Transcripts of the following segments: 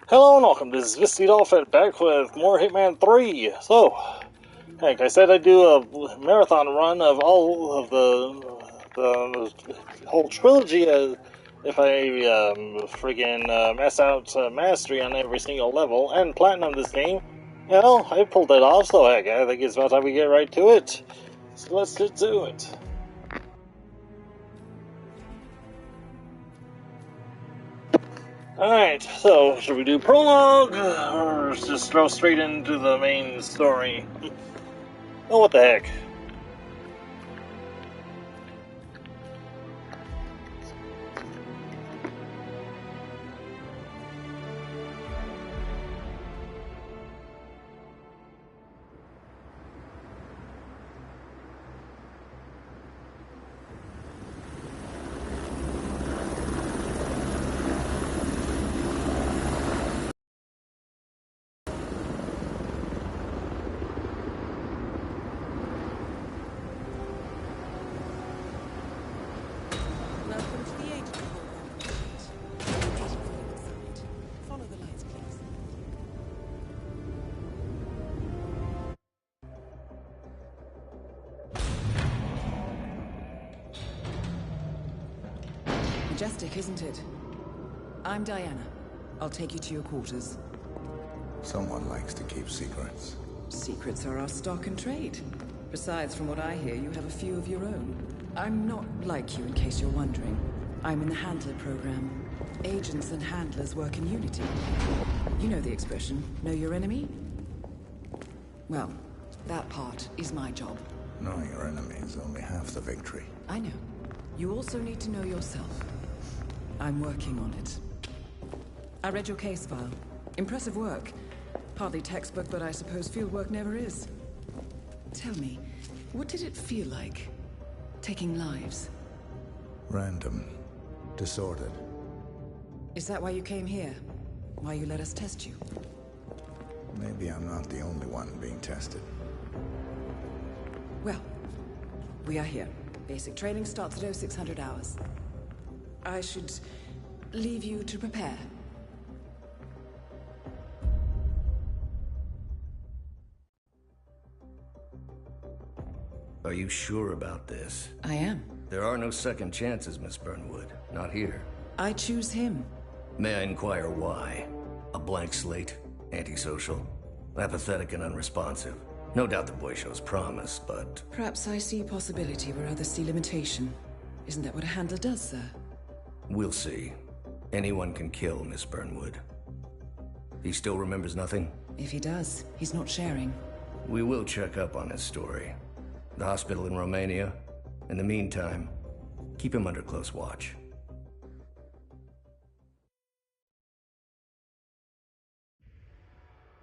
Hello and welcome, this is Mistydolphin back with more Hitman 3. So, like I said, I do a marathon run of all of the whole trilogy if I friggin' mess out mastery on every single level and platinum this game. Well, I pulled it off, so heck, I think it's about time we get right to it. So let's get to it. Alright, so should we do prologue, or just throw straight into the main story? Oh, what the heck. Majestic, isn't it? I'm Diana. I'll take you to your quarters. Someone likes to keep secrets. Secrets are our stock and trade. Besides, from what I hear, you have a few of your own. I'm not like you, in case you're wondering. I'm in the Handler program. Agents and handlers work in unity. You know the expression, know your enemy? Well, that part is my job. Knowing your enemy is only half the victory. I know. You also need to know yourself. I'm working on it. I read your case file. Impressive work. Partly textbook, but I suppose field work never is. Tell me, what did it feel like, taking lives? Random. Disordered. Is that why you came here? Why you let us test you? Maybe I'm not the only one being tested. Well, we are here. Basic training starts at 0600 hours. I should leave you to prepare. Are you sure about this? I am. There are no second chances, Miss Burnwood. Not here. I choose him. May I inquire why? A blank slate? Antisocial? Apathetic and unresponsive? No doubt the boy shows promise, but... Perhaps I see possibility where others see limitation. Isn't that what a handler does, sir? We'll see. Anyone can kill Miss Burnwood. He still remembers nothing? If he does, he's not sharing. We will check up on his story. The hospital in Romania. In the meantime, keep him under close watch.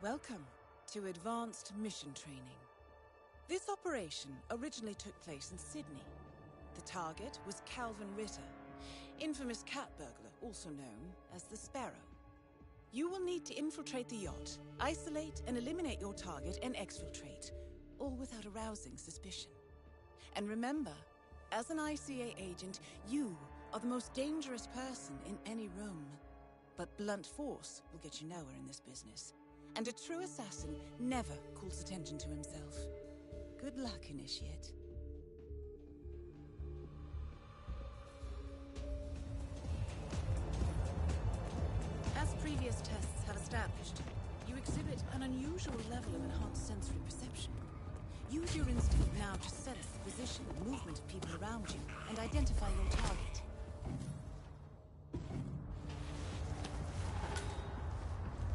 Welcome to Advanced Mission Training. This operation originally took place in Sydney. The target was Calvin Ritter, infamous cat burglar, also known as the Sparrow. You will need to infiltrate the yacht, isolate and eliminate your target, and exfiltrate, all without arousing suspicion. And remember, as an ICA agent, you are the most dangerous person in any room. But blunt force will get you nowhere in this business. And a true assassin never calls attention to himself. Good luck, Initiate. As previous tests have established, you exhibit an unusual level of enhanced sensory perception. Use your instinct now to sense the position and movement of people around you and identify your target.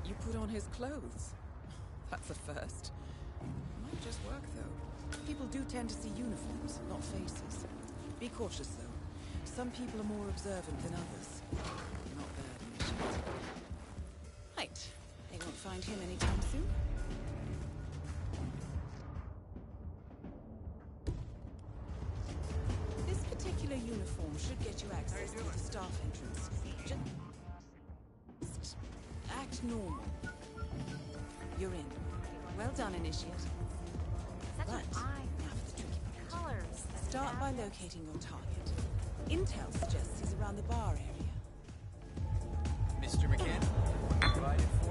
You put on his clothes. That's a first. Might just work, though. People do tend to see uniforms, not faces. Be cautious, though. Some people are more observant than others. Not bad, Initiate. Right. They won't find him anytime soon. This particular uniform should get you access to the staff entrance. Just act normal. You're in. Well done, Initiate. But now for the tricky part. Colors. Start by locating your target. Intel suggests he's around the bar area. Mr. McCann, provided for.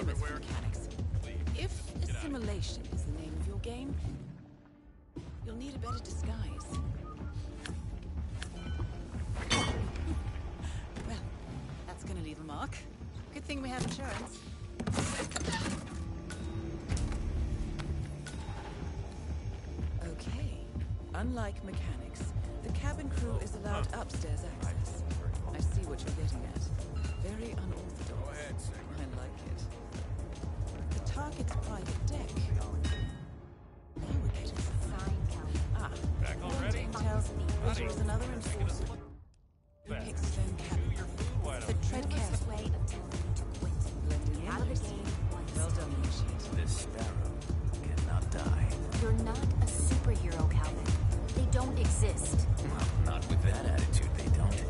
famous for mechanics. If assimilation is the name of your game, you'll need a better disguise. Well, that's gonna leave a mark. Good thing we have insurance. Okay. Unlike mechanics, the cabin crew is allowed upstairs access. I see what you're getting at. Very unorthodox. I like it. The target's private deck. Now we're getting some. Back already? Ritter is another enforcer who picks his own cabin crew. So tread carefully. Blend in. Out of the game. Well done, initiate. This sparrow cannot die. You're not a superhero, Calvin. They don't exist. Well, not with that attitude, they don't.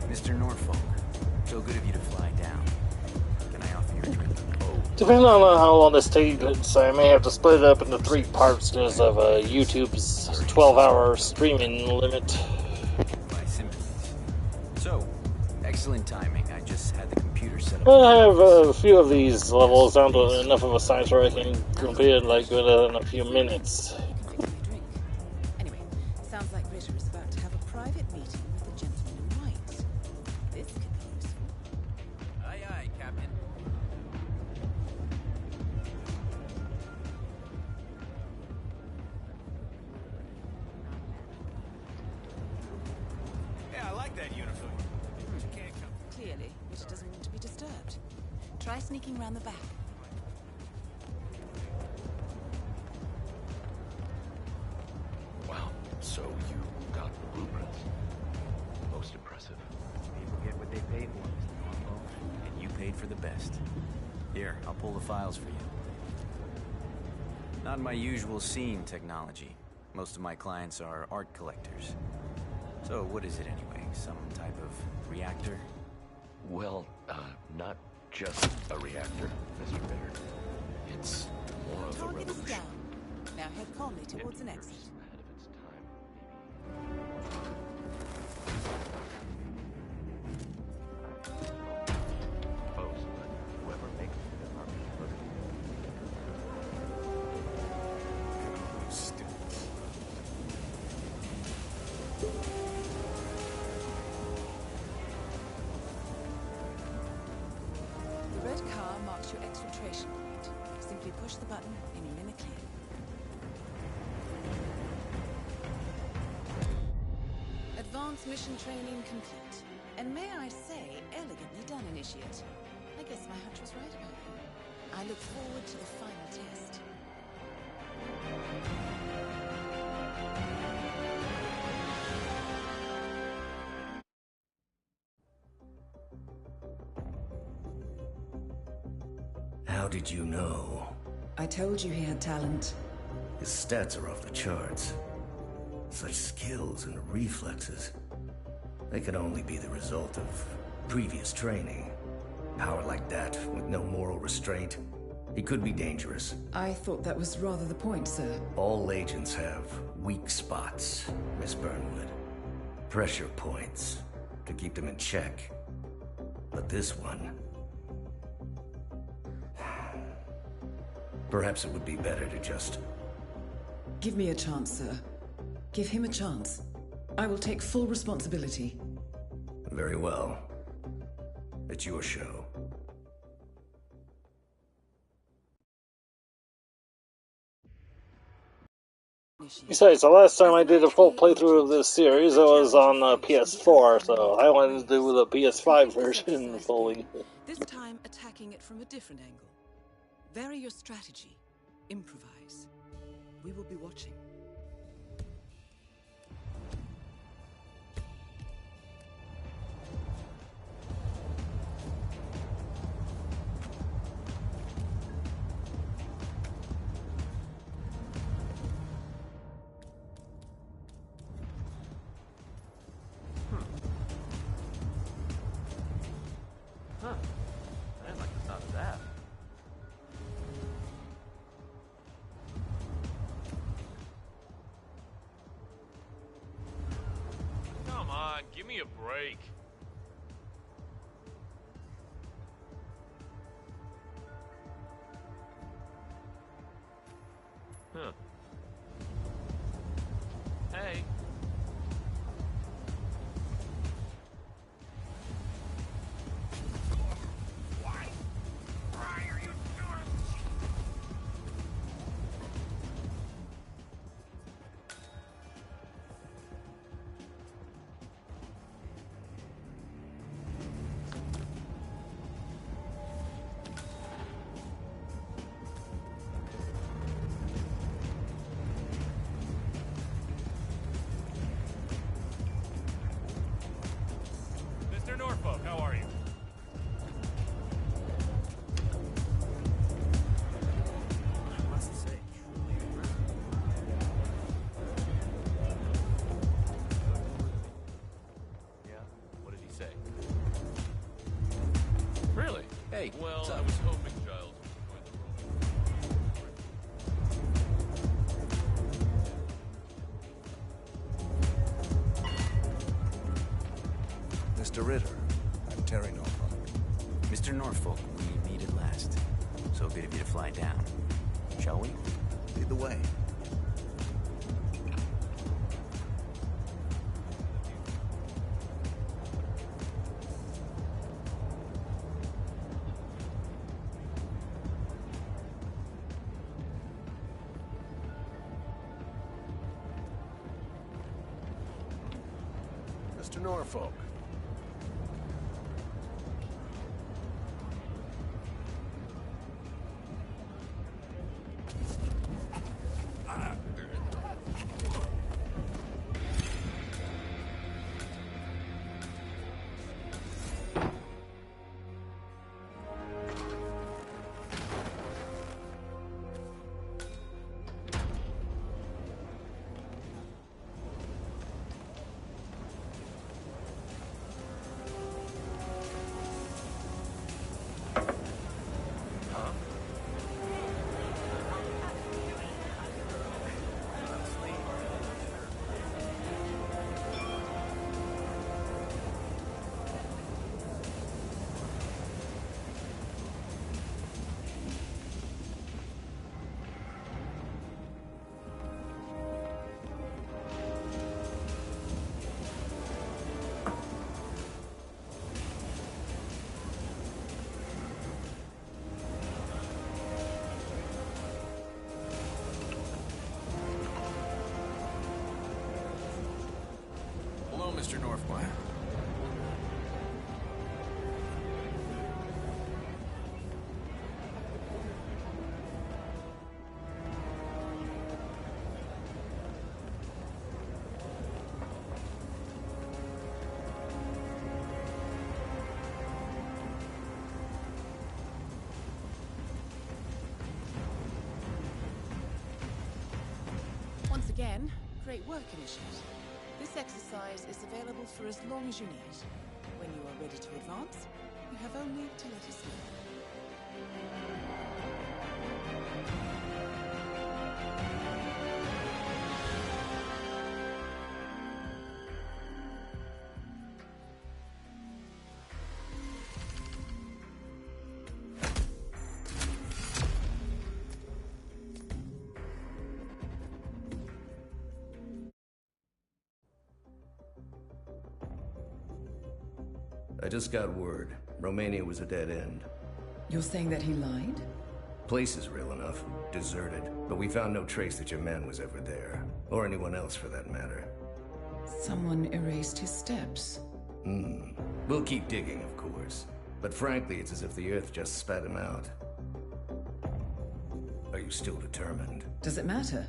Mr. Norfolk, so good of you to fly down. Can I offer you a drink? Depending on how long this takes, I may have to split it up into 3 parts because of YouTube's 12-hour streaming limit. My sympathies. So, excellent timing. I just had the computer set up. I have a few of these levels down to enough of a size where I can complete it like within a few minutes. You can fix me a drink. Anyway, sounds like Ritter is about to have a private meeting with the gentleman in white. This could be useful. Aye, aye, Captain. Yeah, I like that uniform. But you can't come. Clearly, Ritter doesn't want to be disturbed. Try sneaking round the back. Wow, so you got the blueprints. Most impressive. People get what they pay for, Mr. Norfolk. And you paid for the best. Here, I'll pull the files for you. Not my usual scene technology. Most of my clients are art collectors. So what is it anyway? Some type of reactor? Well, not just a reactor, Mr. Ritter. It's more of a Target is revolution. down. Now head calmly towards an exit. Ahead of its time, maybe. Boast, but whoever makes it are perfect. The red car marks your exfiltration point. Simply push the button and you're in the clear. Advanced mission training complete. And may I say, elegantly done, Initiate. I guess my hunch was right about you. I look forward to the final test. How did you know? I told you he had talent. His stats are off the charts. Such skills and reflexes. They could only be the result of previous training. Power like that, with no moral restraint, he could be dangerous. I thought that was rather the point, sir. All agents have weak spots, Miss Burnwood. Pressure points to keep them in check. But this one... Perhaps it would be better to just... Give me a chance, sir. Give him a chance. I will take full responsibility. Very well. It's your show. Besides, the last time I did a full playthrough of this series, it was on PS4, so I wanted to do the PS5 version fully. This time attacking it from a different angle. Vary your strategy. Improvise. We will be watching. on, give me a break. Huh. Hey. Why are you doing? Mr. Norfolk, how are you? I must say, truly impressive. Yeah? What did he say? Really? Hey, Well, what's I up? was hoping Giles Mr. Ritter, I'm Terry Norfolk. Mr. Norfolk, we meet at last. So good of you to fly down. Shall we? Lead the way. Mr. Norfolk. Hello, Mr. Norfolk. Once again, great work, Initiate. This exercise is available for as long as you need. When you are ready to advance, you have only to let us know. I just got word. Romania was a dead end. You're saying that he lied? Place is real enough. Deserted. But we found no trace that your man was ever there. Or anyone else for that matter. Someone erased his steps. We'll keep digging, of course. But frankly, it's as if the Earth just spat him out. Are you still determined? Does it matter?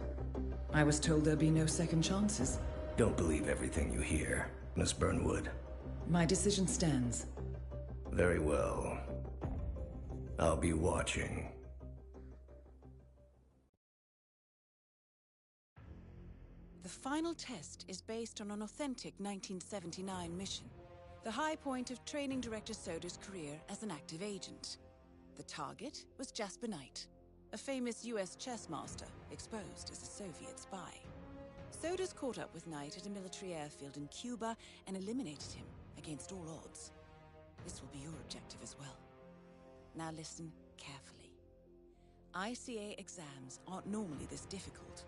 I was told there'd be no second chances. Don't believe everything you hear, Miss Burnwood. My decision stands. Very well. I'll be watching. The final test is based on an authentic 1979 mission. The high point of Training Director Soder's career as an active agent. The target was Jasper Knight, a famous US chess master exposed as a Soviet spy. Soda's caught up with Knight at a military airfield in Cuba and eliminated him against all odds. This will be your objective as well. Now listen carefully. ICA exams aren't normally this difficult.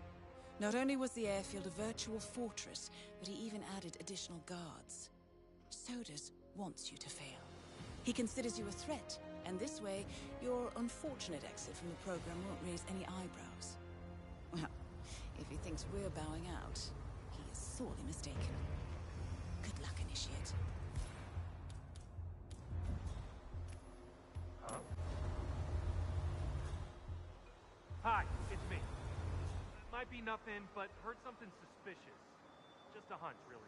Not only was the airfield a virtual fortress, but he even added additional guards. Sodas wants you to fail. He considers you a threat, and this way, your unfortunate exit from the program won't raise any eyebrows. Well, if he thinks we're bowing out, he is sorely mistaken. Good luck, Initiate. Huh? Hi, it's me. Might be nothing, but heard something suspicious. Just a hunch, really.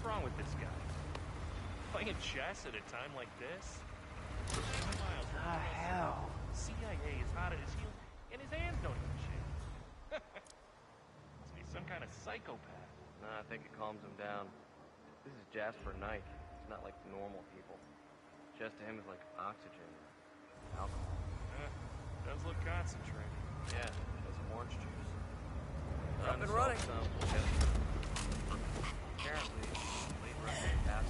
What's wrong with this guy? Playing chess at a time like this? Hell? CIA is hot at his heels, and his hands don't even shake. Must be some kind of psychopath. Nah, I think it calms him down. This is Jasper Knight. He's not like normal people. Chess to him is like oxygen or alcohol. Does look concentrated. Yeah, that's some orange juice. Up and running. Apparently, late Russian past.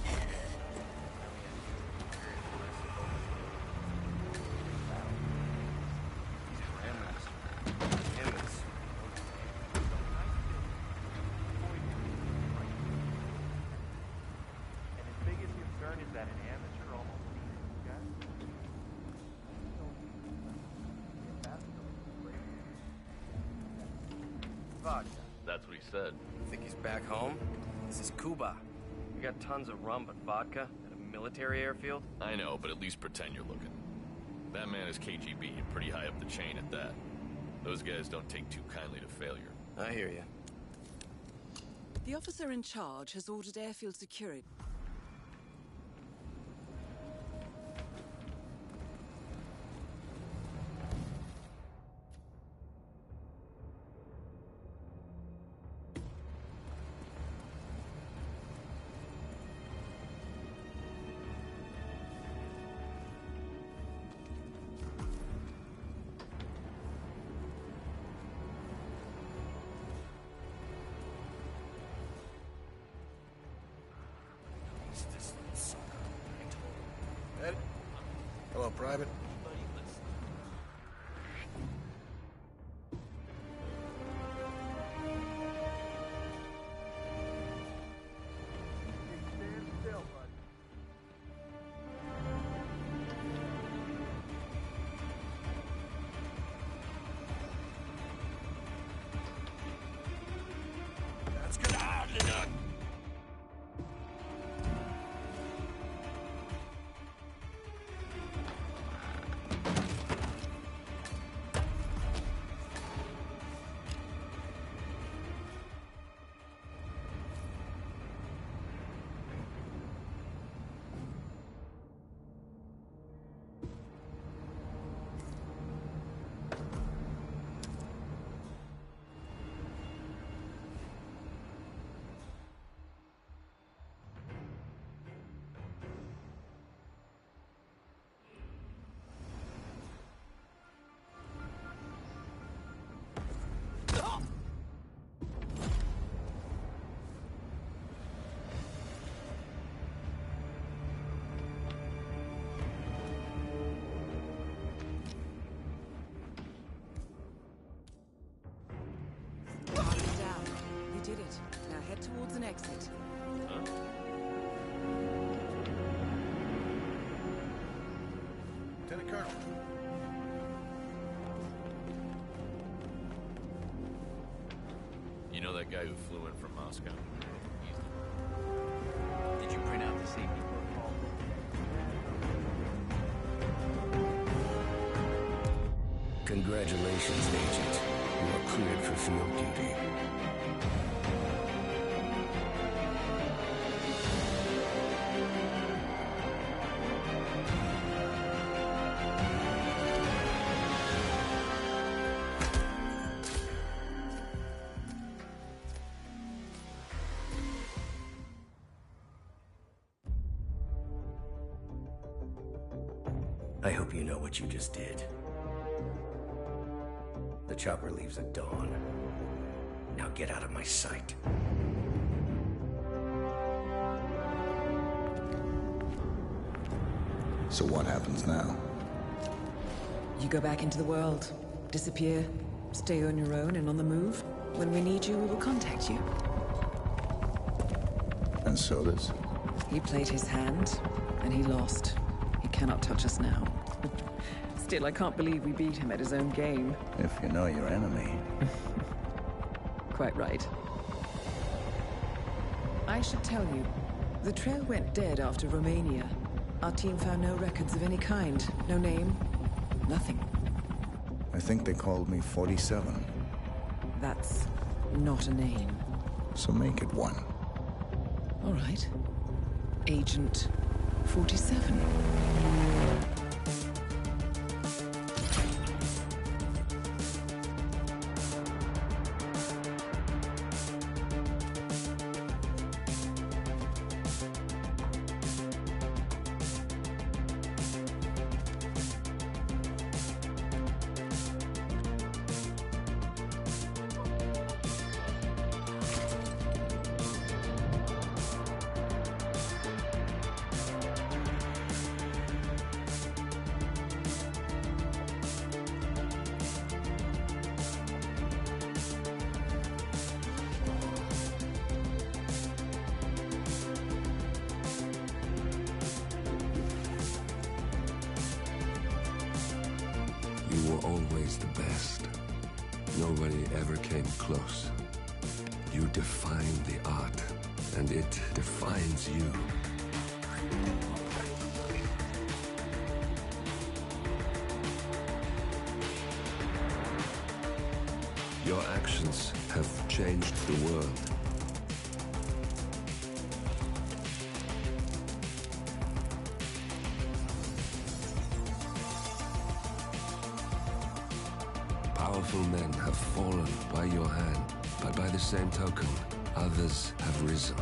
He's a grandmaster. Him is. And his biggest concern is that an amateur almost beat this guy. Vodka. That's what he said. Think he's back home? This is Cuba. We got tons of rum, but vodka at a military airfield? I know, but at least pretend you're looking. That man is KGB and pretty high up the chain at that. Those guys don't take too kindly to failure. I hear you. The officer in charge has ordered airfield security. Ed? Hello, Private. Stand still, bud. That's good. Did it. Now head towards an exit. Lieutenant Colonel. You know that guy who flew in from Moscow? Did you print out the safety protocol? Congratulations, Agent. You are cleared for field duty. I hope you know what you just did. The chopper leaves at dawn. Now get out of my sight. So what happens now? You go back into the world, disappear, stay on your own and on the move. When we need you, we will contact you. And so does? He played his hand, and he lost. He cannot touch us now. Still, I can't believe we beat him at his own game. If you know your enemy. Quite right. I should tell you, the trail went dead after Romania. Our team found no records of any kind. No name. Nothing. I think they called me 47. That's not a name. So make it one. All right. Agent 47. You were always the best. Nobody ever came close. You define the art, and it defines you. Your actions have changed the world. Powerful men have fallen by your hand, but by the same token, others have risen.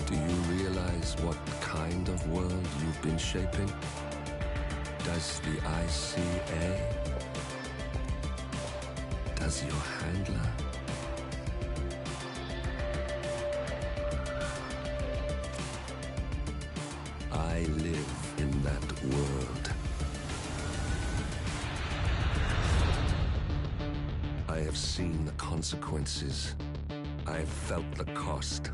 Do you realize what kind of world you've been shaping? Does the ICA? Does your handler? I live in that world. I have seen the consequences. I have felt the cost.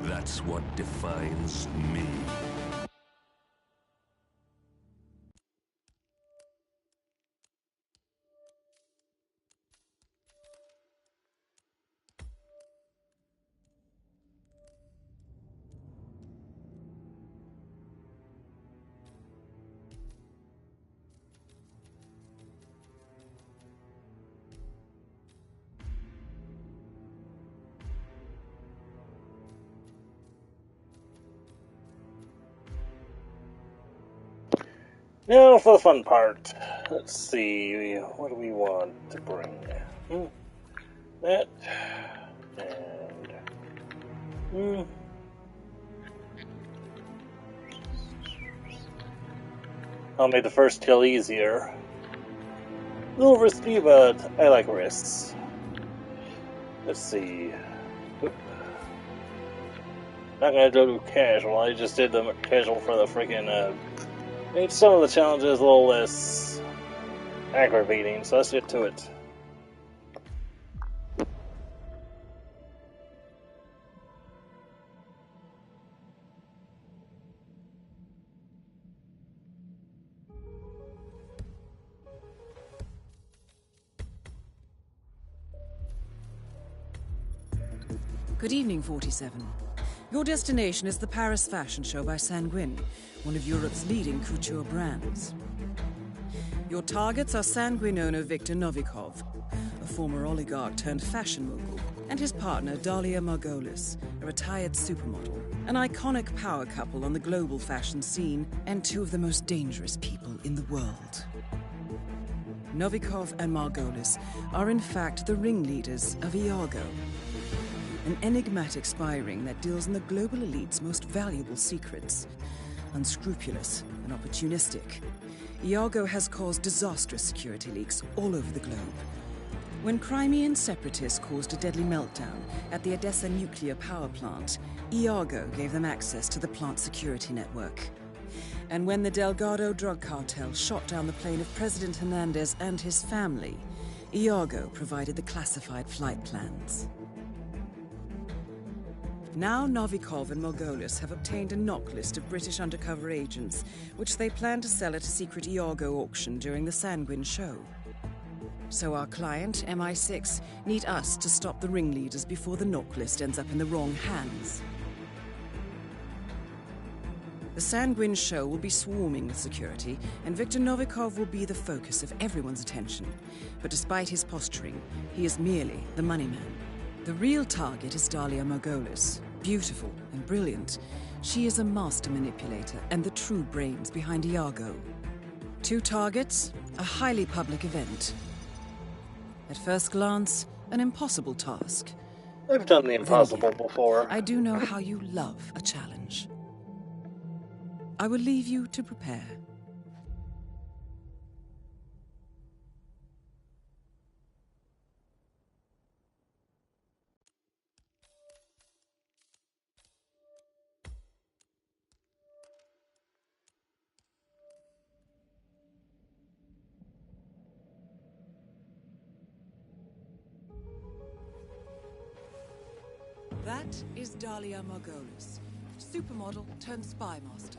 That's what defines me. Now for the fun part. Let's see, what do we want to bring? That, and... I'll make the first kill easier. A little risky, but I like risks. Let's see. Not gonna do casual, I just did the casual for the freaking, made some of the challenges a little less aggravating, so let's get to it. Good evening, 47. Your destination is the Paris Fashion Show by Sanguine, one of Europe's leading couture brands. Your targets are sanguine owner Viktor Novikov, a former oligarch turned fashion mogul, and his partner Dalia Margolis, a retired supermodel, an iconic power couple on the global fashion scene, and two of the most dangerous people in the world. Novikov and Margolis are in fact the ringleaders of Iago, an enigmatic spy ring that deals in the global elite's most valuable secrets. Unscrupulous and opportunistic, Iago has caused disastrous security leaks all over the globe. When Crimean separatists caused a deadly meltdown at the Odessa nuclear power plant, Iago gave them access to the plant's security network. And when the Delgado drug cartel shot down the plane of President Hernandez and his family, Iago provided the classified flight plans. Now Novikov and Margolis have obtained a knock list of British undercover agents, which they plan to sell at a secret Iago auction during the Sanguine show. So our client, MI6, need us to stop the ringleaders before the knock list ends up in the wrong hands. The Sanguine show will be swarming with security, and Viktor Novikov will be the focus of everyone's attention. But despite his posturing, he is merely the money man. The real target is Dalia Margolis. Beautiful and brilliant, she is a master manipulator and the true brains behind Iago. Two targets, a highly public event. At first glance, an impossible task. I've done the impossible before. I do know how you love a challenge. I will leave you to prepare. That is Dalia Margolis, supermodel turned spy master.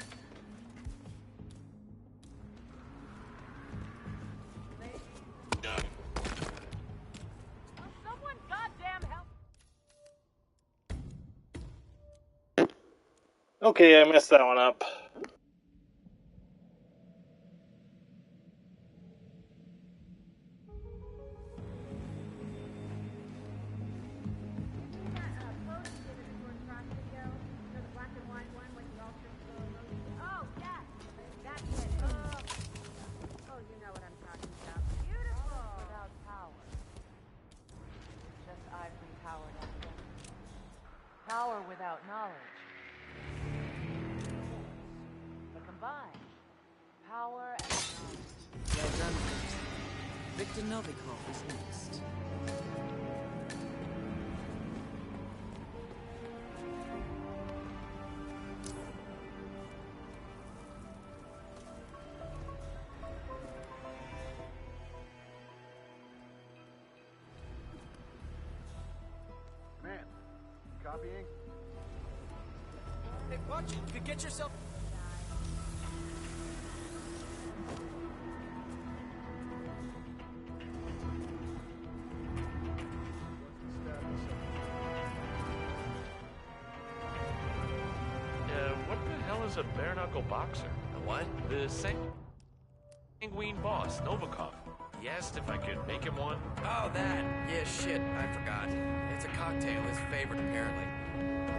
Someone goddamn help! Okay, I messed that one up. Power without knowledge. But combined, power and knowledge. Well done, folks. Viktor Novikov is next. Man, copying? Hey, watch it. You could get yourself... What the hell is a bare-knuckle boxer? A what? The sanguine boss, Novikov. He asked if I could make him one. Oh, that. Yeah, shit. I forgot. It's a cocktail, his favorite, apparently.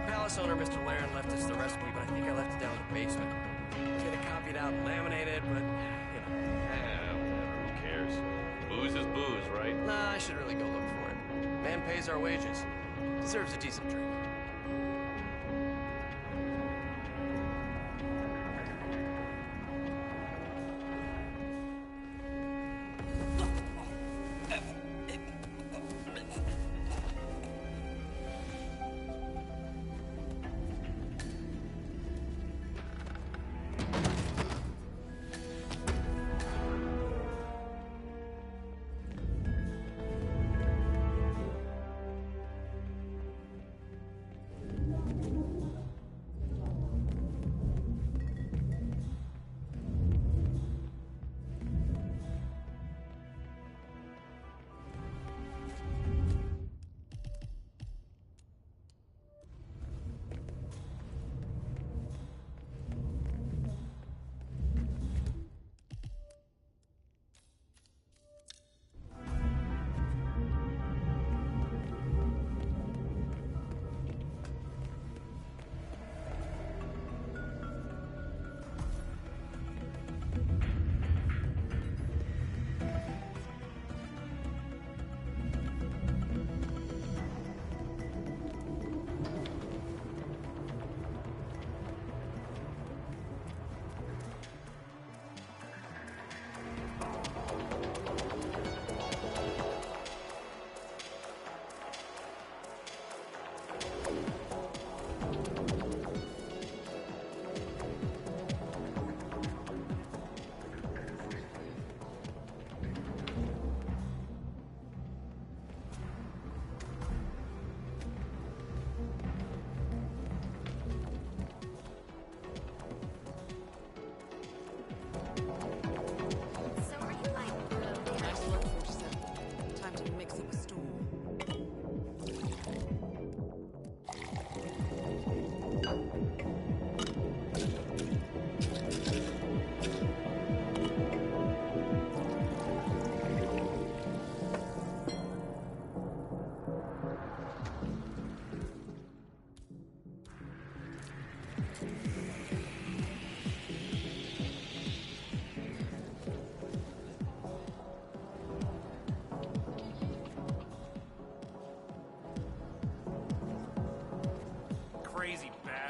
The palace owner, Mr. Laren, left us the recipe, but I think I left it down in the basement. Get it copied out and laminated, but, you know. Whatever, who cares? Booze is booze, right? Nah, I should really go look for it. Man pays our wages. Deserves a decent drink.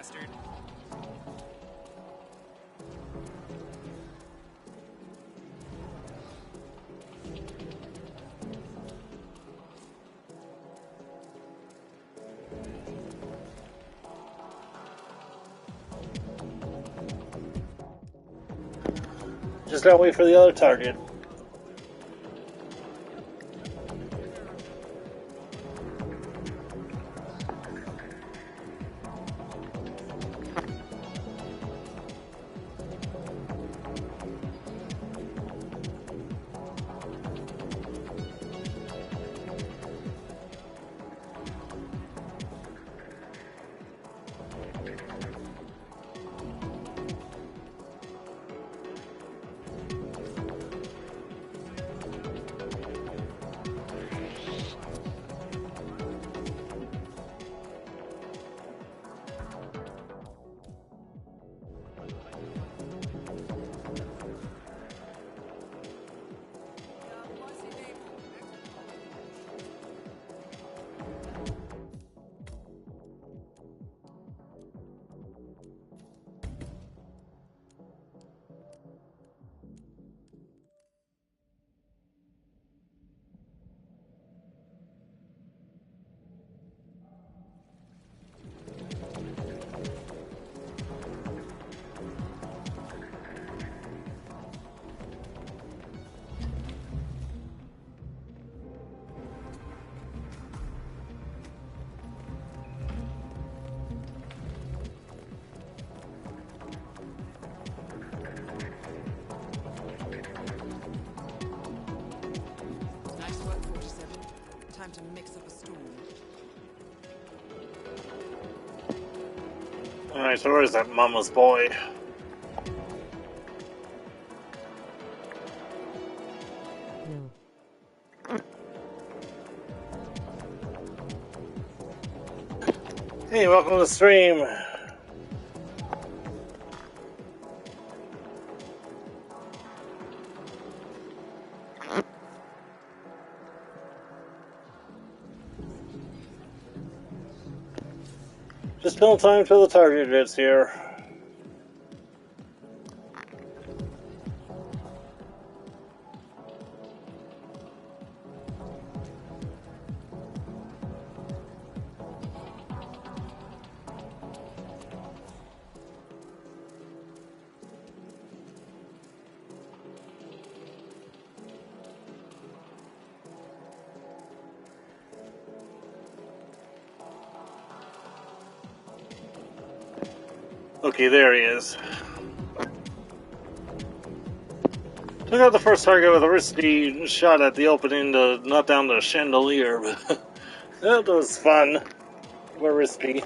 bastard. Just gotta wait for the other target. Nice work, 47. Time to mix up a storm. Alright, so where's that mama's boy? Hey, welcome to the stream. Just kill time till the target gets here. Okay, there he is. Took out the first target with a risky shot at the opening to knock down the chandelier, but that was fun. But risky.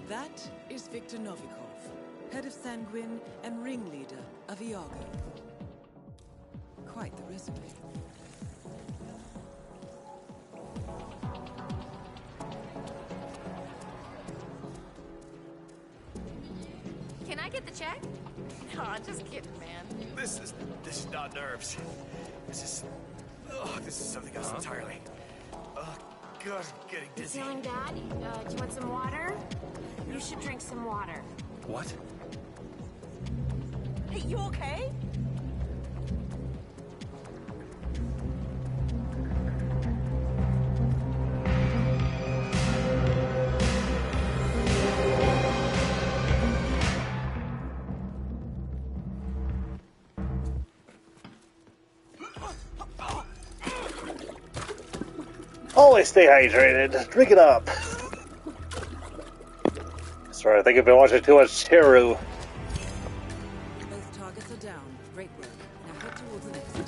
That is Victor Novikov, head of Sanguine and ringleader of Iago. Quite the resume. Can I get the check? No, just kidding, man. This is not nerves. This is something else entirely. Oh, God, I'm getting You dizzy. feeling bad? Do you want some water? You should drink some water. What? Hey, you okay? Always stay hydrated. Drink it up. Sorry, I think I've been watching too much Cheru. Both targets are down. Great work. Now head towards the exit.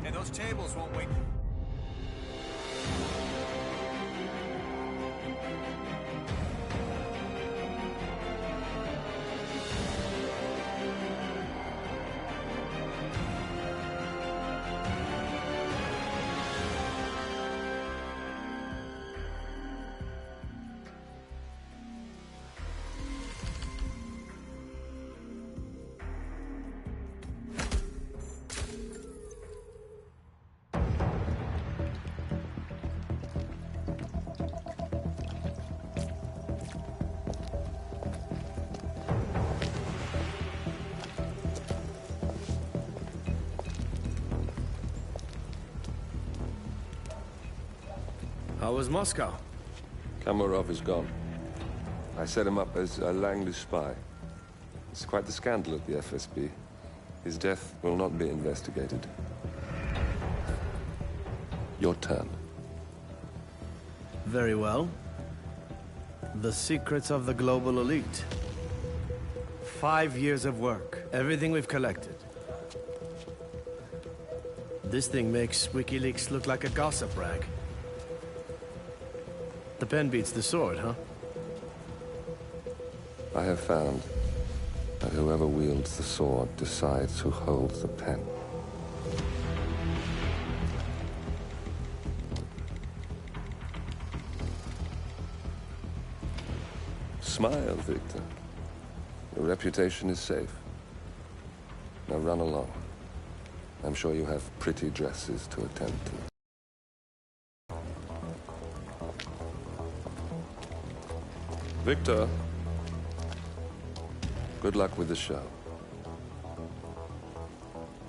And those tables won't wait. How was Moscow? Kamarov is gone. I set him up as a Langley spy. It's quite the scandal at the FSB. His death will not be investigated. Your turn. Very well. The secrets of the global elite. 5 years of work. Everything we've collected. This thing makes WikiLeaks look like a gossip rag. The pen beats the sword, huh? I have found that whoever wields the sword decides who holds the pen. Smile, Victor. Your reputation is safe. Now run along. I'm sure you have pretty dresses to attend to. Victor, good luck with the show.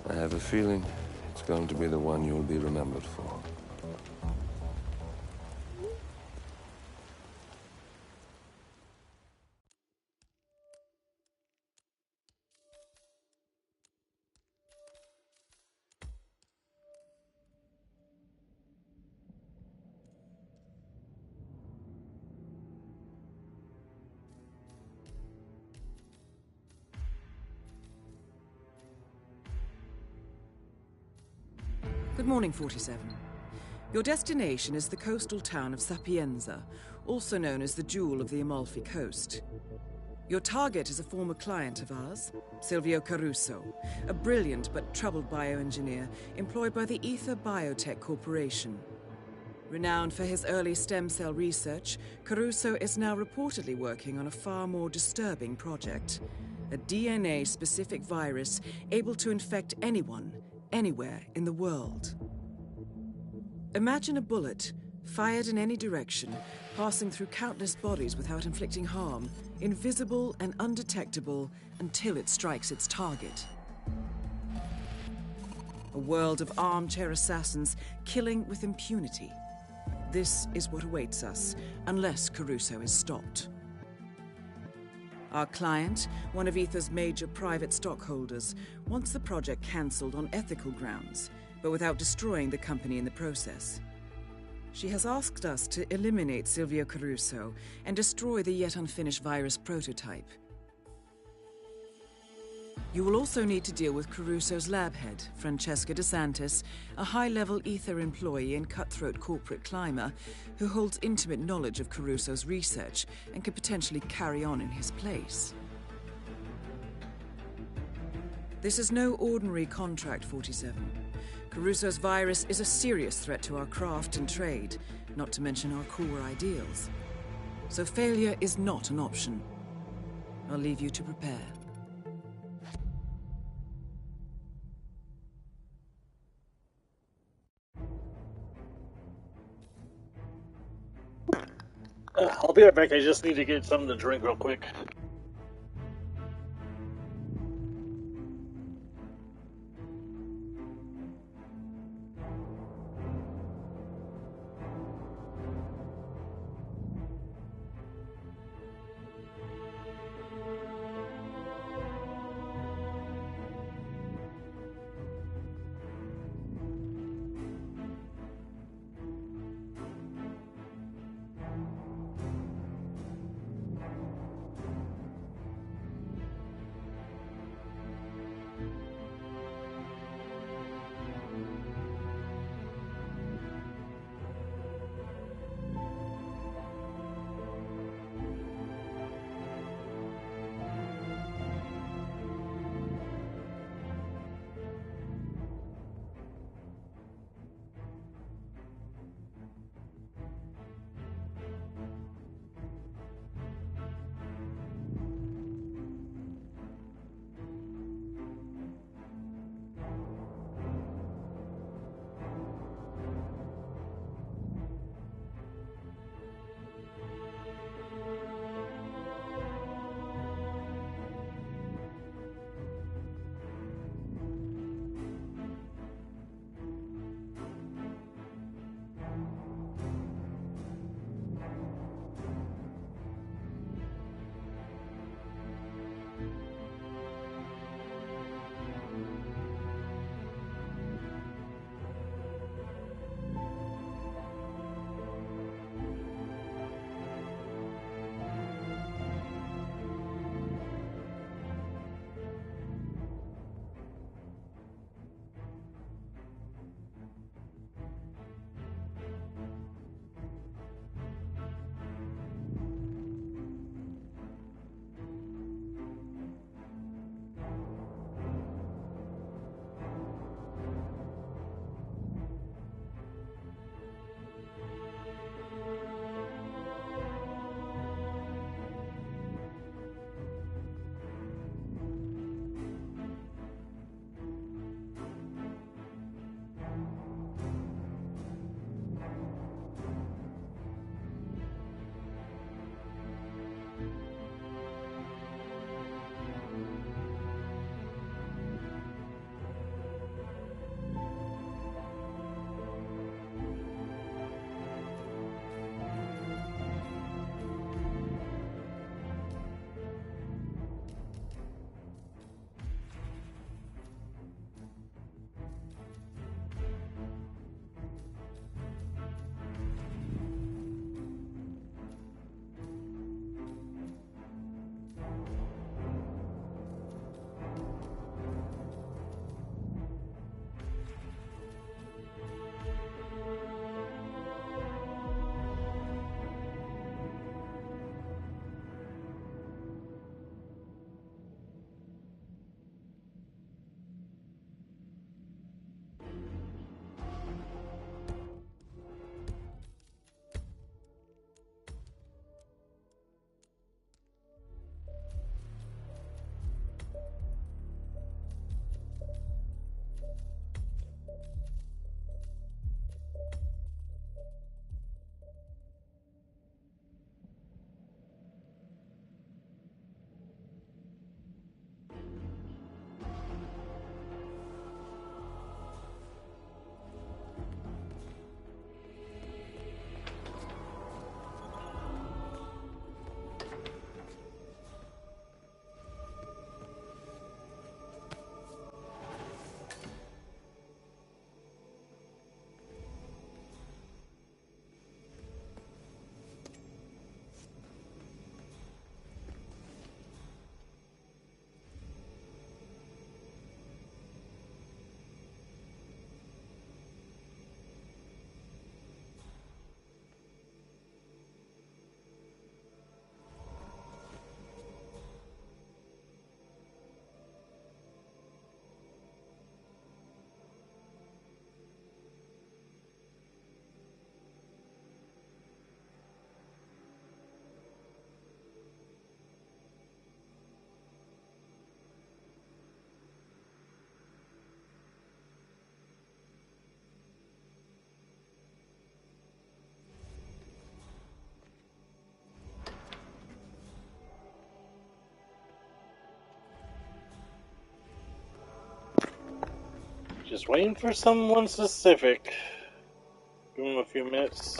I have a feeling it's going to be the one you'll be remembered for. Good morning, 47. Your destination is the coastal town of Sapienza, also known as the Jewel of the Amalfi Coast. Your target is a former client of ours, Silvio Caruso, a brilliant but troubled bioengineer employed by the Ether Biotech Corporation. Renowned for his early stem cell research, Caruso is now reportedly working on a far more disturbing project. A DNA-specific virus able to infect anyone, anywhere in the world. Imagine a bullet, fired in any direction, passing through countless bodies without inflicting harm, invisible and undetectable until it strikes its target. A world of armchair assassins killing with impunity. This is what awaits us, unless Caruso is stopped. Our client, one of Ether's major private stockholders, wants the project cancelled on ethical grounds, but without destroying the company in the process. She has asked us to eliminate Silvio Caruso and destroy the yet unfinished virus prototype. You will also need to deal with Caruso's lab head, Francesca DeSantis, a high-level Ether employee and cutthroat corporate climber who holds intimate knowledge of Caruso's research and could potentially carry on in his place. This is no ordinary contract, 47. Caruso's virus is a serious threat to our craft and trade, not to mention our core ideals. So failure is not an option. I'll leave you to prepare. I'll be right back. I just need to get something to drink real quick. Just waiting for someone specific. Give him a few minutes.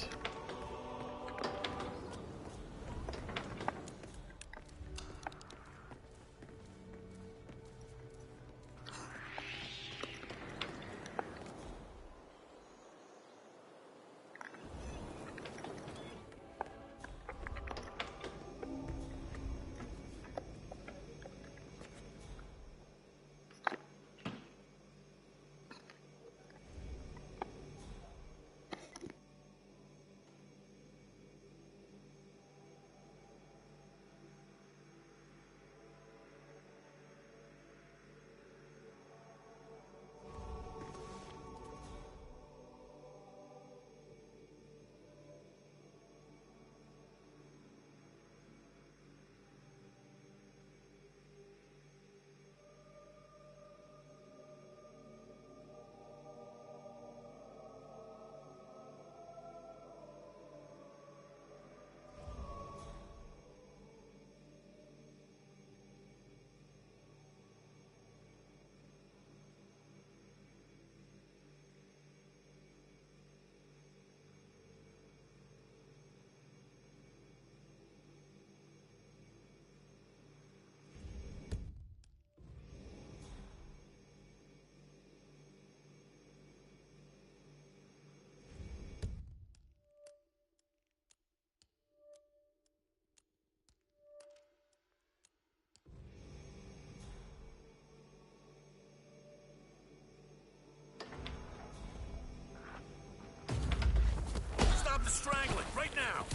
Stop the strangling, right now!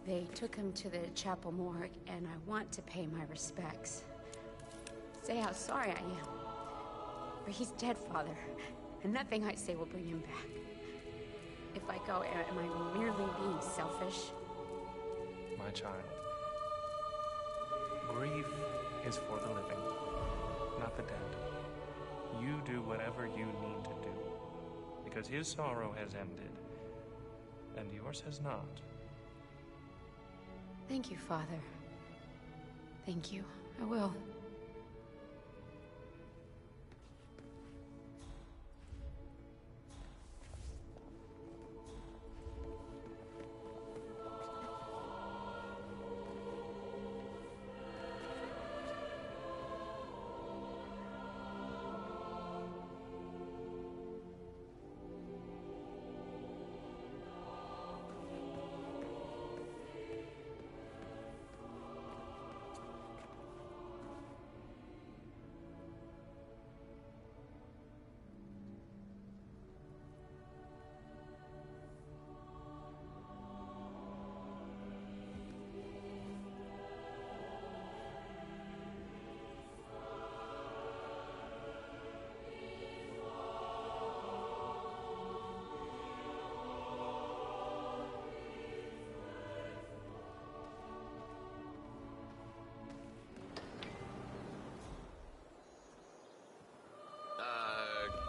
They took him to the chapel morgue, and I want to pay my respects. Say how sorry I am. For he's dead, Father, and nothing I say will bring him back. If I go, am I merely being selfish? My child, grief is for the living, not the dead. You do whatever you need to do, because his sorrow has ended, and yours has not. Thank you, Father. Thank you. I will.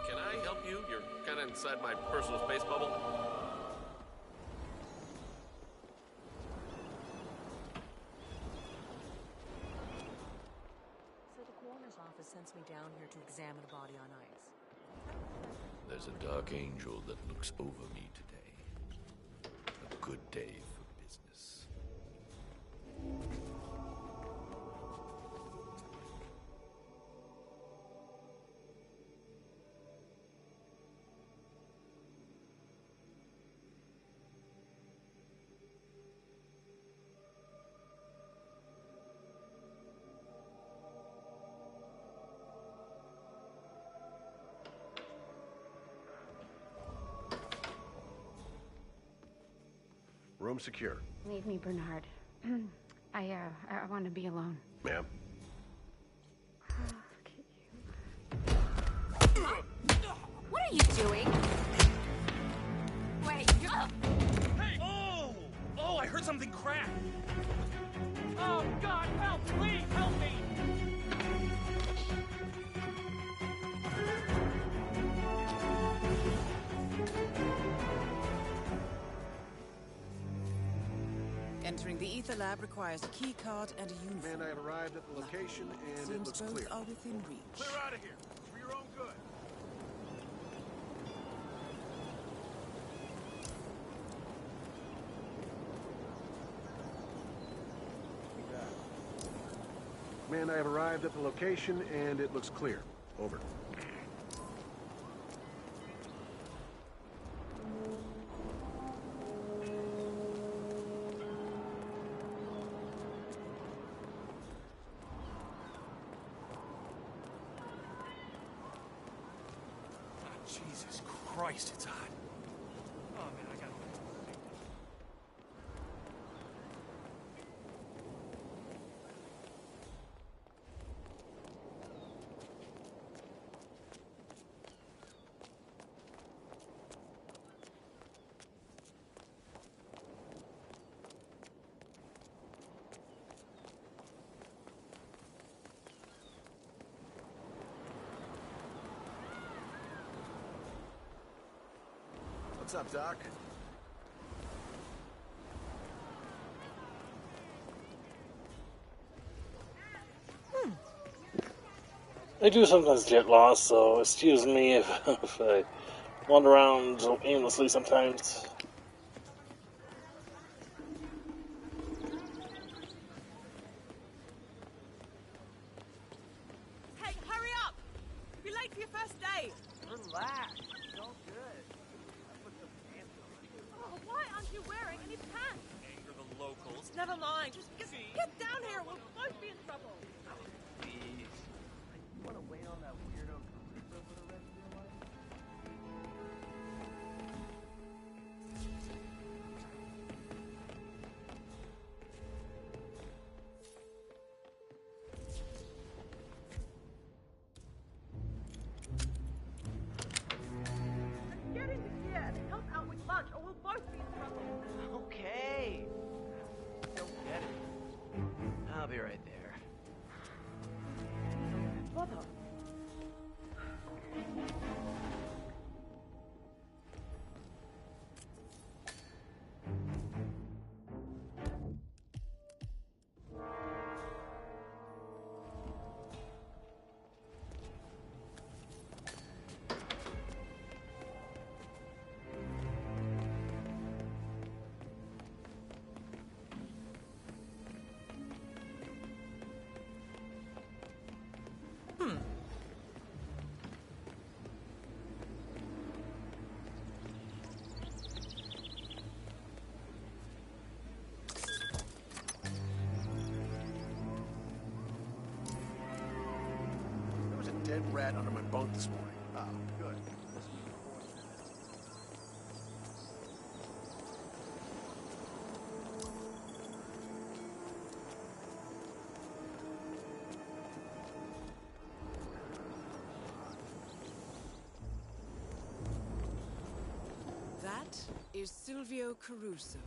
Can I help you? You're kind of inside my personal space bubble. So the coroner's office sends me down here to examine a body on ice. There's a dark angel that looks over me today. A good day for business. Room secure. Leave me, Bernard. I want to be alone. Ma'am? What are you doing? Wait. Hey! Oh! Oh, I heard something crack. Oh, God, help! Please, help me! Entering the ether lab requires a key card and a uniform. Man, I have arrived at the location, and it looks both clear. are within reach. Clear out of here, for your own good. Man, I have arrived at the location, and it looks clear. Over. Jesus Christ, it's hot. Oh, man, I gotta... What's up, Doc? I do sometimes get lost, so excuse me if I wander around aimlessly sometimes. Hey, hurry up! You're late for your first day. Relax. It's all good. I put some pants on. Oh, why aren't you wearing any pants? Anger the locals. Never mind. Just get down here. We'll both be in trouble. Please. You want to wait on that weirdo Caruso for the rest of your life? Get into here and help out with lunch, or we'll both be in trouble. Okay. Don't get it. I'll be right there. Bother. There was a dead rat under my bunk this morning. Ah, good. That is Silvio Caruso.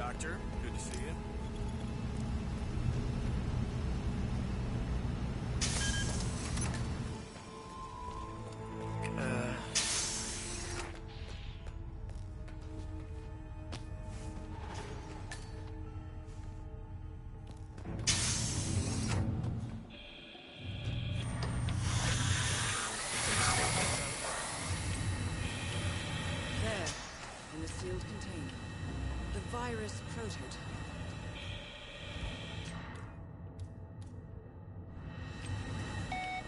Doctor. Good to see you. There, in the sealed container. The virus prototype.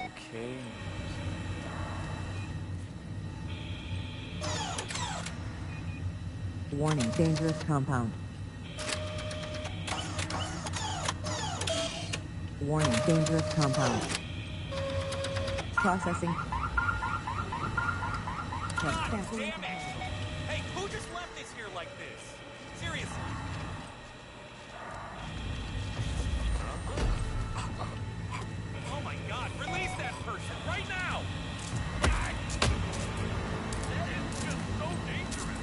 Okay. Warning, dangerous compound. Warning, dangerous compound. Processing. God damn it! Hey, who just left this here like this? Seriously. Oh my god, release that person right now! That is just so dangerous.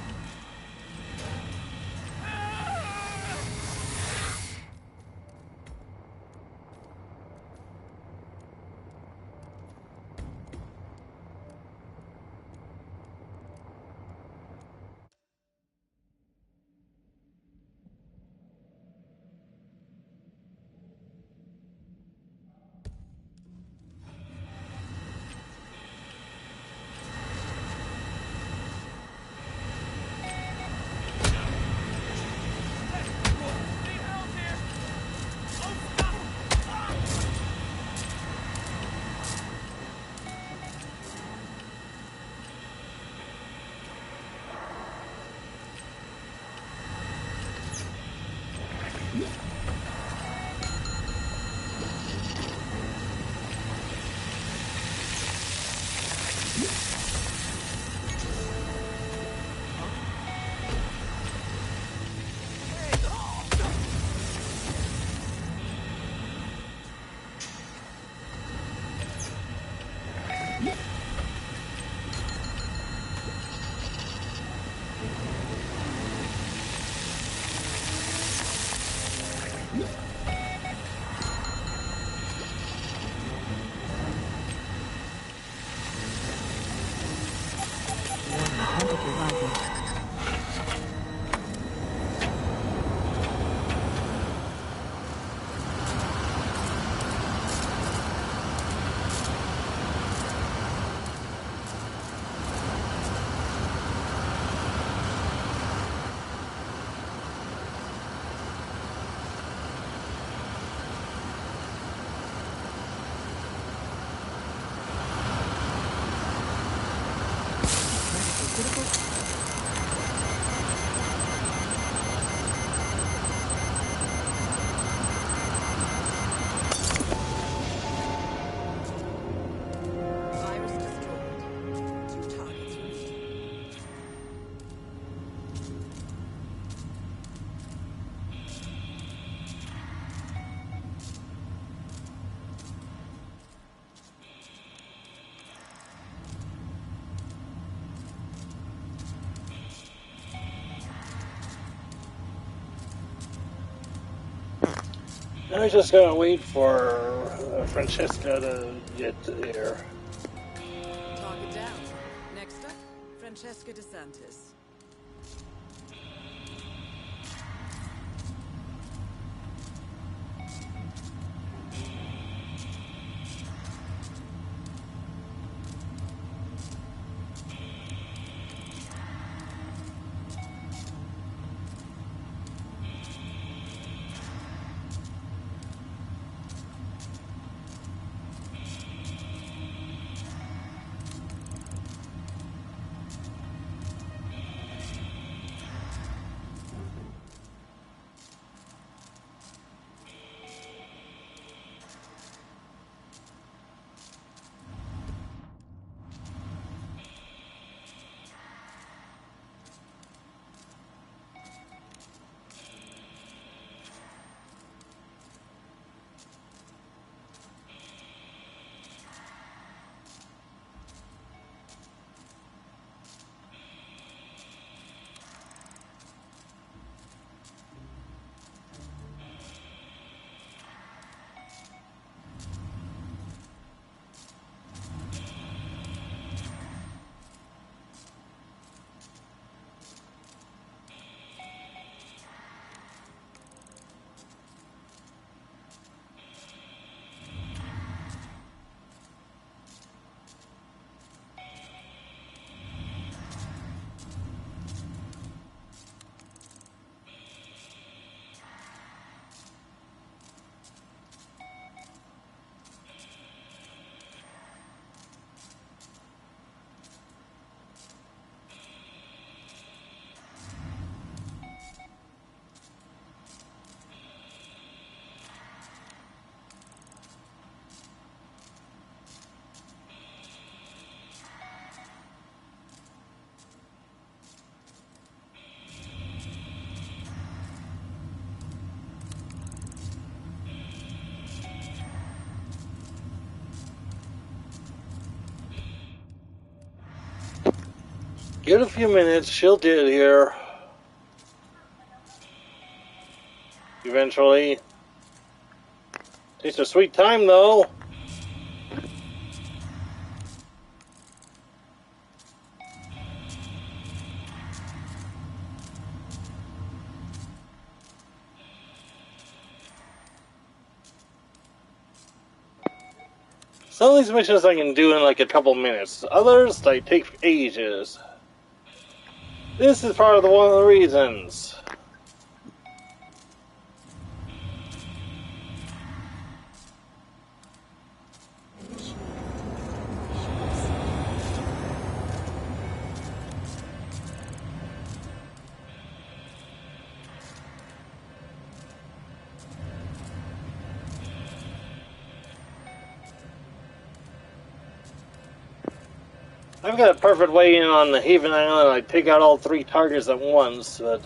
I just gotta wait for Francesca to get here. Target down. Next up, Francesca DeSantis. Give it a few minutes, she'll get here. Eventually. Takes a sweet time, though. Some of these missions I can do in like a couple minutes. Others, they take ages. This is part of one of the reasons. I've got a perfect way in on the Haven Island. I take out all 3 targets at once, but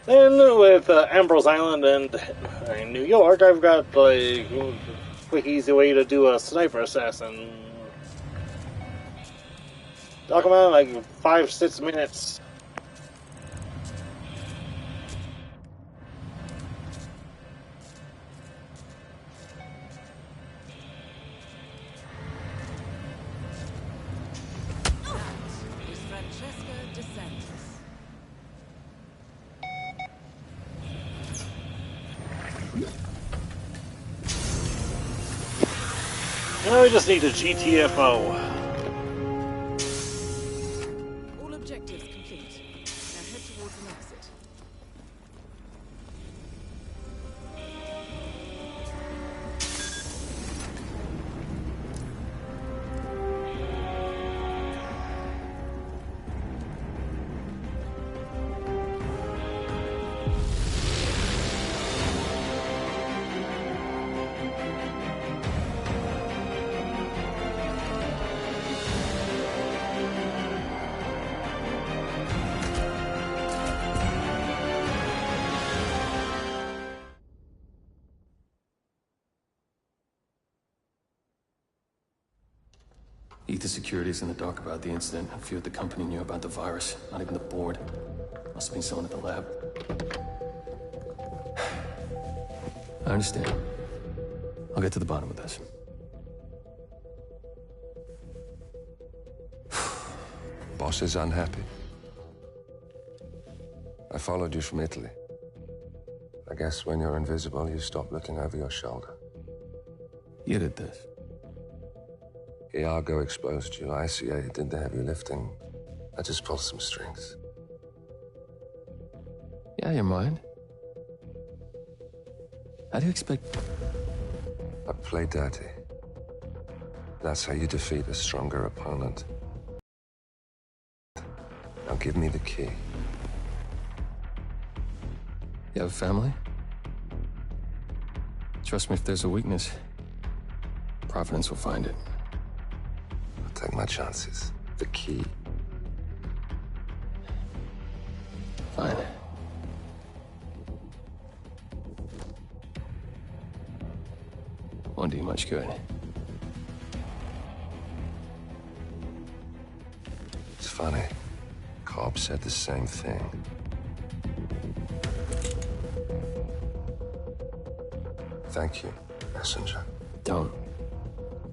then with Ambrose Island and New York, I've got like quick, easy way to do a sniper assassin. Talk about like 5-6 minutes. Now we just need a GTFO. All objectives complete. Now head towards an exit. Ether Security's in the dark about the incident. A few at the company knew about the virus. Not even the board. Must have been someone at the lab. I understand. I'll get to the bottom of this. Boss is unhappy. I followed you from Italy. I guess when you're invisible, you stop looking over your shoulder. You did this. Iago exposed you. ICA did the heavy lifting. I just pulled some strings. Yeah, your mind. How do you expect... I play dirty. That's how you defeat a stronger opponent. Now give me the key. You have a family? Trust me, if there's a weakness, Providence will find it. I'll take my chances. The key. Fine. Won't do much good. It's funny. Cobb said the same thing. Thank you, messenger. Don't.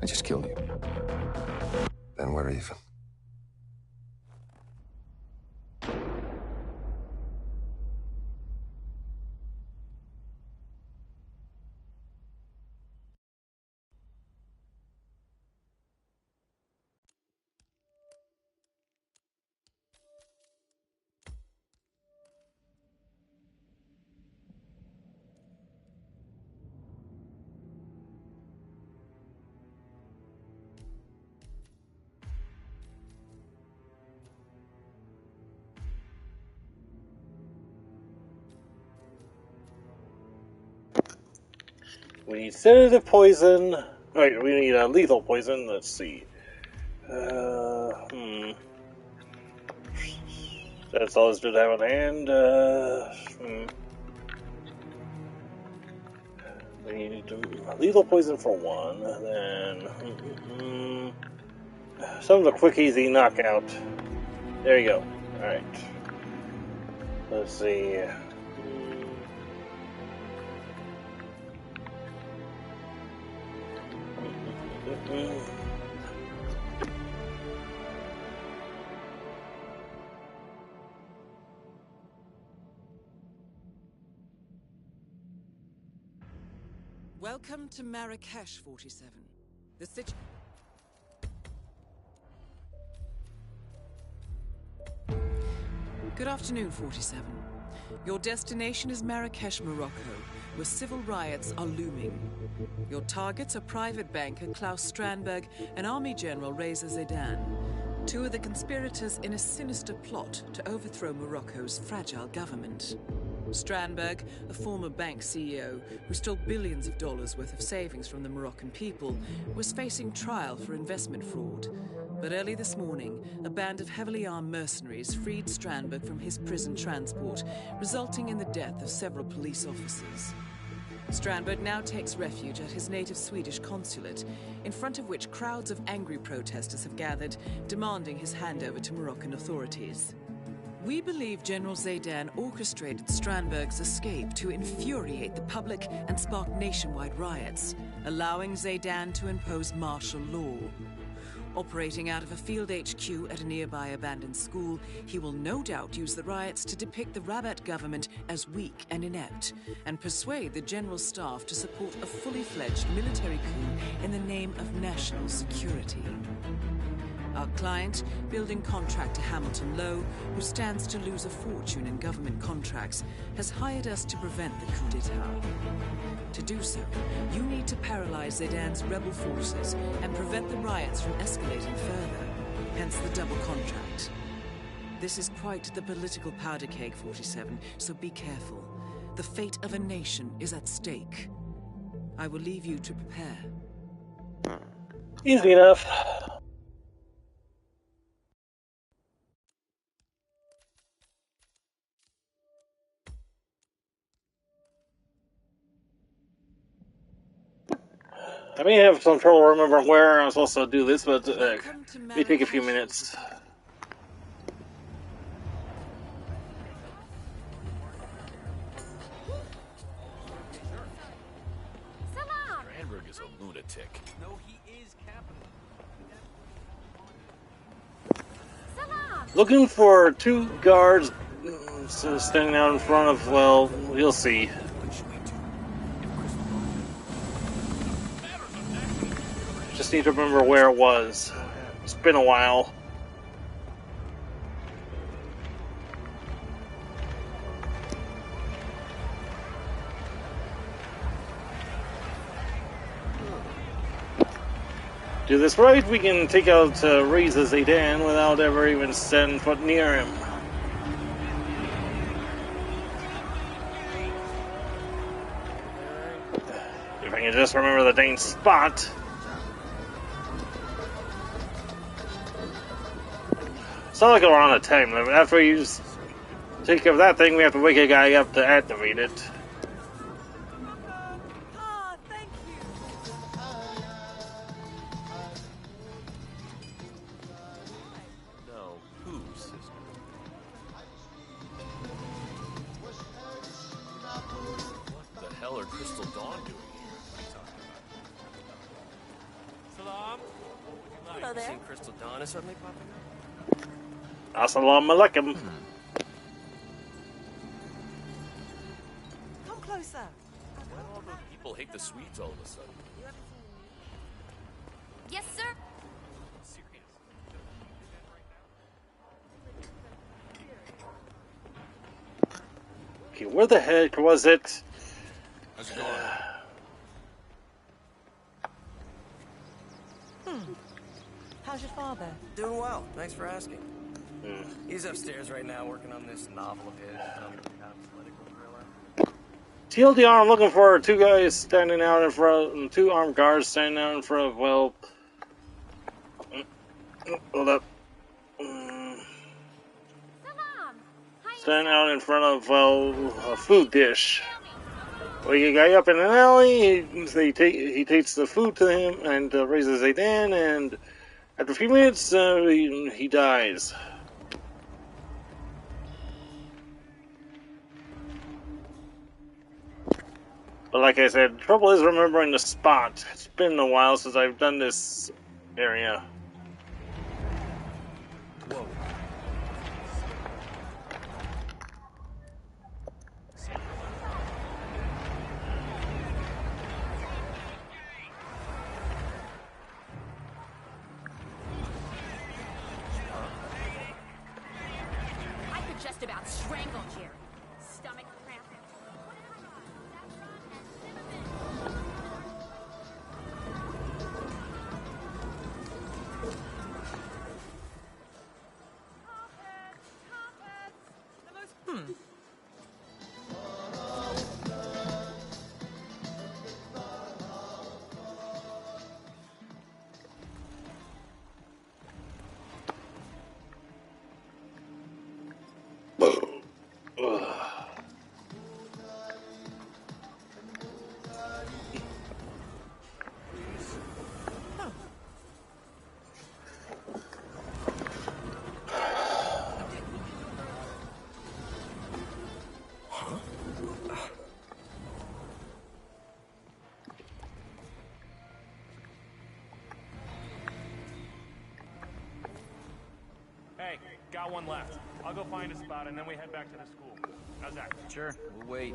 I just killed you. Then we're even. We need sedative poison. Wait, we need lethal poison. Let's see. That's all it's good to have on hand. We need lethal poison for one. Then some of the quick, easy knockout. There you go. Alright. Let's see. Welcome to Marrakesh, 47. The situ- Good afternoon, 47. Your destination is Marrakesh, Morocco, where civil riots are looming. Your targets are private banker Klaus Strandberg and Army General Reza Zaidan, two of the conspirators in a sinister plot to overthrow Morocco's fragile government. Strandberg, a former bank CEO who stole billions of dollars worth of savings from the Moroccan people, was facing trial for investment fraud. But early this morning, a band of heavily armed mercenaries freed Strandberg from his prison transport, resulting in the death of several police officers. Strandberg now takes refuge at his native Swedish consulate, in front of which crowds of angry protesters have gathered, demanding his handover to Moroccan authorities. We believe General Zaidan orchestrated Strandberg's escape to infuriate the public and spark nationwide riots, allowing Zaidan to impose martial law. Operating out of a field HQ at a nearby abandoned school, he will no doubt use the riots to depict the Rabat government as weak and inept, and persuade the general staff to support a fully fledged military coup in the name of national security. Our client, building contractor Hamilton Lowe, who stands to lose a fortune in government contracts, has hired us to prevent the coup d'etat. To do so, you need to paralyze Zaidan's rebel forces and prevent the riots from escalating further, hence the double contract. This is quite the political powder keg, 47, so be careful. The fate of a nation is at stake. I will leave you to prepare. Easy enough. I may have some trouble remembering where I'm supposed to do this, but may take a few minutes. Strandberg is a lunatic. No, he is capital. Looking for two guards standing out in front of, well, you'll see. Just need to remember where it was. It's been a while. Do this right, we can take out Reza Zaidan without ever even setting foot near him. If I can just remember the dang spot. It's not like we're on a time limit. After you just take care of that thing, we have to wake a guy up to activate it. No, who, sister? What the hell are Crystal Dawn doing here? Salam. Hello there. Seen Crystal Dawn is suddenly popping up? Assalamu alaikum. Come closer. Why do all those people hate the Swedes all of a sudden? Yes, sir? Okay, where the heck was it? How's it going? How's your father? Doing well. Thanks for asking. He's upstairs right now working on this novel of his, political thriller. TLDR, I'm looking for two guys standing out in front, two armed guards standing out in front of, well, hold up. Standing out in front of, well, a food dish. Well, you guy up in an alley, he takes the food to him and raises Zaidan, and After a few minutes, he dies. But like I said, the trouble is remembering the spot. It's been a while since I've done this area. Whoa. I could just about strangle Jerry. Stomach cramping. Hey, got one left. I'll go find a spot and then we head back to the school. How's that? Sure, we'll wait.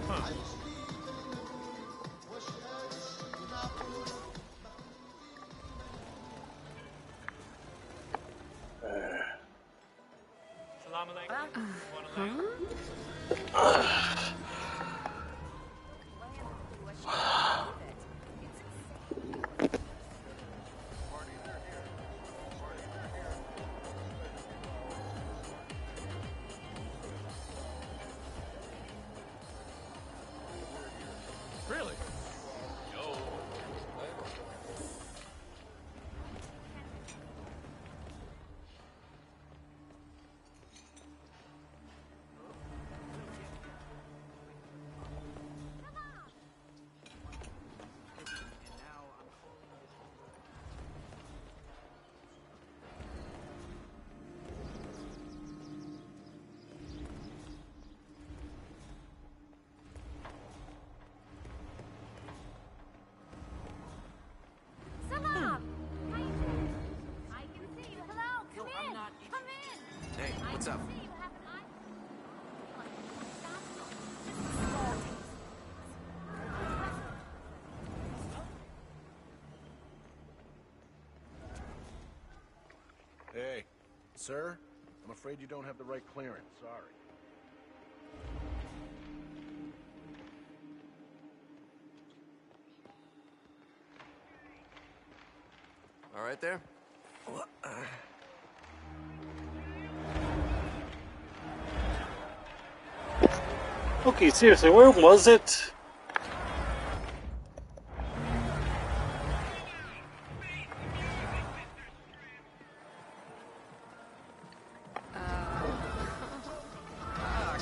Huh. Salam alaikum. Really? Yo. Salam! How you doing? I can see you. Hello, come in. Come in. Hey, what's up? See you have an eye. Hey, sir, I'm afraid you don't have the right clearance. Sorry. All right there? Okay, seriously, where was it?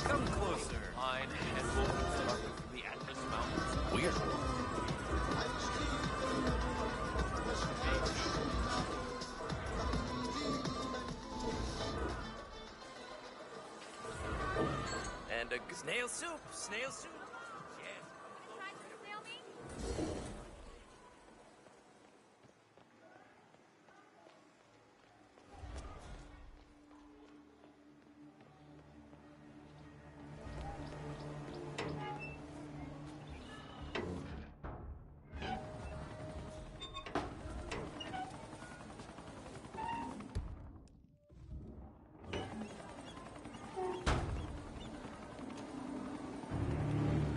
Come closer. Fine, and we'll start with the Atlas Mountains. Weird. And a snail soup. Snail soup. Yes.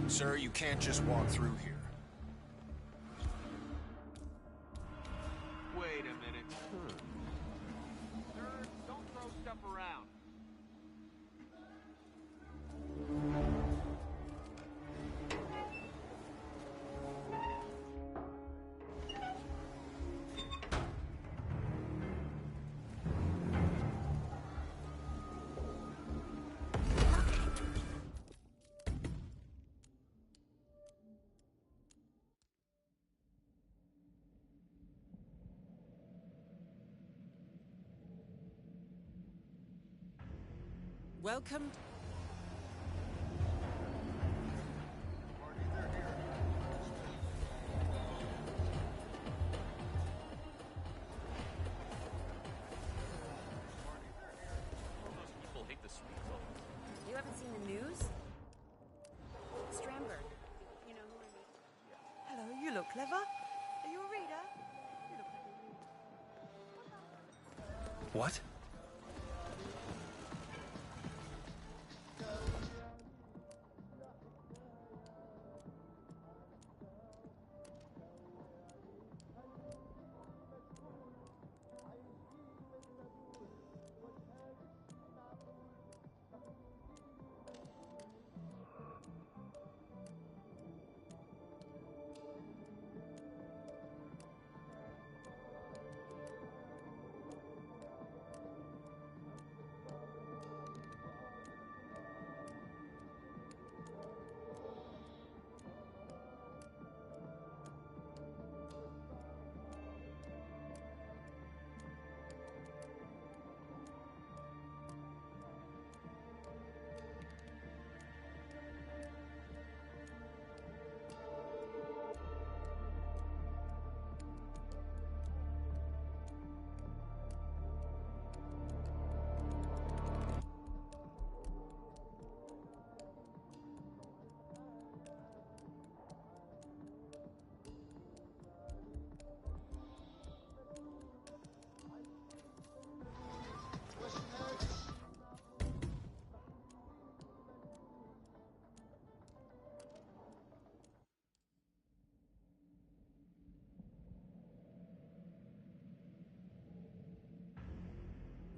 Sir, you can't just walk through here. Wait a minute. Sir, don't throw stuff around. Welcome. People hate the sweet zone. You haven't seen the news? Strandberg. You know who I mean? Hello, you look clever. Are you a reader? You look like a reader. What?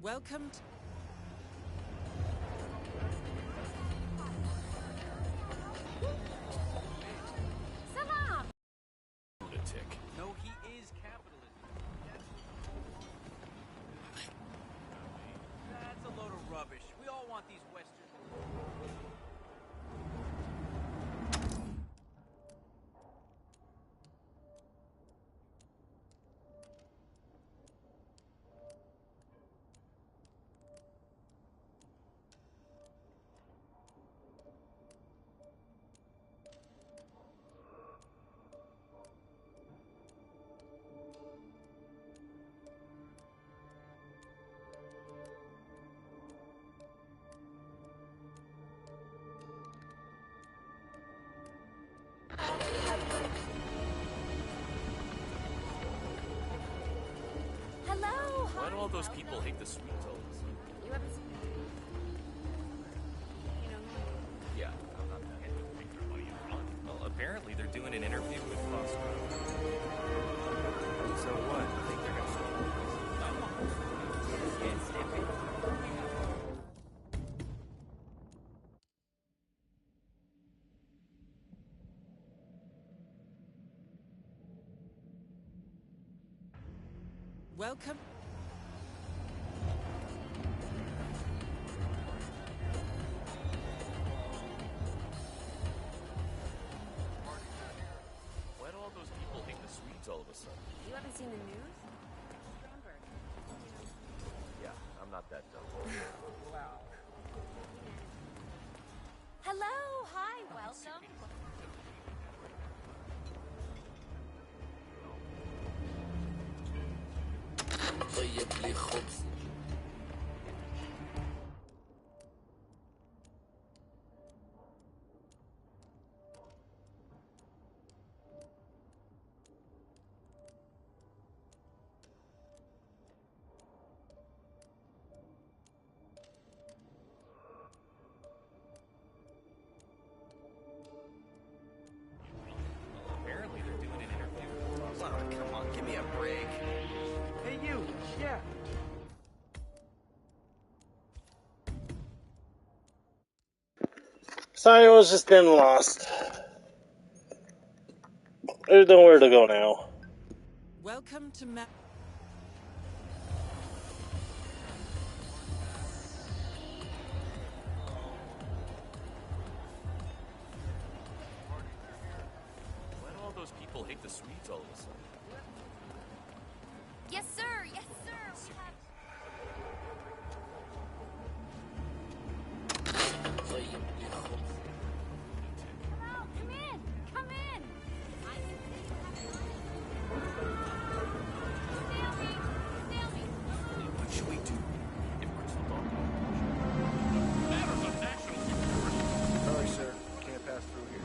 Welcome. Salam! Lunatic. No, he is capitalism. That's a load of rubbish. We all want these Western. Hello! Why do all those welcome. people hate the sweet zones? You haven't seen You know who I mean? Yeah, I'm not that. Take their money and run. Well, apparently they're doing an interview with Foster. So what? I think they're gonna Welcome. Why do all those people hate the Swedes all of a sudden? You haven't seen the news? Strandberg. Yeah, I'm not that dumb. Wow. Hello! Hi! Welcome! طيب لي خبز. Apparently they're doing an interview with Foster. Oh, come on, give me a break. Hey, you! Yeah! Sorry, I was just getting lost. There's nowhere to go now. Welcome to Why do all those people hate the Swedes all of a sudden? Yes, sir! Yes, sir! We have... Hello, come in! Come in! I can see you have What should we do? If Crystal Dawn matters of national security. Sorry, sir. Can't pass through here.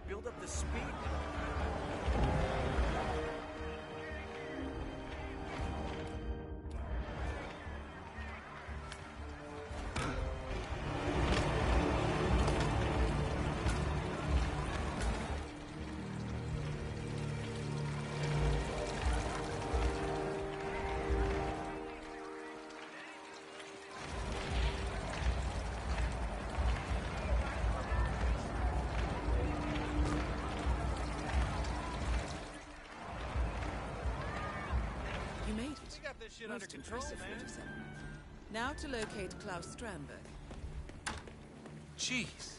Build up the speed. You made it. We got this shit Most under control, impressive, man. 47. Now to locate Klaus Strandberg. Jeez.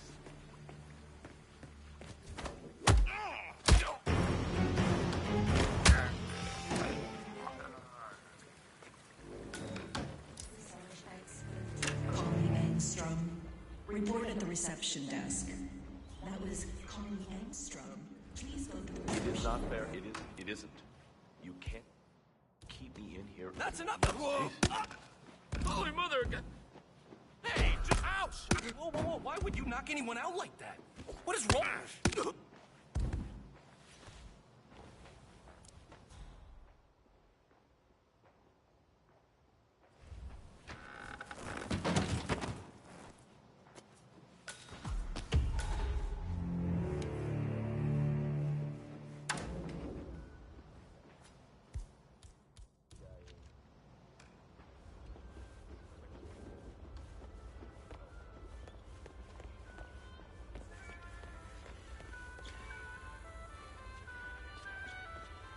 Connie Engstrom. Report at the reception desk. That was Connie Engstrom. Please go to the It is reception. not fair. It isn't. You can't keep me in here. That's enough! Whoa! Holy mother! Hey, just ouch! Whoa, whoa, whoa! Why would you knock anyone out like that? What is wrong?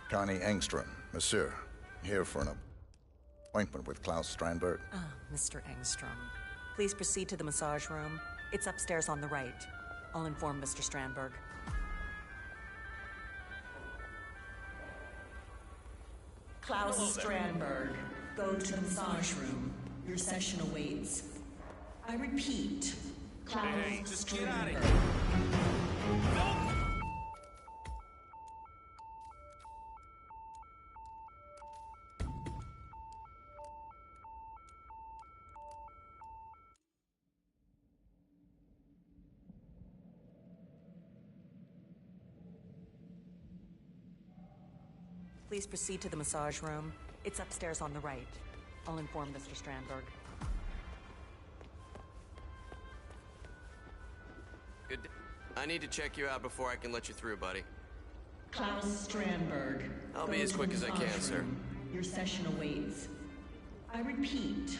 Connie Engstrom, monsieur. Here for an appointment with Klaus Strandberg. Ah, Mr. Engstrom. Please proceed to the massage room. It's upstairs on the right. I'll inform Mr. Strandberg. Klaus Strandberg. Go to the massage room. Your session awaits. I repeat. Klaus Hey, just get out of Strandberg. here. Please proceed to the massage room. It's upstairs on the right. I'll inform Mr. Strandberg. Good. I need to check you out before I can let you through, buddy. Klaus Strandberg. I'll Go be as to quick the as I can, massage sir. room. Your session awaits. I repeat.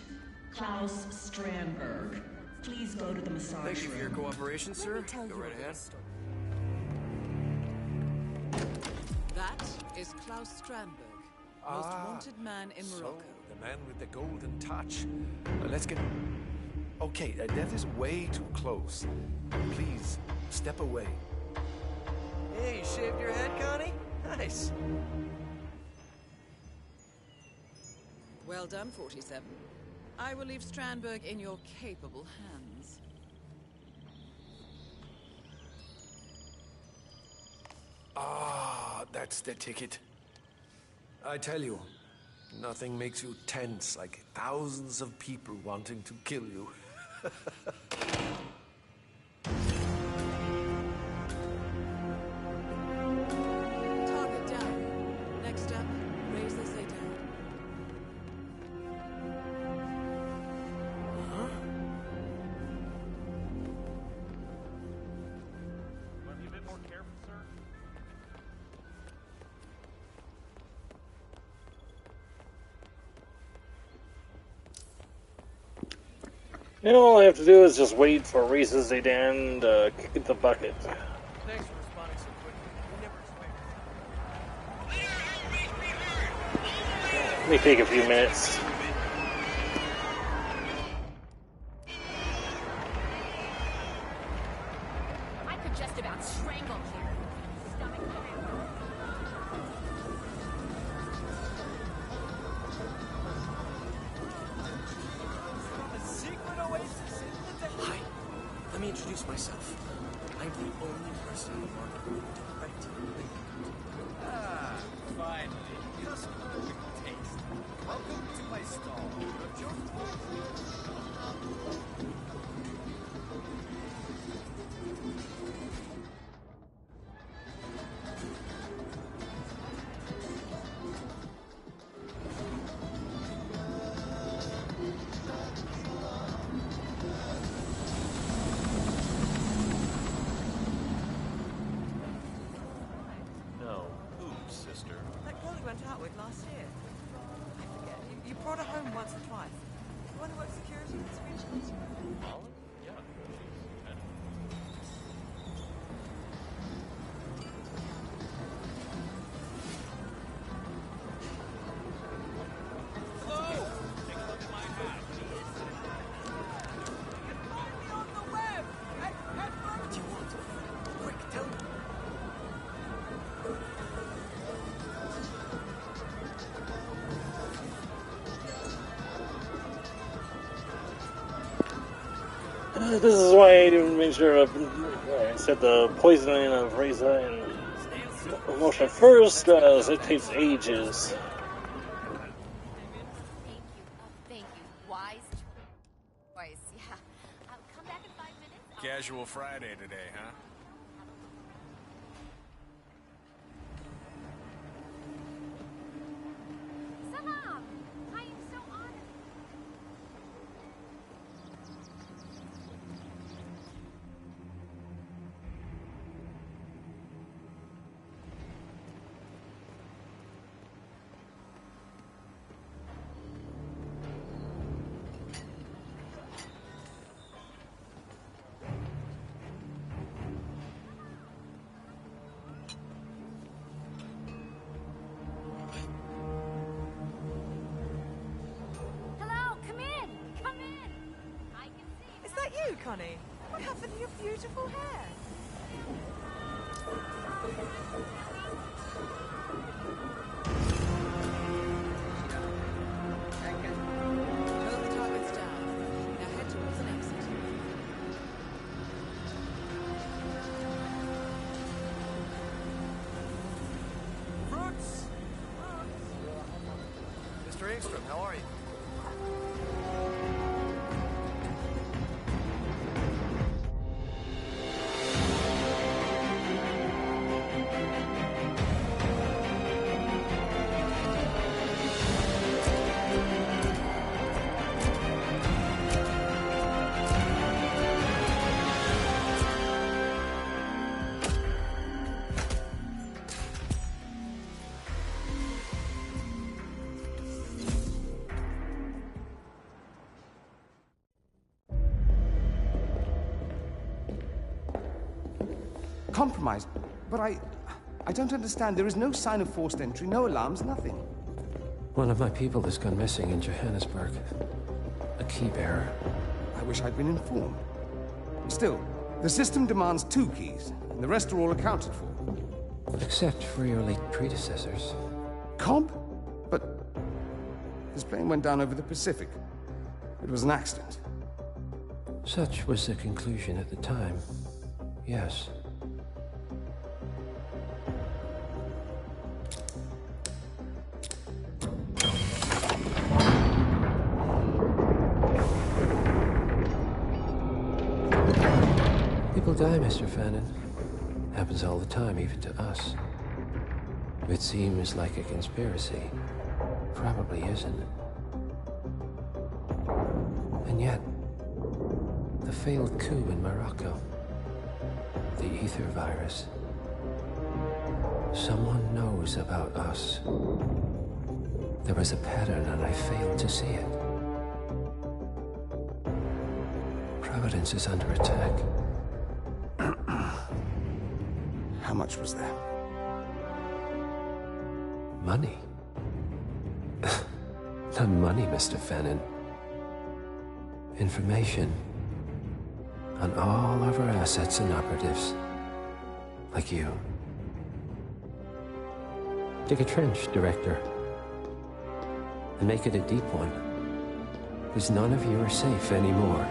Klaus Strandberg. Please go to the massage room. Thank you for your cooperation, sir. Go right ahead. That is Klaus Strandberg, most wanted man in Morocco. So, the man with the golden touch. Let's get... Okay, that is way too close. Please, step away. Hey, you shaved your head, Connie? Nice. Well done, 47. I will leave Strandberg in your capable hands. Ah, that's the ticket. I tell you, nothing makes you tense like thousands of people wanting to kill you. Target down. Next up, raise this A down. Want to be a bit more careful, sir? And all I have to do is just wait for Reese's Zidane to kick the bucket. Thanks for responding so quickly. We never expected. May take a few minutes. I could just about strangle here. Stomach cramp. A secret oasis in the desert. Hi. Let me introduce myself. I'm the only person in the market who can direct you. Ah, finally. Customer with taste. Welcome to my stall. No. Who, sister? That girl you went out with last year. I forget. You brought her home once or twice. You want to work security in this region? Molly? Yeah. She's kind of... Hello! Take a look at my hat. You found me on the web! What do you want? Quick, tell me. This is why I didn't make sure of, I said the poisoning of Reza and emotion first, as it takes ages. Thank you. Wise choice. Yeah. Come back in 5 minutes. Casual Friday today, huh? Salam! I am so honored. Hello, come in! Come in! I can see. Is that you, Connie? What happened to your beautiful hair? Both targets down. Now head towards an exit. Fruits! Mr. Engstrom, how are you? Compromised? But I don't understand. There is no sign of forced entry, no alarms, nothing. One of my people has gone missing in Johannesburg. A key bearer. I wish I'd been informed. Still, the system demands 2 keys, and the rest are all accounted for. Except for your late predecessors. Comp? But his plane went down over the Pacific. It was an accident. Such was the conclusion at the time. Yes. People die, Mr. Fannin. Happens all the time, even to us. It seems like a conspiracy. Probably isn't. And yet, the failed coup in Morocco, the ether virus. Someone knows about us. There was a pattern and I failed to see it. Providence is under attack. How much was there? Money? Not money, Mr. Fennon. Information on all of our assets and operatives. Like you. Dig a trench, Director. And make it a deep one. Because none of you are safe anymore.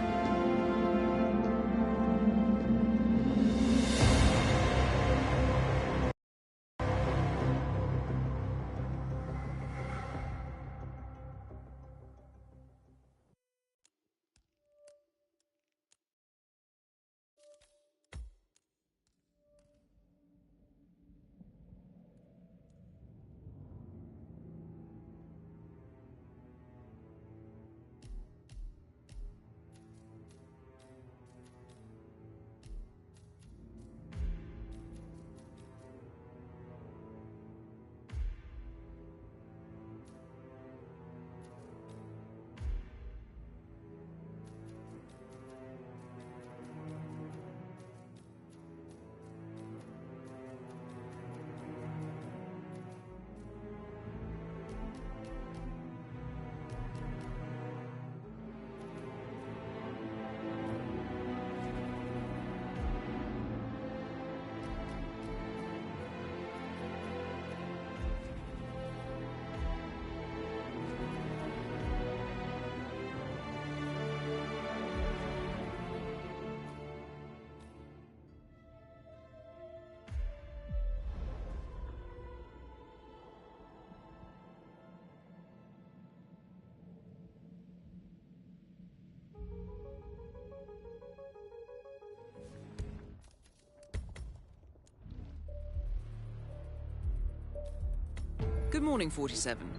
Good morning, 47.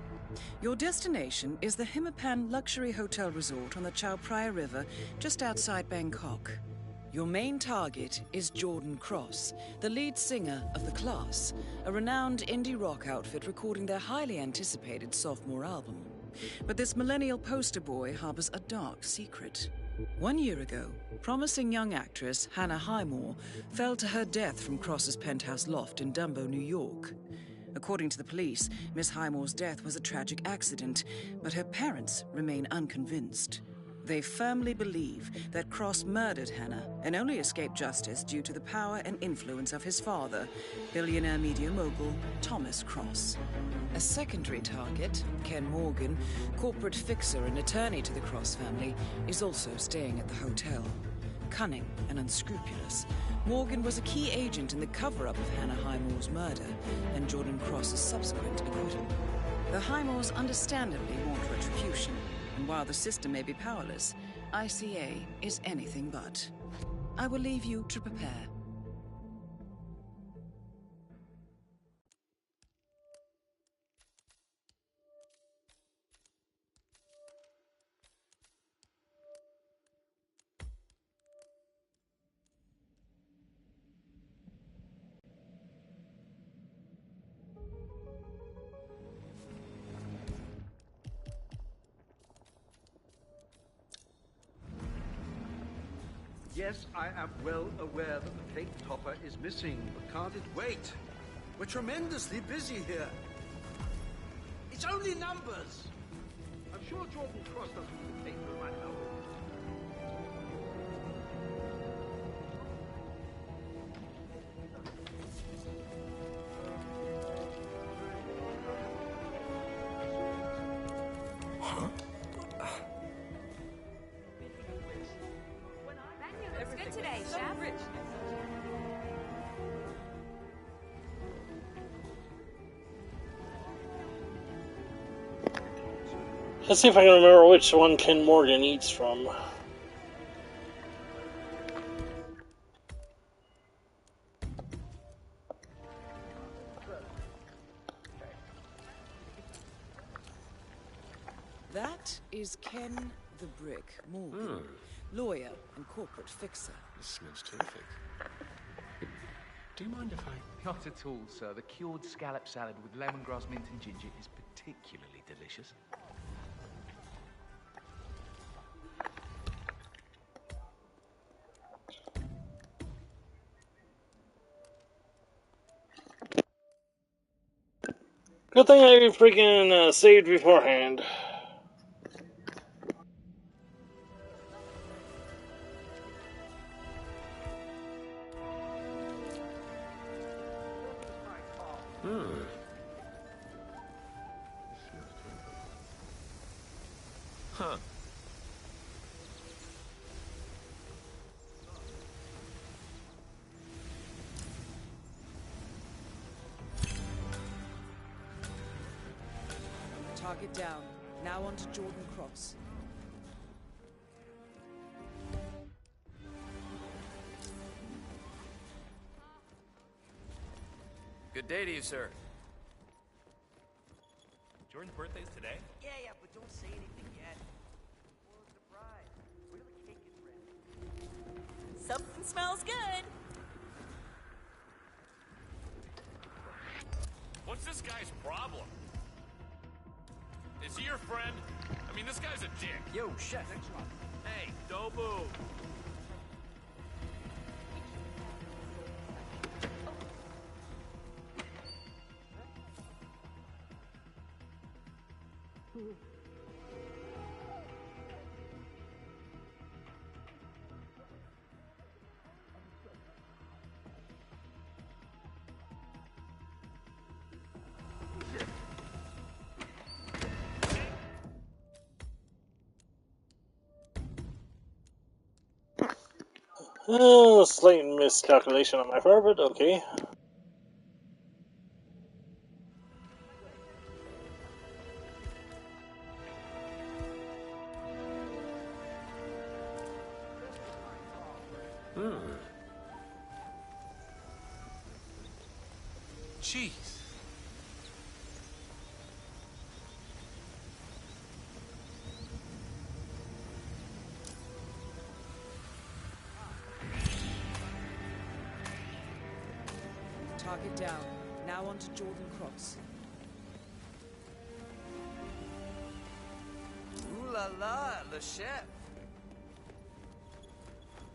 Your destination is the Hitman Luxury Hotel Resort on the Chao Phraya River, just outside Bangkok. Your main target is Jordan Cross, the lead singer of The Class, a renowned indie rock outfit recording their highly anticipated sophomore album. But this millennial poster boy harbors a dark secret. 1 year ago, promising young actress Hannah Highmore fell to her death from Cross's penthouse loft in Dumbo, New York. According to the police, Miss Highmore's death was a tragic accident, but her parents remain unconvinced. They firmly believe that Cross murdered Hannah and only escaped justice due to the power and influence of his father, billionaire media mogul Thomas Cross. A secondary target, Ken Morgan, corporate fixer and attorney to the Cross family, is also staying at the hotel. Cunning and unscrupulous, Morgan was a key agent in the cover-up of Hannah Highmore's murder and Jordan Cross's subsequent acquittal. The Highmores understandably want retribution, and while the system may be powerless, ICA is anything but. I will leave you to prepare. Yes, I am well aware that the cake topper is missing, but can't it wait? We're tremendously busy here. It's only numbers. I'm sure Jordan Cross doesn't want the cake for my help. Looks good today, Chef. Let's see if I can remember which one Ken Morgan eats from. That is Ken the Brick Morgan, lawyer and corporate fixer. This smells terrific. Do you mind if I... Not at all, sir. The cured scallop salad with lemongrass, mint and ginger is particularly delicious. Good thing I freaking saved beforehand. Huh. Target down. Now on to Jordan Cross. Good day to you, sir. Jordan's birthday's today? Yeah, but don't say anything yet. Well, surprise. Wait till the cake is ready. Something smells good. What's this guy's problem? Is he your friend? I mean, this guy's a dick. Yo, chef. Hey, don't move. Slight miscalculation on my part, but okay. Jeez. Target down. Now on to Jordan Cross. Ooh la la, the chef.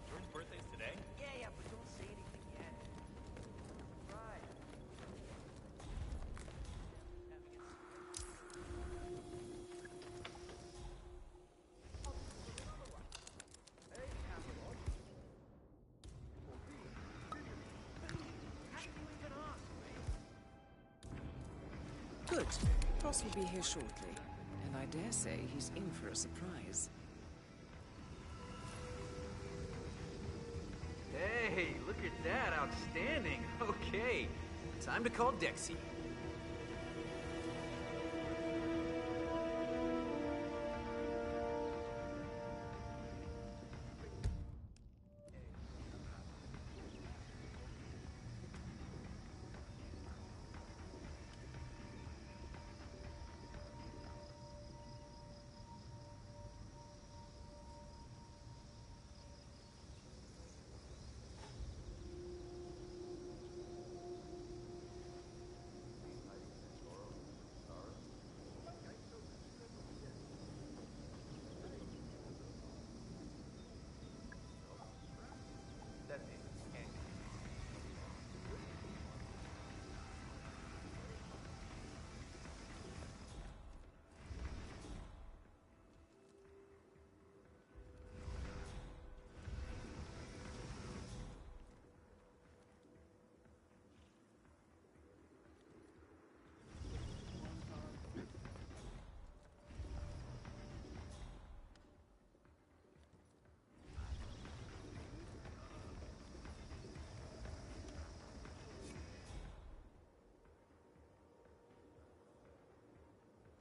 Jordan's birthday's today? Yeah, but don't say anything yet. Surprise. Good. Cross will be here shortly. And I dare say he's in for a surprise. Hey, look at that. Outstanding. Okay. Time to call Dexy.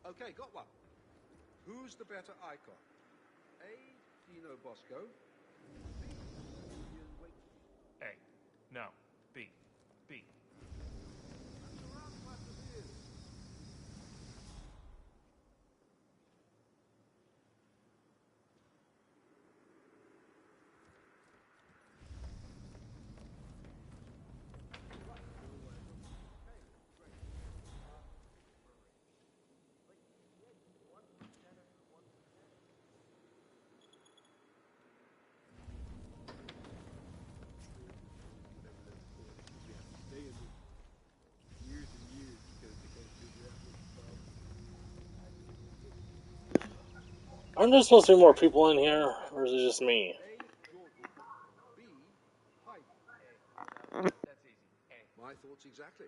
Okay, got one. Who's the better icon? A. Dino Bosco. B. Ian Wakefield. A. No. B. B. Aren't there supposed to be more people in here, or is it just me? My thoughts exactly.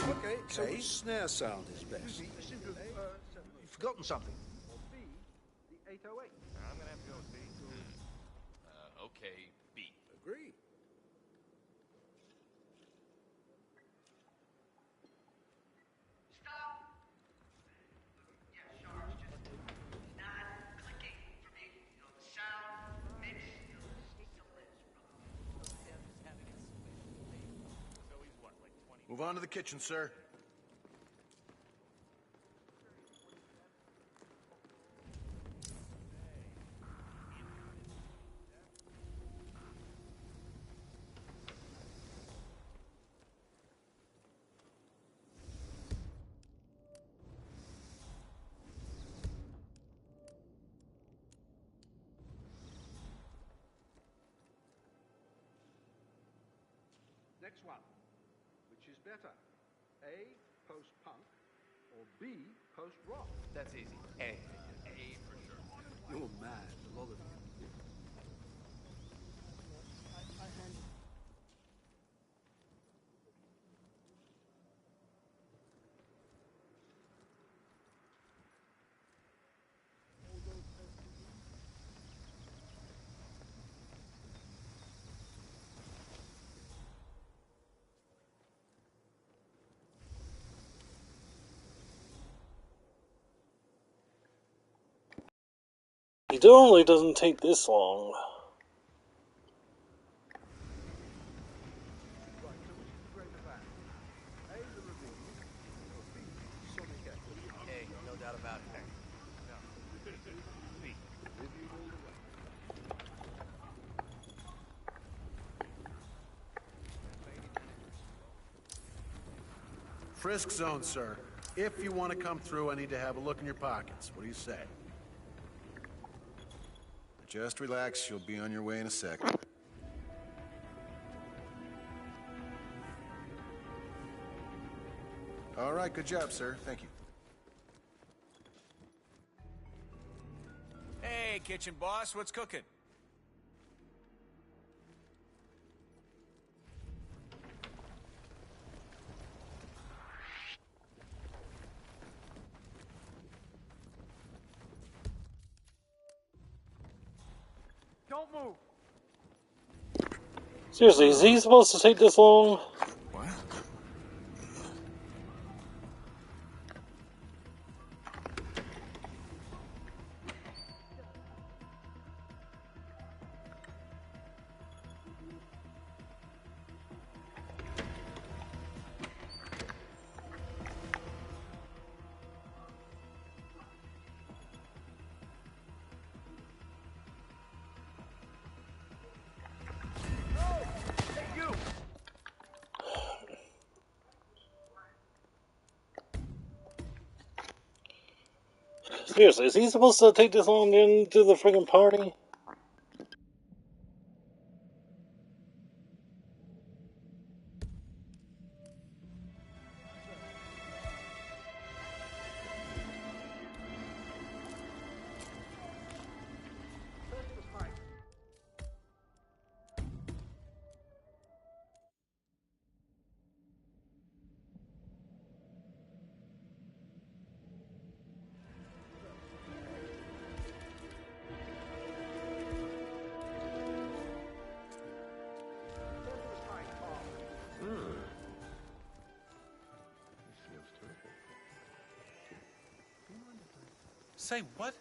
Okay, so which snare sound is best? You've forgotten something. Or B, the 808. I'm gonna have to go with B. Okay, B. Agree. Move on to the kitchen, sir. Next one. Which is better? A, post-punk, or B, post-rock? That's easy. A. A for sure. You're mad, a lot of you. It normally doesn't take this long. Hey, no doubt about it. Frisk zone, sir. If you want to come through, I need to have a look in your pockets. What do you say? Just relax. You'll be on your way in a sec. All right, good job, sir. Thank you. Hey, kitchen boss, what's cooking? Don't move. Seriously, is he supposed to take this long? What? Seriously, is he supposed to take this long into the friggin' party? Say what?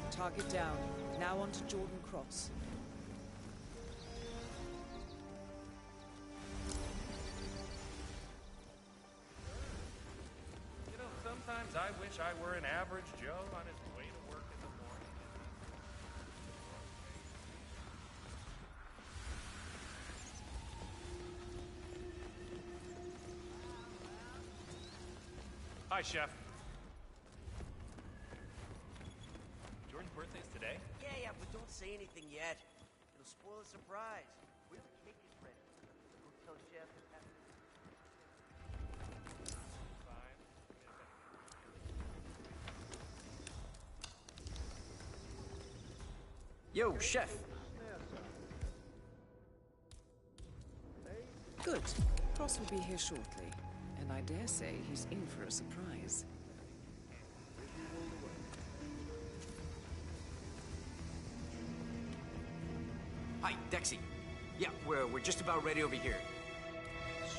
Target down. Now on to Jordan Cross. You know, sometimes I wish I were an average Joe on his way to work in the morning. Hi, Chef. Jordan's birthday's today? Yeah, but don't say anything yet. It'll spoil the surprise. Wait till the cake is ready. Go tell Chef and have Yo, Chef! Good. Cross will be here shortly, and I dare say he's in for a surprise. Hi, Dexy. Yeah, we're just about ready over here.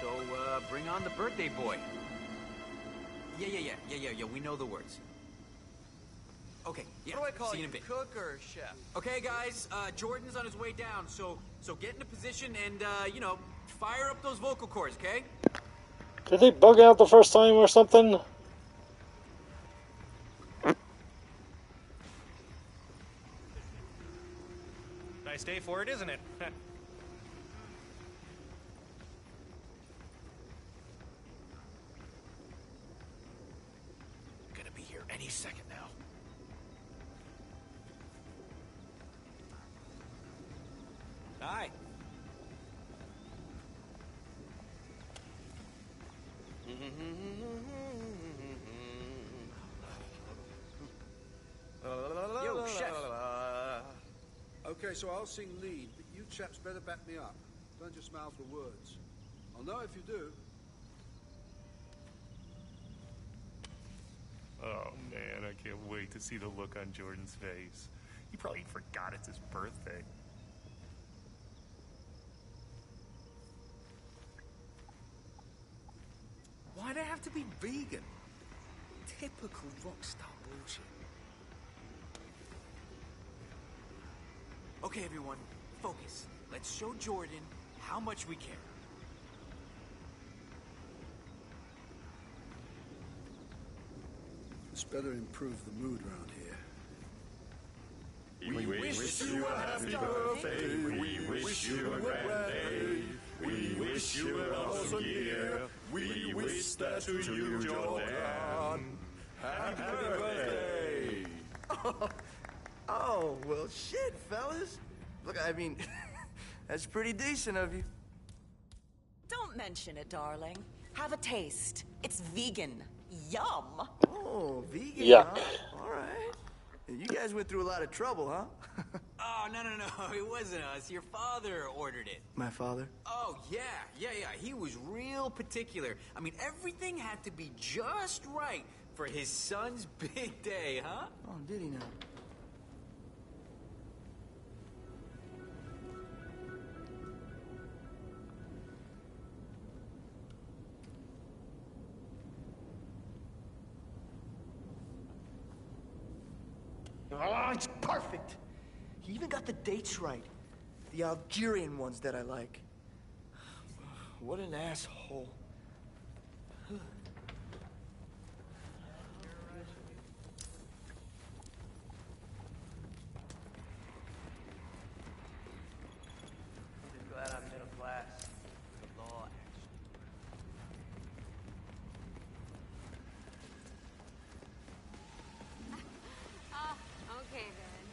So, bring on the birthday boy. Yeah, we know the words. Okay, yeah, What do I call see you you, in a bit. cook or chef? Okay, guys, Jordan's on his way down, so get into position and, you know, fire up those vocal cords, okay? Did they bug out the first time or something? Nice day for it, isn't it? Gonna be here any second now. Hi. Yo, Chef. Okay, so I'll sing lead, but you chaps better back me up. Don't just mouth the words. I'll know if you do. Oh, man, I can't wait to see the look on Jordan's face. He probably forgot it's his birthday. Why'd I have to be vegan? Typical rockstar bullshit. Okay, everyone, focus. Let's show Jordan how much we care. This better improve the mood around here. We wish you a happy birthday. We wish you a grand day. We wish you an awesome year. We wish that to you, Jordan. Happy birthday. Oh, well, shit, fellas. Look, I mean, that's pretty decent of you. Don't mention it, darling. Have a taste. It's vegan. Yum. Oh, vegan, Yuck. huh? All right. You guys went through a lot of trouble, huh? Oh, no, it wasn't us. Your father ordered it. My father? Oh, yeah. He was real particular. I mean, everything had to be just right for his son's big day, huh? Oh, did he now? Oh, it's perfect. He even got the dates right. The Algerian ones that I like. What an asshole. I'm just glad I'm middle class. The law, Okay then.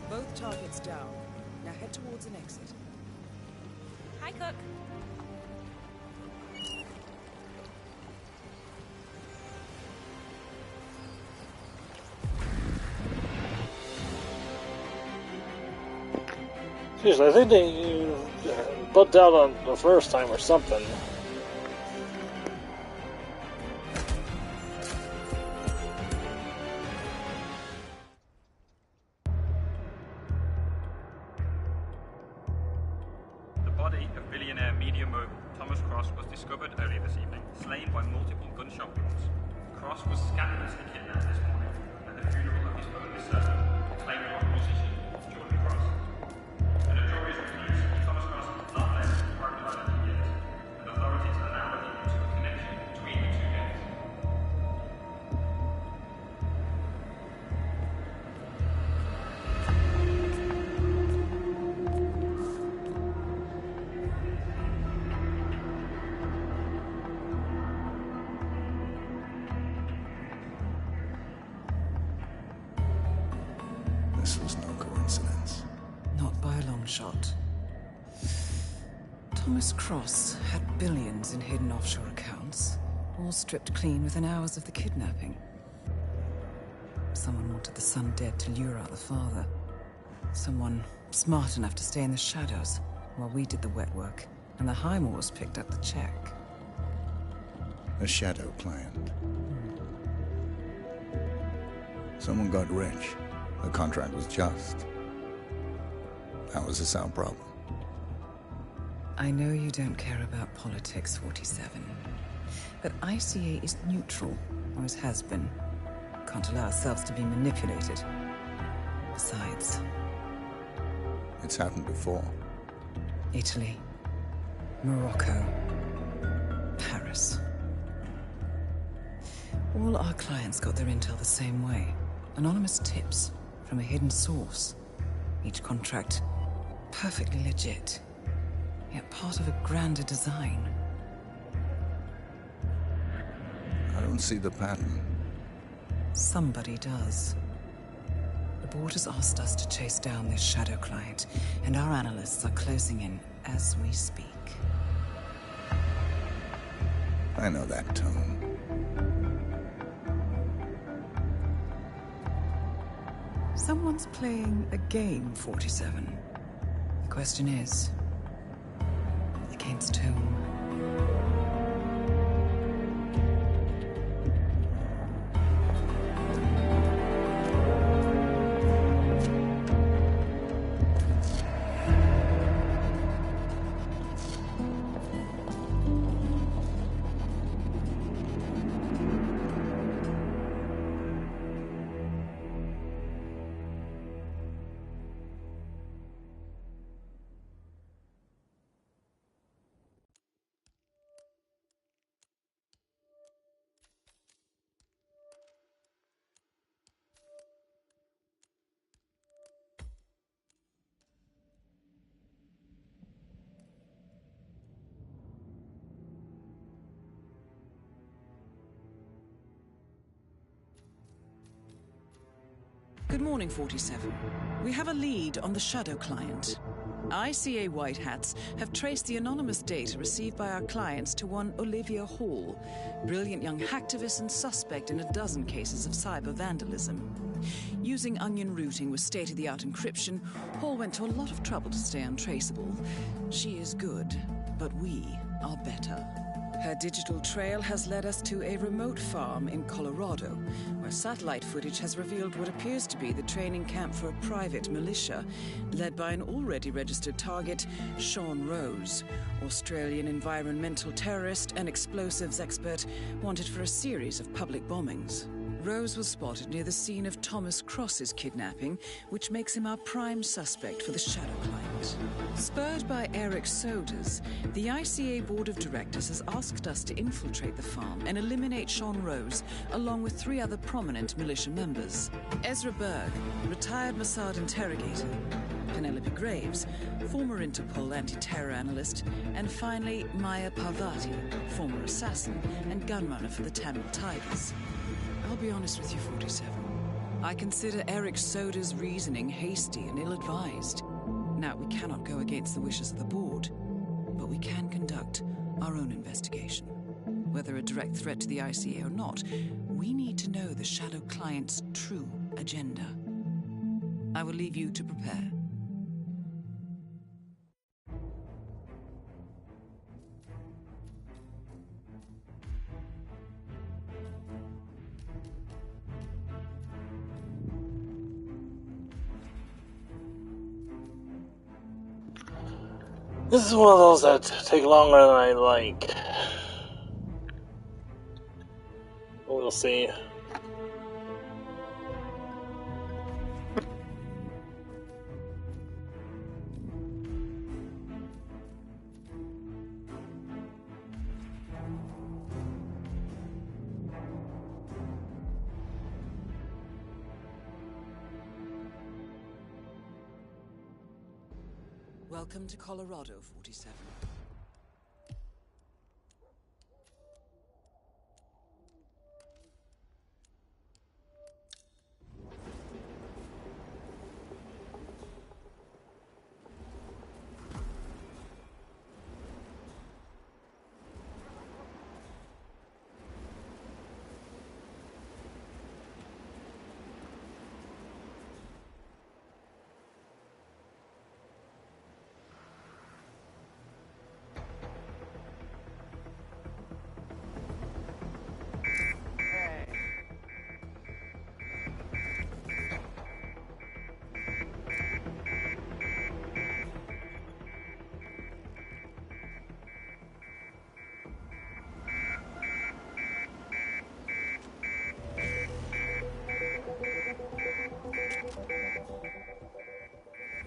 Both targets down. Now head towards an exit. Hi, Cook. Jeez, I think they bugged out on the first time or something. The body of billionaire media mogul Thomas Cross was discovered earlier this evening, slain by multiple gunshot wounds. Cross was scandalously kidnapped this morning at the funeral of his only son, acclaimed rock musician Jordan Cross. A notorious recluse, Thomas Cross has not left the parking lot in years, and authorities are now looking into a connection between the two deaths. This was no coincidence. Not by a long shot. Thomas Cross had billions in hidden offshore accounts, all stripped clean within hours of the kidnapping. Someone wanted the son dead to lure out the father. Someone smart enough to stay in the shadows while we did the wet work, and the Highmores picked up the check. A shadow client. Someone got rich. The contract was just. That was a sound problem. I know you don't care about politics, 47. But ICA is neutral, always has been. Can't allow ourselves to be manipulated. Besides... It's happened before. Italy. Morocco. Paris. All our clients got their intel the same way. Anonymous tips from a hidden source. Each contract perfectly legit, yet part of a grander design. I don't see the pattern. Somebody does. The board has asked us to chase down this shadow client, and our analysts are closing in as we speak. I know that tone. Someone's playing a game, 47. The question is, against whom? Good morning, 47. We have a lead on the Shadow client. ICA White Hats have traced the anonymous data received by our clients to one Olivia Hall, brilliant young hacktivist and suspect in a dozen cases of cyber vandalism. Using onion routing with state-of-the-art encryption, Hall went to a lot of trouble to stay untraceable. She is good, but we are better. Her digital trail has led us to a remote farm in Colorado, where satellite footage has revealed what appears to be the training camp for a private militia, led by an already registered target, Sean Rose, Australian environmental terrorist and explosives expert wanted for a series of public bombings. Rose was spotted near the scene of Thomas Cross's kidnapping, which makes him our prime suspect for the Shadow client. Spurred by Eric Sodas, the ICA Board of Directors has asked us to infiltrate the farm and eliminate Sean Rose, along with 3 other prominent militia members. Ezra Berg, retired Mossad interrogator, Penelope Graves, former Interpol anti-terror analyst, and finally Maya Parvati, former assassin and gunrunner for the Tamil Tigers. I'll be honest with you, 47. I consider Eric Soda's reasoning hasty and ill-advised. Now, we cannot go against the wishes of the board, but we can conduct our own investigation. Whether a direct threat to the ICA or not, we need to know the Shadow client's true agenda. I will leave you to prepare. This is one of those that take longer than I like. We'll see. Welcome to Colorado, 47.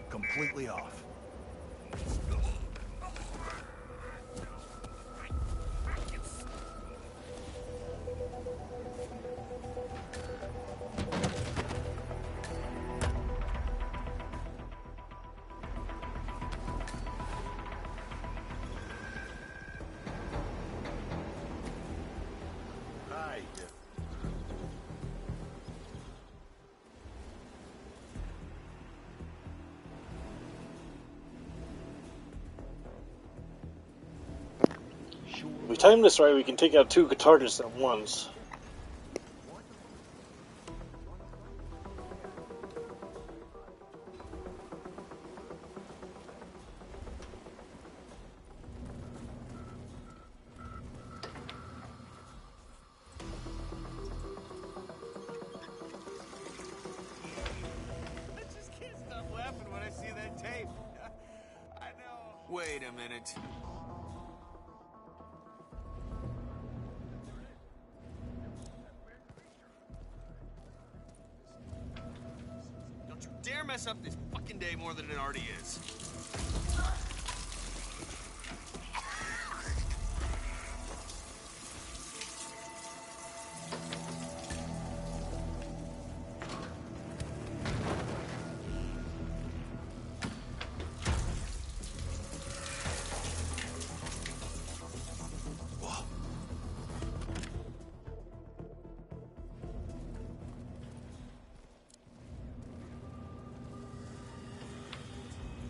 Completely off. Hi. If we time this right, we can take out 2 targets at once. I just can't stop laughing when I see that tape. I know. Wait a minute. Don't you dare mess up this fucking day more than it already is.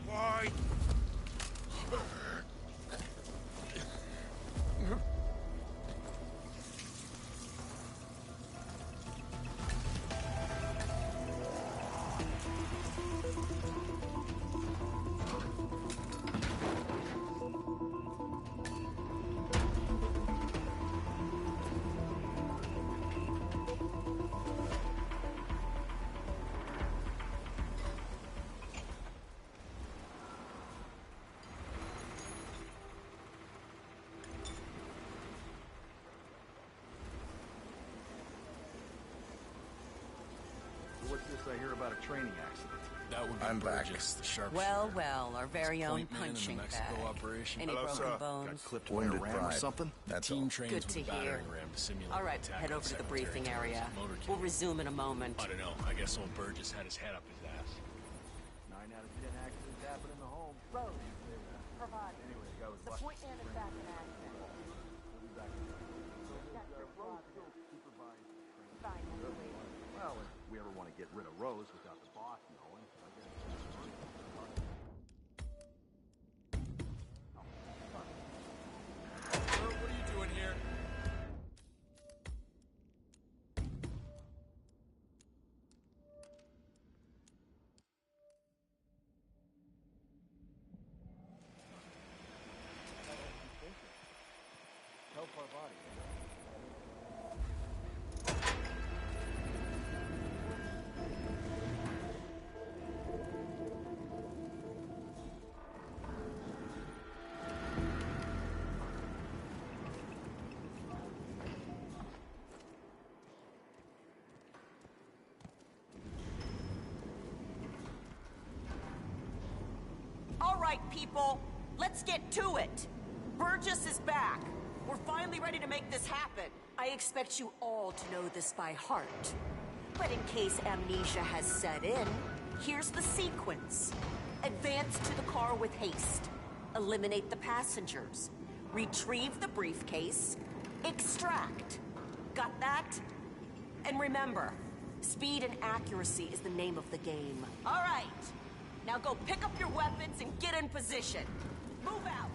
Why? What's this I hear about a training accident? That would be I'm back. Burgess, the sharpshooter. Well, well, our very own Point man in the punching Mexico bag. operation. Any Hello, broken sir. bones? Got clipped by a Wounded ram or pride. something? That's Team all. trains Good with to a battering hear. ram to simulate All an right, attack head on over to the Secretary briefing Torres' area. motorcade. We'll resume in a moment. I don't know. I guess old Burgess had his head up his ass. 9 out of 10 accidents happen in the home. Road. Provide. Anyway, the guy was The busted. point man is back in action. We'll be back. Got your Rose prerogative. still supervised training. Fine, Good. wait. Well, if we ever want to get rid of Rose without the boss knowing, I guess. Sir, what are you doing here? Help our body. right, people, let's get to it. Burgess is back. We're finally ready to make this happen. I expect you all to know this by heart. But in case amnesia has set in, here's the sequence. Advance to the car with haste. Eliminate the passengers. Retrieve the briefcase. Extract. Got that? And remember, speed and accuracy is the name of the game. All right. Now go pick up your weapons and get in position. Move out.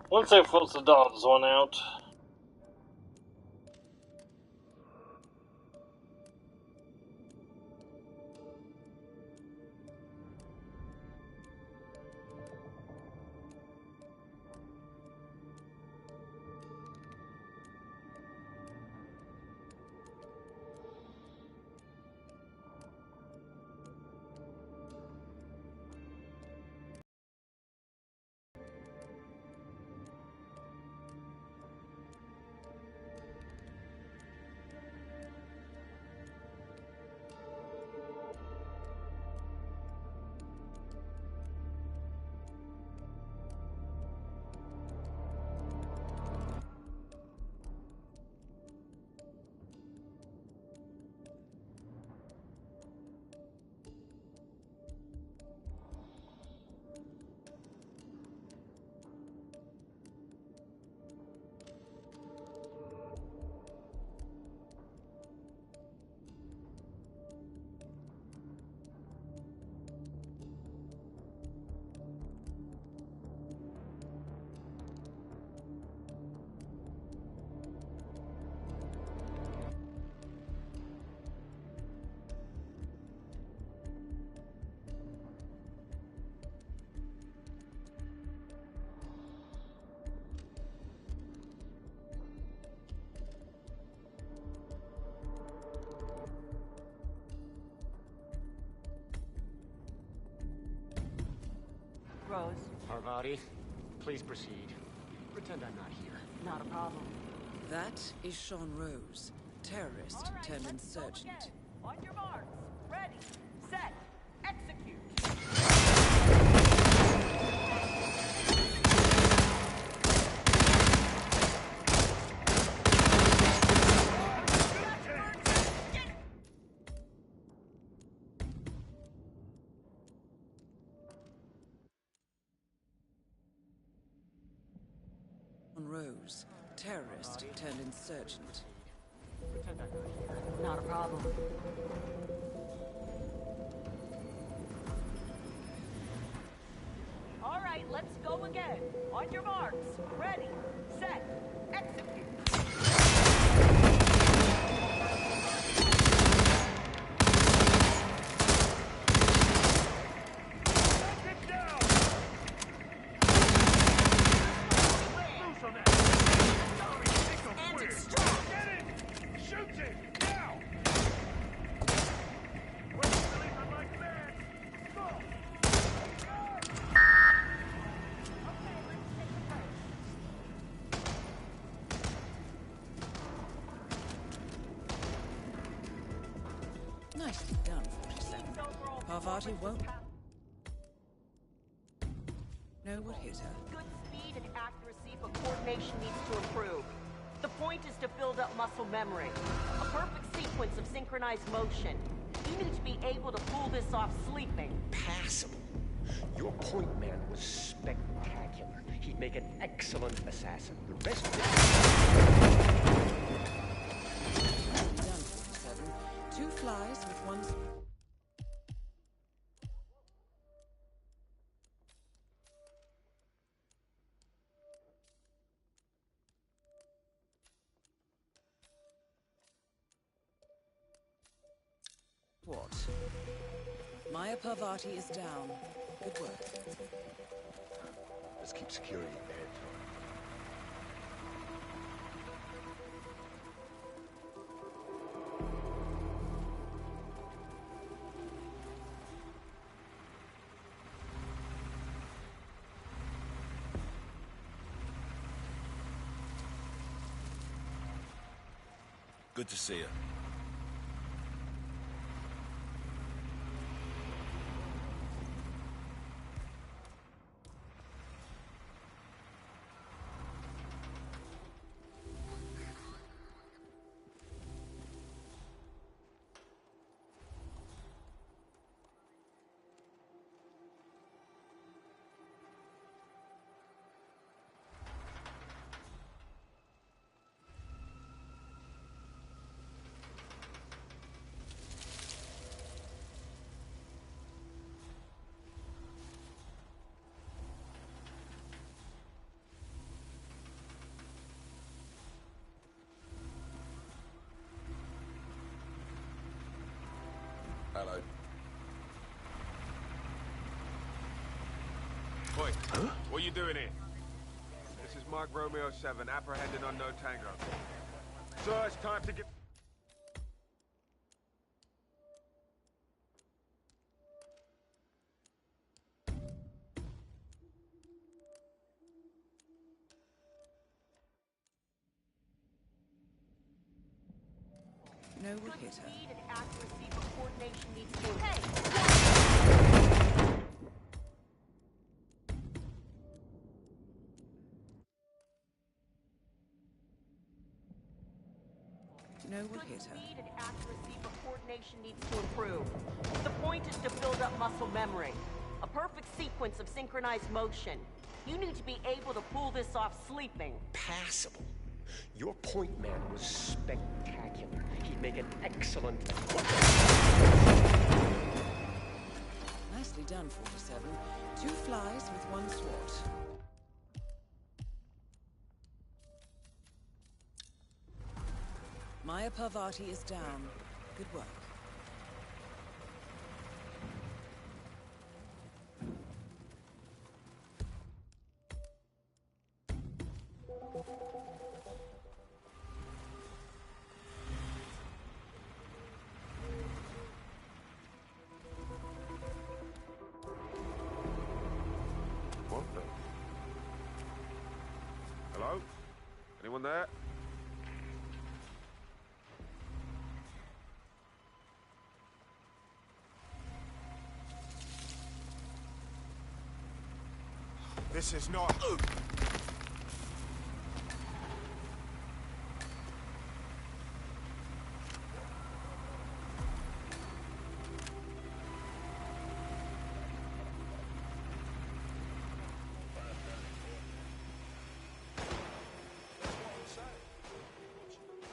Once they put the dogs one out. Rose. Parvati, please proceed. Pretend I'm not here. Not a problem. That is Sean Rose, terrorist turned insurgent. On your marks. Ready. Set. Execute. Rose, terrorist turned insurgent. Pretend I'm not here. Not a problem. All right, let's go again. On your marks. Ready. Set. Execute. Nicely done, 47. Parvati won't know what hit her. Good speed and accuracy, but coordination needs to improve. The point is to build up muscle memory. A perfect sequence of synchronized motion. You need to be able to pull this off sleeping. Passable. Your point man was spectacular. He'd make an excellent assassin. The rest of it... Done, 47. 2 flies with 1... What? Maya Parvati is down. Good work. Let's keep security airtight. Good to see you. Hello. Boy, what are you doing here? This is Mike Romeo 7, apprehending unknown Tango. Sir, it's time to get... No will hit her. Speed and accuracy, but coordination needs to improve. No will hit her. Speed and accuracy, but coordination needs to improve. The point is to build up muscle memory. A perfect sequence of synchronized motion. You need to be able to pull this off sleeping. Passable. Your point man was spectacular. He'd make an excellent... Nicely done, 47. 2 flies with 1 swat. Maya Parvati is down. Good work. What the... Hello? Anyone there? This is not...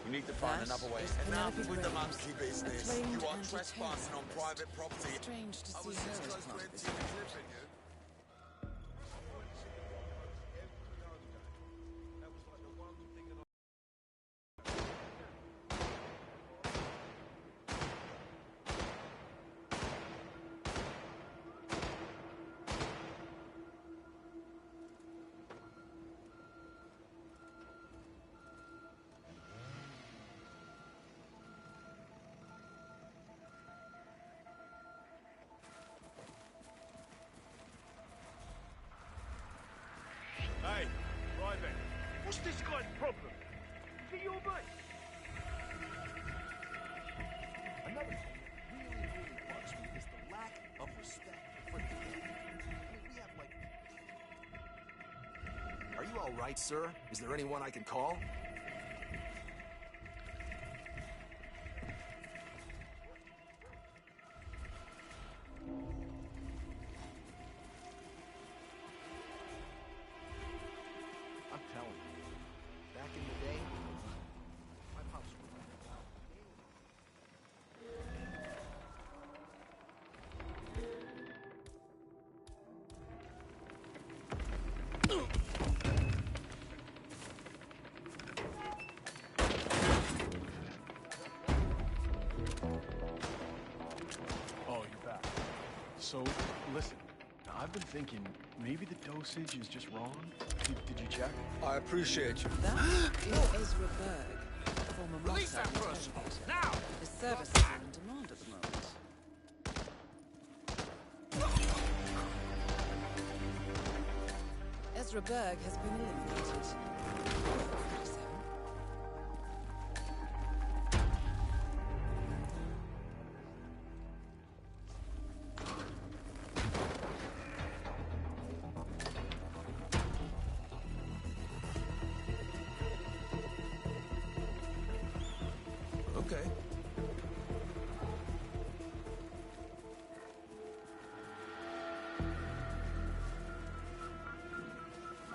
We need to find another way. Enough with the monkey business. You are trespassing on private property. Strange to see I was her this as close to part of this. emptying the clip in you. Hey, Private. What's this guy's problem? Is it your mate? Another thing that really bugs me is the lack of respect for the dead. I mean, we have, like... Are you all right, sir? Is there anyone I can call? I'm telling you, back in the day, my pops would Oh, you're back. So, listen, I've been thinking maybe the dosage is just wrong. Did you check? I appreciate you. That is Ezra Berg, former Release that Mossad person! interrogator. Now! His services are in demand at the moment. Ezra Berg has been eliminated. 47. Okay.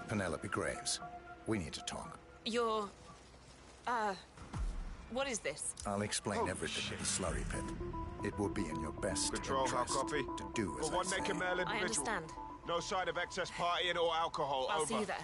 Penelope Graves, we need to talk. You're... what is this? I'll explain everything in the slurry pit. It will be in your best Control, how interest copy? to do as For one I say. naked male individual. I understand. No sign of excess partying or alcohol. I'll over. see you there.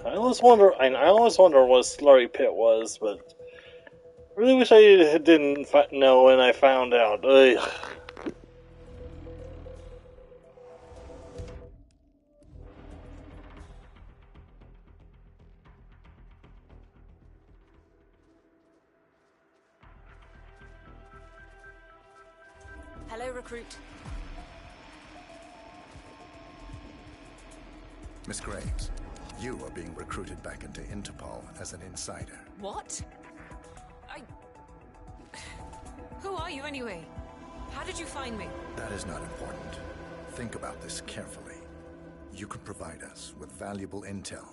I always wonder what a slurry pit was, but I really wish I didn't know when I found out. Ugh. Hello, recruit. Miss Graves, you are being recruited back into Interpol as an insider. What? Who are you anyway? How did you find me? That is not important. Think about this carefully. You can provide us with valuable intel.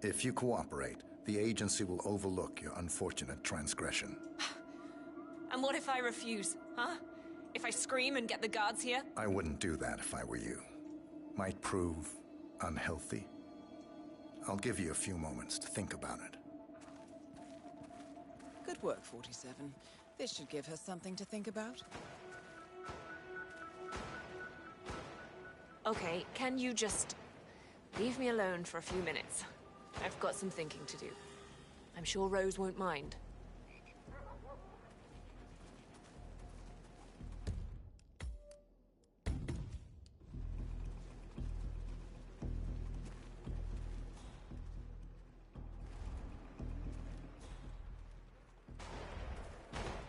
If you cooperate, the agency will overlook your unfortunate transgression. And what if I refuse, huh? If I scream and get the guards here? I wouldn't do that if I were you. Might prove unhealthy. I'll give you a few moments to think about it. Good work, 47. This should give her something to think about. Okay, can you just leave me alone for a few minutes? I've got some thinking to do. I'm sure Rose won't mind.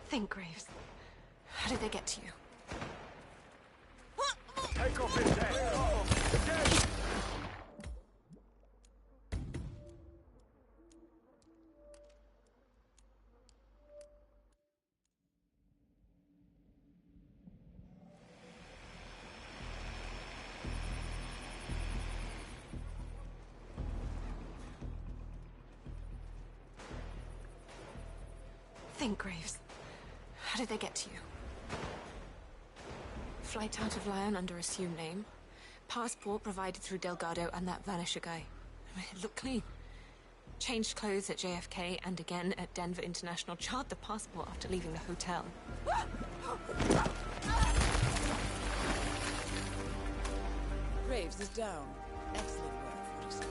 Think, Graves. How did they get to you? Take off his head! Dead! Think, Graves. How did they get to you? Flight out of Lyon under assumed name. Passport provided through Delgado and that Vanisher guy. It looked clean. Changed clothes at JFK and again at Denver International. Charred the passport after leaving the hotel. Graves is down. Excellent work, 47.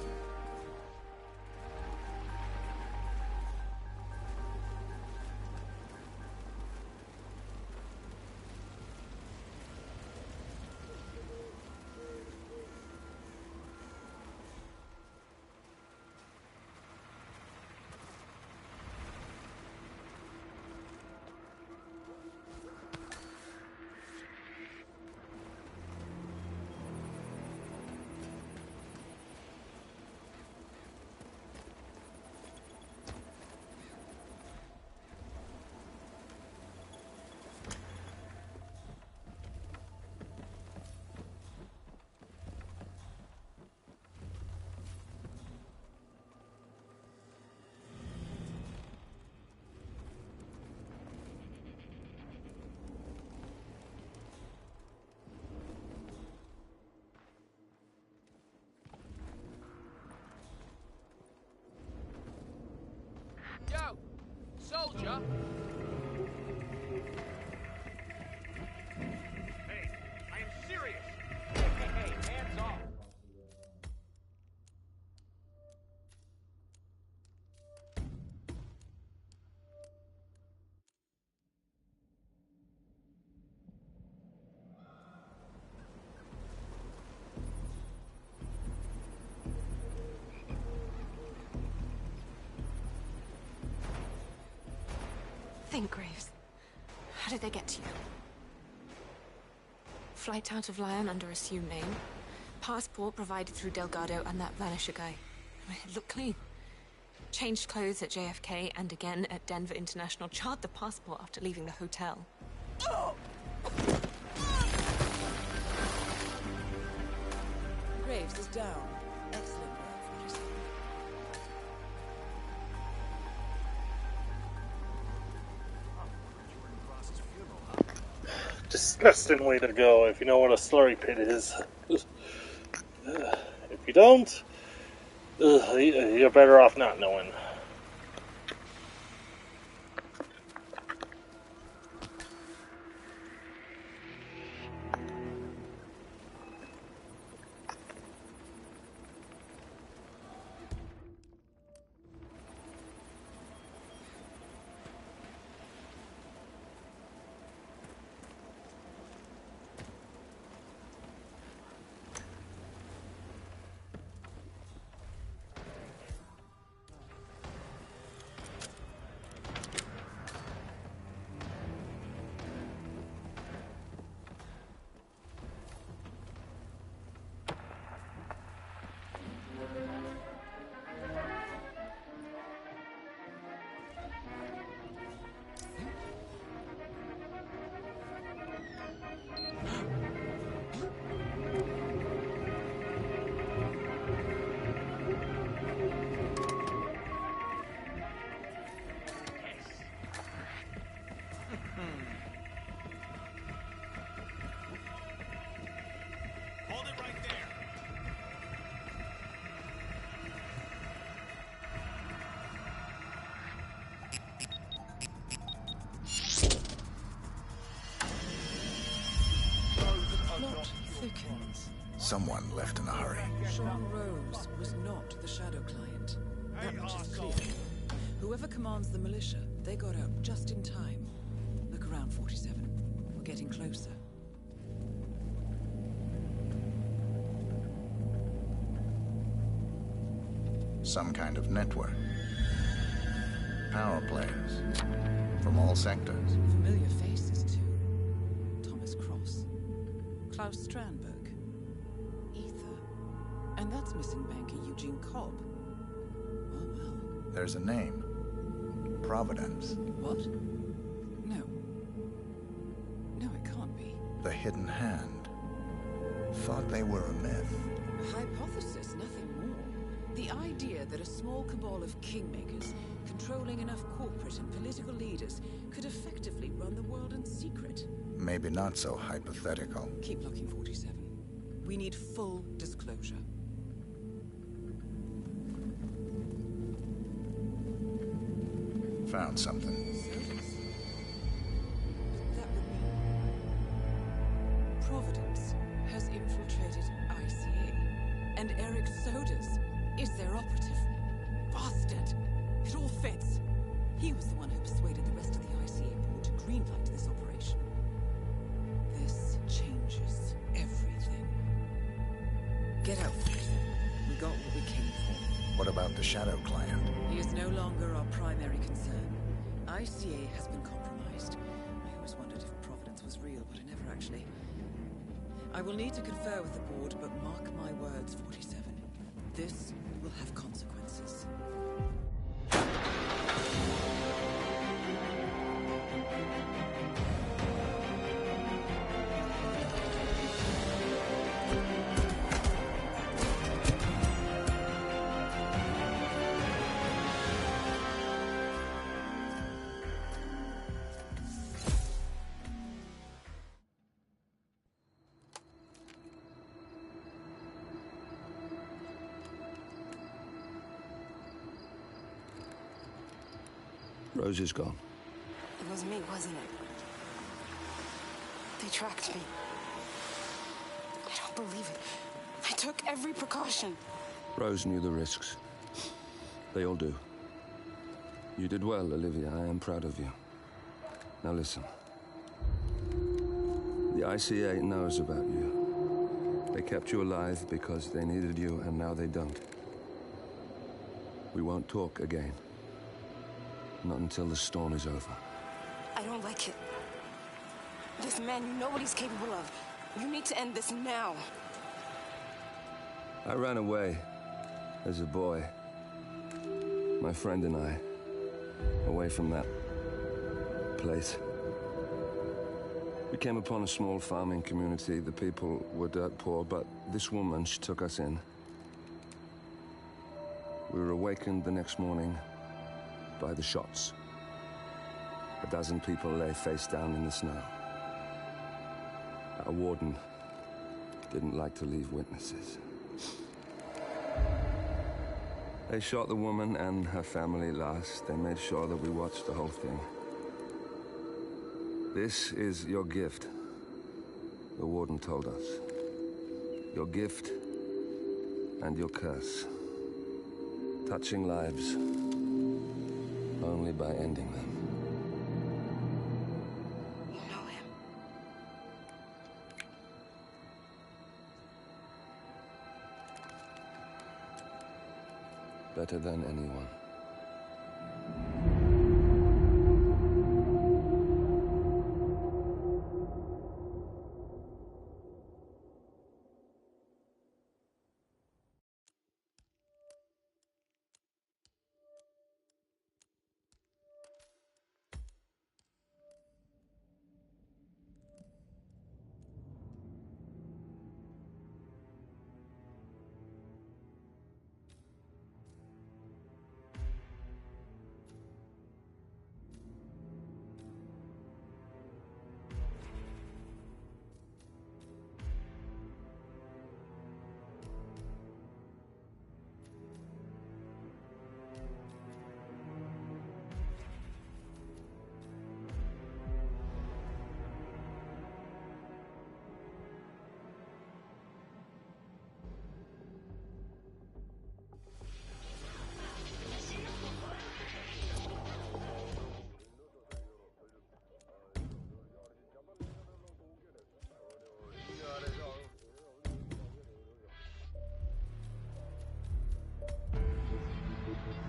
told ya! Hey, I am serious! Hey, hands off! Think, Graves. How did they get to you? Flight out of Lyon under assumed name. Passport provided through Delgado and that Vanisher guy. It looked clean. Changed clothes at JFK and again at Denver International. Charred the passport after leaving the hotel. Graves is down. Excellent work, 47. Disgusting way to go if you know what a slurry pit is. If you don't, you're better off not knowing. Hold it right there. Plot thickens. Someone left in a hurry. Sean Rose was not the Shadow client. That much is clear. Whoever commands the militia, they got out just in time. Look around, 47. We're getting closer. Some kind of network. Power plays. From all sectors. Familiar faces, too. Thomas Cross. Klaus Strandberg. Ether. And that's missing banker Eugene Cobb. Oh, well. There's a name. Providence. What? No. No, it can't be. The Hidden Hand. Thought they were a myth. A hypothesis, nothing more. The idea that a small cabal of kingmakers, controlling enough corporate and political leaders, could effectively run the world in secret. Maybe not so hypothetical. Keep looking, 47. We need full disclosure. Found something. That would mean Providence has infiltrated ICA, and Eric Sodas is their operative. Bastard! It all fits. He was the one who persuaded the rest of the ICA board to greenlight this operation. This changes everything. Get out, 47. We got what we came for. What about the Shadow client? He is no longer our primary concern. ICA has been compromised. I always wondered if Providence was real, but I never actually. I will need to confer with the board, but mark my words, 47. This will have consequences. Rose is gone. It was me, wasn't it? They tracked me. I don't believe it. I took every precaution. Rose knew the risks. They all do. You did well, Olivia. I am proud of you. Now listen. The ICA knows about you. They kept you alive because they needed you, and now they don't. We won't talk again. Not until the storm is over. I don't like it. This man, you know what he's capable of. You need to end this now. I ran away as a boy. My friend and I. Away from that place. We came upon a small farming community. The people were dirt poor, but this woman, she took us in. We were awakened the next morning by the shots. A dozen people lay face down in the snow. Our warden didn't like to leave witnesses. They shot the woman and her family last. They made sure that we watched the whole thing. This is your gift, the warden told us. Your gift and your curse. Touching lives only by ending them. You know him. Better than anyone.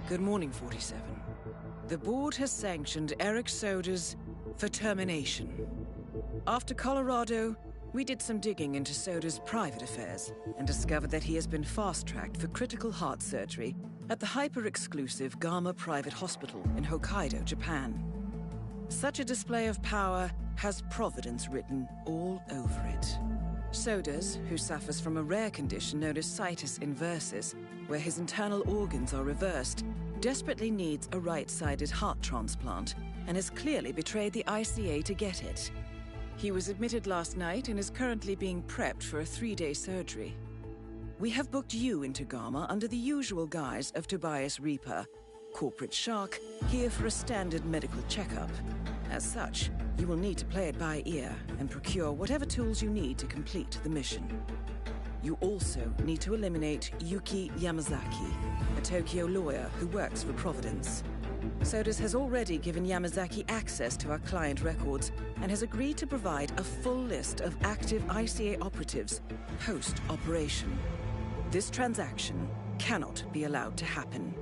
Good morning, 47. The board has sanctioned Eric Soder's for termination. After Colorado, we did some digging into Soder's private affairs and discovered that he has been fast-tracked for critical heart surgery at the hyper-exclusive Gama Private Hospital in Hokkaido, Japan. Such a display of power has Providence written all over it. Soder's, who suffers from a rare condition known as situs inversus, where his internal organs are reversed, desperately needs a right-sided heart transplant and has clearly betrayed the ICA to get it. He was admitted last night and is currently being prepped for a 3-day surgery. We have booked you into Gama under the usual guise of Tobias Reaper, corporate shark, here for a standard medical checkup. As such, you will need to play it by ear and procure whatever tools you need to complete the mission. You also need to eliminate Yuki Yamazaki, a Tokyo lawyer who works for Providence. Sodas has already given Yamazaki access to our client records and has agreed to provide a full list of active ICA operatives post-operation. This transaction cannot be allowed to happen.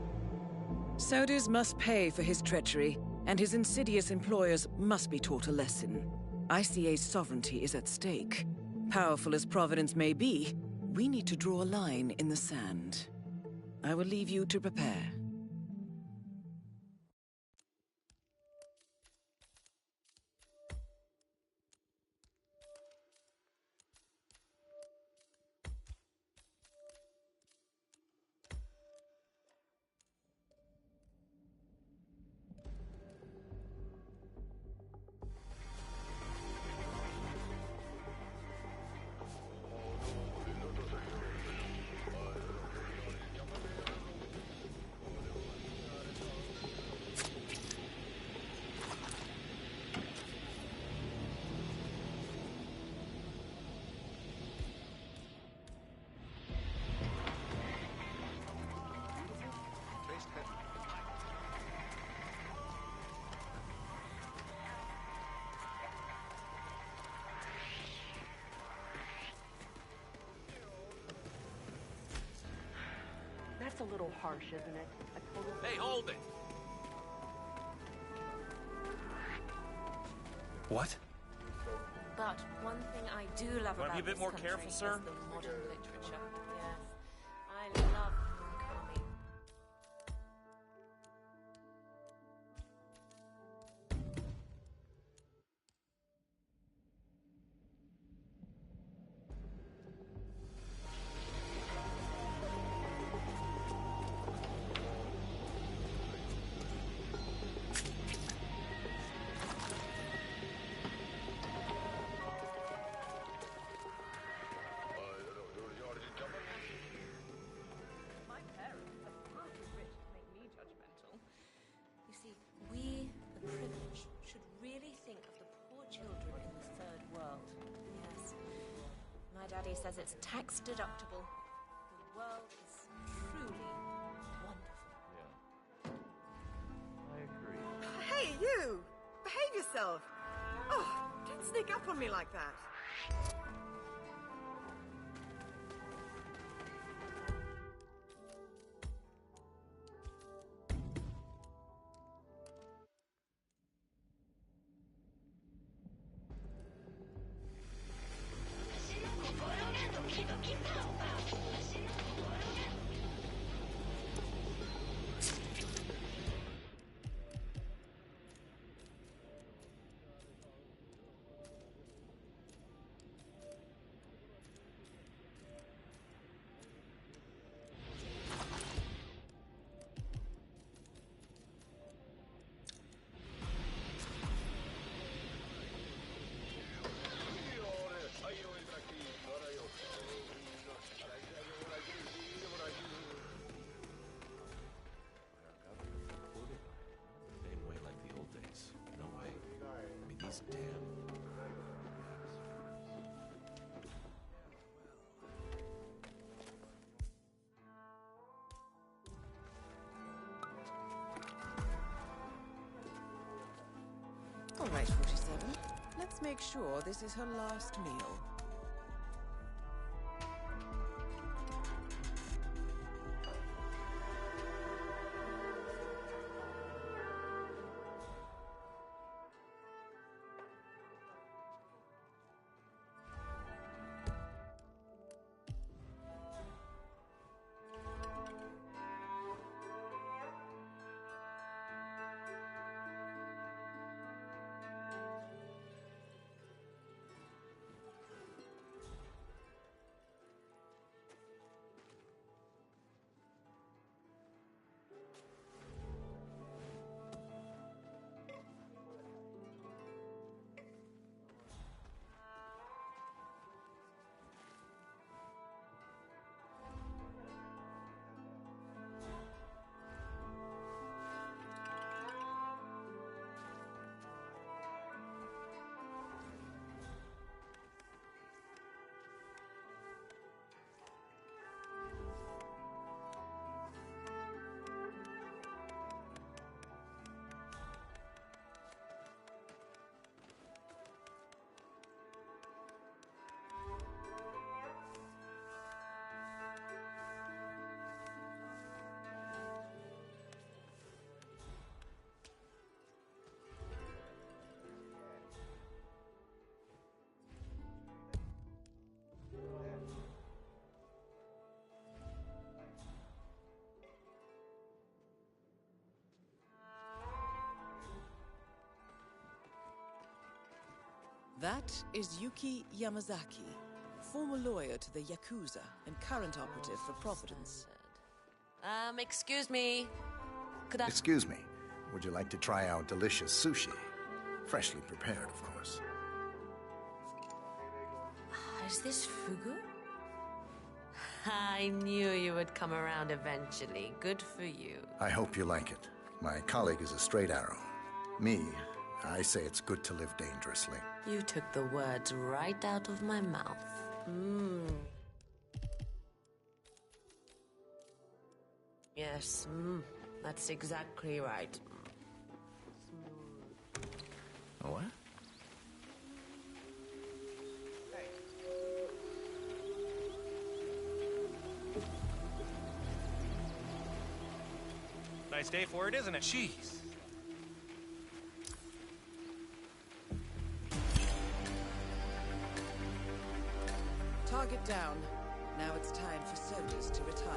Sodas must pay for his treachery, and his insidious employers must be taught a lesson. ICA's sovereignty is at stake. Powerful as Providence may be, we need to draw a line in the sand. I will leave you to prepare. That's a little harsh, isn't it? Hey, hold it! What? But one thing I do love Wanna about be a bit this more country careful, is sir? the modern literature. Yes, I love Murakami. My parents are far too rich to make me judgmental. You see, we, the privileged, should really think of the poor children in the third world. Yes. My daddy says it's tax deductible. The world is truly wonderful. Yeah. I agree. Hey, you! Behave yourself! Oh, don't sneak up on me like that. Same way like the old days. No way. I mean, these damn... All right, 47. Let's make sure this is her last meal. That is Yuki Yamazaki, former lawyer to the Yakuza and current operative for Providence. Excuse me. Could I... Excuse me. Would you like to try our delicious sushi? Freshly prepared, of course. Is this fugu? I knew you would come around eventually. Good for you. I hope you like it. My colleague is a straight arrow. Me, I say it's good to live dangerously. You took the words right out of my mouth. Yes, that's exactly right. What? Nice day for it, isn't it? Jeez. Target down. Now it's time for soldiers to retire.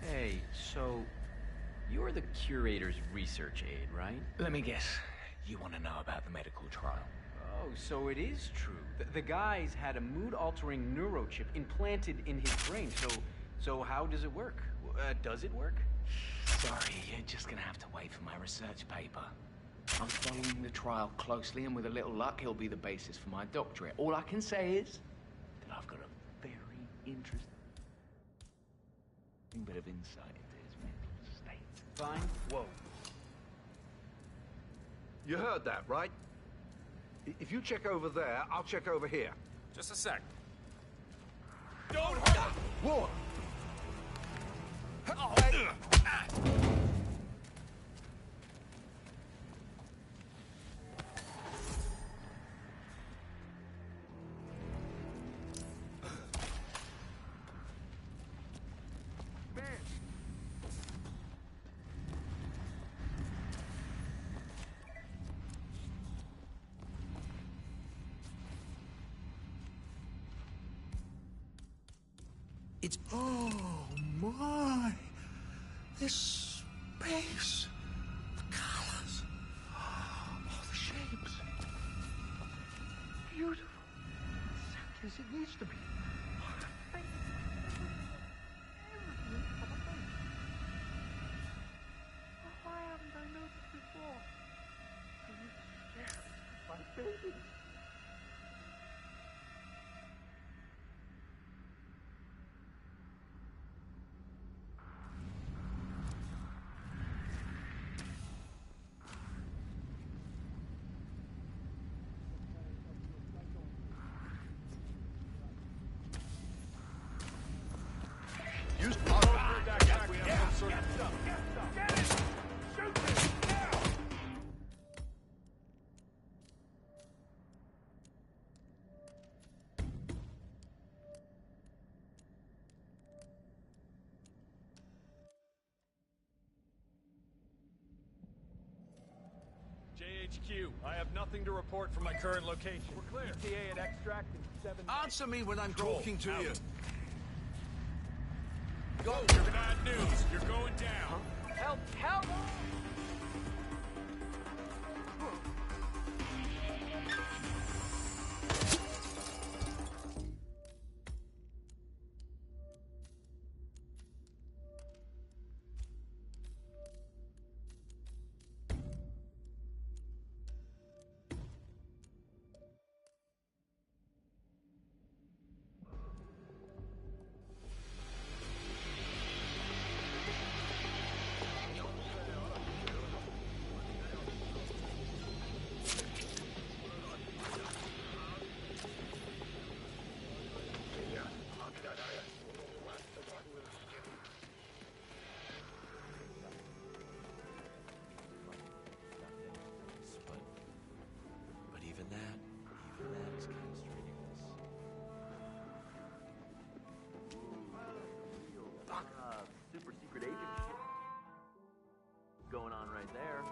Hey, so you're the curator's research aide, right? Let me guess. You want to know about the medical trial? Oh, so it is true. The guy's had a mood-altering neurochip implanted in his brain. So how does it work? Does it work? Sorry, you're just gonna have to wait for my research paper. I'm following the trial closely, and with a little luck, it'll be the basis for my doctorate. All I can say is that I've got a very interesting bit of insight into his mental state. Fine. Whoa. You heard that, right? If you check over there, I'll check over here. Just a sec. Don't hurt! Whoa! It's... oh, my. This space. The colors. All the shapes. Beautiful. Exactly as it needs to be. Why haven't I noticed before? I used to stare at my baby. Use JHQ, I have nothing to report from my current location. We're clear. ETA at extract in 7 minutes. Answer me when I'm Control, talking to out. you. Go! Bad news. You're going down. Help! Help! But even that is castrating us. Super secret agent shit going on right there.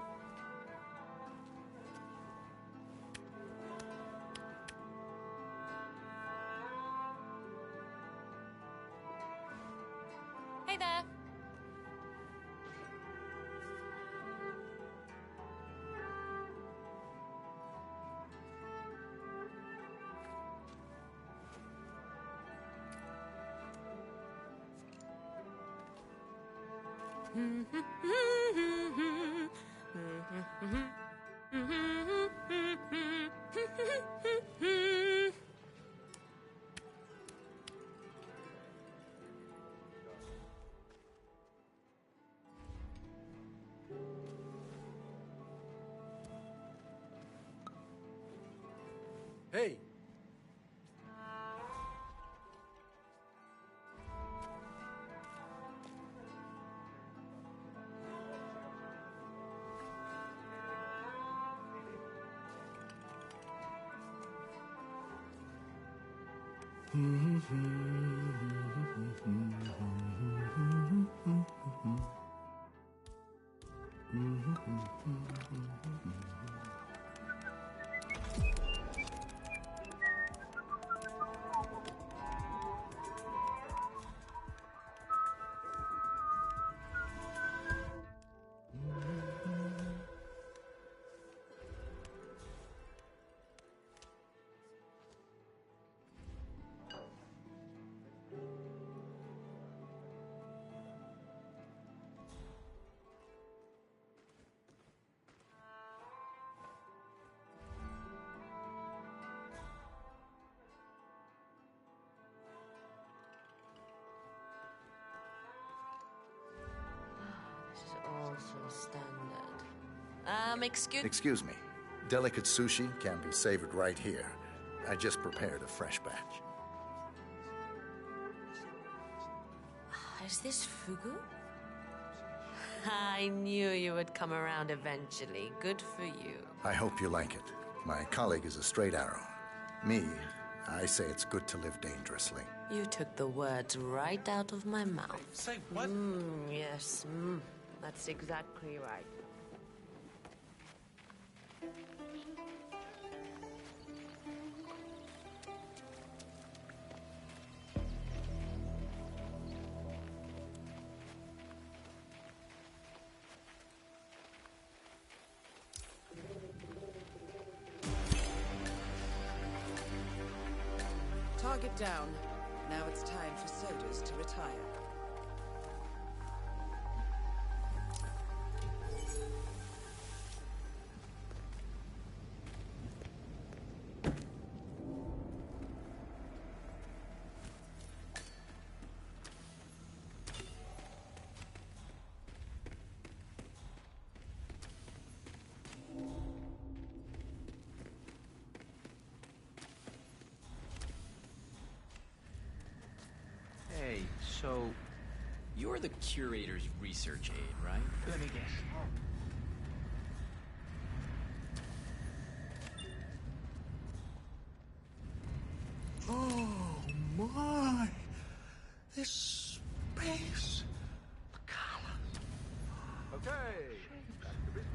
Hey there. Hey! This is all so standard. Excuse me. Delicate sushi can be savored right here. I just prepared a fresh batch. Is this fugu? I knew you would come around eventually. Good for you. I hope you like it. My colleague is a straight arrow. Me, I say it's good to live dangerously. You took the words right out of my mouth. Say what? Yes, that's exactly right. Target down. Now it's time for sodas to retire. Hey, so you're the curator's research aide, right? Let me guess. Oh my! This space. The colors. Okay. Back to business.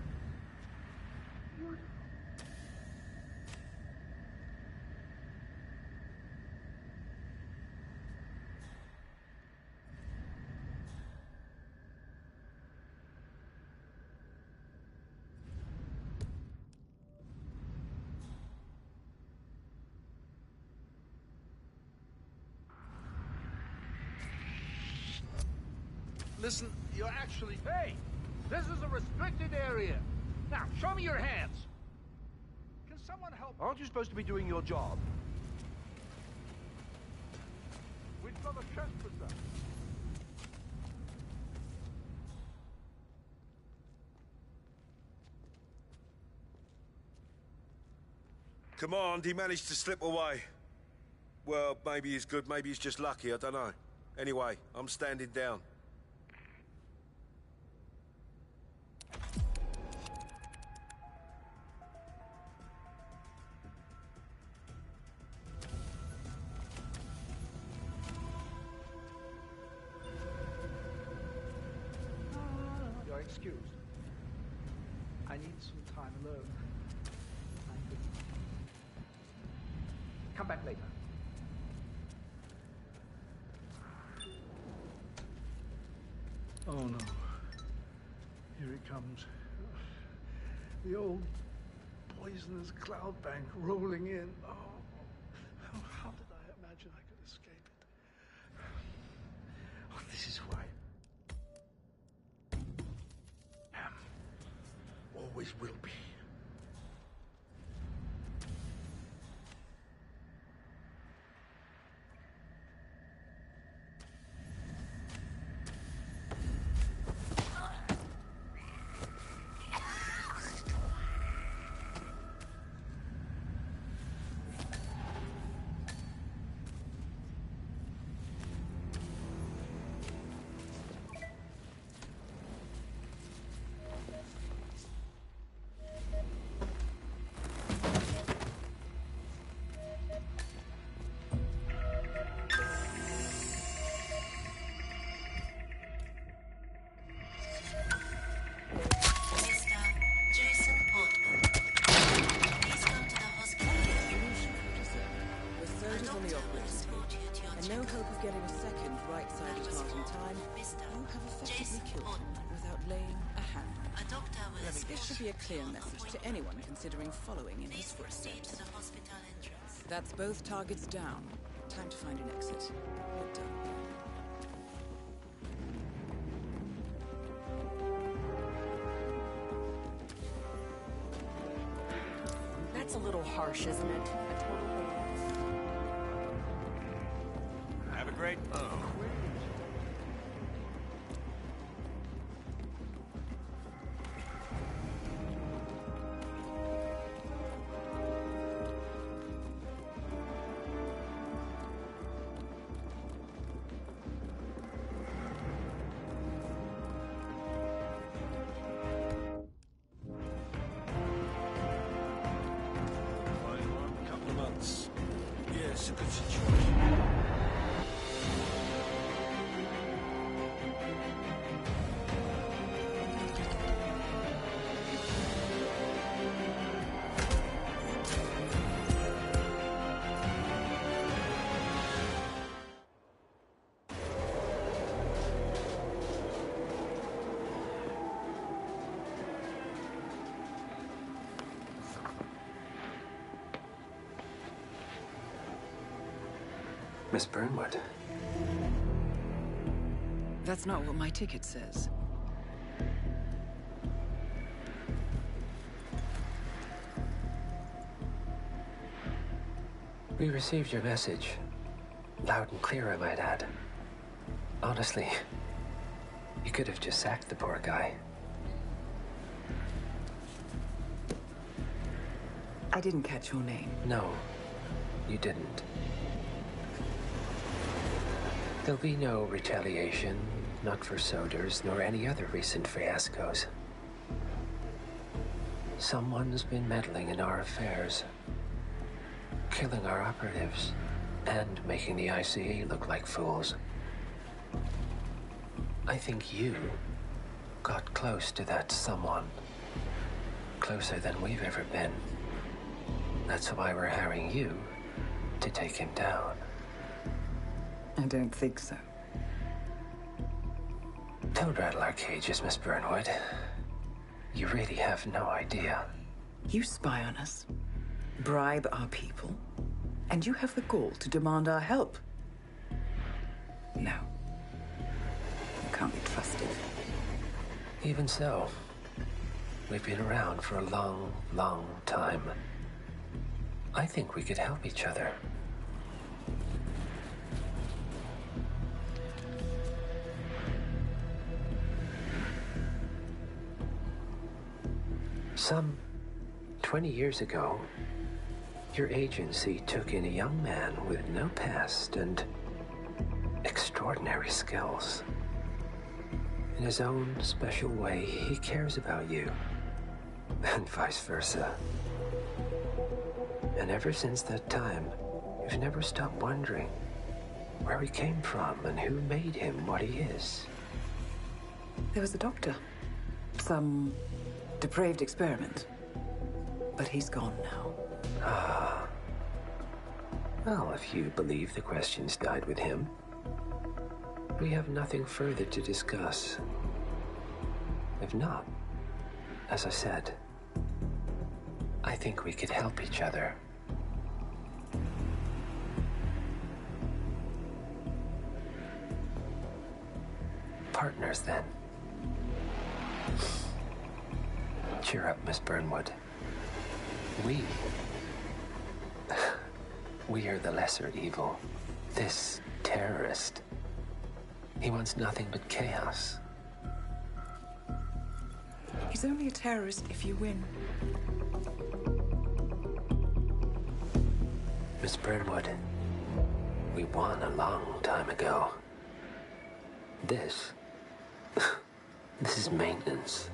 Listen, you're actually... Hey! This is a restricted area. Now, show me your hands. Can someone help? Aren't you supposed to be doing your job? We've got a trespasser. Command, he managed to slip away. Well, maybe he's good, maybe he's just lucky, I don't know. Anyway, I'm standing down. You're excused. I need some time alone. Come back later. Oh no. Here it comes. The old poisonous cloud bank rolling in. Oh, how did I imagine I could escape it? Oh, this is who I am. Always will be. getting a second right-sided heart in time, you have effectively killed him without laying a hand on him. This should be a clear message to anyone considering following in his footsteps. That's both targets down. Time to find an exit. We're done. That's a little harsh, isn't it? Have a great... Couple of months. Yeah, it's a good situation. Miss Burnwood. That's not what my ticket says. We received your message. Loud and clear, I might add. Honestly, you could have just sacked the poor guy. I didn't catch your name. No, you didn't. There'll be no retaliation, not for Soders, nor any other recent fiascos. Someone's been meddling in our affairs, killing our operatives, and making the ICE look like fools. I think you got close to that someone. Closer than we've ever been. That's why we're hiring you to take him down. I don't think so. Don't rattle our cages, Miss Burnwood. You really have no idea. You spy on us, bribe our people, and you have the gall to demand our help. No. You can't be trusted. Even so, we've been around for a long, long time. I think we could help each other. Some 20 years ago, your agency took in a young man with no past and extraordinary skills. In his own special way, he cares about you, and vice versa. And ever since that time, you've never stopped wondering where he came from and who made him what he is. There was a doctor. Some depraved experiment. But he's gone now. Ah. Well, if you believe the questions died with him, we have nothing further to discuss. If not, as I said, I think we could help each other. Partners, then. Cheer up, Miss Burnwood. We are the lesser evil. This terrorist, he wants nothing but chaos. He's only a terrorist if you win. Miss Burnwood, we won a long time ago. This is maintenance.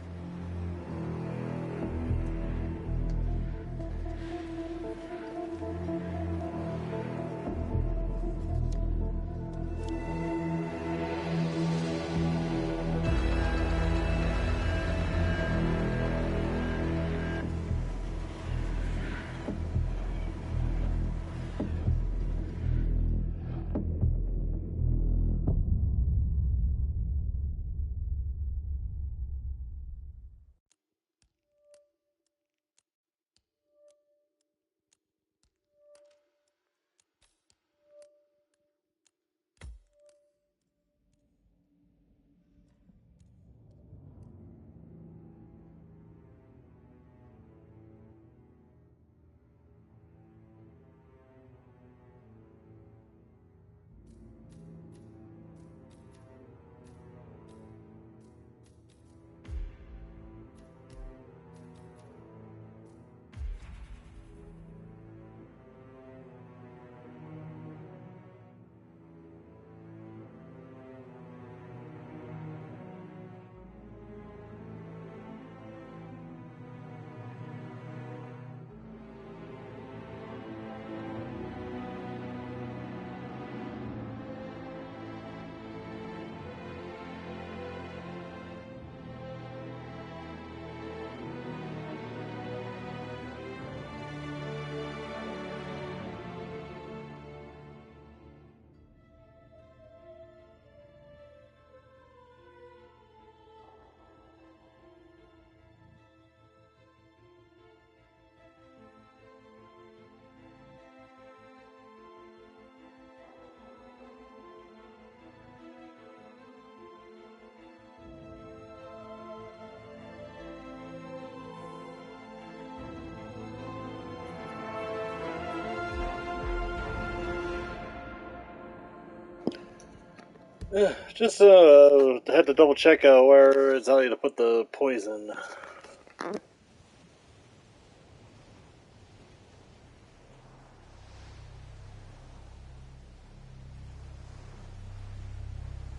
Just had to double check where it's telling you to put the poison.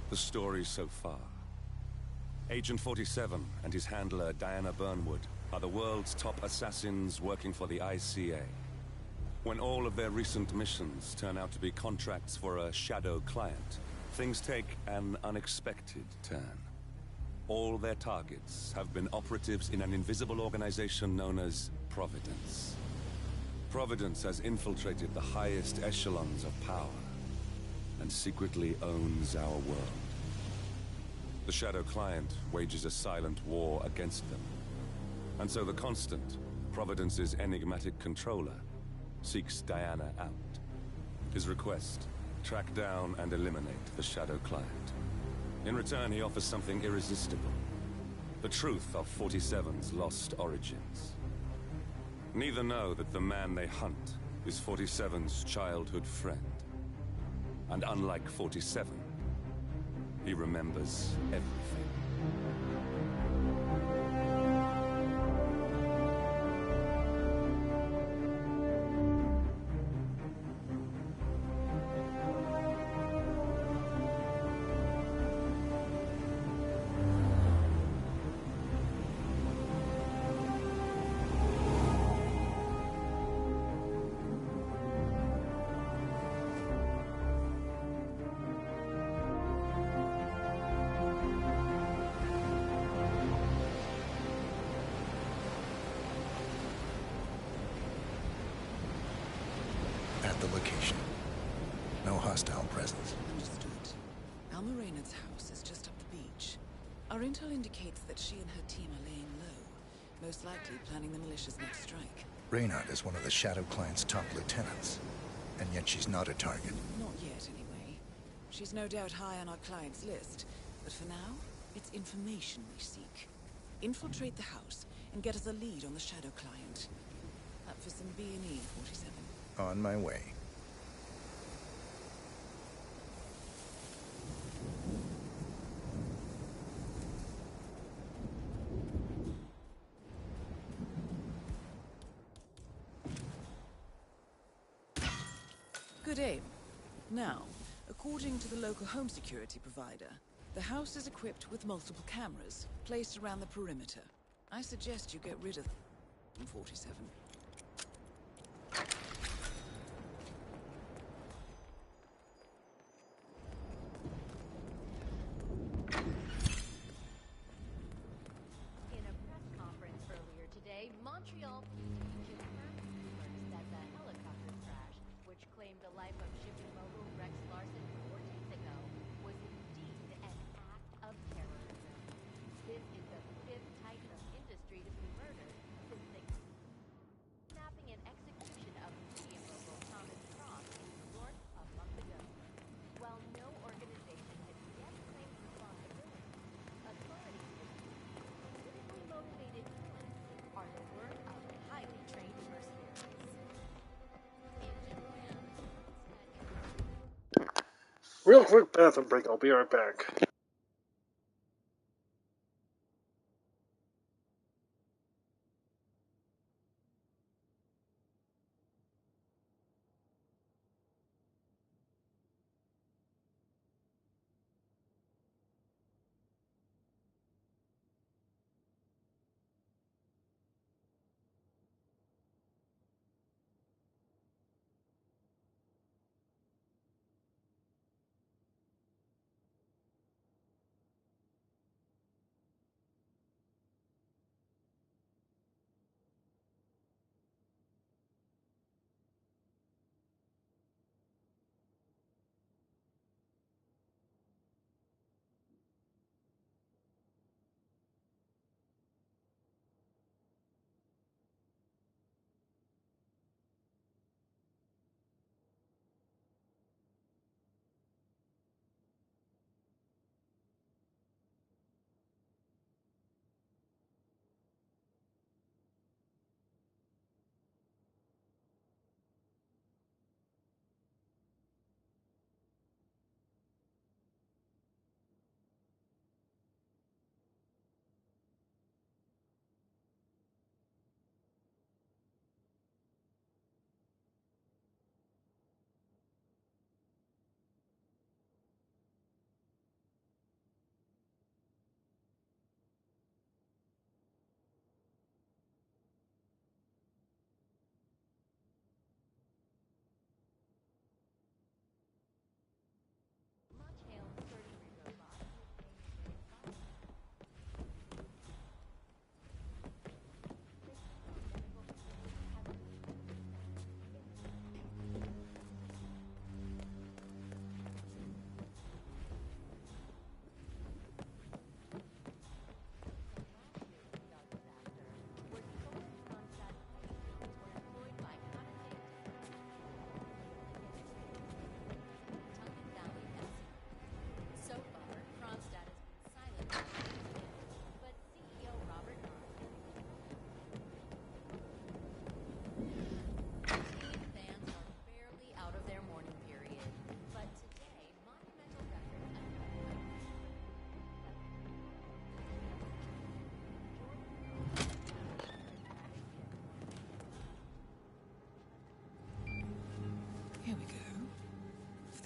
The story so far. Agent 47 and his handler Diana Burnwood are the world's top assassins working for the ICA. When all of their recent missions turn out to be contracts for a shadow client, things take an unexpected turn. All their targets have been operatives in an invisible organization known as Providence. Providence has infiltrated the highest echelons of power and secretly owns our world. The Shadow Client wages a silent war against them. And so the Constant, Providence's enigmatic controller, seeks Diana out. His request, track down and eliminate the Shadow Client. In return, he offers something irresistible. The truth of 47's lost origins. Neither know that the man they hunt is 47's childhood friend. And unlike 47, he remembers everything. At the location. No hostile presence. Understood. Alma Reynard's house is just up the beach. Our intel indicates that she and her team are laying low, most likely planning the militia's next strike. Reynard is one of the Shadow Client's top lieutenants, and yet she's not a target. Not yet, anyway. She's no doubt high on our client's list, but for now, it's information we seek. Infiltrate the house and get us a lead on the Shadow Client. Up for some B&E, 47. On my way. Good aim. Now, according to the local home security provider, the house is equipped with multiple cameras placed around the perimeter. I suggest you get rid of them, 47. In a press conference earlier today, Montreal police confirmed rumors that the helicopter crash, which claimed the life of shipping mogul Rex Larson 4 days ago, was indeed an act of terrorism. This is the fifth titan of industry to be murdered since the kidnapping and execution of media mogul Thomas Cross in New York a month ago. While no organization has yet claimed responsibility, authorities politically motivated killings are the work of highly trained mercenaries. Real quick bathroom break, I'll be right back.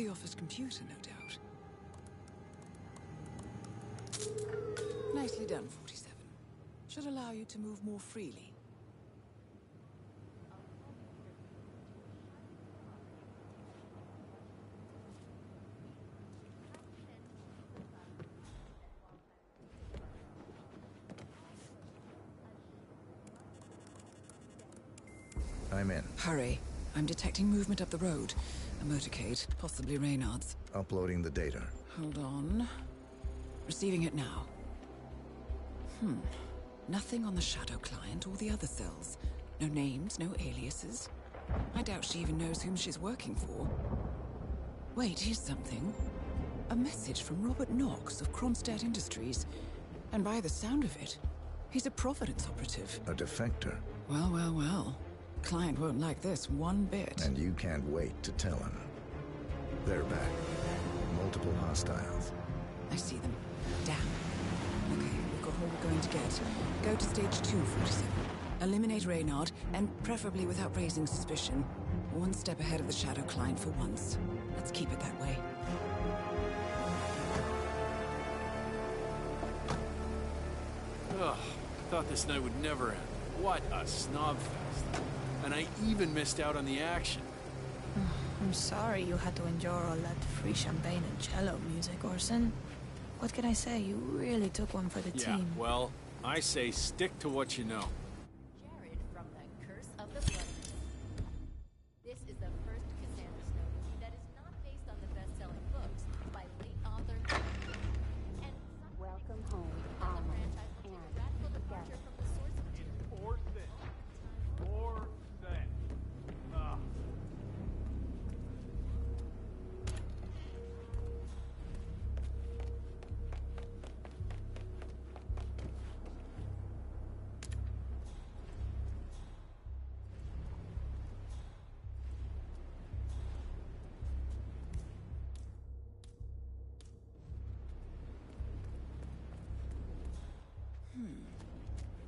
the office computer, no doubt. Nicely done, 47. Should allow you to move more freely. I'm in. Hurry. I'm detecting movement up the road. A motorcade, possibly Reynard's. Uploading the data. Hold on. Receiving it now. Nothing on the Shadow client or the other cells. No names, no aliases. I doubt she even knows whom she's working for. Wait, here's something. A message from Robert Knox of Kronstadt Industries. And by the sound of it, he's a Providence operative. A defector. Well, well, well. Client won't like this one bit. And you can't wait to tell him. They're back. Multiple hostiles. I see them. Damn. Okay, we've got all we're going to get. Go to stage 2, 47. Eliminate Reynard, and preferably without raising suspicion. One step ahead of the Shadow client for once. Let's keep it that way. Ugh, I thought this night would never end. What a snob fest. And I even missed out on the action. I'm sorry you had to endure all that free champagne and cello music, Orson. What can I say? You really took one for the team. Well, I say stick to what you know. Jared from the Curse of the Blood. This is the first Cassandra Snow that is not based on the best-selling books by late author and welcome home. The franchise will take a radical departure from the source material. Orson. Ugh.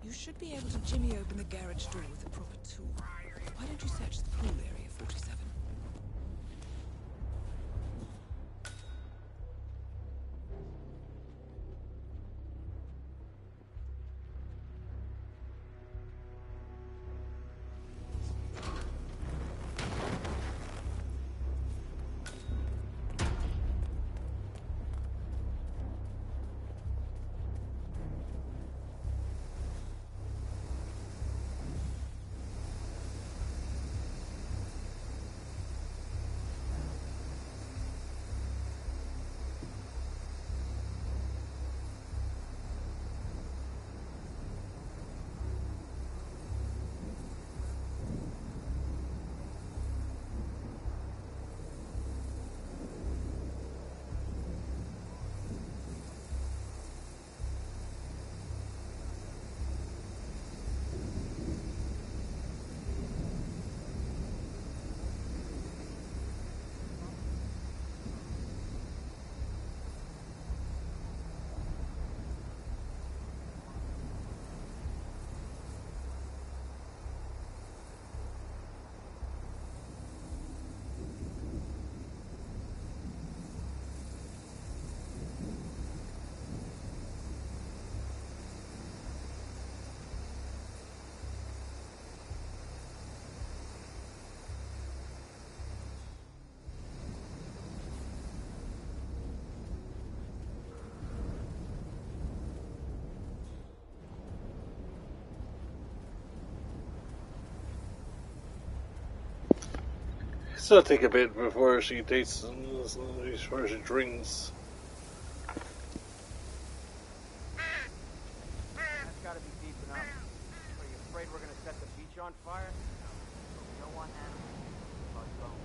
You should be able to jimmy open the garage door with a proper tool. Why don't you search the pool area, 47? It'll take a bit before she takes before she drinks. That's gotta be deep enough. Are you afraid we're gonna set the beach on fire? No. No one animal. But bone.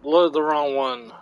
loaded the wrong one.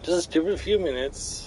Just give it a few minutes.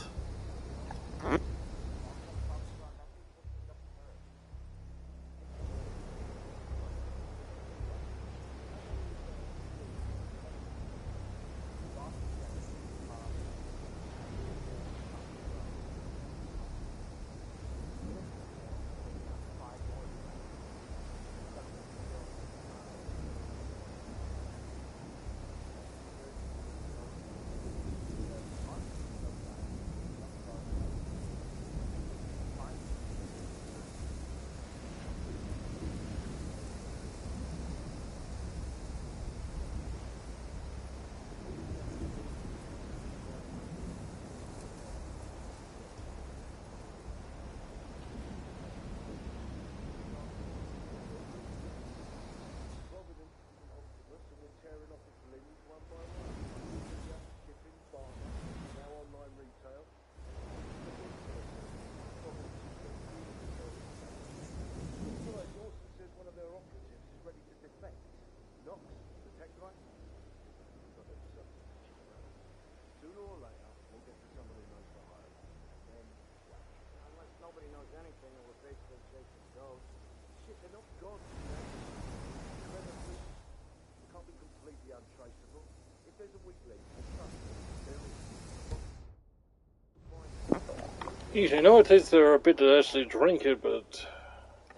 I know it takes a bit to actually drink it, but it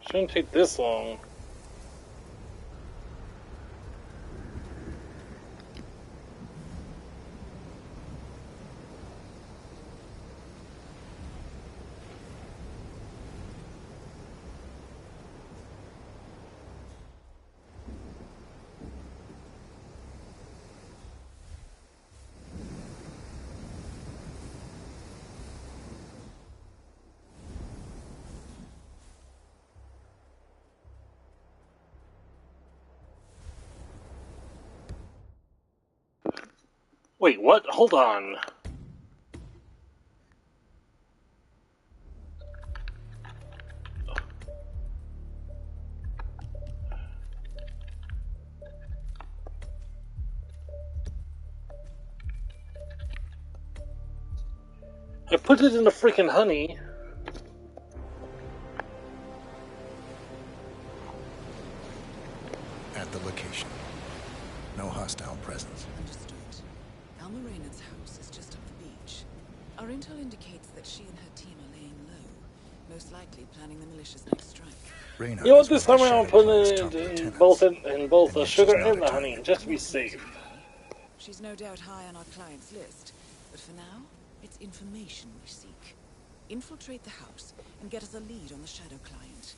shouldn't take this long. Wait, what? Hold on. I put it in the freaking honey. At the location. No hostile presence. Understood. Alma Reynard's house is just up the beach. Our intel indicates that she and her team are laying low, most likely planning the militia's next strike. Reynard, you know what? This time around, I'm putting it in both the sugar and the honey, just to be safe. She's no doubt high on our client's list, but for now, it's information we seek. Infiltrate the house and get us a lead on the shadow client.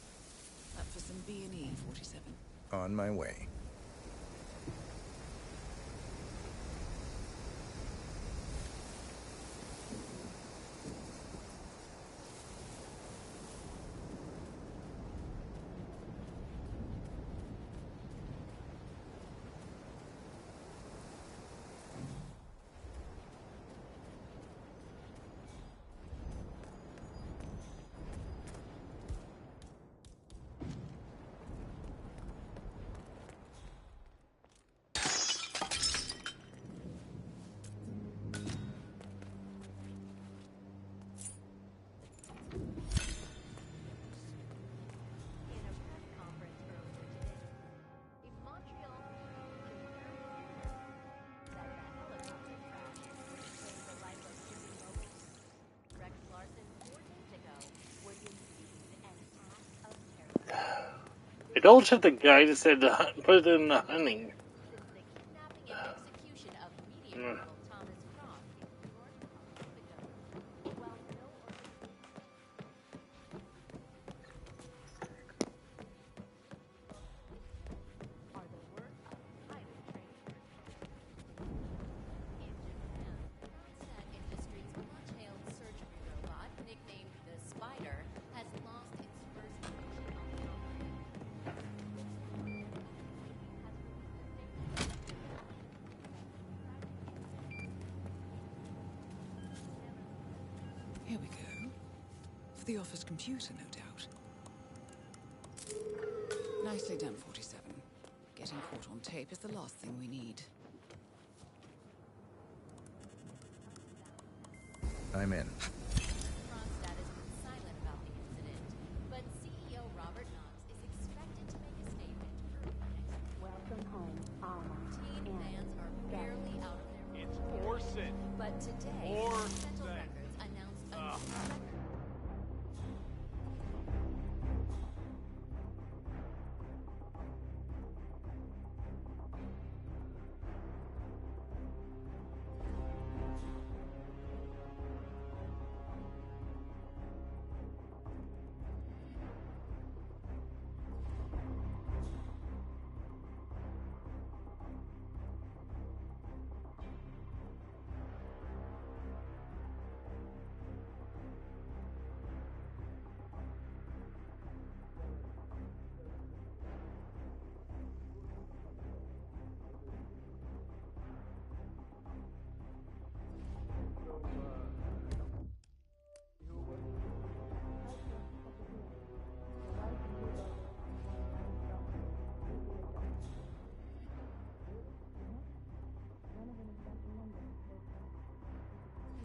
Up for some B&E, 47. On my way. double checked the guide. It said put it in the honey. Here we go. For the office computer, no doubt. Nicely done, 47. Getting caught on tape is the last thing we need. I'm in. Kronstadt has been silent about the incident, but CEO Robert Knox is expected to make a statement early next week. Welcome home, Alma. Teen fans are barely out of their minds. It's Orson. But today, Central Records announced a new record.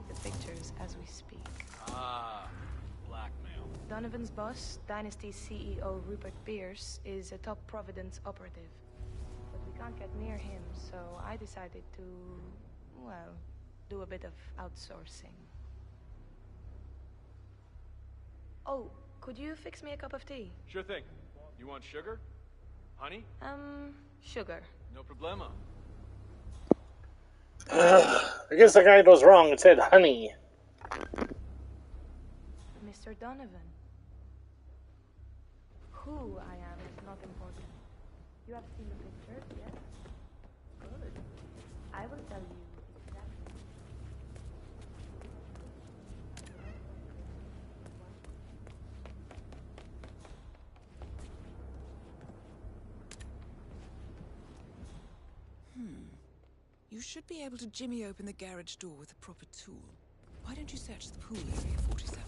The pictures as we speak. Ah, blackmail. Donovan's boss, Dynasty's CEO Rupert Pierce, is a top Providence operative. But we can't get near him, so I decided to, well, do a bit of outsourcing. Oh, could you fix me a cup of tea? Sure thing. You want sugar? Honey? Sugar. No problema. I guess the guide was wrong. It said honey. Mr. Donovan. Who I am is not important. You have seen the pictures, yes? Good. I will tell you exactly. You should be able to jimmy open the garage door with a proper tool. Why don't you search the pool area, 47?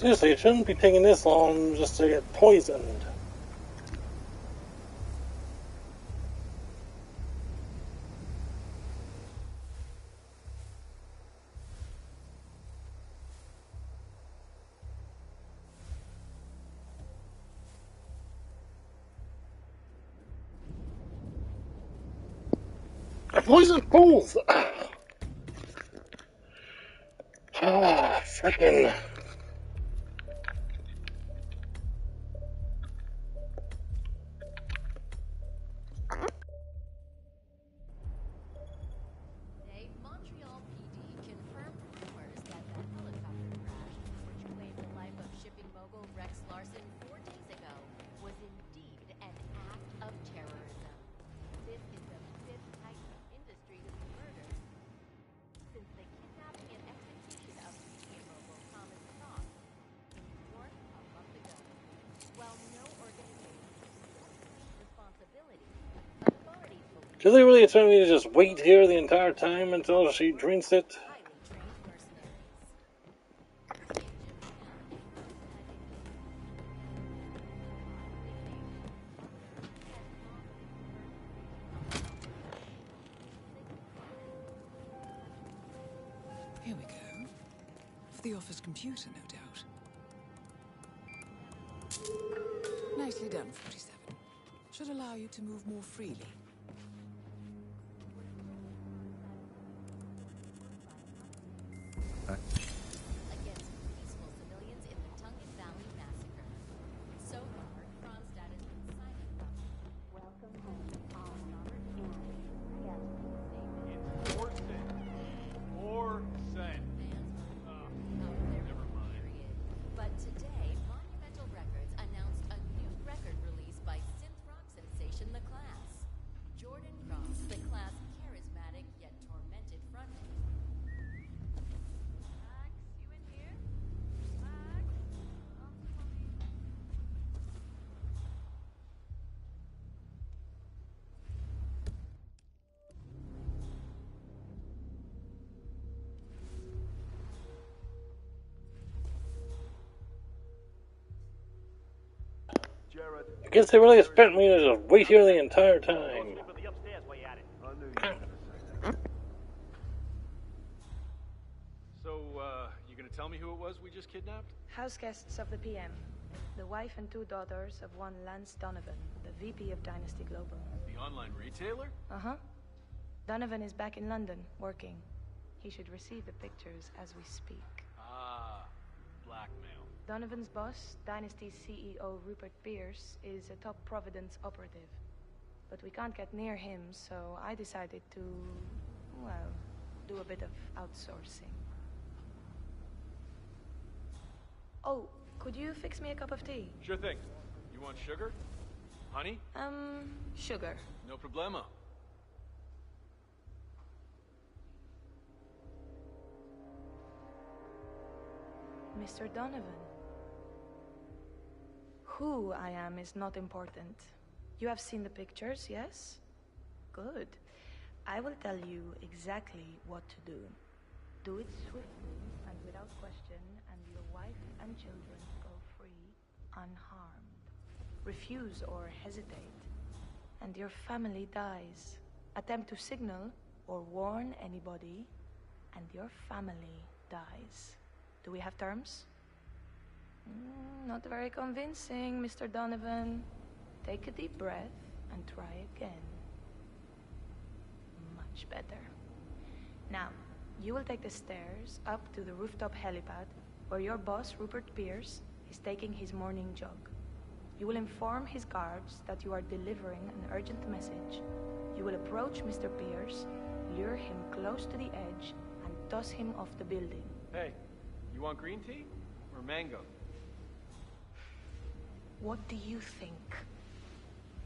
Seriously, it shouldn't be taking this long just to get poisoned. I poisoned both! Ah, frickin'. Today, Montreal PD confirmed rumors that the helicopter crash, which claimed the life of shipping mogul Rex Larson 4 days ago, was indeed an act of terrorism. This is the fifth titan of industry to be murdered since the kidnapping and execution of media mogul Thomas Cross in New York a month ago. While no organization accepts responsibility, authorities believe Do they really expect me to just wait here the entire time until she drinks it? highly trained mercenaries. Here we go. For the office computer, no doubt. Nicely done, 47. Should allow you to move more freely. Against peaceful civilians in the Tungan Valley massacre. So far, Kronstadt has been silent from it. Welcome home, Robert and Orson. Never mind. But today, Monumental Records announced a new record release by synth rock sensation The Class. Jordan Cross, The Class' charismatic yet tormented frontman. Max, you in here? Max? I guess they really expect me to just wait here the entire time. So, you gonna tell me who it was we just kidnapped? House guests of the PM. The wife and 2 daughters of one Lance Donovan, the VP of Dynasty Global. The online retailer? Uh-huh. Donovan is back in London, working. He should receive the pictures as we speak. Ah, blackmail. Donovan's boss, Dynasty's CEO Rupert Pierce, is a top Providence operative. But we can't get near him, so I decided to, well, do a bit of outsourcing. Oh, could you fix me a cup of tea? Sure thing. You want sugar? Honey? Sugar. No problemo. Mr. Donovan. Who I am is not important. You have seen the pictures, yes? Good. I will tell you exactly what to do. Do it swiftly and without question, and your wife and children go free, unharmed. Refuse or hesitate, and your family dies. Attempt to signal or warn anybody, and your family dies. Do we have terms? Not very convincing, Mr. Donovan. Take a deep breath and try again. Much better. Now, you will take the stairs up to the rooftop helipad where your boss, Rupert Pierce, is taking his morning jog. You will inform his guards that you are delivering an urgent message. You will approach Mr. Pierce, lure him close to the edge, and toss him off the building. Hey, you want green tea or mango? What do you think?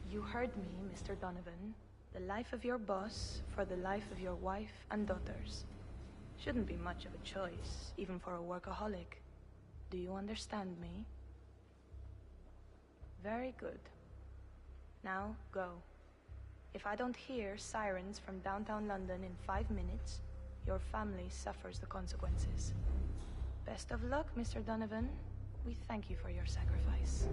You heard me, Mr. Donovan. The life of your boss for the life of your wife and daughters. Shouldn't be much of a choice, even for a workaholic. Do you understand me? Very good. Now, go. If I don't hear sirens from downtown London in 5 minutes, your family suffers the consequences. Best of luck, Mr. Donovan. We thank you for your sacrifice.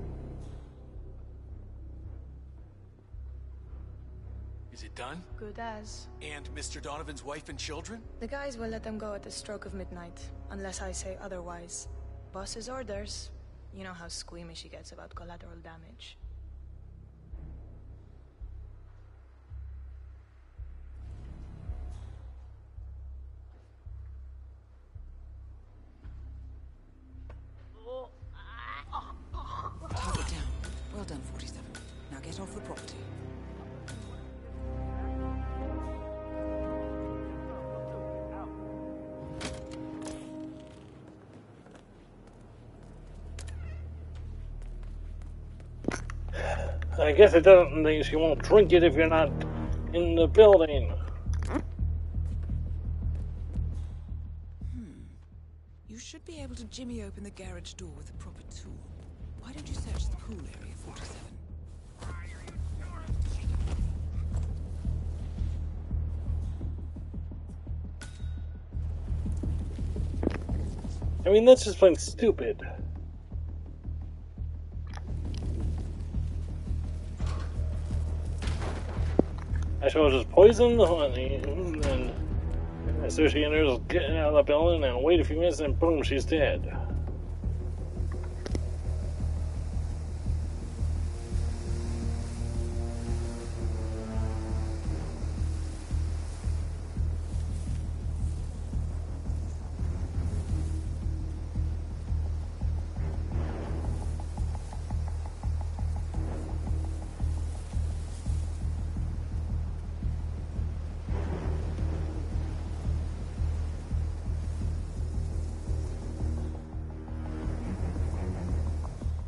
Is it done? Good as. And Mr. Donovan's wife and children? The guys will let them go at the stroke of midnight, unless I say otherwise. Boss's orders. You know how squeamish he gets about collateral damage. Target down. Well done, 47. Now get off the property. I guess it doesn't mean you won't drink it if you're not in the building. You should be able to jimmy open the garage door with a proper tool. Why don't you search the pool area, 47? I mean, that's just plain stupid. I suppose it's poison, and so she enters getting out of the building and wait a few minutes and boom, she's dead.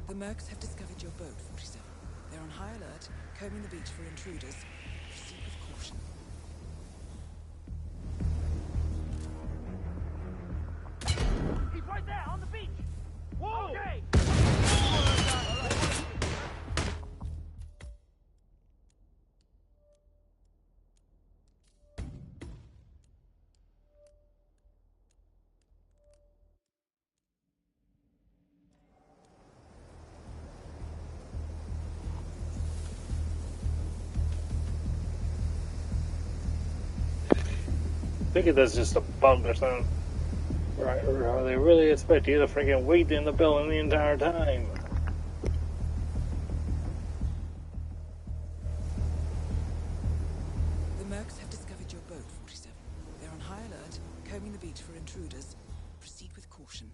The Mercs have discovered your boat, 47. They're on high alert, combing the beach for intruders. Proceed with caution. He's right there, on the beach! Whoa! Okay! I think that's just a bug or something. Right, or they really expect you to freaking wait in the building the entire time. The Mercs have discovered your boat, 47. They're on high alert, combing the beach for intruders. Proceed with caution.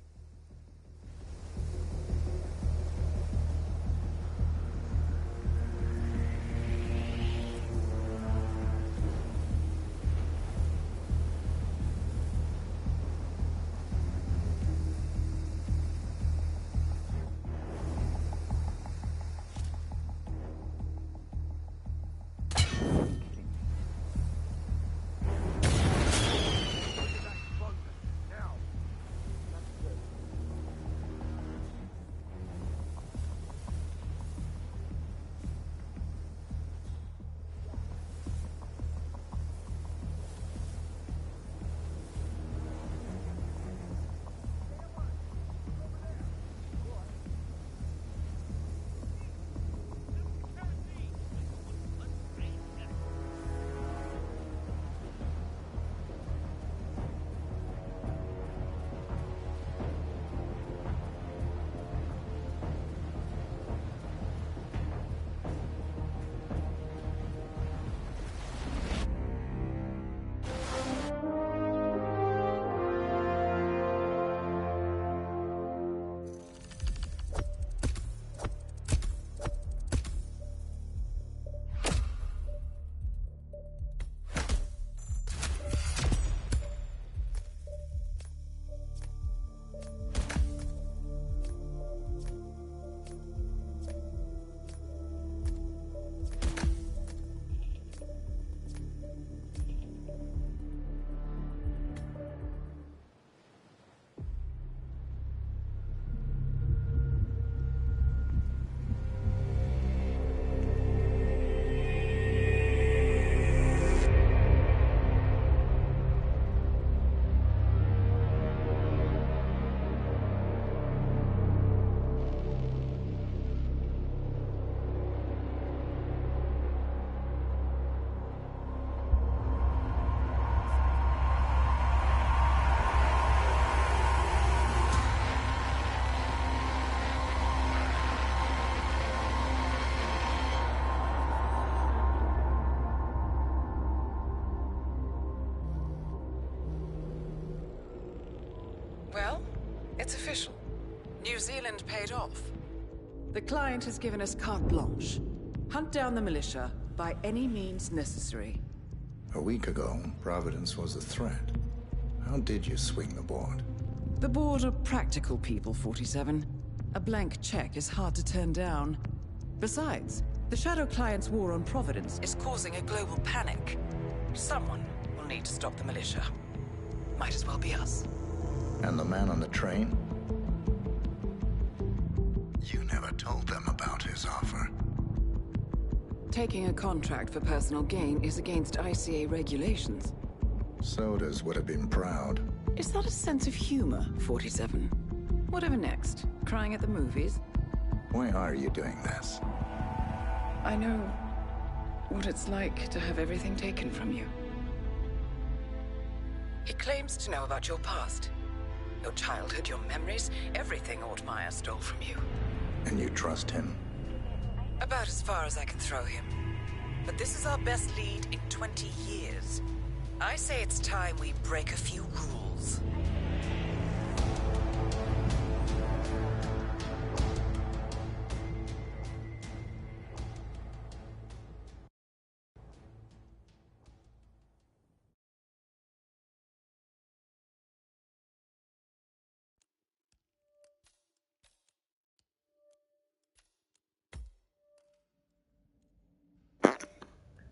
Now! It's official. New Zealand paid off. The client has given us carte blanche. Hunt down the militia by any means necessary. A week ago, Providence was a threat. How did you swing the board? The board are practical people, 47. A blank check is hard to turn down. Besides, the Shadow Client's war on Providence is causing a global panic. Someone will need to stop the militia. Might as well be us. And the man on the train? You never told them about his offer. Taking a contract for personal gain is against ICA regulations. Sodas would have been proud. Is that a sense of humor, 47? Whatever next? Crying at the movies? Why are you doing this? I know what it's like to have everything taken from you. He claims to know about your past. Your childhood, your memories, everything Ortmeyer stole from you. And you trust him? About as far as I can throw him. But this is our best lead in 20 years. I say it's time we break a few rules.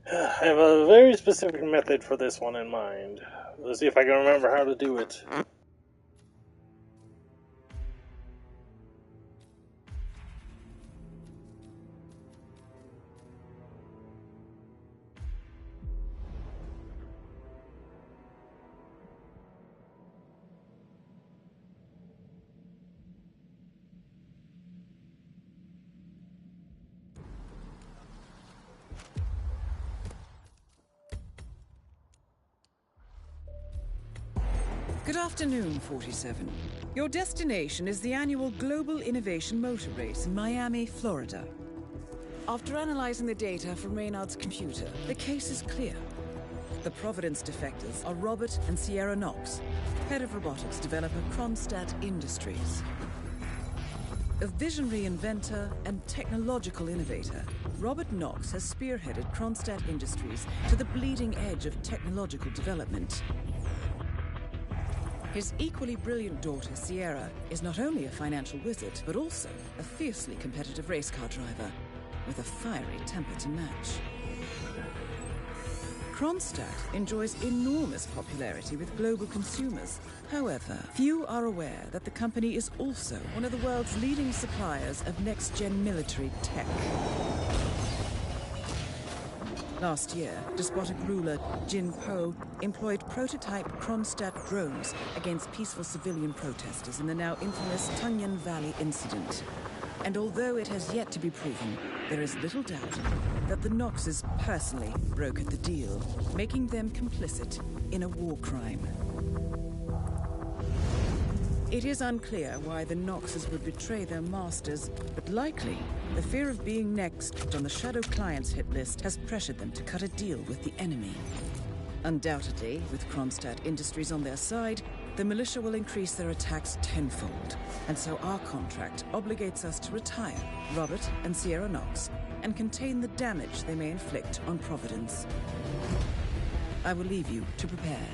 I have a very specific method for this one in mind. Let's see if I can remember how to do it. Good afternoon, 47. Your destination is the annual Global Innovation Motor Race in Miami, Florida. After analyzing the data from Reynard's computer, the case is clear. The Providence defectors are Robert and Sierra Knox, head of robotics developer Kronstadt Industries. A visionary inventor and technological innovator, Robert Knox has spearheaded Kronstadt Industries to the bleeding edge of technological development. His equally brilliant daughter, Sierra, is not only a financial wizard, but also a fiercely competitive race car driver, with a fiery temper to match. Kronstadt enjoys enormous popularity with global consumers. However, few are aware that the company is also one of the world's leading suppliers of next-gen military tech. Last year, despotic ruler Jin Po employed prototype Kronstadt drones against peaceful civilian protesters in the now infamous Tungan Valley incident. And although it has yet to be proven, there is little doubt that the Knoxes personally brokered the deal, making them complicit in a war crime. It is unclear why the Knoxes would betray their masters, but likely the fear of being next on the Shadow Client's hit list has pressured them to cut a deal with the enemy. Undoubtedly, with Kronstadt Industries on their side, the militia will increase their attacks tenfold, and so our contract obligates us to retire Robert and Sierra Knox and contain the damage they may inflict on Providence. I will leave you to prepare.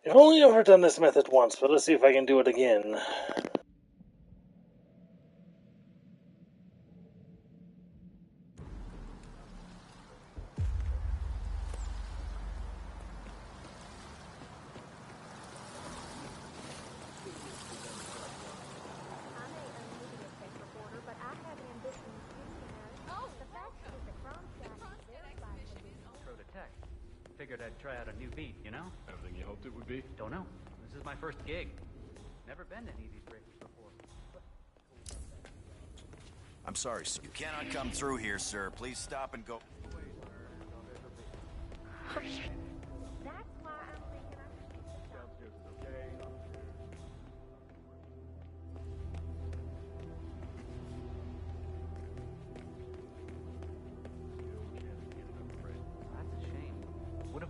I've only ever done this method once, but let's see if I can do it again. Figured I'd try out a new beat, you know? Everything you hoped it would be? Don't know. This is my first gig. Never been to any of these races before. I'm sorry, sir. You cannot come through here, sir. Please stop and go. That's why I'm thinking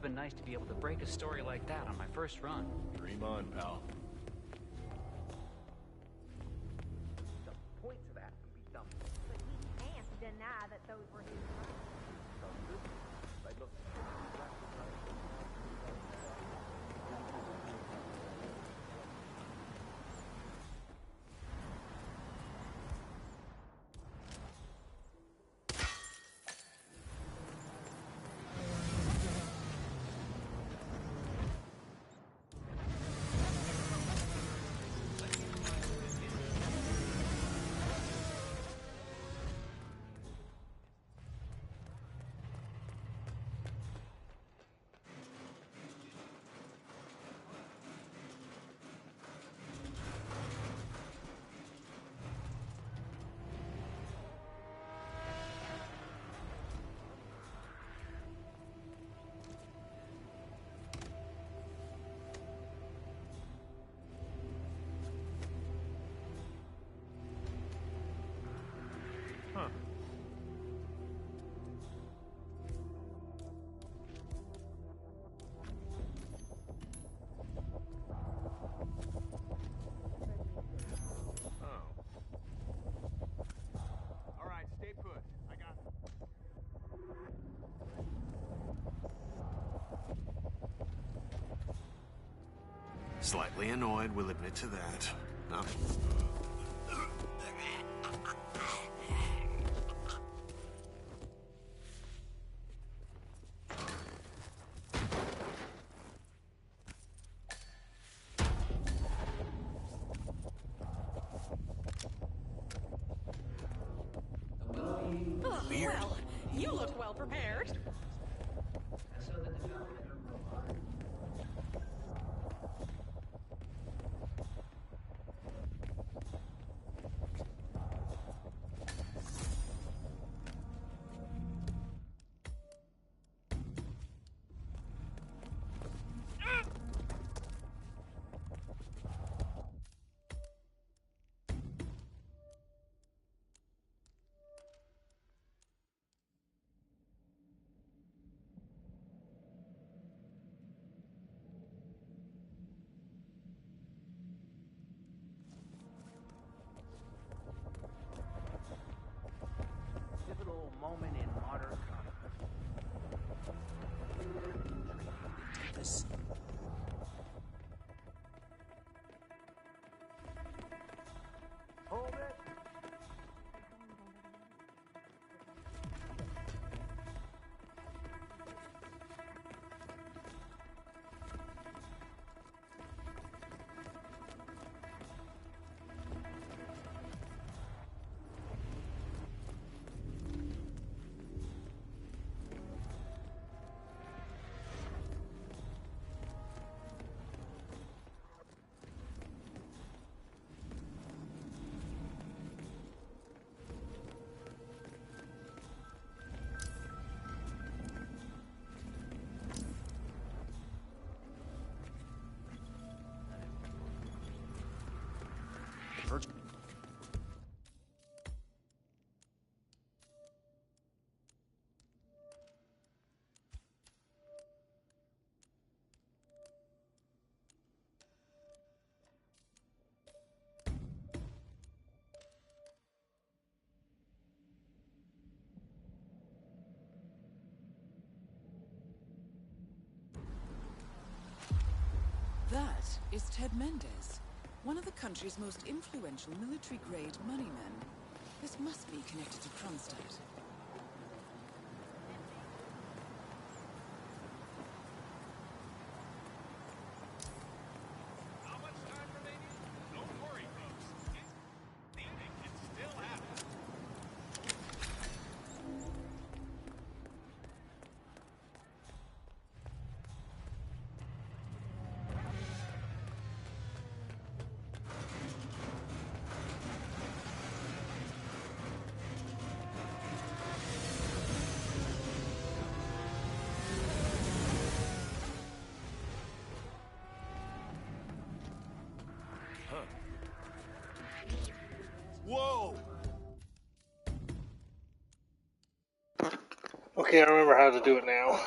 been nice to be able to break a story like that on my first run. Dream on, pal. The points of that can be dumb. But we can't deny that those were his words. They look... Huh. All right, stay put. I got it. Slightly annoyed, we'll admit to that. No. Weird. Well, you look well prepared. Pivotal moment in modern conflict. This. Hold it. That is Ted Mendez, one of the country's most influential military-grade moneymen. This must be connected to Kronstadt. Whoa! Okay, I remember how to do it now.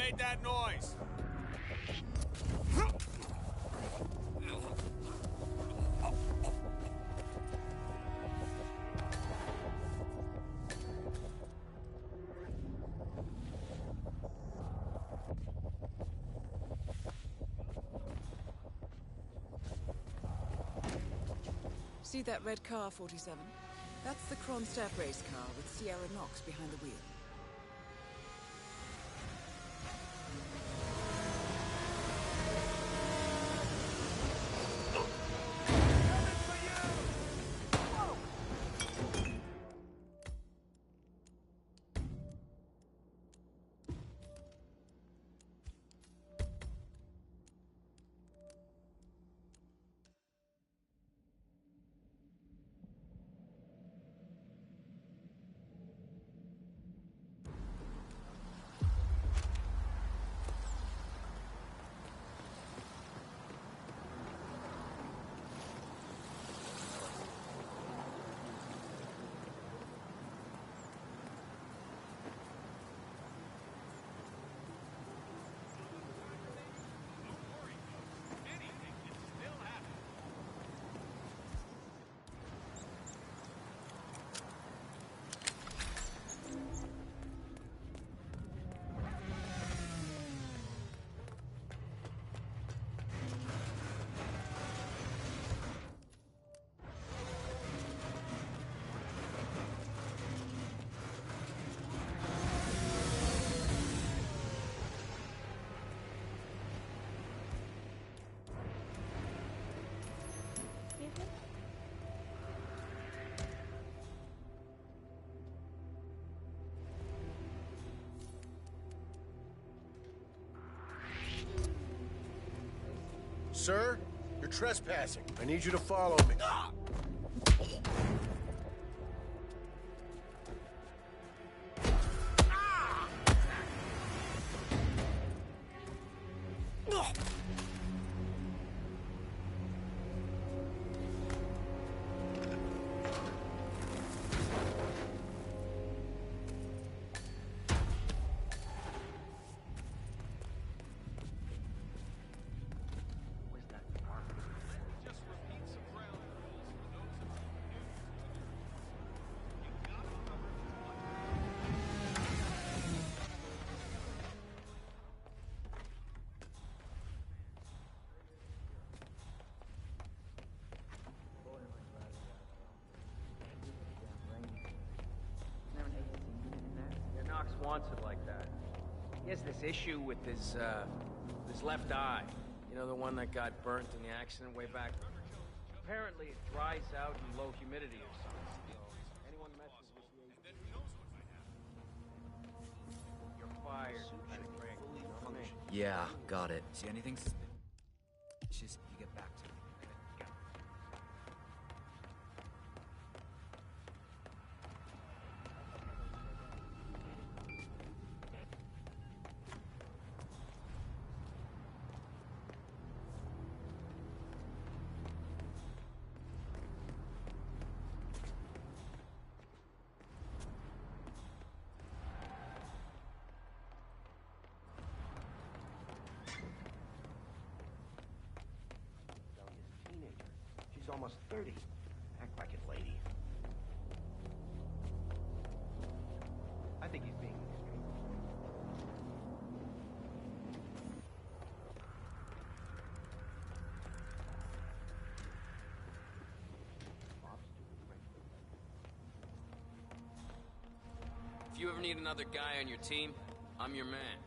made that noise? See that red car, 47? That's the Kronstadt race car with Sierra Knox behind the wheel. Sir, you're trespassing. I need you to follow me. Knox wants it like that. He has this issue with his left eye. You know, the one that got burnt in the accident way back. Apparently it dries out in low humidity or something. So anyone messes with the you're fired. Yeah, got it. See anything suspicious, you get back to me. She's almost 30. Act like it, lady. I think he's being If you ever need another guy on your team, I'm your man.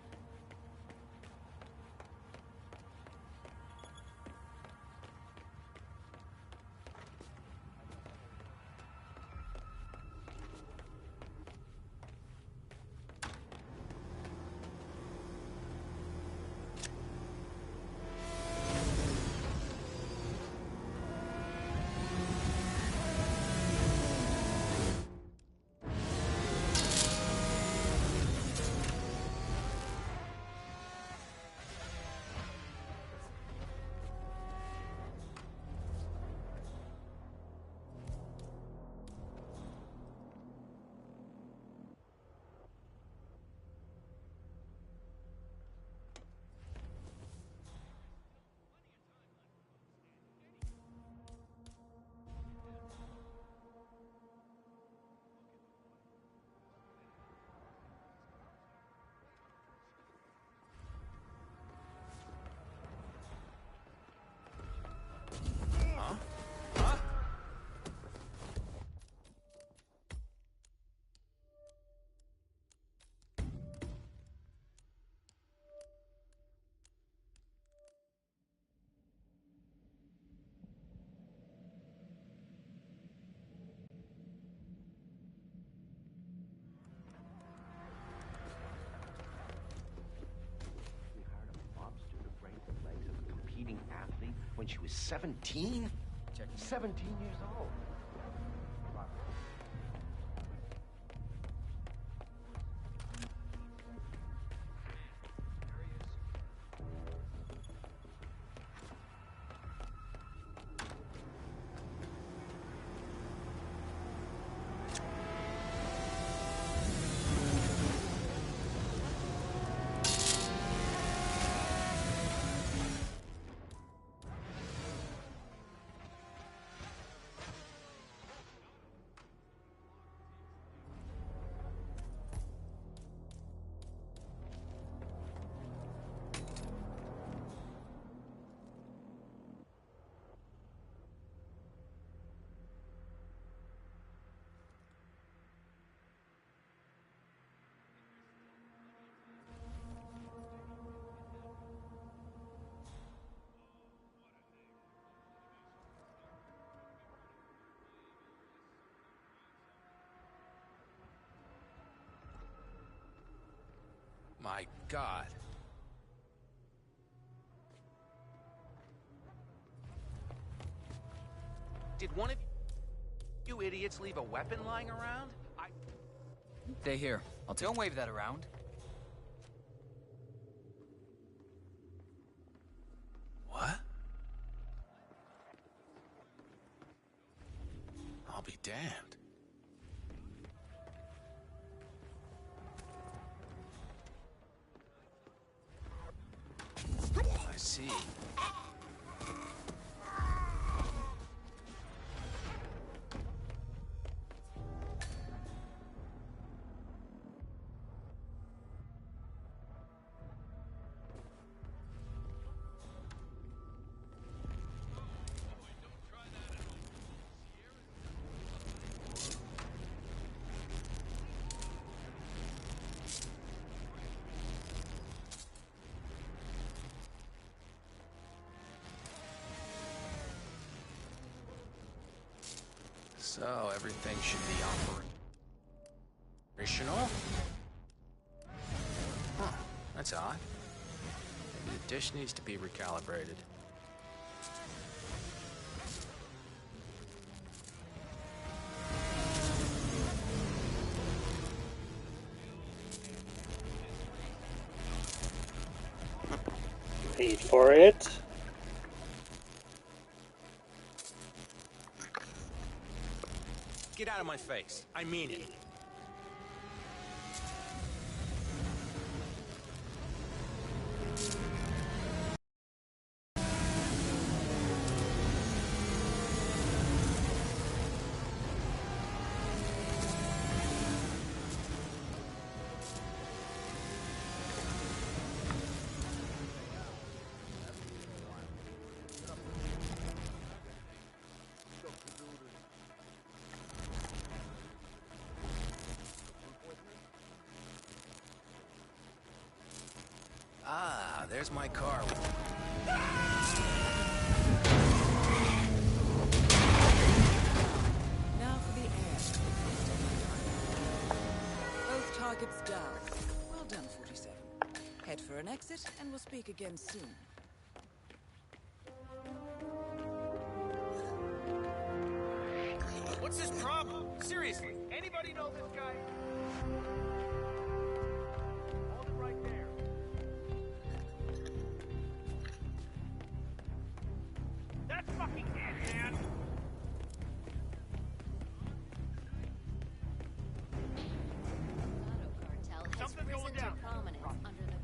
when she was 17? 17 years old. My God. Did one of you idiots leave a weapon lying around? Stay here. Don't wave that around. What? I'll be damned. I see. So, everything should be operational? Huh, that's odd. Maybe the dish needs to be recalibrated. Paid for it. Get out of my face. I mean it. Ah, there's my car. Now for the air. Both targets down. Well done, 47. Head for an exit, and we'll speak again soon. What's his problem? Seriously, anybody know this guy? Hold it right there. That's fucking it, man! Something's going down. Prominence under the...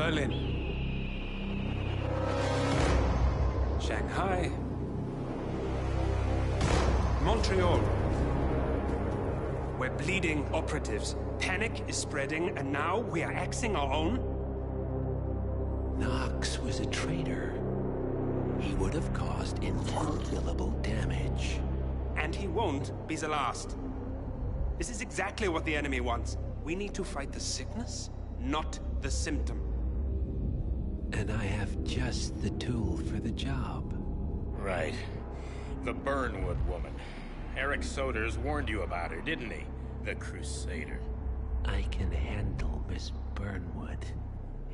Berlin. Shanghai. Montreal. We're bleeding operatives. Panic is spreading, and now we are axing our own? Knox was a traitor. He would have caused incalculable damage. And he won't be the last. This is exactly what the enemy wants. We need to fight the sickness, not the symptom. And I have just the tool for the job. Right. The Burnwood woman. Eric Soders warned you about her, didn't he? The Crusader. I can handle Miss Burnwood.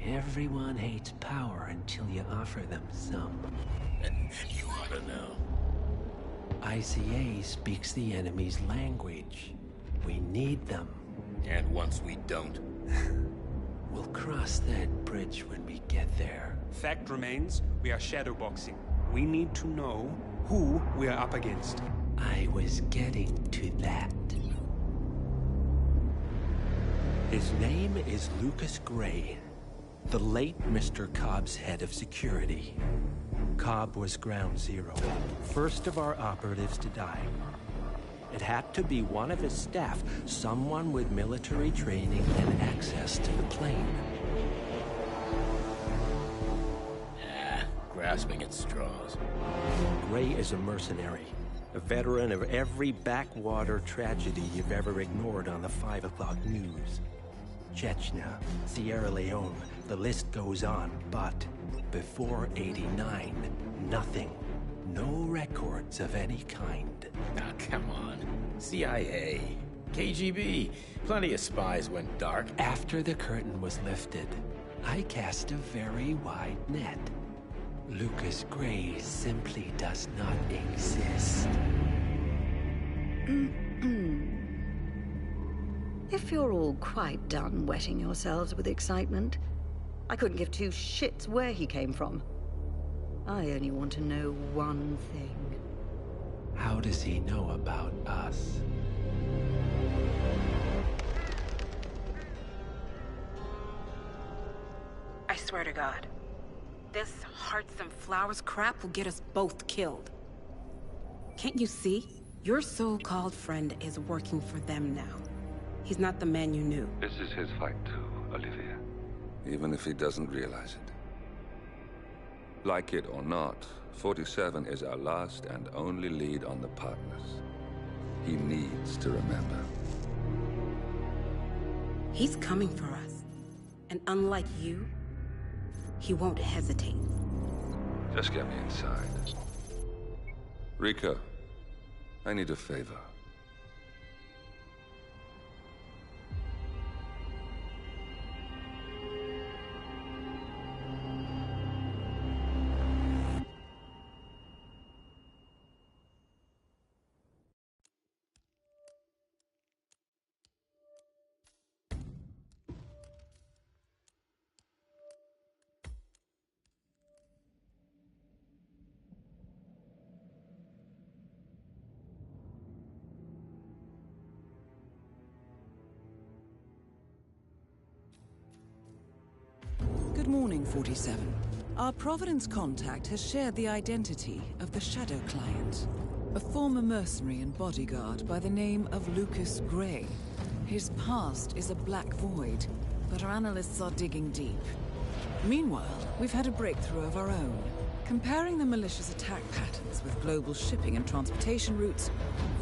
Everyone hates power until you offer them some. You ought to know. ICA speaks the enemy's language. We need them. And once we don't? We'll cross that bridge when we get there. Fact remains, we are shadowboxing. We need to know who we are up against. I was getting to that. His name is Lucas Gray, the late Mr. Cobb's head of security. Cobb was ground zero, first of our operatives to die. It had to be one of his staff, someone with military training and access to the plane. Grasping at straws. Gray is a mercenary, a veteran of every backwater tragedy you've ever ignored on the 5 o'clock news. Chechnya, Sierra Leone, the list goes on, but before '89, nothing. No records of any kind. Ah, come on. CIA, KGB, plenty of spies went dark. After the curtain was lifted, I cast a very wide net. Lucas Gray simply does not exist. If you're all quite done wetting yourselves with excitement, I couldn't give two shits where he came from. I only want to know one thing. How does he know about us? I swear to God, this hearts and flowers crap will get us both killed. Can't you see? Your so-called friend is working for them now. He's not the man you knew. This is his fight too, Olivia. Even if he doesn't realize it. Like it or not, 47 is our last and only lead on the partners. He needs to remember. He's coming for us. And unlike you, he won't hesitate. Just get me inside. Rico, I need a favor. Good morning, 47. Our Providence contact has shared the identity of the Shadow Client, a former mercenary and bodyguard by the name of Lucas Gray. His past is a black void, but our analysts are digging deep. Meanwhile, we've had a breakthrough of our own. Comparing the malicious attack patterns with global shipping and transportation routes,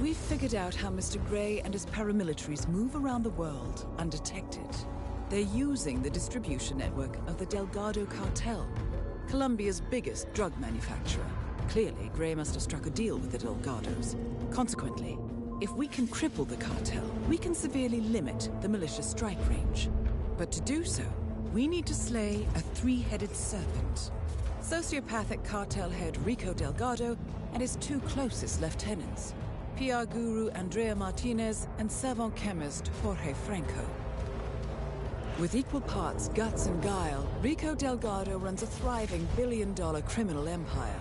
we've figured out how Mr. Gray and his paramilitaries move around the world undetected. They're using the distribution network of the Delgado cartel, Colombia's biggest drug manufacturer. Clearly, Gray must have struck a deal with the Delgados. Consequently, if we can cripple the cartel, we can severely limit the militia's strike range. But to do so, we need to slay a three-headed serpent. Sociopathic cartel head Rico Delgado and his two closest lieutenants, PR guru Andrea Martinez and savant chemist Jorge Franco. With equal parts guts and guile, Rico Delgado runs a thriving billion-dollar criminal empire.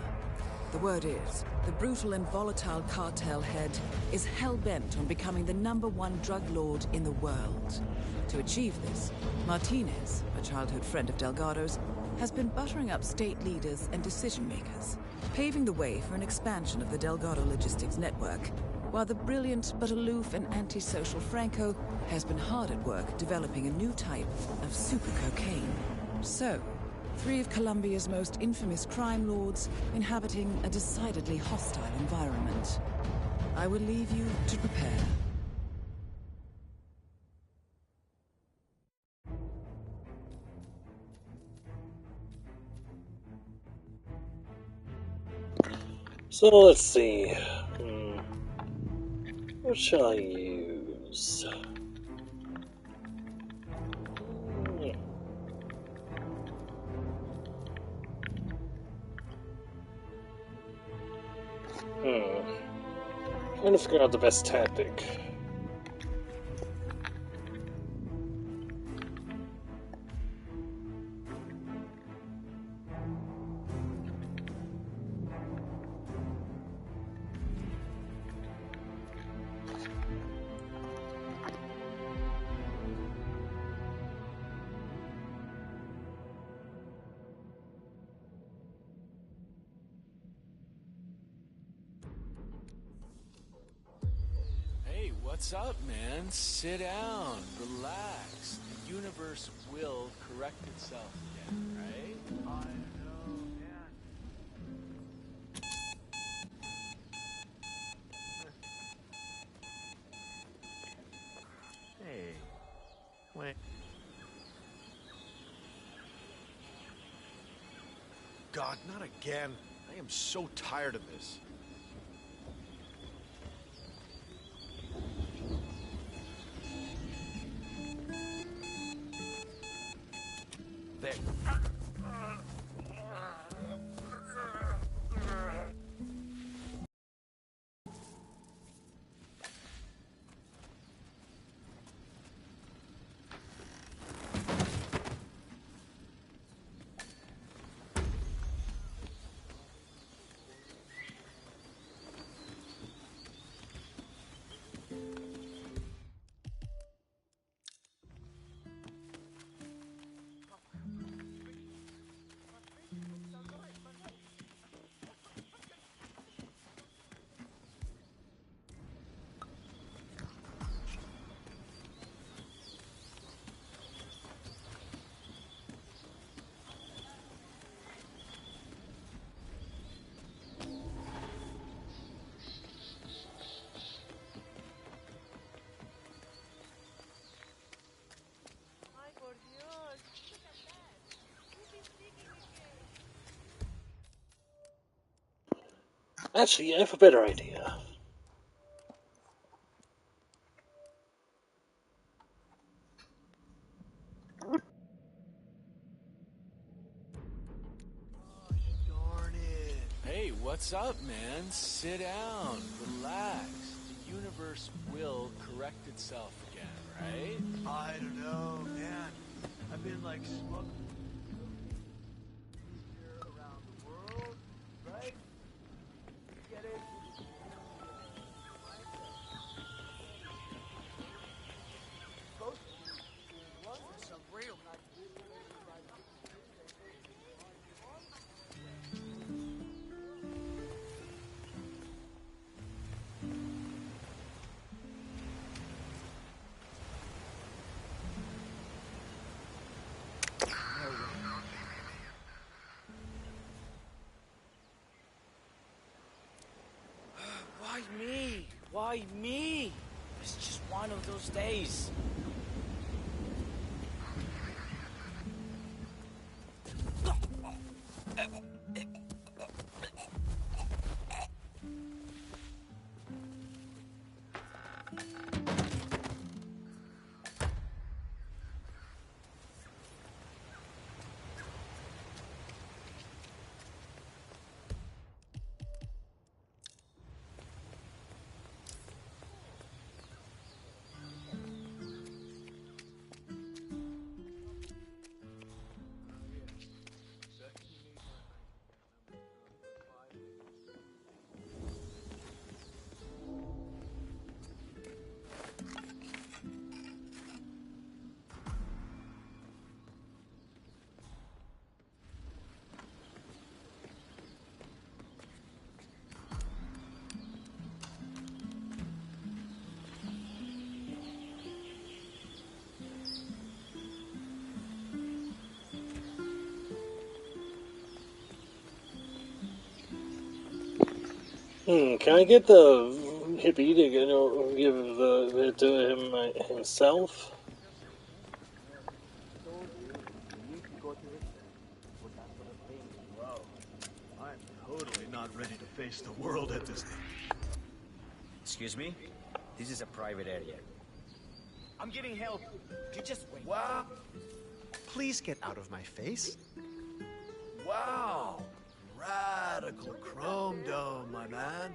The word is, The brutal and volatile cartel head is hell-bent on becoming the #1 drug lord in the world. To achieve this, Martinez, a childhood friend of Delgado's, has been buttering up state leaders and decision-makers, paving the way for an expansion of the Delgado logistics network, while the brilliant but aloof and antisocial Franco has been hard at work developing a new type of super cocaine. So, 3 of Colombia's most infamous crime lords inhabiting a decidedly hostile environment. I will leave you to prepare. So let's see. What shall I use? Trying to figure out the best tactic. Hey, what's up, man? Sit down, relax. The universe will correct itself again, right? I know, man. Hey, wait. God, not again. I am so tired of this. There. Actually, I have a better idea. Hey, what's up, man? Sit down, relax. The universe will correct itself again, right? I don't know, man. I've been like smoking around the world, right? Get it? Some real. Why me? Why me? It's just one of those days. Can I get the hippie to give it to him himself? Whoa. I'm totally not ready to face the world at this. Excuse me? This is a private area. I'm getting help. You just wait. Wow. Please get out of my face. Wow. Radical chrome dome, my man.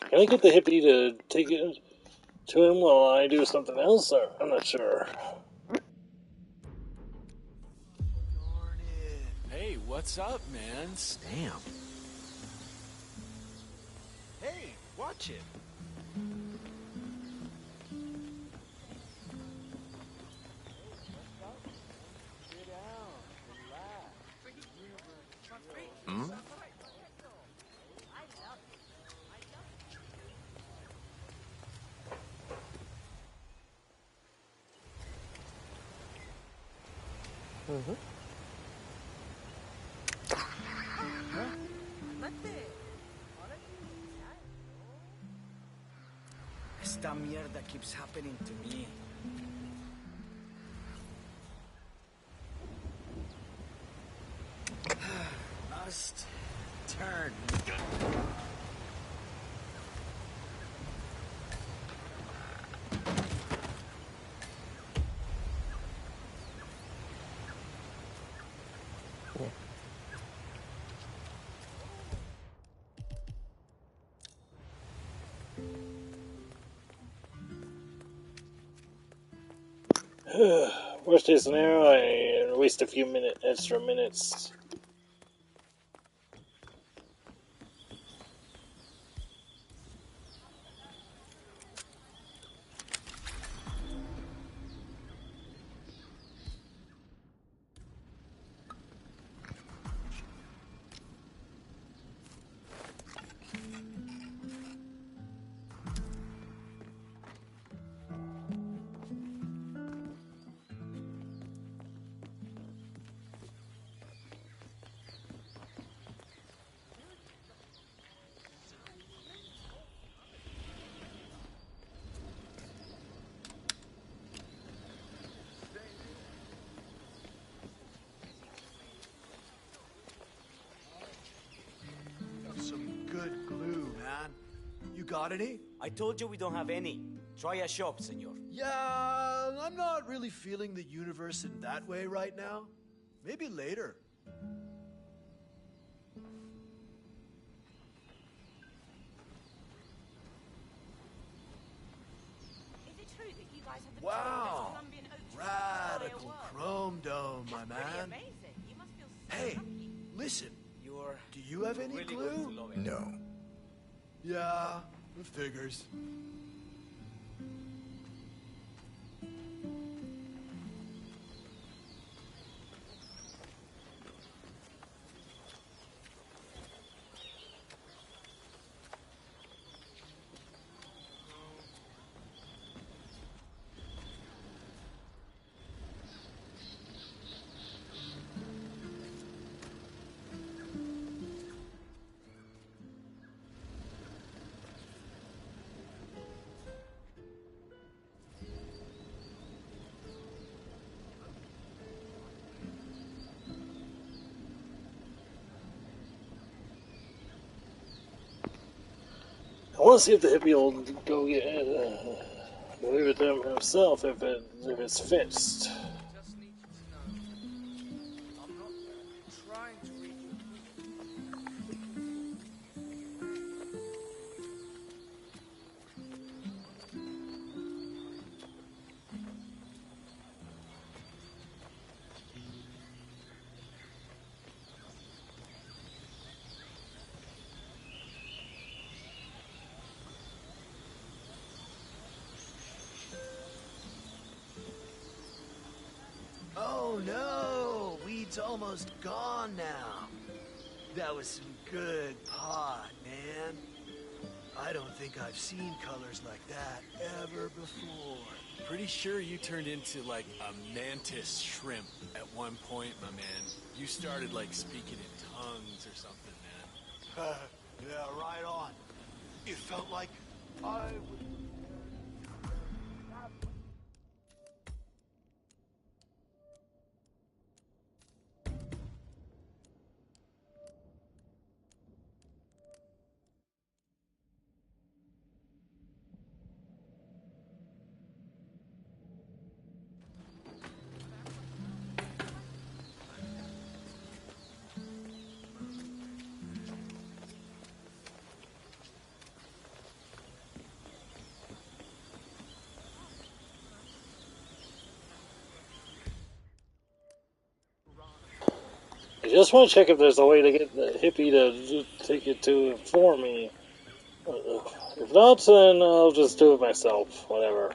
Can I get the hippie to take it to him while I do something else? Or I'm not sure. Hey, what's up, man? Damn. Hey, watch it. Hmm? Mm-hmm. Esta mierda keeps happening to me. Must turn. Worst case scenario, I waste a few extra minutes. Some good glue, man. You got any? I told you we don't have any. Try a shop, senor. Yeah, I'm not really feeling the universe in that way right now. Maybe later. Is it true that you guys have the Wow. Colombian oak tree Radical chrome dome, my Pretty man. amazing. You must feel so Hey, lucky. listen. You're Do you have any really glue? going to love it. No. Yeah, it figures. I want to see if the hippie will go get leave it to him himself if it's fixed. Just need you to know I'm not trying to read Oh no, weed's almost gone now. That was some good pot, man. I don't think I've seen colors like that ever before. Pretty sure you turned into, like, a mantis shrimp at one point, my man. You started, like, speaking in tongues or something, man. Yeah, right on. It felt like I was... I just want to check if there's a way to get the hippie to take it to for me. If not, then I'll just do it myself. Whatever.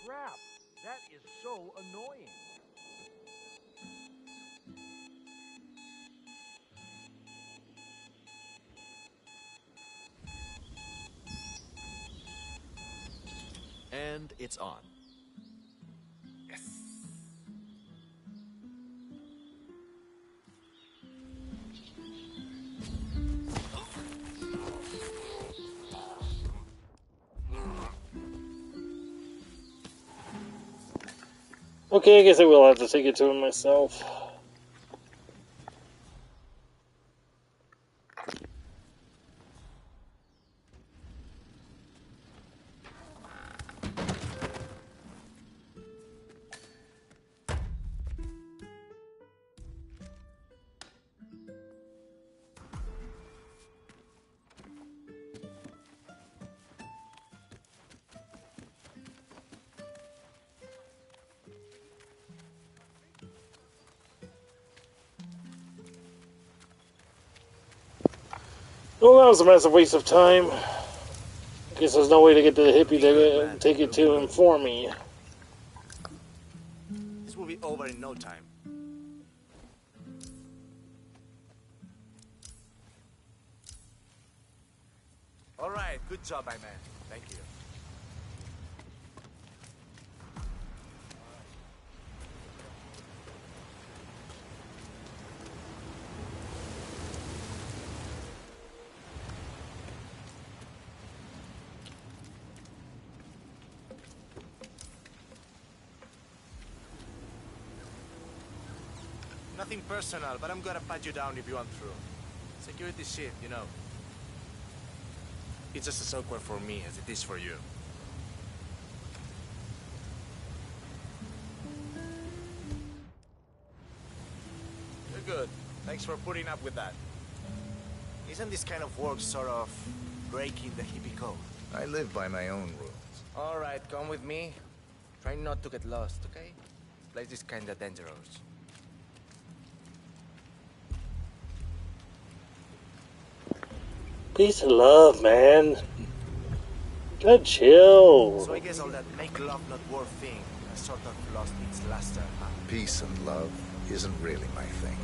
Crap! That is so annoying. And it's on. Yes. Okay, I guess I will have to take it to him myself. Well, that was a massive waste of time. Guess there's no way to get the hippie to take it to him for me. This will be over in no time. All right, good job, my man. Thank you. Nothing personal, but I'm gonna pat you down if you want through. Security shit, you know. It's just as awkward for me as it is for you. You're good. Thanks for putting up with that. Isn't this kind of work sort of breaking the hippie code? I live by my own rules. All right, come with me. Try not to get lost, okay? Place is kinda dangerous. Peace and love, man. Good chill. So I guess all that make love not war thing has sort of lost its luster, huh? Peace and love isn't really my thing.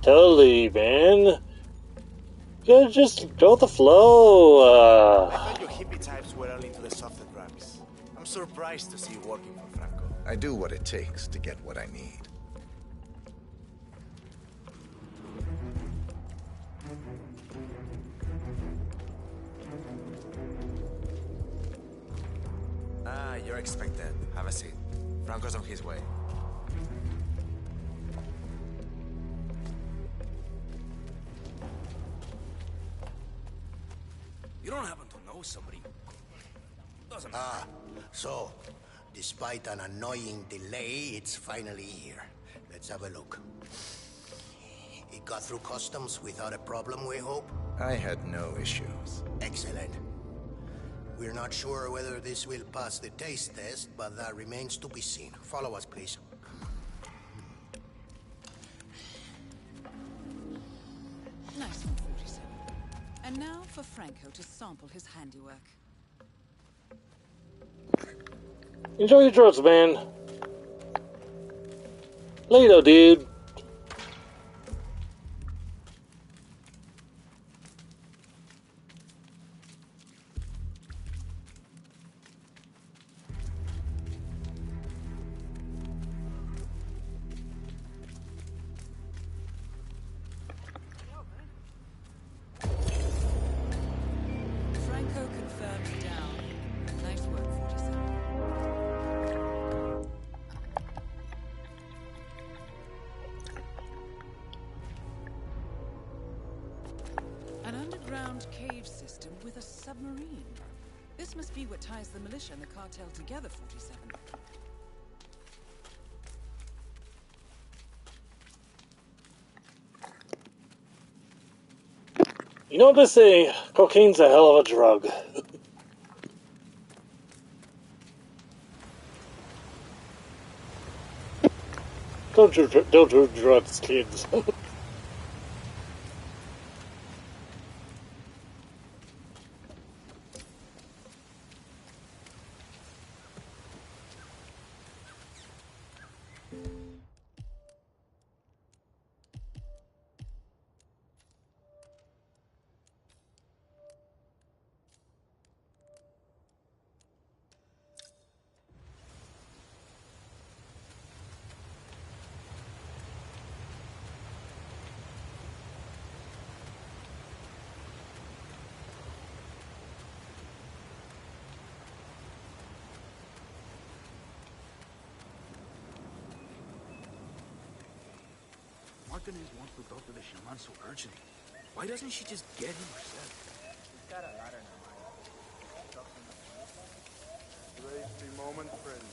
Totally, man. You gotta just go with the flow. I thought your hippie types were all into the softer drugs. I'm surprised to see you working for Franco. I do what it takes to get what I need. Ah, you're expected. Have a seat. Franco's on his way. You don't happen to know somebody? Doesn't Ah, so, despite an annoying delay, it's finally here. Let's have a look. It got through customs without a problem, we hope? I had no issues. Excellent. We're not sure whether this will pass the taste test, but that remains to be seen. Follow us, please. Nice one, 47. And now for Franco to sample his handiwork. Enjoy your drugs, man. Later, dude. Franco confirmed down. Nice work, 47. An underground cave system with a submarine. This must be what ties the militia and the cartel together, 47. You know what they say? Cocaine's a hell of a drug. Don't do drugs, kids. Martinez wants to talk to the shaman so urgently. Why doesn't she just get him herself? She's got a lot on her mind. Grace the moment, friend.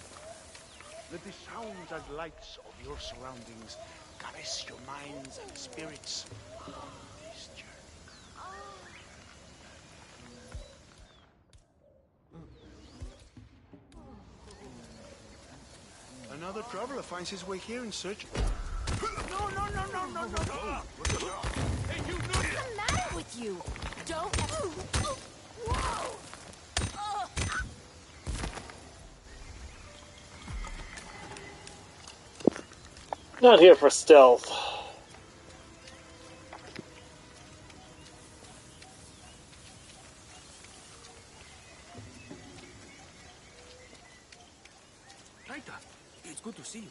Let the sounds and lights of your surroundings caress your minds and spirits on this journey. Another traveler finds his way here in search. No! Hey, you know What's the matter with you? Don't. Whoa! Not here for stealth. Taita, it's good to see you.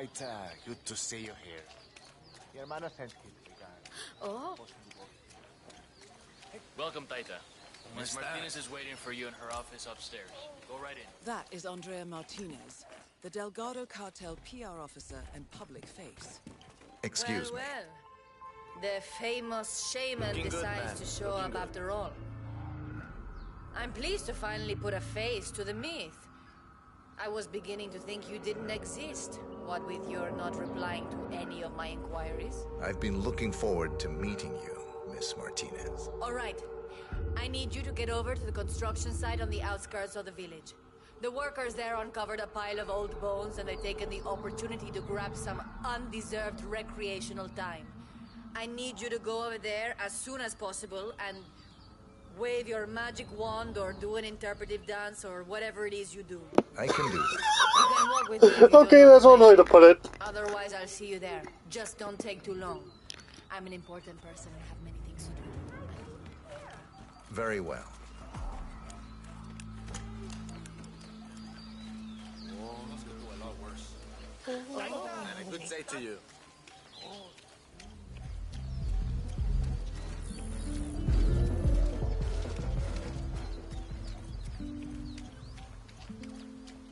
Taita, good to see you here. Mi hermano sent you. Oh. Welcome, Taita. Miss Martinez is waiting for you in her office upstairs. Go right in. That is Andrea Martinez, the Delgado Cartel PR officer and public face. Excuse me. Well, the famous shaman Looking good, decides man. to show Looking up good. after all. I'm pleased to finally put a face to the myth. I was beginning to think you didn't exist, what with your not replying to any of my inquiries. I've been looking forward to meeting you, Miss Martinez. All right. I need you to get over to the construction site on the outskirts of the village. The workers there uncovered a pile of old bones and they've taken the opportunity to grab some undeserved recreational time. I need you to go over there as soon as possible and wave your magic wand or do an interpretive dance or whatever it is you do. I can do that. You can walk with me if you Okay, don't that's one mind. way to put it. Otherwise, I'll see you there. Just don't take too long. I'm an important person and have many things to do. Very well. This could go a lot worse. And a good day to you.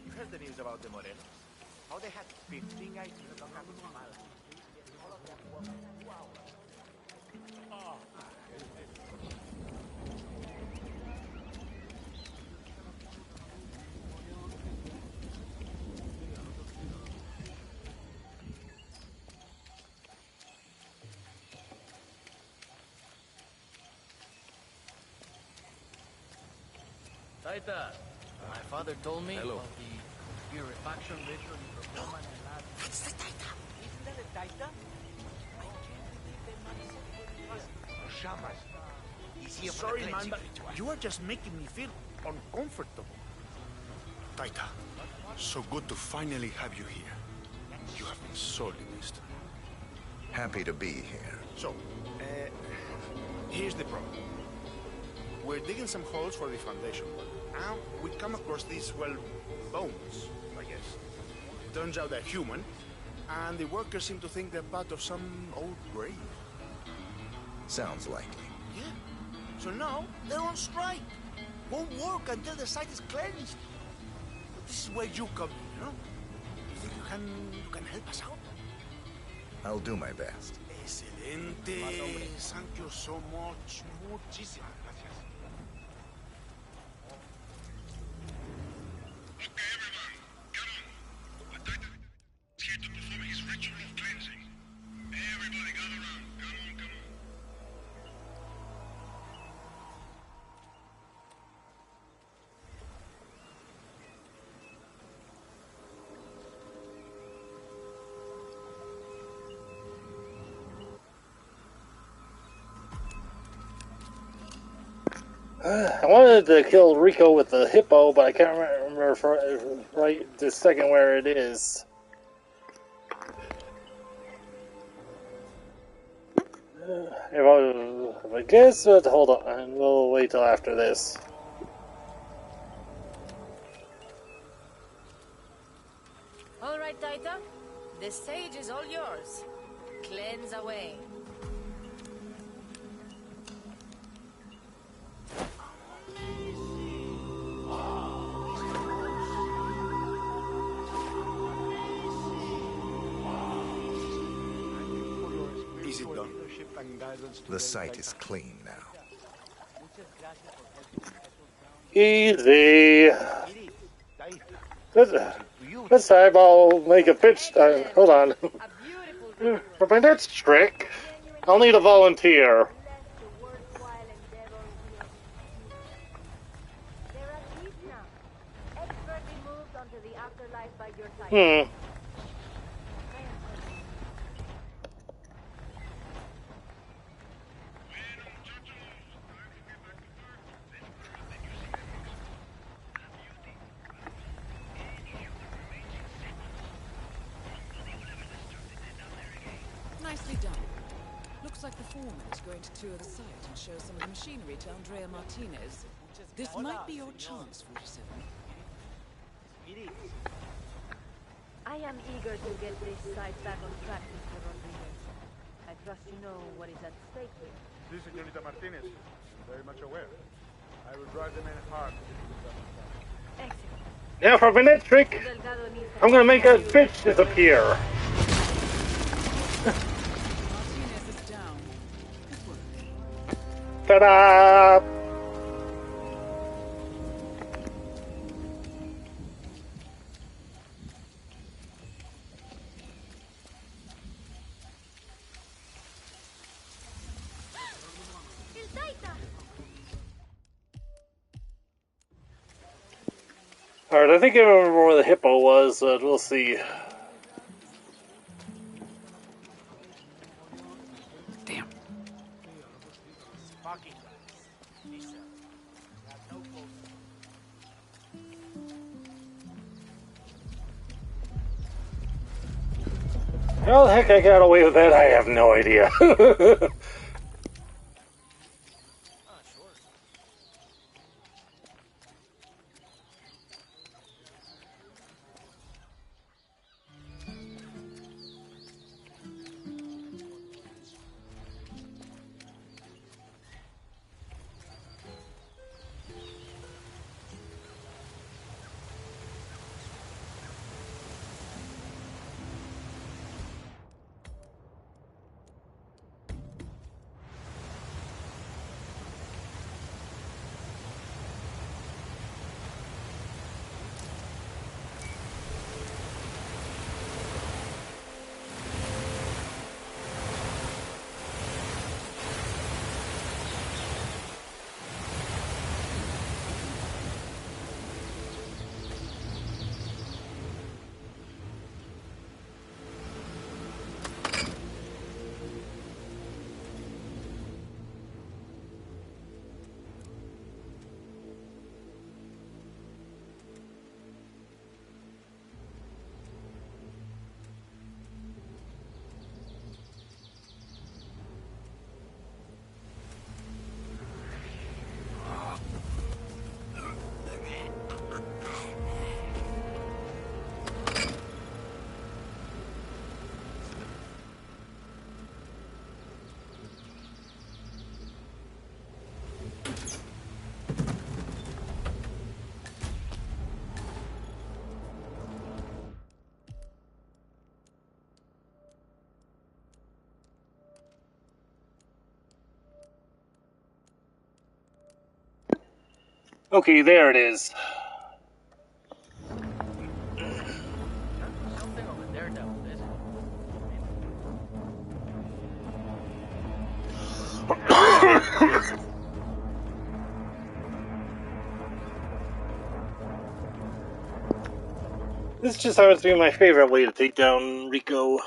You heard the news about the Moreno? How they had 15 guys in the locker room. All of them were 2 hours. Taita, my father told me Hello. of the purification ritual you perform on the lab. That's the Taita. Isn't that a Taita? I can't believe they managed to Shamas. Easier for Sorry, the man, cleansing but ritual. you are just making me feel uncomfortable. Taita, so good to finally have you here. You have been sorely missed. Happy to be here. So, here's the problem. We're digging some holes for the foundation work. Now, we come across these, well, bones, I guess. Turns out they're human, and the workers seem to think they're part of some old grave. Sounds likely. Yeah. So now, they're on strike. Won't work until the site is cleansed. But this is where you come in, you know? You think you can help us out? I'll do my best. Excelente. Thank you so much. Muchísimas gracias. I wanted to kill Rico with the hippo, but I can't remember right this second where it is. If I guess, but hold on, we'll wait till after this. All right, Taita. The stage is all yours. Cleanse away. Is it done? The site is clean now. Easy. This time I'll make a pitch. Hold on. For my next trick, I'll need a volunteer. Nicely done. Looks like the foreman is going to tour the site and show some of the machinery to Andrea Martinez. This might be your chance, 47. I am eager to get this site back on track, Mr. Rodriguez. I trust you know what is at stake here. This is Señorita Martinez. Very much aware. I will drive the men hard. Excellent. Now for my next trick, I'm gonna make a fish disappear. Martinez is down. Good work. Ta-da! Alright, I think I remember where the hippo was, but we'll see. Damn. Fucking guys. Lisa. Got no clothes. How the heck I got away with that, I have no idea. Okay, there it is. Something over there, devil, is it? This just happens to be my favorite way to take down Rico.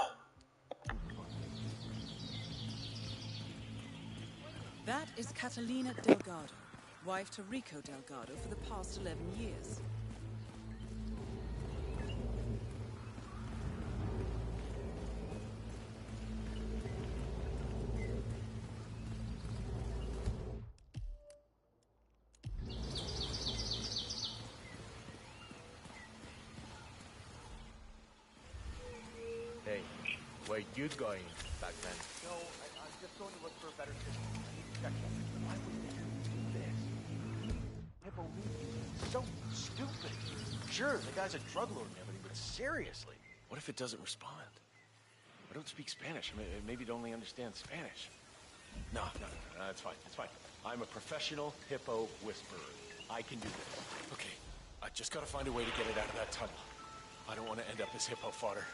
That is Catalina Delgado, wife to Rico Delgado for the past 11 years. Hey, where you going back then? No, I just thought it was for a better system. I need to check something. Why would they do this? Hippo is so stupid. Sure, the guy's a drug lord and everything, but seriously. What if it doesn't respond? I don't speak Spanish. Maybe it only understands Spanish. No, it's fine. It's fine. I'm a professional hippo whisperer. I can do this. Okay, I just gotta find a way to get it out of that tunnel. I don't want to end up as hippo fodder.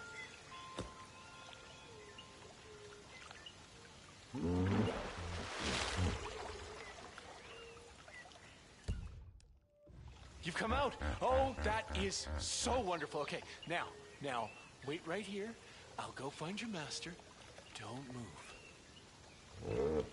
You've come out. Oh, that is so wonderful. Okay, now, wait right here. I'll go find your master. Don't move.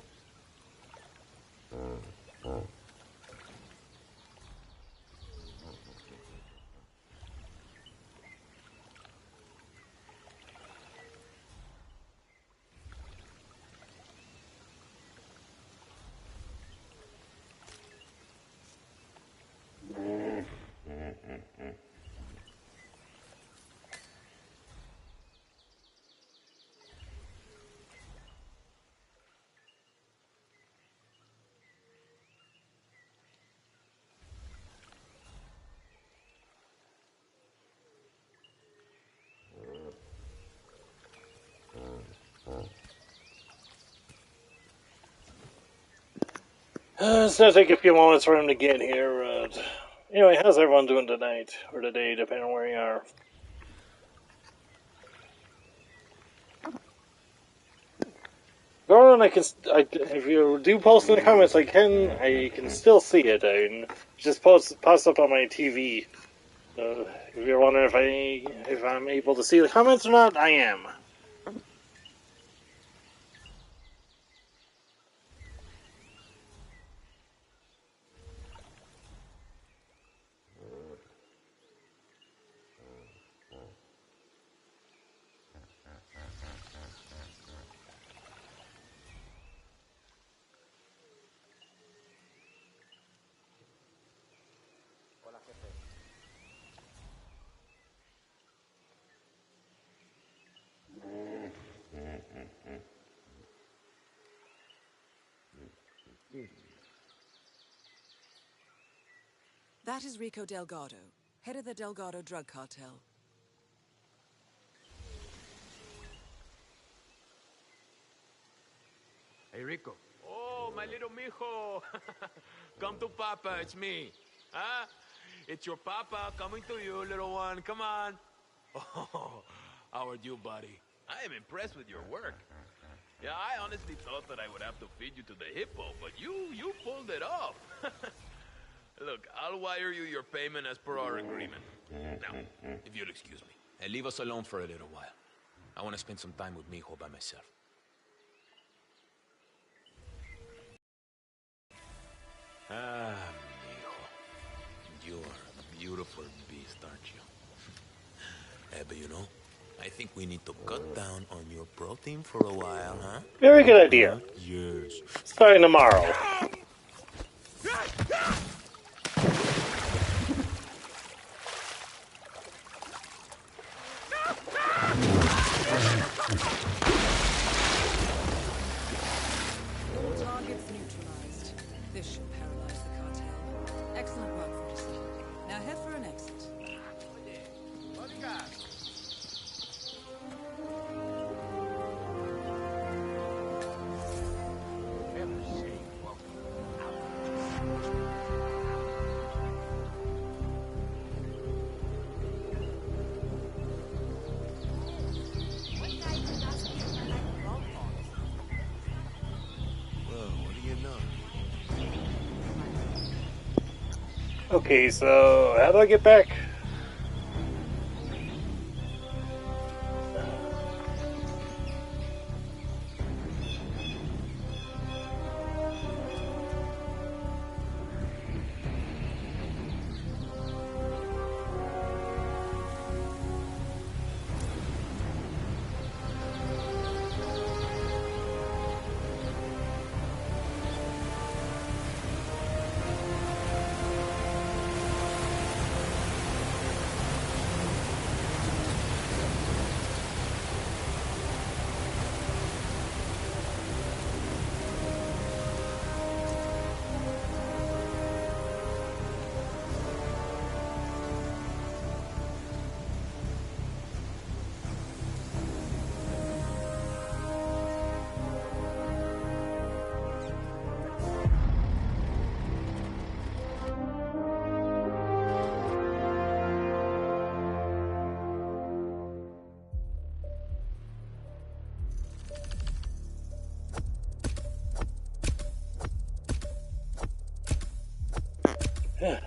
It's gonna take a few moments for him to get here. Anyway, how's everyone doing tonight? Or today, depending on where you are. Gordon, if you do post in the comments, I can still see it. It just pops up on my TV. If you're wondering if I'm able to see the comments or not, I am. That is Rico Delgado, head of the Delgado drug cartel. Hey, Rico. Oh, my little mijo. Come to Papa, it's me. Huh? It's your Papa coming to you, little one. Come on. Oh, how are you, buddy? I am impressed with your work. Yeah, I honestly thought that I would have to feed you to the hippo, but you pulled it off. Look, I'll wire you your payment as per our agreement. Now, if you'll excuse me, and leave us alone for a little while. I want to spend some time with mijo by myself. Ah, mijo. You are a beautiful beast, aren't you? But you know, I think we need to cut down on your protein for a while, huh? Very good idea. Yes. Starting tomorrow. All targets neutralized. This should paralyze the cartel. Excellent work, 47. Now head for an exit. Okay, so how do I get back?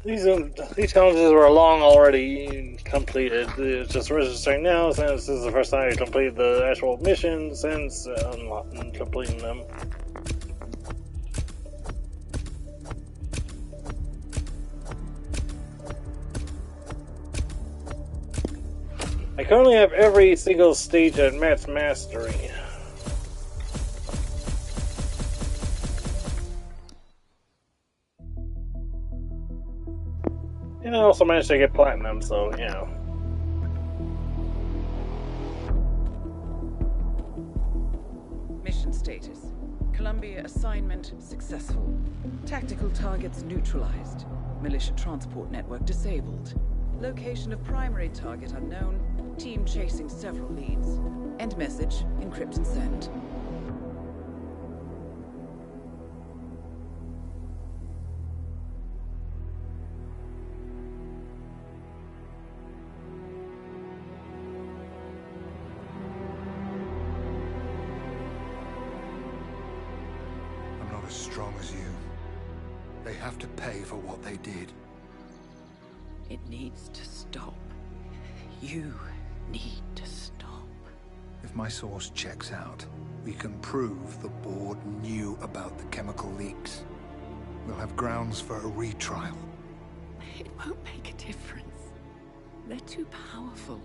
These challenges were long already completed. It's just registering now since this is the first time I completed the actual mission since completing them. I currently have every single stage at max mastery. And I also managed to get platinum, so, you know. Mission status. Columbia assignment successful. Tactical targets neutralized. Militia transport network disabled. Location of primary target unknown. Team chasing several leads. End message. Encrypt and send. strong as you. They have to pay for what they did. It needs to stop. You need to stop. If my source checks out, we can prove the board knew about the chemical leaks. We'll have grounds for a retrial. It won't make a difference. They're too powerful.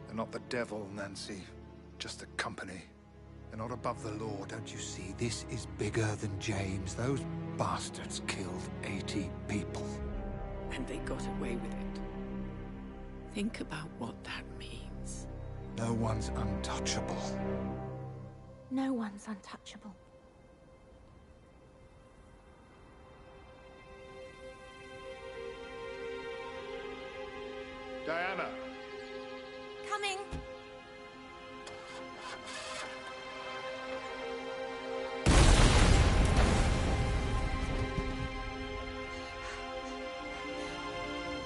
They're not the devil, Nancy. Just a company. They're not above the law, don't you see? This is bigger than James. Those bastards killed 80 people. And they got away with it. Think about what that means. No one's untouchable. No one's untouchable. Diana! Coming!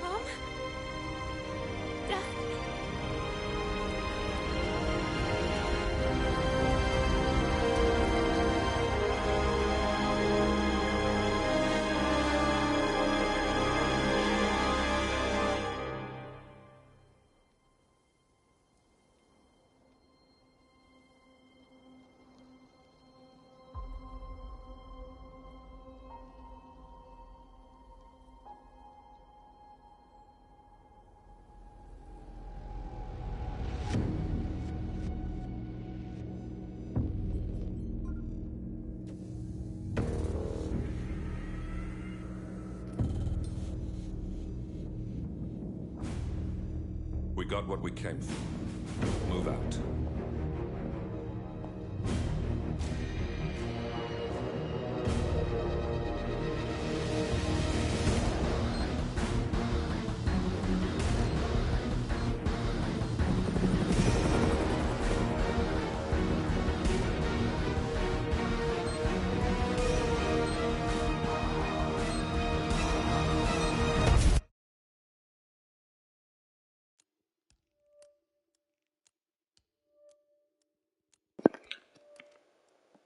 Mom? Dad? We got what we came for. Move out.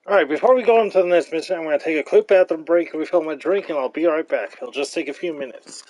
Alright, before we go into the next mission, I'm going to take a quick bathroom break and refill my drink, and I'll be right back. It'll just take a few minutes.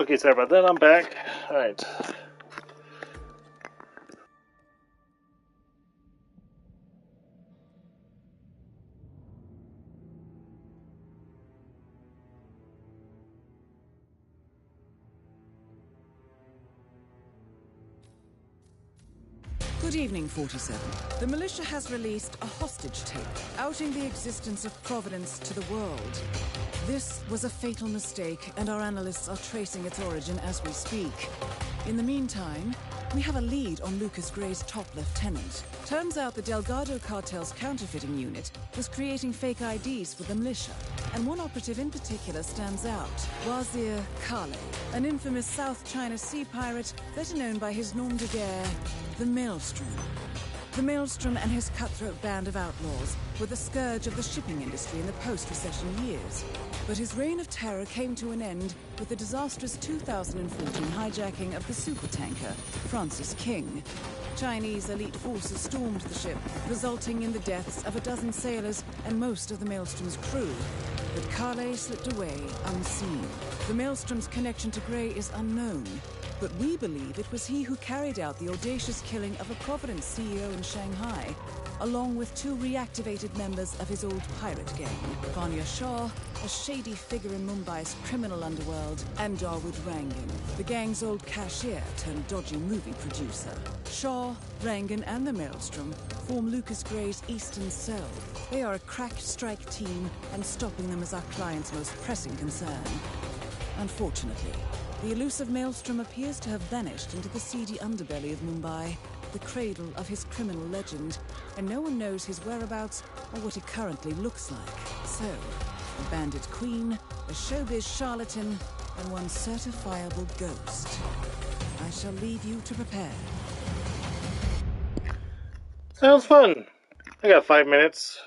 Okay, sorry about that. I'm back. Alright. Good evening, 47. The militia has released a hostage tape, outing the existence of Providence to the world. This was a fatal mistake, and our analysts are tracing its origin as we speak. In the meantime, we have a lead on Lucas Gray's top lieutenant. Turns out the Delgado cartel's counterfeiting unit was creating fake IDs for the militia, and one operative in particular stands out, Wazir Kale, an infamous South China Sea pirate better known by his nom de guerre, the Maelstrom. The Maelstrom and his cutthroat band of outlaws were the scourge of the shipping industry in the post-recession years. But his reign of terror came to an end with the disastrous 2014 hijacking of the supertanker, Francis King. Chinese elite forces stormed the ship, resulting in the deaths of a dozen sailors and most of the Maelstrom's crew. But Kale slipped away unseen. The Maelstrom's connection to Gray is unknown, but we believe it was he who carried out the audacious killing of a Providence CEO in Shanghai, along with 2 reactivated members of his old pirate gang, Vanya Shah, a shady figure in Mumbai's criminal underworld, and Dawood Rangan, the gang's old cashier turned dodgy movie producer. Shah, Rangan, and the Maelstrom form Lucas Gray's Eastern Cell. They are a crack strike team, and stopping them is our client's most pressing concern. Unfortunately, the elusive Maelstrom appears to have vanished into the seedy underbelly of Mumbai, the cradle of his criminal legend, and no one knows his whereabouts or what he currently looks like. So, a bandit queen, a showbiz charlatan, and one certifiable ghost. I shall leave you to prepare. Sounds fun. I got 5 minutes.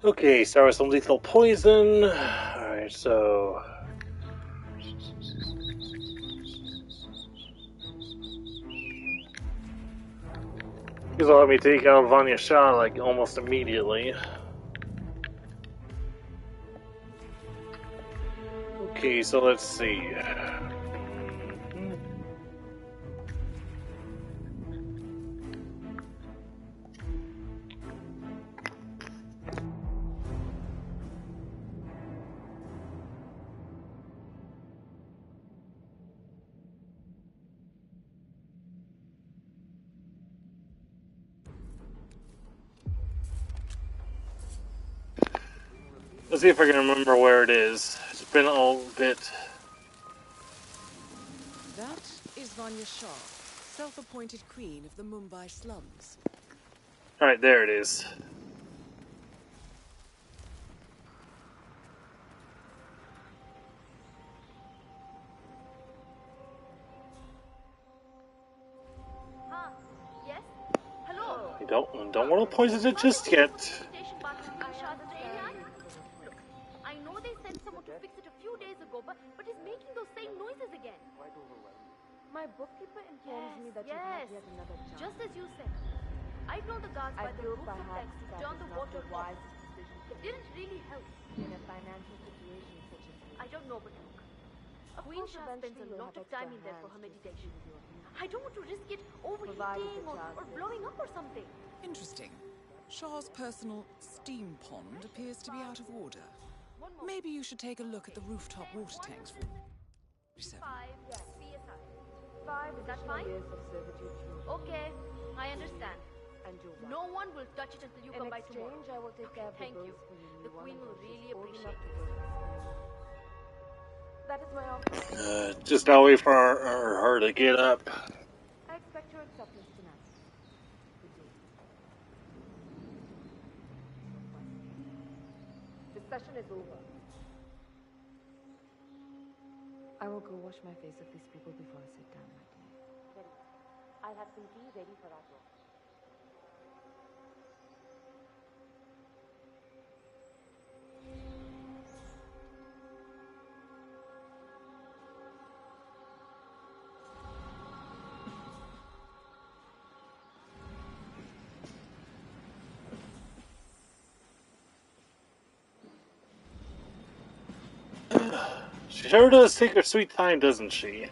Okay, start with some lethal poison. Alright, so... He's gonna let me take out Vanya Shah like almost immediately. Okay, so let's see. Let's see if I can remember where it is. It's been a little bit. That is Vanya Shah, self-appointed queen of the Mumbai slums. Alright, there it is. Yes? Hello? I don't want to poison it just yet. I know they sent someone to fix it a few days ago, but it's making those same noises again. Quite overwhelmed. My bookkeeper informs me that you've had yet another chance. Just as you said. I told the guards by the rooftop tanks to turn the water off. It didn't really help. In a financial situation such as this. I don't know, but look. Queen Shah spends a lot of time in there for her meditation. I don't want to risk it overheating or blowing up or something. Interesting. Shah's personal steam pond appears to be out of order. Maybe you should take a look at the rooftop water tanks for... 5 PSI. 5 is that fine? Years of servitude. Okay, I understand. And no one will touch it until you come by tomorrow. In exchange, I will take care of the Thank you. bills for you. The Queen will really appreciate it. That is my offer. Just gotta wait for her to get up. I expect your acceptance tonight. The session is over. I will go wash my face with these people before I sit down, my dear. I'll have some tea ready for our talk. She sure does take her sweet time, doesn't she?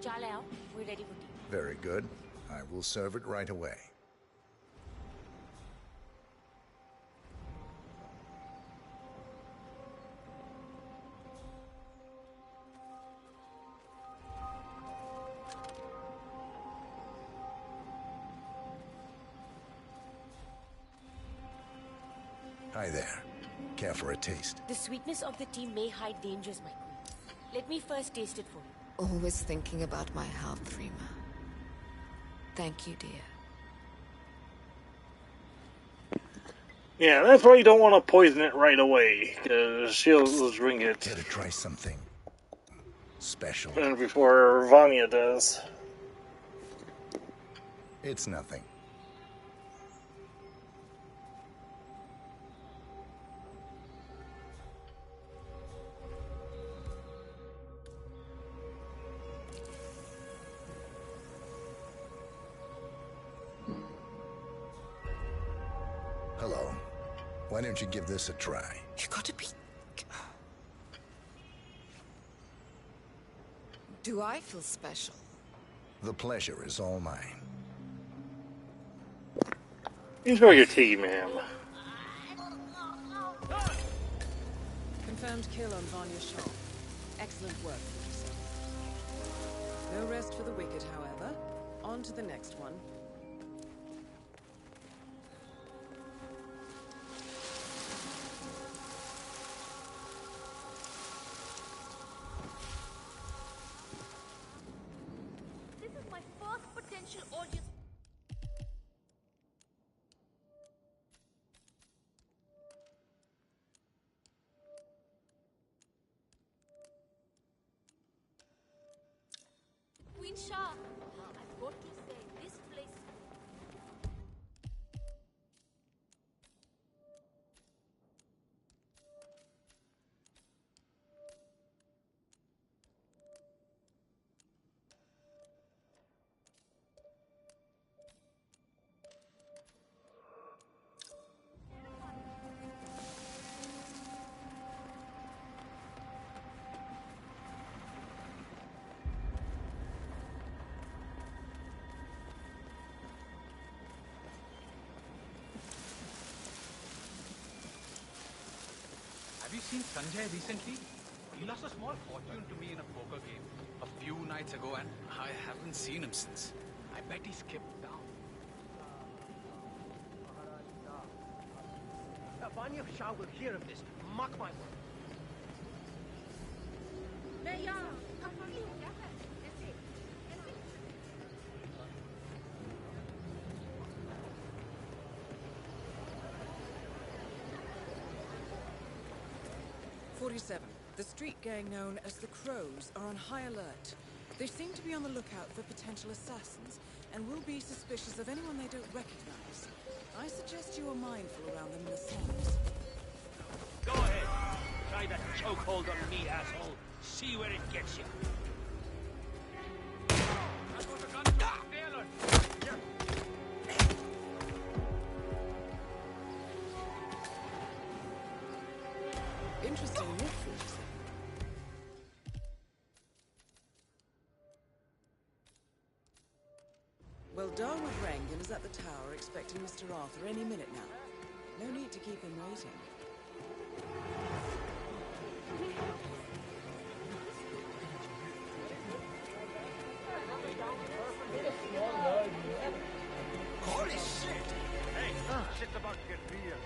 Jalal, we're ready for tea. Very good. I will serve it right away. Hi there. Care for a taste? The sweetness of the tea may hide dangers, my queen. Let me first taste it for you. Always thinking about my health, Rima. Thank you, dear. Yeah, that's why you don't want to poison it right away, because she'll drink it. Care to try something special? Before Vanya does. It's nothing. Hello. Why don't you give this a try? You gotta be... Do I feel special? The pleasure is all mine. Enjoy your tea, ma'am. Confirmed kill on Vanya Shaw. Excellent work, Professor. No rest for the wicked, however. On to the next one. This is my first potential audience. Queen Shah, I've got to say, this place... Have you seen Sanjay recently? He lost a small fortune to me in a poker game a few nights ago, and I haven't seen him since. I bet he skipped town. Vanya Shah will hear of this. Mark my word. The street gang known as the Crows are on high alert. They seem to be on the lookout for potential assassins and will be suspicious of anyone they don't recognize. I suggest you are mindful around them in the Slums. Go ahead. Try that chokehold on me, asshole. See where it gets you. Interesting move. Well, Darwood Rangan is at the tower expecting Mr. Arthur any minute now. No need to keep him waiting. Holy shit! Hey, shit's about to get real.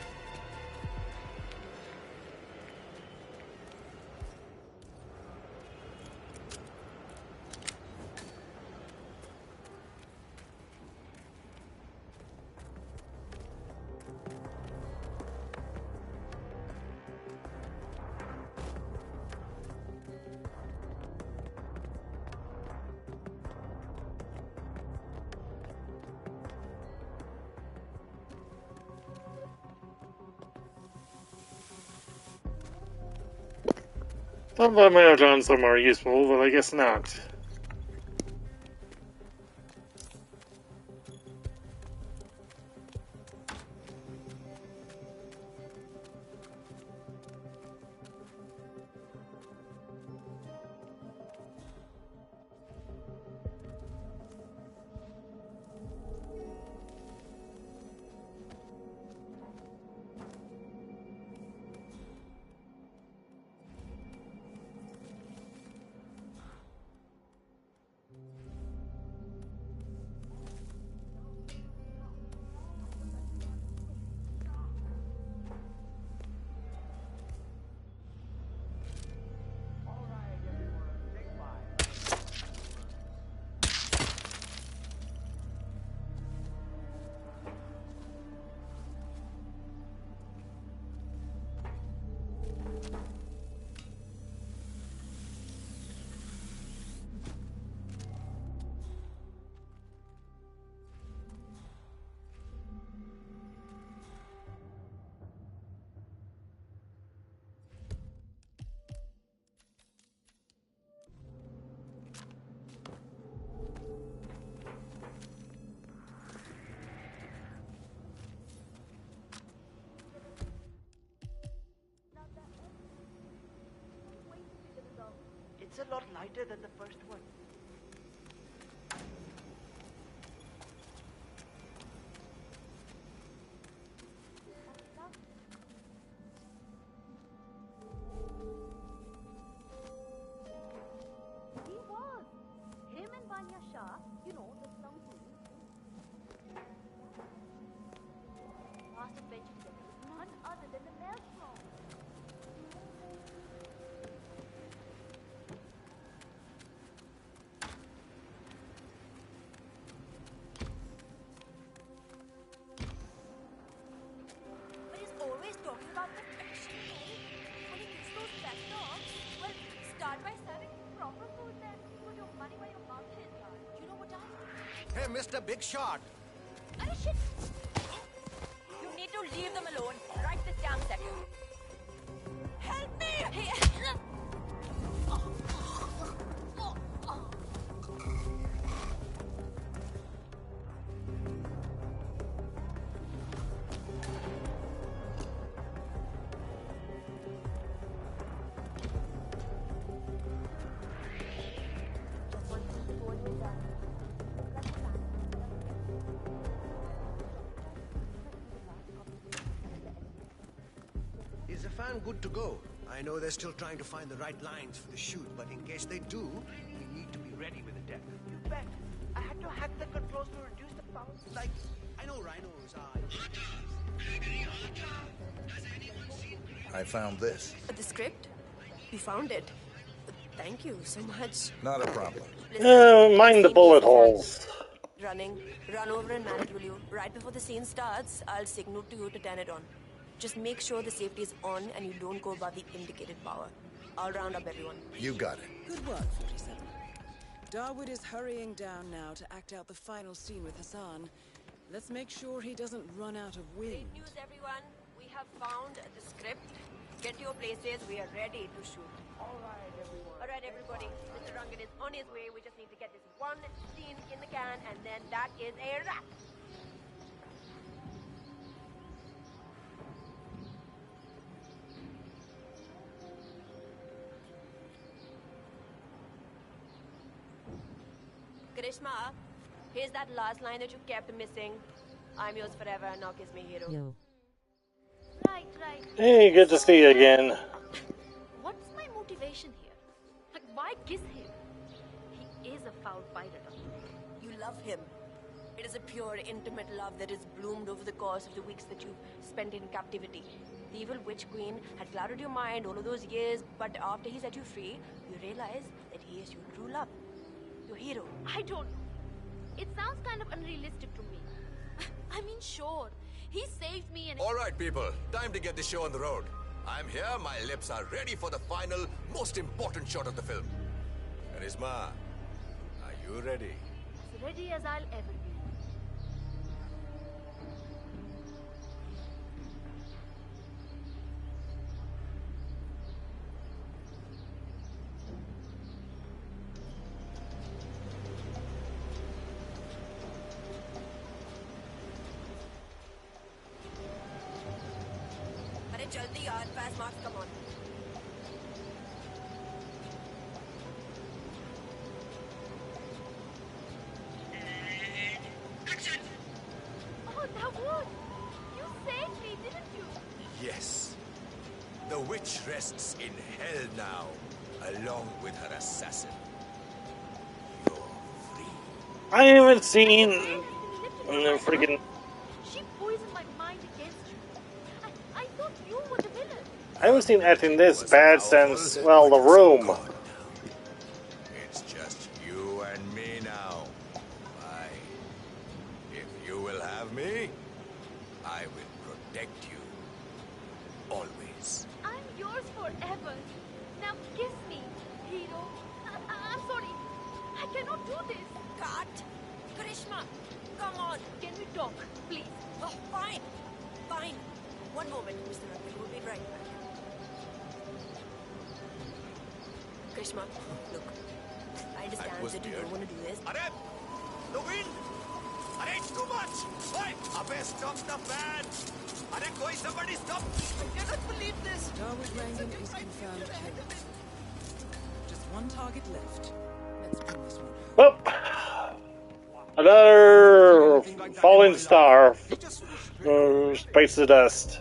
Thought that might have done some more useful, but I guess not. a lot lighter than the first one. He was. Him and Vanya Shah, you know, the slum queen. Last adventure together with none other than the Maelstrom. But he's always talking about the passion, When he gets those pep talks, well, start by serving proper food then. Put your money where your mouth is, man. You know what I do? Hey, Mr. Big Shot. Oh, shit! You need to leave them alone right this damn second. Help me! Hey. Is the fan good to go? I know they're still trying to find the right lines for the shoot, but in case they do, we need to be ready with the deck. You bet. I had to hack the controls to reduce the power. Like, I know rhinos are... I found this. The script? You found it? Thank you so much. Not a problem. Mind the bullet holes. Running. Run over and man it, will you? Right before the scene starts, I'll signal to you to turn it on. Just make sure the safety is on and you don't go above the indicated power. I'll round up everyone. You got it. Good work, 47. Darwood is hurrying down now to act out the final scene with Hassan. Let's make sure he doesn't run out of wind. Great news, everyone. We have found the script. Get to your places. We are ready to shoot. All right, everybody. Mr. Rungan is on his way. We just need to get this one scene in the can, and then that is a wrap. Karishma, here's that last line that you kept missing. I'm yours forever, now kiss me, hero. Yo. Right. Hey, good to see you again. What's my motivation here? Like, why kiss him? He is a foul fighter. You love him. It is a pure, intimate love that has bloomed over the course of the weeks that you've spent in captivity. The evil witch queen had clouded your mind all of those years, but after he set you free, you realize that he is your true love. Your hero. I don't know. It sounds kind of unrealistic to me. I mean, sure. He saved me and... All right, people. Time to get the show on the road. I'm here. My lips are ready for the final, most important shot of the film. Karisma, are you ready? As ready as I'll ever be. Jaldi yaar, fast marks, come on. Action! Oh, Davud! You saved me, didn't you? Yes. The witch rests in hell now, along with her assassin. I haven't seen freaking... She poisoned my mind against you. I thought you were the villain. I haven't seen acting this bad since, well, The Room. It's just you and me now. Why? If you will have me, I will protect you. Always. I'm yours forever. Now kiss me, hero. I'm sorry. I cannot do this. Cut! Karishma, come on. Can we talk, please? Oh, fine. Fine. One moment, Mr. Rungan. We'll be right back. Karishma, look. I understand that you don't want to do this. Arey! The wind! Arey, it's too much! Hey! Abey, stop the fan! Arey, koi somebody stop! I cannot believe this! Darwood Rangan is confirmed killed. Just one target left. Let's bring this one. Well, another falling star. Space to dust.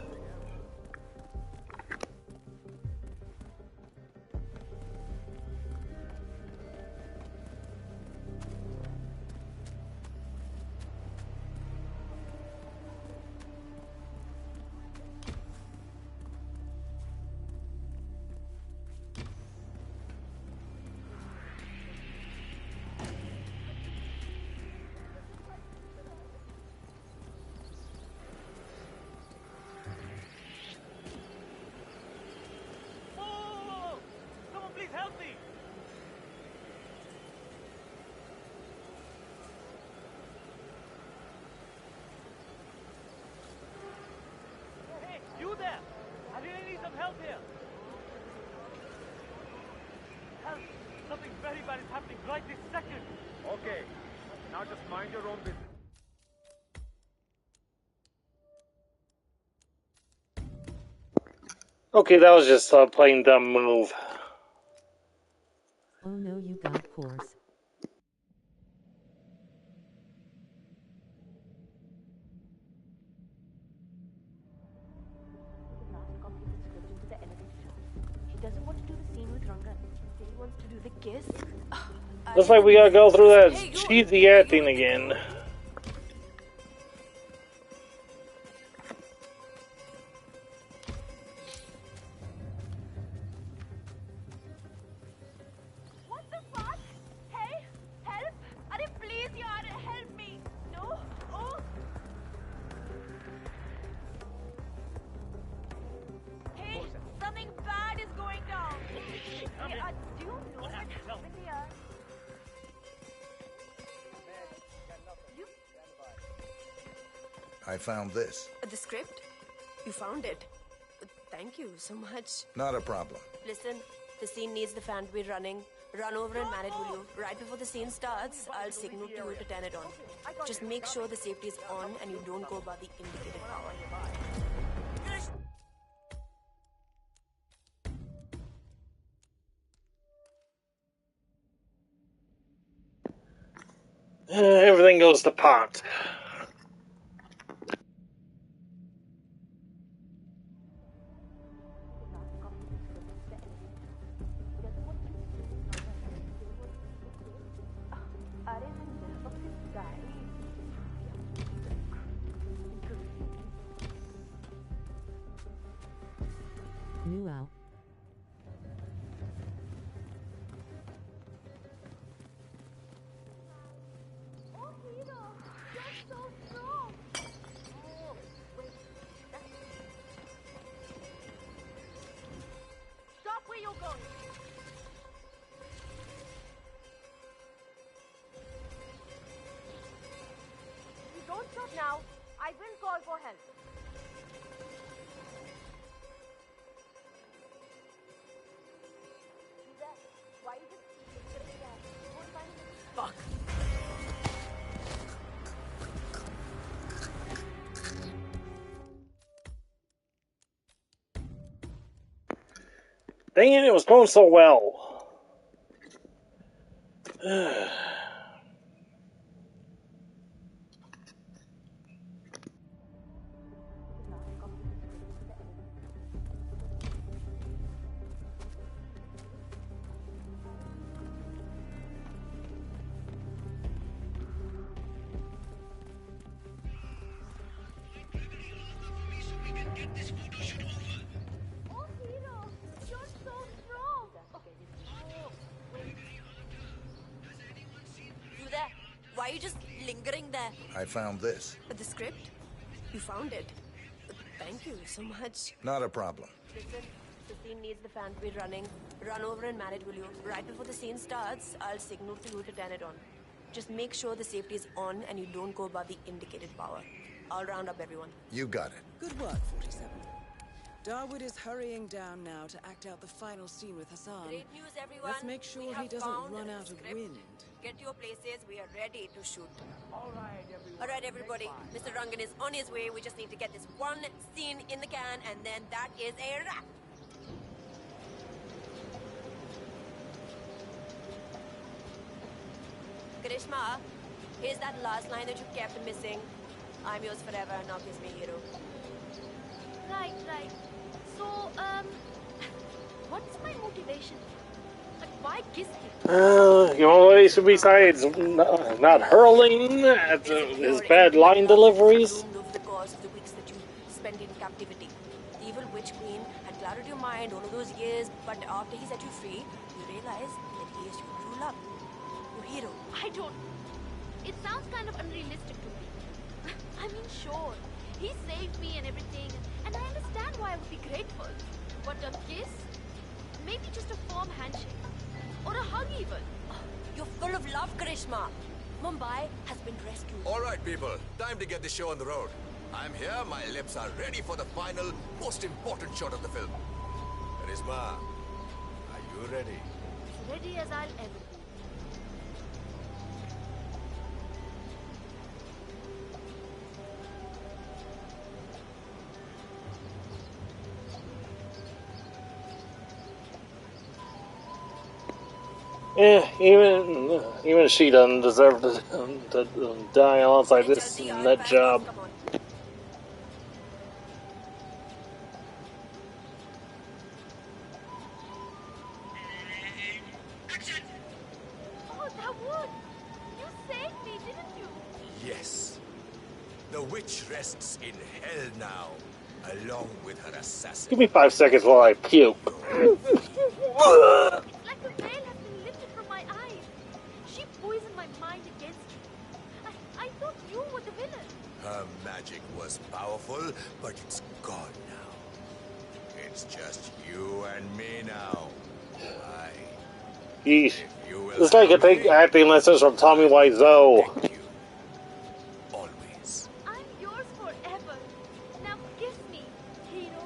Someone please help me! Hey, you there! I really need some help here! Help! Something very bad is happening right this second! Okay, now just mind your own business. Okay, that was just a plain dumb move. Oh no, you got pores. He doesn't want to do the scene with Rangan. He wants to do the kiss. Looks like we gotta go through that cheesy acting again. What the fuck? Hey, help! Are please, yaar, help me! No? Oh! Hey, something bad is going down. Hey, do you know what happened here? I found this. The script? You found it? Thank you so much. Not a problem. Listen, the scene needs the fan to be running. Run over and man it, will you? Right before the scene starts, I'll signal to you to turn it on. Just make sure the safety is on and you don't go above the indicated power. Everything goes to pot. New out. Stop where you're going. If you don't stop now, I will call for help. Why is it? Fuck. Dang it, it was going so well. Why are you just lingering there? I found this. The script? You found it. Thank you so much. Not a problem. Listen, the scene needs the fan to be running. Run over and man it, will you? Right before the scene starts, I'll signal to you to turn it on. Just make sure the safety is on and you don't go above the indicated power. I'll round up everyone. You got it. Good work, 47. Darwood is hurrying down now to act out the final scene with Hassan. Great news, everyone. Let's make sure We he have doesn't found run the out of script. wind. Get to your places. We are ready to shoot. All right, everybody. Mr. Rangan is on his way. We just need to get this one scene in the can, and then that is a wrap. Karishma, here's that last line that you kept missing. I'm yours forever, now kiss me, hero. Right. So, what's my motivation? Like, why kiss him? You know, besides not hurling at his bad line deliveries. Over the course of the weeks that you spent in captivity. The evil witch queen had clouded your mind all of those years, but after he set you free, you realized that he is your true love. Your hero. I don't. It sounds kind of unrealistic to me. I mean, sure, he saved me and everything, and I understand why I would be grateful. But a kiss? Maybe just a firm handshake. Or a hug even. Oh, you're full of love, Karishma. Mumbai has been rescued. All right, people. Time to get the show on the road. I'm here. My lips are ready for the final, most important shot of the film. Karishma, are you ready? As ready as I'll ever be. Yeah, even she doesn't deserve to die alongside this nut job. Oh, that would! You saved me, didn't you? Yes. The witch rests in hell now, along with her assassin. Give me 5 seconds while I puke. It's like the veil has been lifted from my eyes. She poisoned my mind against you. I thought you were the villain. Her magic was powerful, but it's gone now. It's just you and me now. Yeesh. It's like I take acting lessons from Tommy Wiseau. Always. I'm yours forever. Now kiss me, hero.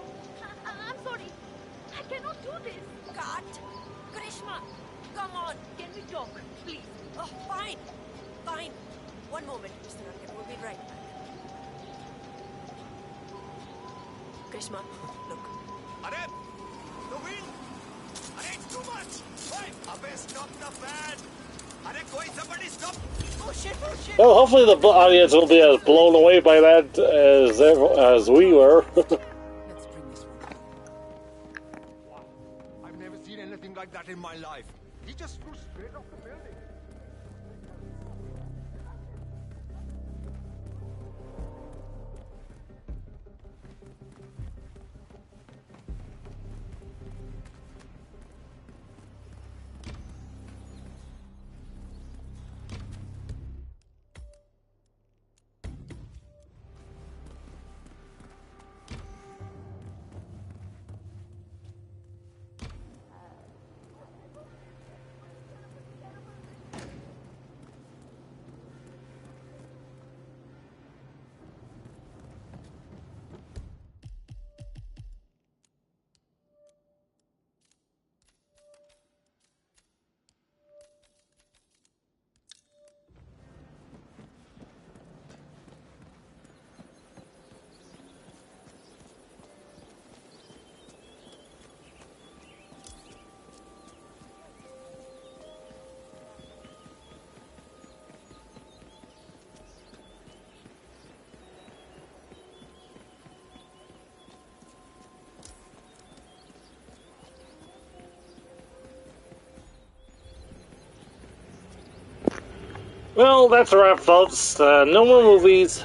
I'm sorry. I cannot do this. Cut! Karishma, come on. Can we talk, please? Oh, fine. Fine. One moment, Mr. Rankin. We'll be right back. Karishma, look. Arey! The wind! Arey, it's too much! Hey, Abhay, stop the fan! Arey, koi somebody stop! Oh shit, oh shit! Well, hopefully the audience will be as blown away by that as we were. I've never seen anything like that in my life. He just flew straight off the building. Well, that's a wrap, folks. No more movies.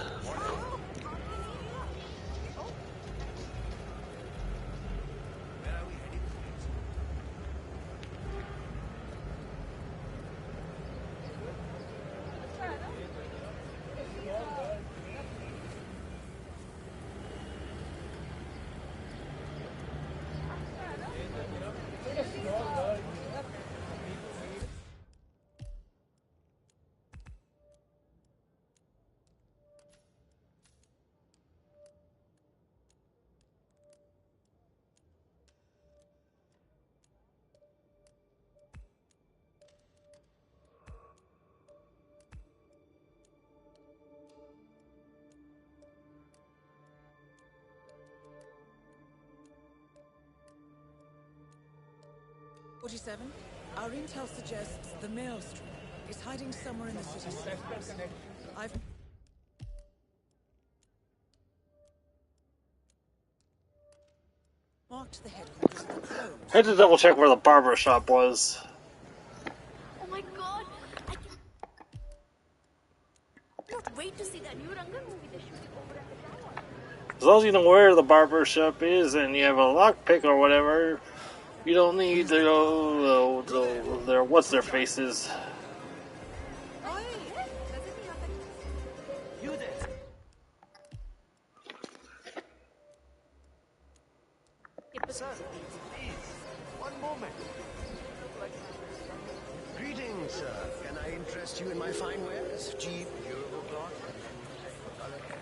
Our intel suggests the maelstrom. It's hiding somewhere in the city. I've... marked the headquarters of the Crows. I had to double check where the barber shop was. Oh my god! I cannot wait to see that new Rangan movie they're shooting over at the tower. As long as you know where the barber shop is and you have a lockpick or whatever, you don't need to go their what's their faces. You there? Sir, please, one moment. Greetings, sir. Can I interest you in my fine wares? Cheap, durable cloth, color hair.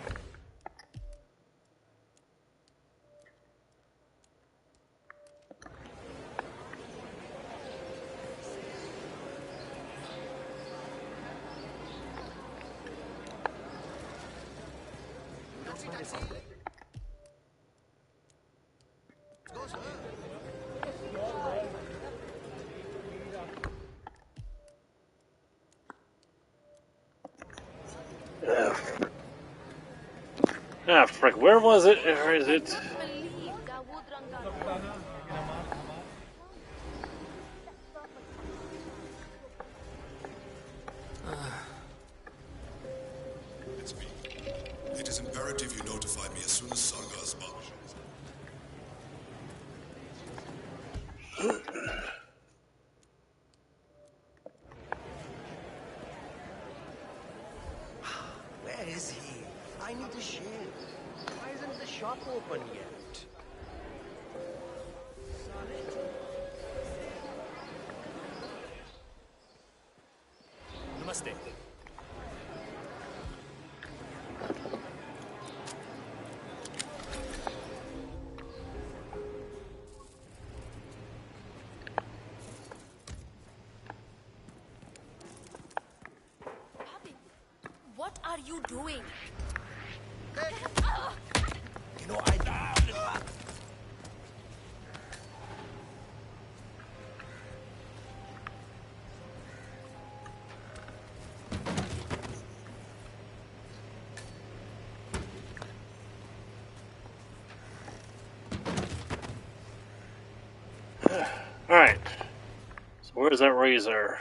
Ah, frick, where was it? Or is it? It's me. It is imperative you notify me as soon as Saga is published. Where is he? I need a shave. Why isn't the shop open yet? Namaste. What are you doing? You know, I... Alright. So where's that razor?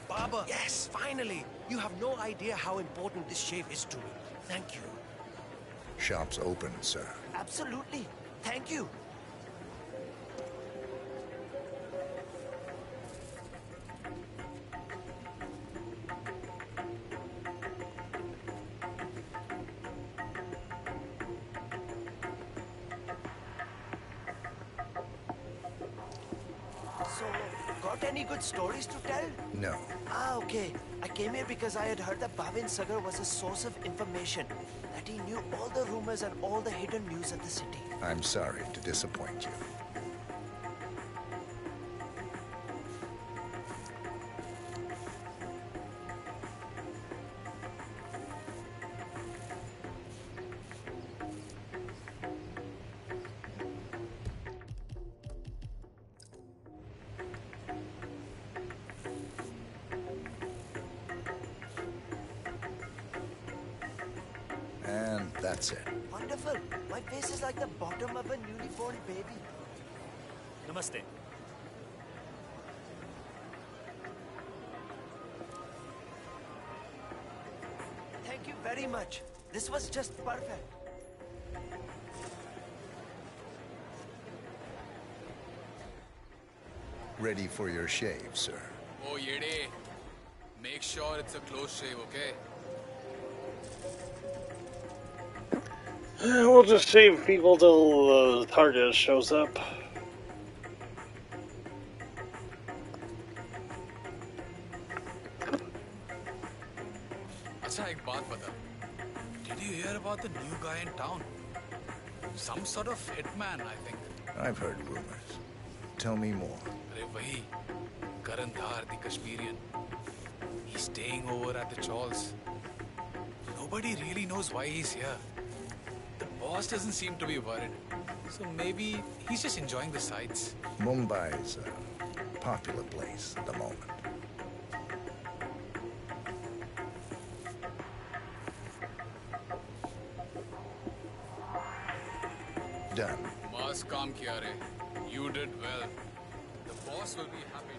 Baba! Yes, finally! You have no idea how important this shave is to me. Thank you. Shop's open, sir. Absolutely. Thank you. So, got any good stories to tell? No. Ah, okay. I came here because I had heard that Bhavin Sagar was a source of information. That he knew all the rumors and all the hidden news of the city. I'm sorry to disappoint you. And that's it. Wonderful. My face is like the bottom of a newly born baby. Namaste. Thank you very much. This was just perfect. Ready for your shave, sir. Oh, Yede. Make sure it's a close shave, okay? We'll just shave people till the target shows up. अच्छा एक बात बता you hear about the new guy in town? Some sort of hitman, I think. I've heard rumors. Tell me more. Arey wahi, Karandhar, the Kashmirian. He's staying over at the Chawls. Nobody really knows why he's here. The boss doesn't seem to be worried. So maybe he's just enjoying the sights. Mumbai's a popular place at the moment. Done. Mas kaam kiya re. You did well. The boss will be happy.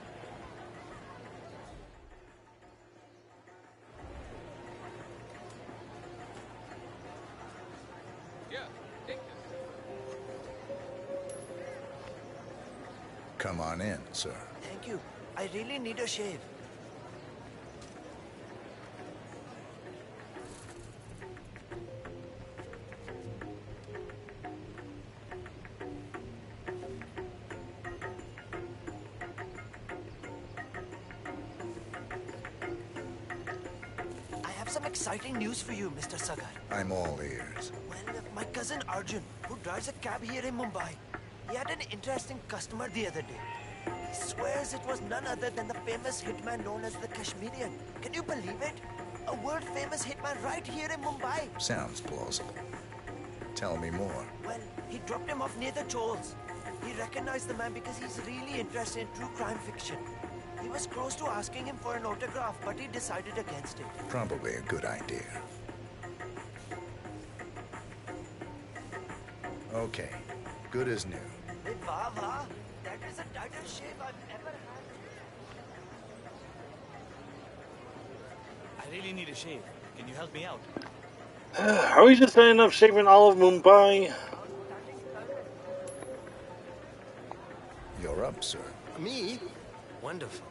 Yeah, take this. Come on in, sir. Thank you. I really need a shave. I have some exciting news for you, Mr. Sagar. I'm all ears. Well, my cousin Arjun, who drives a cab here in Mumbai, he had an interesting customer the other day. He swears it was none other than the famous hitman known as the Kashmirian. Can you believe it? A world-famous hitman right here in Mumbai. Sounds plausible. Tell me more. Well, he dropped him off near the Chawls. He recognized the man because he's really interested in true crime fiction. He was close to asking him for an autograph, but he decided against it. Probably a good idea. Okay. Good as new. Hey, wow, wow. That is the tightest shave I've ever had. I really need a shave. Can you help me out? Are we just ending up shaving all of Mumbai? You're up, sir. Me? Wonderful.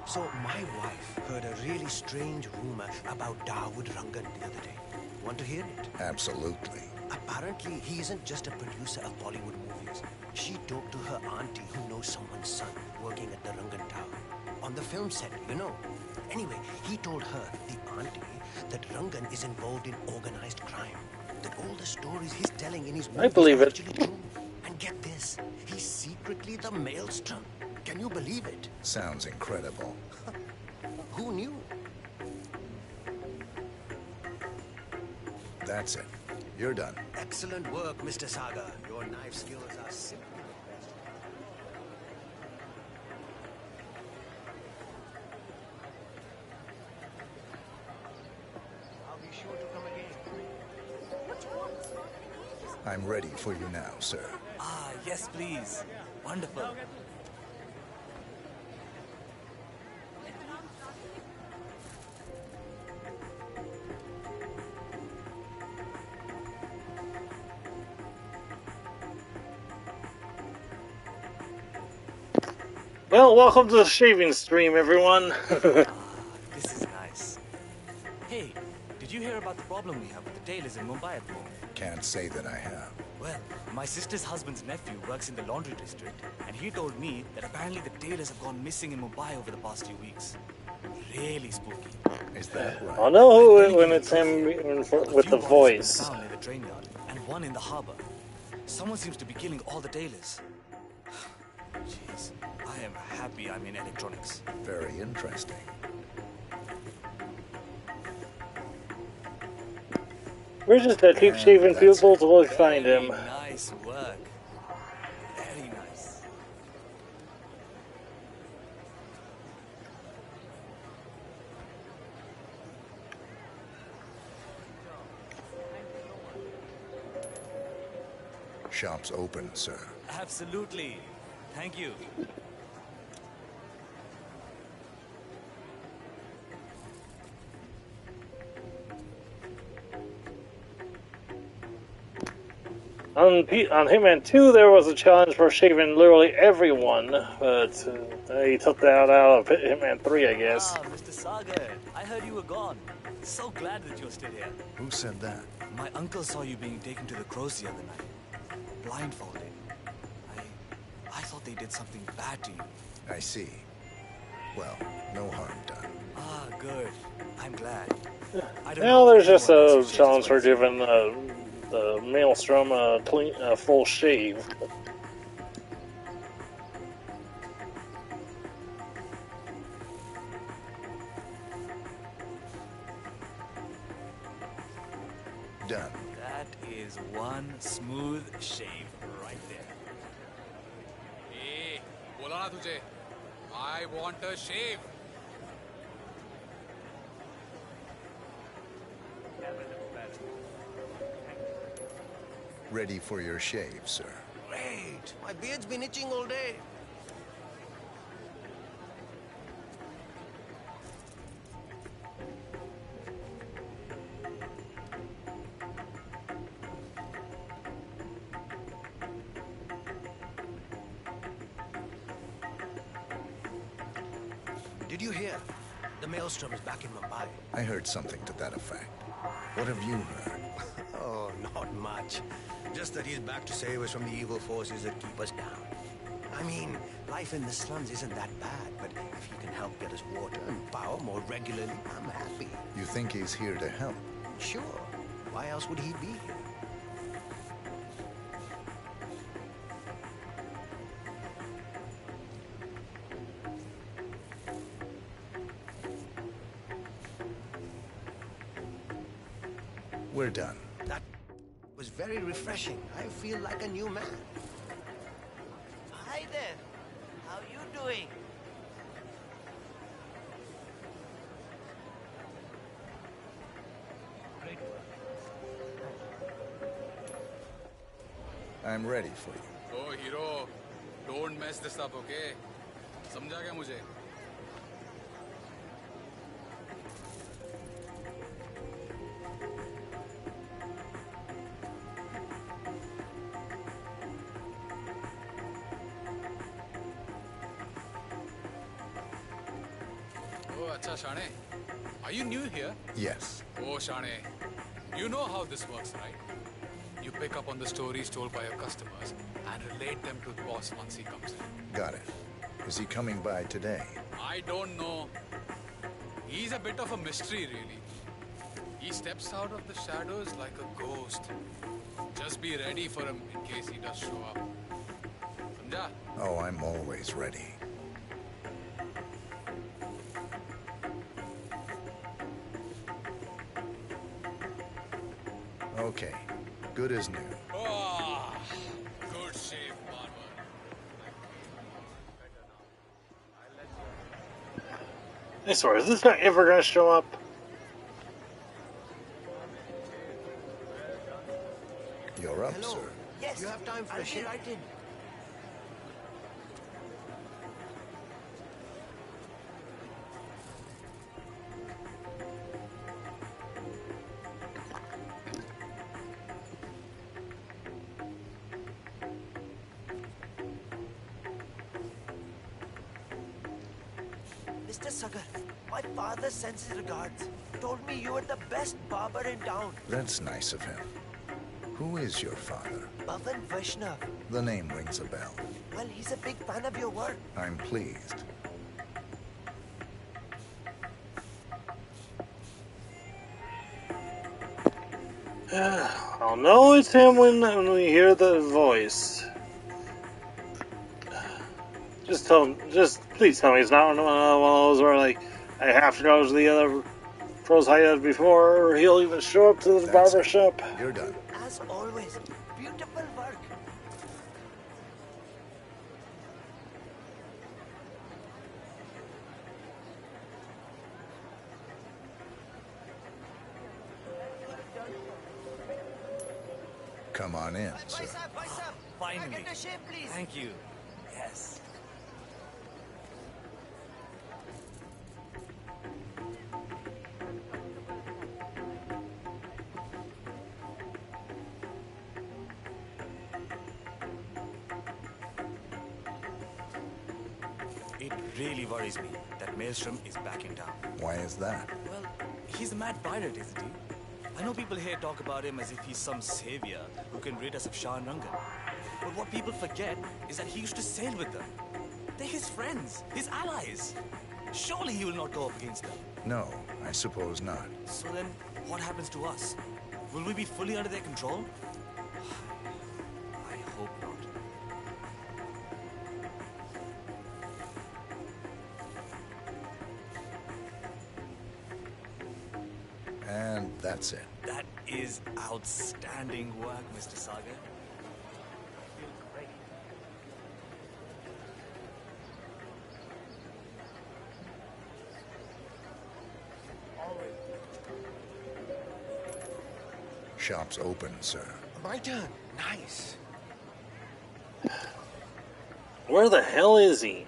So my wife heard a really strange rumor about Dawood Rangan the other day. Want to hear it? Absolutely. Apparently, he isn't just a producer of Bollywood movies. She talked to her auntie who knows someone's son working at the Rangan Tower. On the film set, you know. Anyway, he told her, the auntie, that Rangan is involved in organized crime. That all the stories he's telling in his movies I believe are it. actually true. And get this, he's secretly the maelstrom. Can you believe it? Sounds incredible. Who knew? That's it. You're done. Excellent work, Mr. Saga. Your knife skills are simply the best. I'll be sure to come again. I'm ready for you now, sir. Ah, yes, please. Wonderful. Well, welcome to the shaving stream, everyone. This is nice. Hey, did you hear about the problem we have with the tailors in Mumbai at the moment? Can't say that I have. Well, my sister's husband's nephew works in the laundry district, and he told me that apparently the tailors have gone missing in Mumbai over the past few weeks. Really spooky. Is that right? I'll know when it's him with the voice. Town near the train yard, and one in the harbor. Someone seems to be killing all the tailors. Jeez, I am happy I'm in electronics. Very interesting. We're just gonna keep shaving people till we find him. Nice work. Very nice. Shop's open, sir. Absolutely. Thank you. On Hitman 2, there was a challenge for shaving literally everyone, but He took that out of Hitman 3, I guess. Ah, Mr. Sagar. I heard you were gone. So glad that you're still here. Who said that? My uncle saw you being taken to the crows the other night. Blindfolded. I thought they did something bad to you. I see. Well, no harm done. Ah, good. I'm glad. Now there's just a challenge for giving the Maelstrom a clean, full shave. Done. That is one smooth shave right there. Hey, बोला ना तुझे? I want a shave. Ready for your shave, sir. Great. My beard's been itching all day. Did you hear? The Maelstrom is back in Mumbai. I heard something to that effect. What have you heard? Oh, not much. Just that he's back to save us from the evil forces that keep us down. I mean, life in the slums isn't that bad, but if he can help get us water and power more regularly, I'm happy. You think he's here to help? Sure. Why else would he be here? We're done. That was very refreshing. I feel like a new man. Hi there. How you doing? I'm ready for you. Oh, hero, don't mess this up, okay? समझा क्या मुझे? Oh, अच्छा शाने. Are you new here? Yes. Oh, Shane, you know how this works, right? You pick up on the stories told by your customers and relate them to the boss once he comes in. Got it. Is he coming by today? I don't know. He's a bit of a mystery, really. He steps out of the shadows like a ghost. Just be ready for him in case he does show up. Samjha? Oh, I'm always ready. Okay. Good as new. Oh, good shave, barber. I swear, is this guy ever gonna show up? You're up, Hello. sir. Yes. You have time for I'll a be shave? right in. Mr. Sagar, my father sends his regards. Told me you were the best barber in town. That's nice of him. Who is your father? Bhavan Vaishnav. The name rings a bell. Well, he's a big fan of your work. I'm pleased. I'll know it's him when we hear the voice. Just please tell me it's not one of those where like I have to go to the other pros hideout before he'll even show up to the barber shop. You're done. As always, beautiful work. Come on in, sir. Finally. Can I get a shave, please? Thank you. Yes. It really worries me that Maelstrom is back in town. Why is that? Well, he's a mad pirate, isn't he? I know people here talk about him as if he's some savior who can rid us of Shah and Rangan. But what people forget is that he used to sail with them. They're his friends, his allies. Surely he will not go up against them. No, I suppose not. So then, what happens to us? Will we be fully under their control? I hope not. And that's it. That is outstanding work, Mr. Sagar. Shop's open, sir. My turn. Nice. Where the hell is he?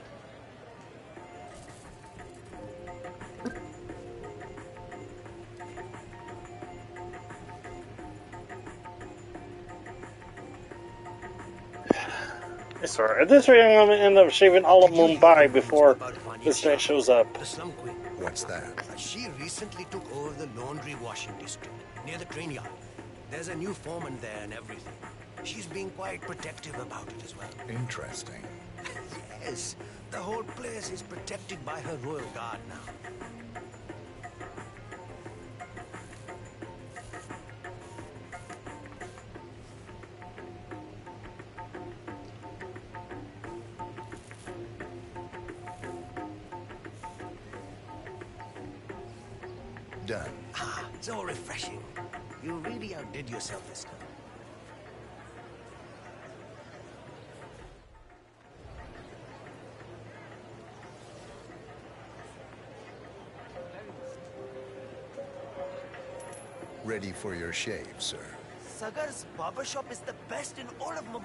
Sorry, at this rate I'm going to end up shaving all of Mumbai before this guy shows up. The slum queen. What's that? She recently took over the laundry washing district near the train yard. There's a new foreman there and everything. She's being quite protective about it as well. Interesting. Yes, the whole place is protected by her royal guard now. Done. Ah, so refreshing. You really outdid yourself this time. Ready for your shave, sir. Sagar's barbershop is the best in all of Mumbai.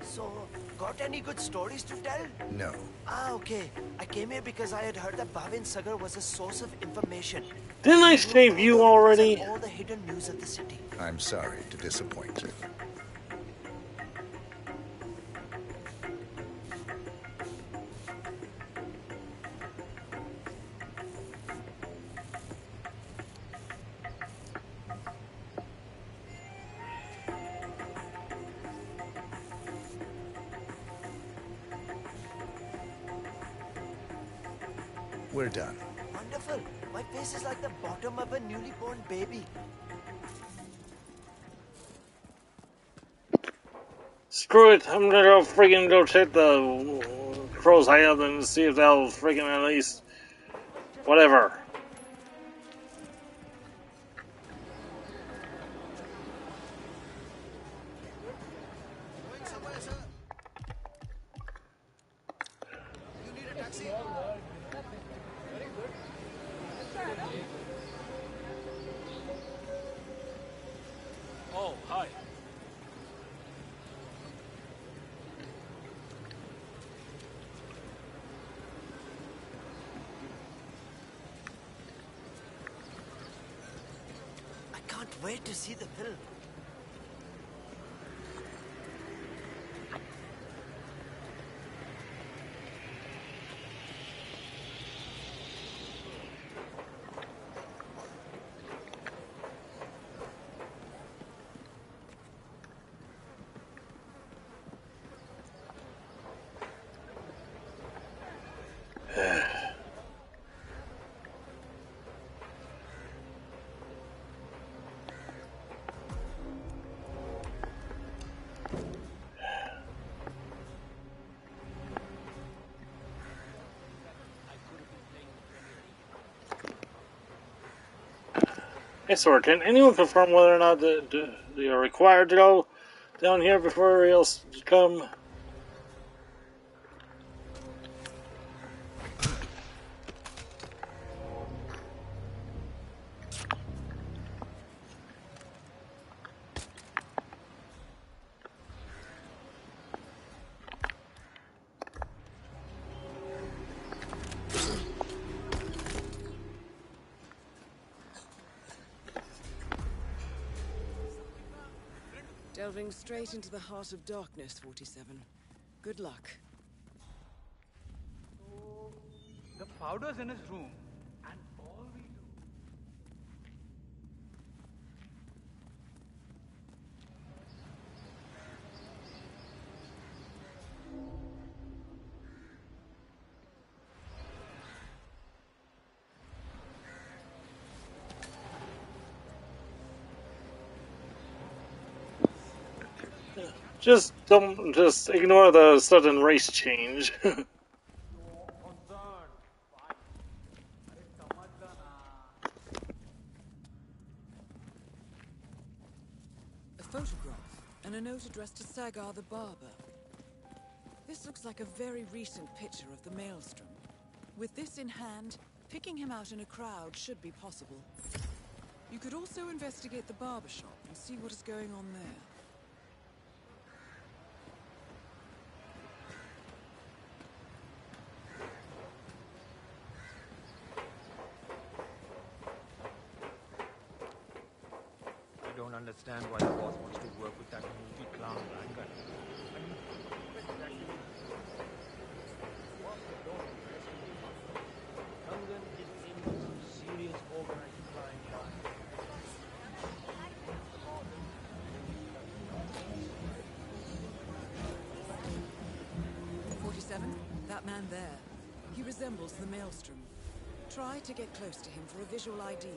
So, got any good stories to tell? No. Ah, okay. I came here because I had heard that Bhavin Sagar was a source of information. Didn't I save you already? All the hidden news of the city. I'm sorry to disappoint you. We're done. Wonderful. My face is like the bottom of a newly born baby. Screw it, I'm gonna go friggin' go check the crow's head and see if they'll friggin' at least... whatever. Oh, hi. I can't wait to see the film. Hey, Sword, can anyone confirm whether or not they are required to go down here before everybody else come? Delving straight into the heart of darkness, 47. Good luck. So, the powder's in his room, and all we do... Just don't. Just ignore the sudden race change. A photograph and a note addressed to Sagar the barber. This looks like a very recent picture of the Maelstrom. With this in hand, picking him out in a crowd should be possible. You could also investigate the barber shop and see what is going on there. I don't understand why the boss wants to work with that movie clown Rangan. I mean, what exactly? What's the door? Rangan is into some serious organized crime. 47, that man there. He resembles the Maelstrom. Try to get close to him for a visual ID.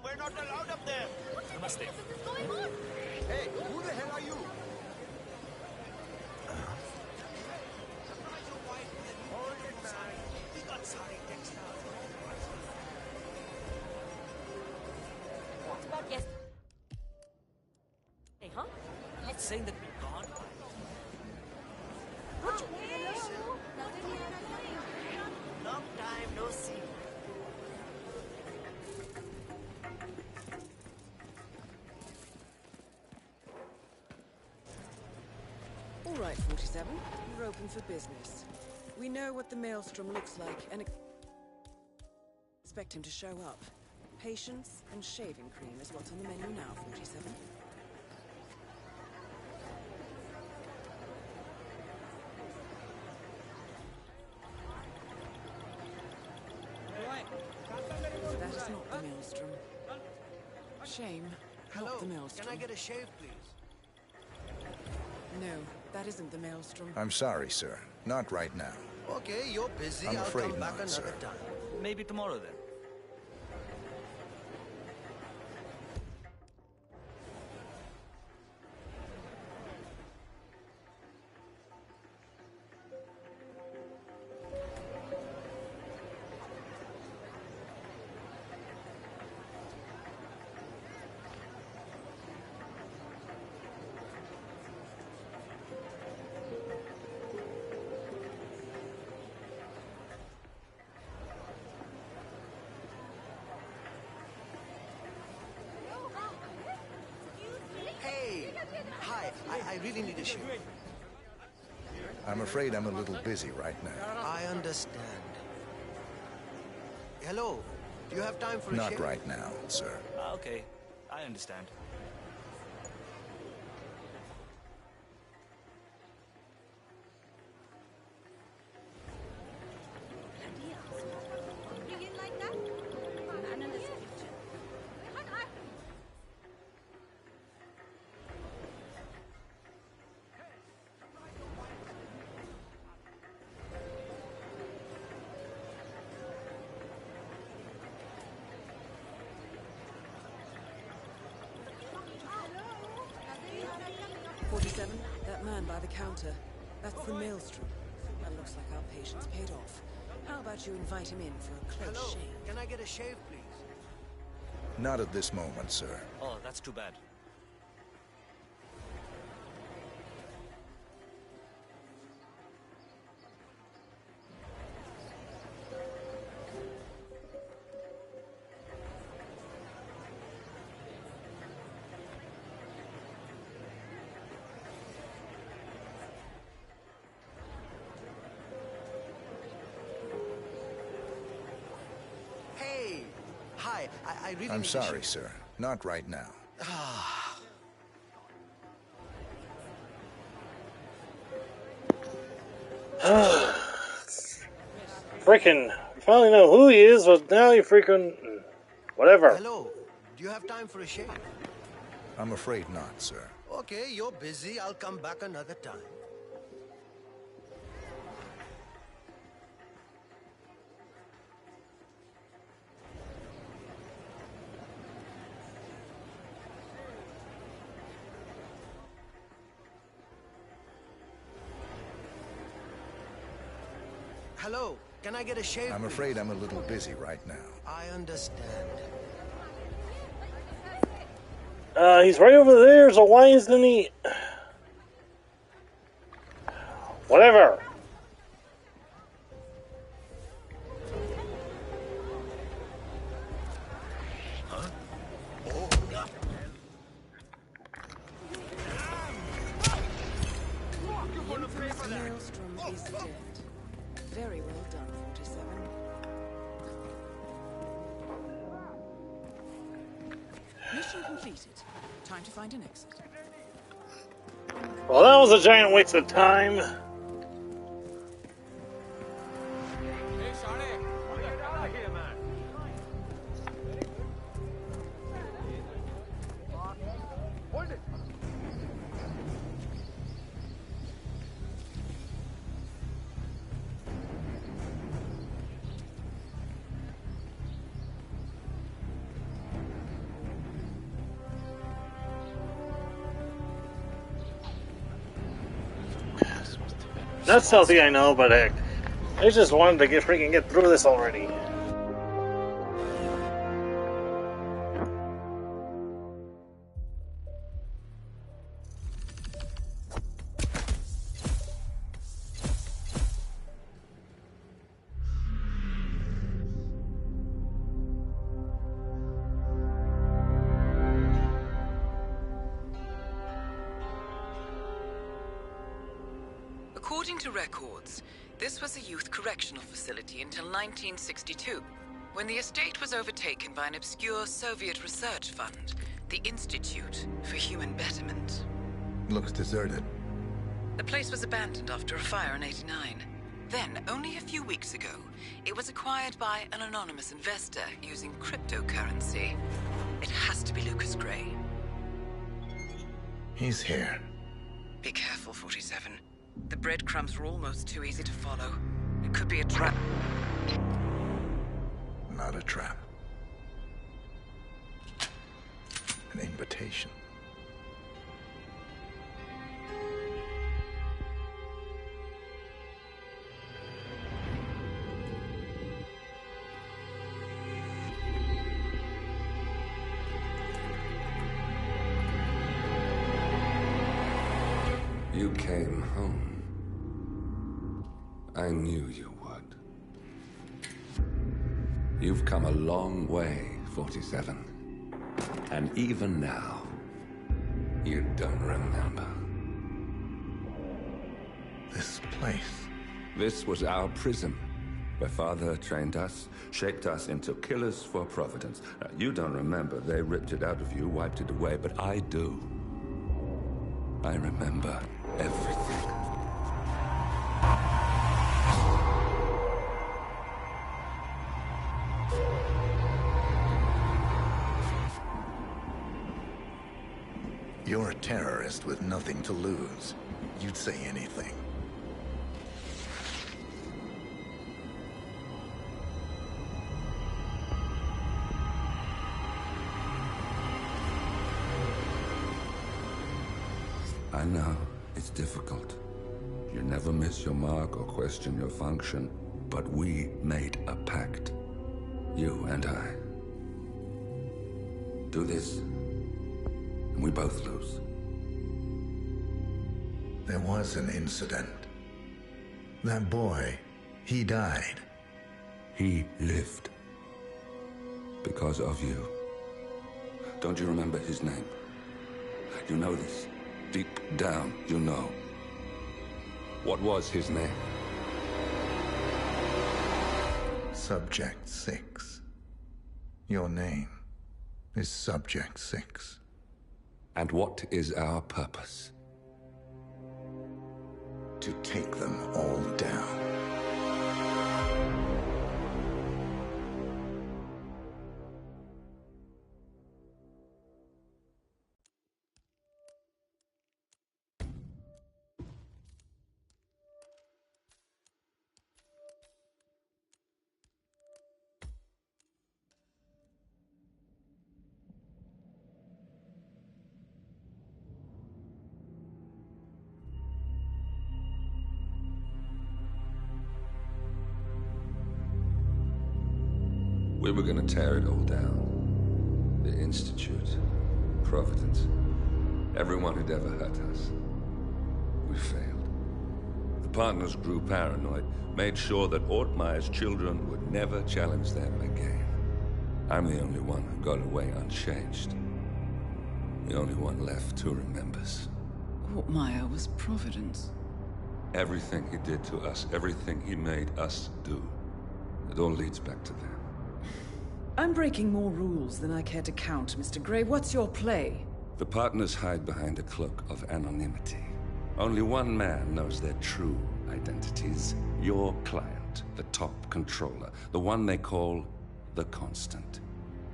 We're not allowed up there. Namaste. Hey, who the hell are you? Hold it, man. We got sorry text now. What about yesterday, huh? Not saying that we can't. Long time no see. All right, 47. We're open for business. We know what the Maelstrom looks like and expect him to show up. Patience and shaving cream is what's on the menu now, 47. That is not the Maelstrom. Shame. Hello, Not the Maelstrom. can I get a shave, please? No, that isn't the Maelstrom. I'm sorry, sir. Not right now. Okay, you're busy. I'm I'll afraid come back not, another sir. time. Maybe tomorrow then. Hey, hi. I really need a shave. I'm afraid I'm a little busy right now. I understand. Hello, do you have time for a Not shave? right now, sir. Okay, I understand. by the counter. That's the maelstrom. That looks like our patient's paid off. How about you invite him in for a close shave? Can I get a shave, please? Not at this moment, sir. Oh, that's too bad. Hey! Hi, I really I'm need a sorry, shave. sir. Not right now. Freaking, I finally know who he is, but now you freaking... Whatever. Hello, do you have time for a shave? I'm afraid not, sir. Okay, you're busy. I'll come back another time. Hello, can I get a shave? I'm afraid I'm a little busy right now. I understand. He's right over there, so why isn't he... Whatever. The maelstrom is dead. Very well done, 47. Mission completed. Time to find an exit. Well, that was a giant waste of time. That's something I know, but heck, I just wanted to freaking get through this already. According to records, this was a youth correctional facility until 1962, when the estate was overtaken by an obscure Soviet research fund, the Institute for Human Betterment. Looks deserted. The place was abandoned after a fire in '89. Then, only a few weeks ago, it was acquired by an anonymous investor using cryptocurrency. It has to be Lucas Gray. He's here. Be careful, 47. The breadcrumbs were almost too easy to follow. It could be a trap. Not a trap. An invitation. You came home. I knew you would. You've come a long way, 47. And even now, you don't remember. This place. This was our prison, where Father trained us, shaped us into killers for Providence. Now, you don't remember. They ripped it out of you, wiped it away, but I do. I remember everything. You're a terrorist with nothing to lose. You'd say anything. I know it's difficult. You never miss your mark or question your function, but we made a pact. You and I. Do this, and we both lose. There was an incident. That boy, he died. He lived. Because of you. Don't you remember his name? You know this. Deep down, you know. What was his name? Subject 6. Your name is Subject 6. And what is our purpose? To take them all down. We were gonna tear it all down. The Institute, Providence, everyone who'd ever hurt us. We failed. The partners grew paranoid, made sure that Ortmeyer's children would never challenge them again. I'm the only one who got away unchanged. The only one left who remembers. Ortmeyer was Providence. Everything he did to us, everything he made us do, it all leads back to them. I'm breaking more rules than I care to count, Mr. Gray. What's your play? The partners hide behind a cloak of anonymity. Only one man knows their true identities. Your client, the top controller, the one they call the Constant.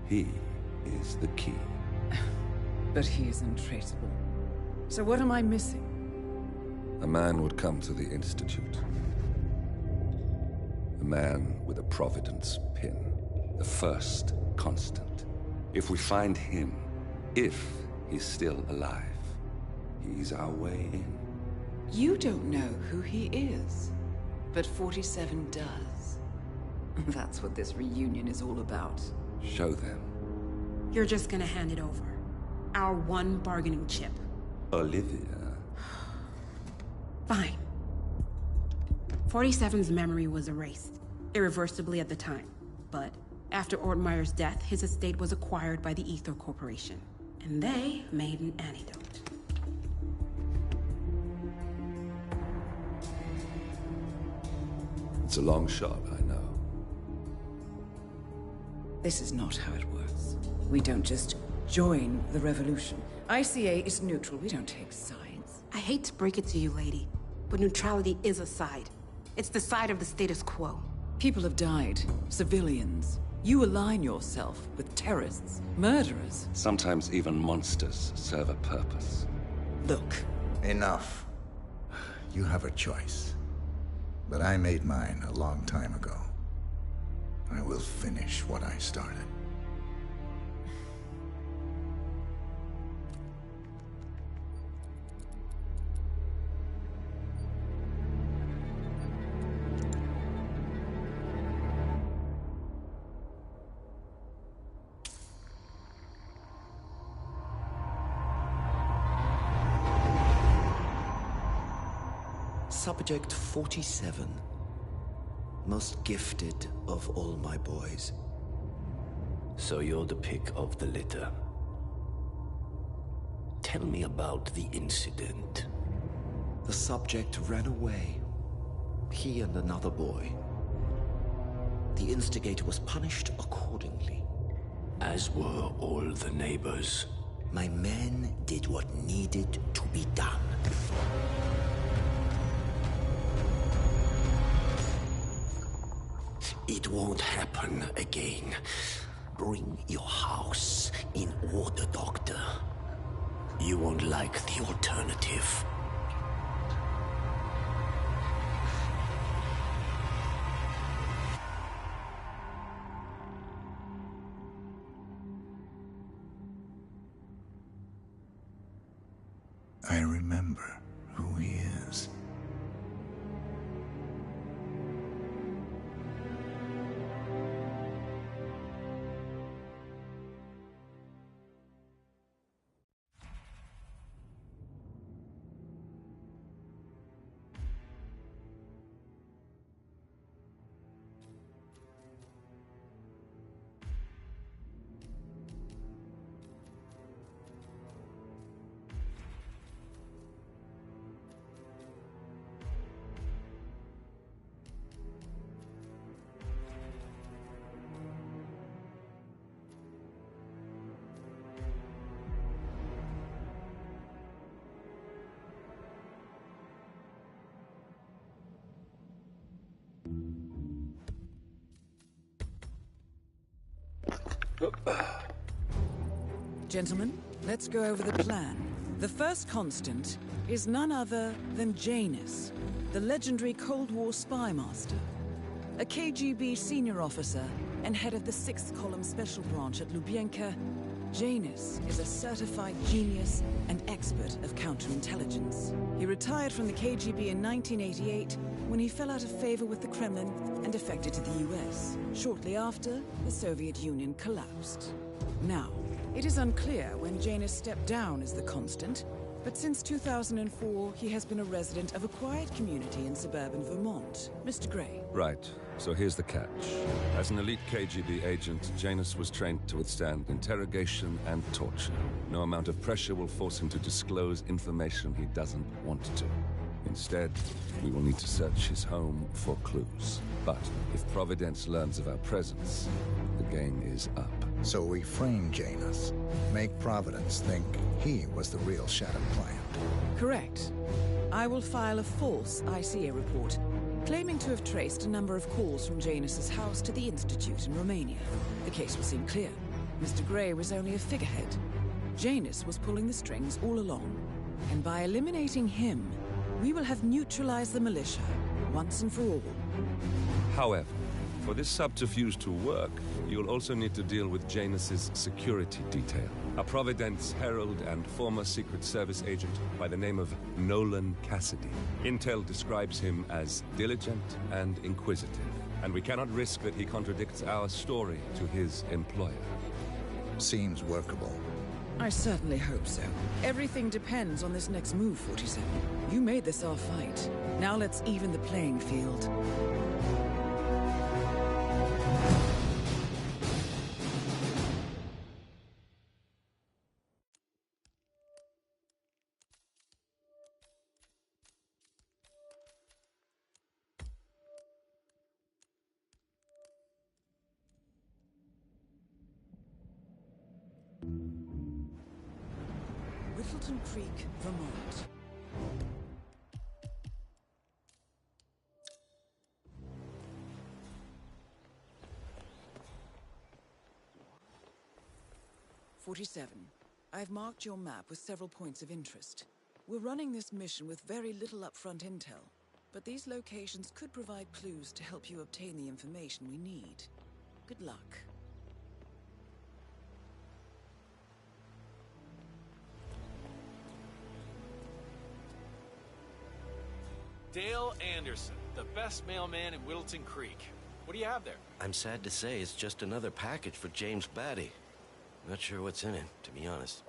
He is the key. But he is untraceable. So what am I missing? A man would come to the Institute. A man with a Providence pin. The first Constant. If we find him, if he's still alive, he's our way in. You don't know who he is, but 47 does. That's what this reunion is all about. Show them. You're just gonna hand it over. Our one bargaining chip. Olivia. Fine. 47's memory was erased, irreversibly at the time. But after Ortmeyer's death, his estate was acquired by the Ether Corporation. And they made an antidote. It's a long shot, I know. This is not how it works. We don't just join the revolution. ICA is neutral. We don't take sides. I hate to break it to you, lady, but neutrality is a side. It's the side of the status quo. People have died. Civilians. You align yourself with terrorists, murderers. Sometimes even monsters serve a purpose. Look. Enough. You have a choice. But I made mine a long time ago. I will finish what I started. Subject 47. Most gifted of all my boys. So you're the pick of the litter. Tell me about the incident. The subject ran away. He and another boy. The instigator was punished accordingly. As were all the neighbors. My men did what needed to be done. It won't happen again. Bring your house in order, Doctor. You won't like the alternative. I remember who he is. Gentlemen, let's go over the plan. The first constant is none other than Janus, the legendary Cold War spy master. A KGB senior officer and head of the 6th Column Special Branch at Lubyanka, Janus is a certified genius and expert of counterintelligence. He retired from the KGB in 1988 when he fell out of favor with the Kremlin and defected to the US. Shortly after, the Soviet Union collapsed. Now, it is unclear when Janus stepped down as the constant, but since 2004, he has been a resident of a quiet community in suburban Vermont. Mr. Gray. Right. So here's the catch. As an elite KGB agent, Janus was trained to withstand interrogation and torture. No amount of pressure will force him to disclose information he doesn't want to. Instead, we will need to search his home for clues. But if Providence learns of our presence, the game is up. So we frame Janus. Make Providence think he was the real Shadow client. Correct. I will file a false ICA report, claiming to have traced a number of calls from Janus's house to the Institute in Romania. The case will seem clear. Mr. Gray was only a figurehead. Janus was pulling the strings all along. And by eliminating him, we will have neutralized the militia, once and for all. However, for this subterfuge to work, you'll also need to deal with Janus's security detail. A Providence herald and former Secret Service agent by the name of Nolan Cassidy. Intel describes him as diligent and inquisitive, and we cannot risk that he contradicts our story to his employer. Seems workable. I certainly hope so. Everything depends on this next move, 47. You made this our fight. Now let's even the playing field. Whittleton Creek, Vermont. I've marked your map with several points of interest. We're running this mission with very little upfront intel, but these locations could provide clues to help you obtain the information we need. Good luck. Dale Anderson, the best mailman in Whittleton Creek. What do you have there? I'm sad to say it's just another package for James Batty. Not sure what's in it, to be honest.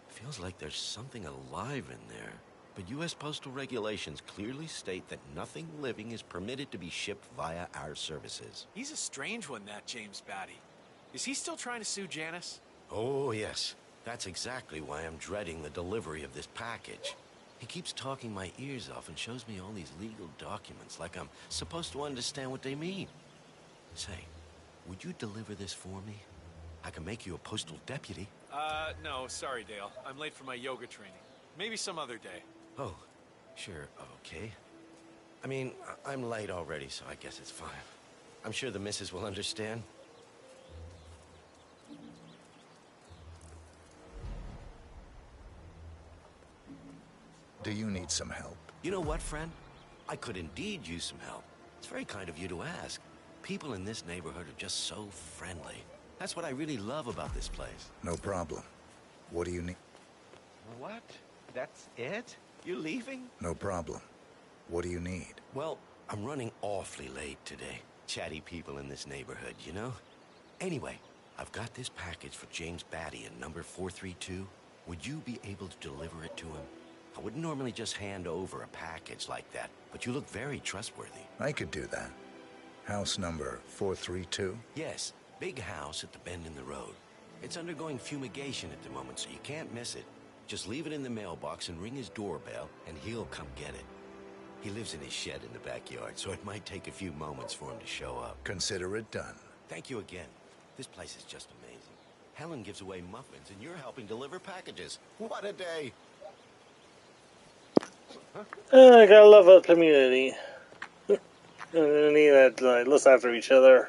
Feels like there's something alive in there. But U.S. postal regulations clearly state that nothing living is permitted to be shipped via our services. He's a strange one, that James Batty. Is he still trying to sue Janus? Oh, yes. That's exactly why I'm dreading the delivery of this package. He keeps talking my ears off and shows me all these legal documents like I'm supposed to understand what they mean. Say, would you deliver this for me? I can make you a postal deputy. No, sorry, Dale. I'm late for my yoga training. Maybe some other day. Oh, sure, okay. I mean, I'm late already, so I guess it's fine. I'm sure the missus will understand. Do you need some help? You know what, friend? I could indeed use some help. It's very kind of you to ask. People in this neighborhood are just so friendly. That's what I really love about this place. No problem. What do you need? What? That's it? You're leaving? No problem. What do you need? Well, I'm running awfully late today. Chatty people in this neighborhood, you know? Anyway, I've got this package for James Batty in number 432. Would you be able to deliver it to him? I wouldn't normally just hand over a package like that, but you look very trustworthy. I could do that. House number 432? Yes, big house at the bend in the road. It's undergoing fumigation at the moment, so you can't miss it. Just leave it in the mailbox and ring his doorbell, and he'll come get it. He lives in his shed in the backyard, so it might take a few moments for him to show up. Consider it done. Thank you again. This place is just amazing. Helen gives away muffins, and you're helping deliver packages. What a day! I gotta love a community. Community that looks after each other.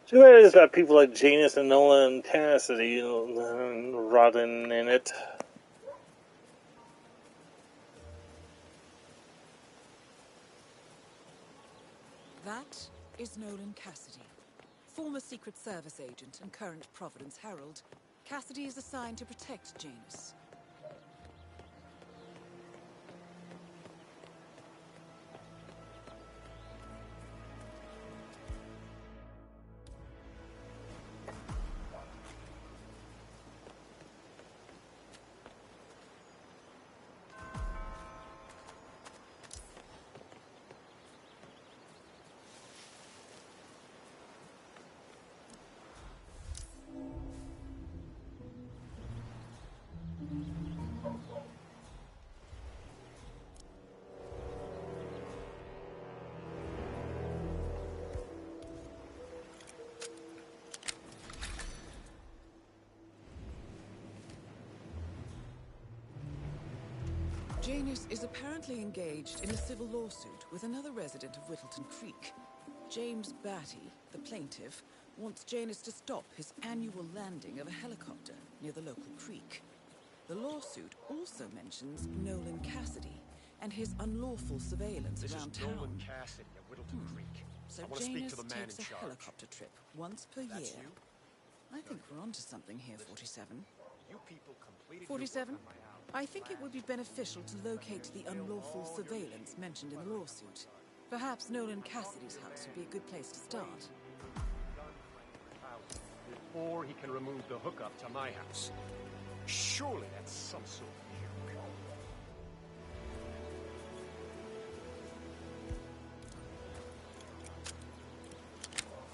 Too bad it's got people like Janus and Nolan and Cassidy rotting in it. That is Nolan Cassidy, former Secret Service agent and current Providence Herald. Cassidy is assigned to protect Janus. Janus is apparently engaged in a civil lawsuit with another resident of Whittleton Creek. James Batty, the plaintiff, wants Janus to stop his annual landing of a helicopter near the local creek. The lawsuit also mentions Nolan Cassidy and his unlawful surveillance around town. Nolan Cassidy at Whittleton Creek. So I want to speak Janus to the man takes in a charge. helicopter trip once per That's year. you? I think we're onto something here, 47. You people completed 47, your work on my house. I think it would be beneficial to locate the unlawful surveillance mentioned in the lawsuit. Perhaps Nolan Cassidy's house would be a good place to start. Before he can remove the hookup to my house. Surely that's some sort of joke.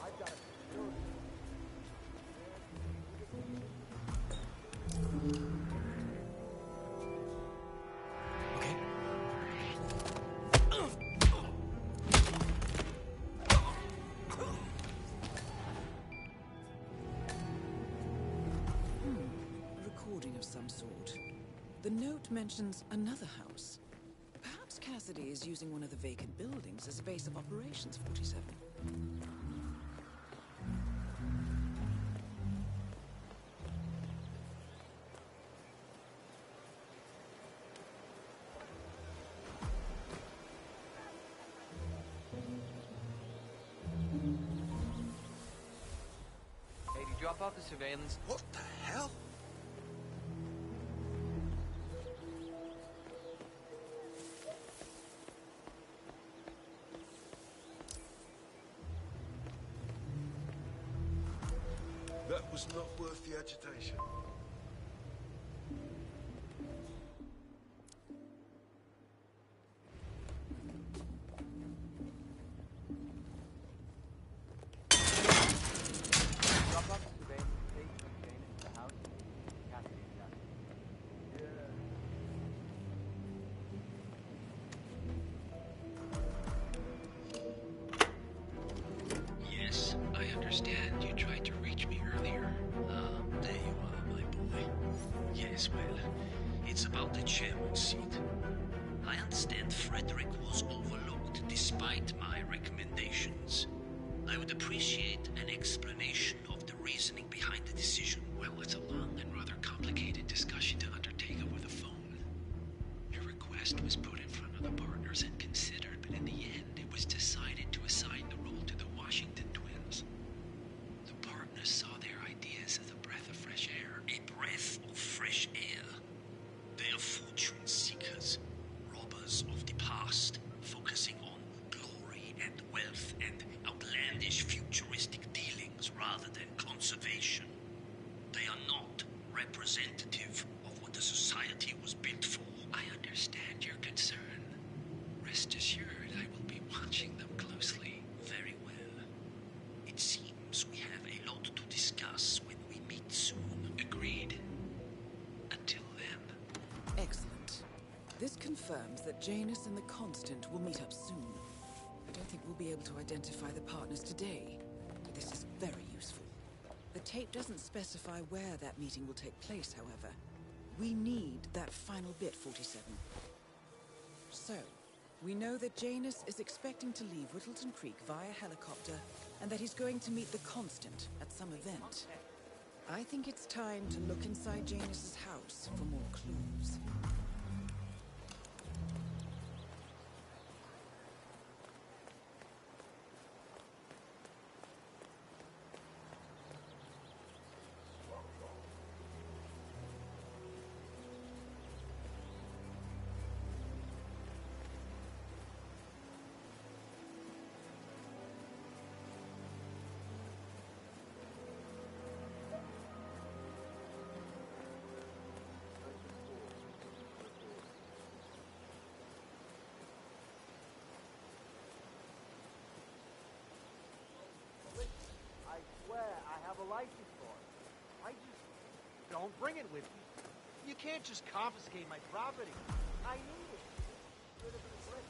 I've got a security. A recording of some sort. The note mentions another house. Perhaps Cassidy is using one of the vacant buildings as a base of operations, 47. Hey, did you drop off the surveillance? What the hell? That was not worth the agitation. Drop off the surveillance station of Janus to the house. Cassidy's got it. Yes, I understand you tried to reach me earlier. There you are, my boy. Yes, well, it's about the chairman's seat. I understand Frederick was overlooked despite my recommendations. I would appreciate an explanation of the reasoning behind the decision. Well, it's a long and rather complicated discussion to undertake over the phone. Your request was put in front of the partners and considered, but in the end, it was decided to assign the role to the Washington twins. The partners saw their ideas as a breath of fresh air. A breath of fresh air. They are fortune seekers, robbers of the past, focusing on glory and wealth and outlandish futuristic dealings rather than conservation. They are not representative of what the society was built for. I understand your concern. Rest assured, I will be watching them closely. Very well. It seems we have a lot to discuss when we meet soon. Agreed. Until then. Excellent. This confirms that Janus and the Constant will meet up soon. I don't think we'll be able to identify the partners today, but this is very useful. The tape doesn't specify where that meeting will take place, however. We need that final bit, 47. So, We know that Janus is expecting to leave Whittleton Creek via helicopter, and that he's going to meet the Constant at some event. I think it's time to look inside Janus's house for more clues. I swear I have a license for it. I just don't bring it with me. You can't just confiscate my property. I need it. Should have been a great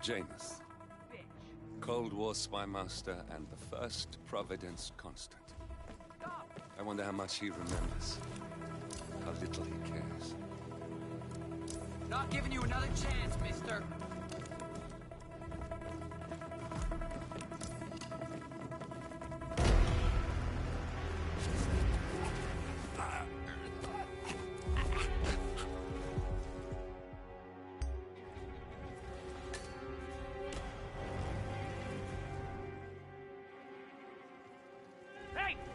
Janus, Cold War spy master and the first Providence Constant. I wonder how much he remembers, how little he cares. Not giving you another chance, mister.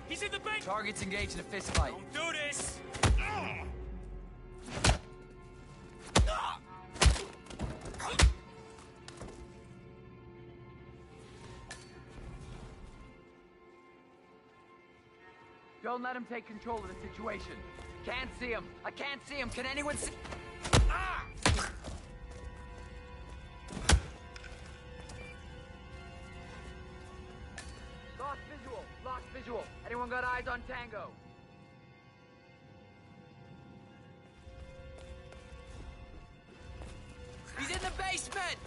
He's in the bank! Target's engaged in a fist fight. Don't do this! Don't let him take control of the situation. Can't see him. I can't see him. Can anyone see? Ah! Lost visual. Lost visual. Anyone got eyes on Tango? He's in the basement!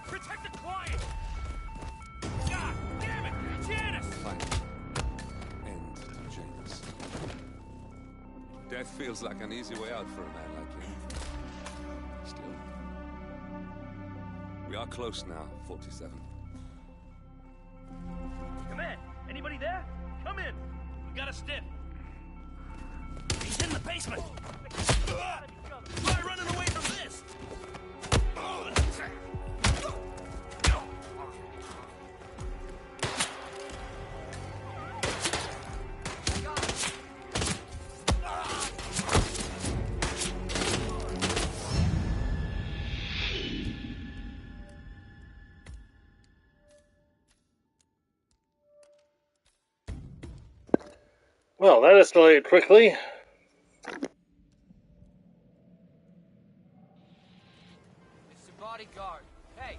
Protect the client! God damn it! Janus! End Janus. Death feels like an easy way out for a man like him. Still. We are close now, 47. Come in! Anybody there? Come in! We got a stiff. He's in the basement! Try running away from this! Well, that escalated quickly. Mr. Bodyguard, hey!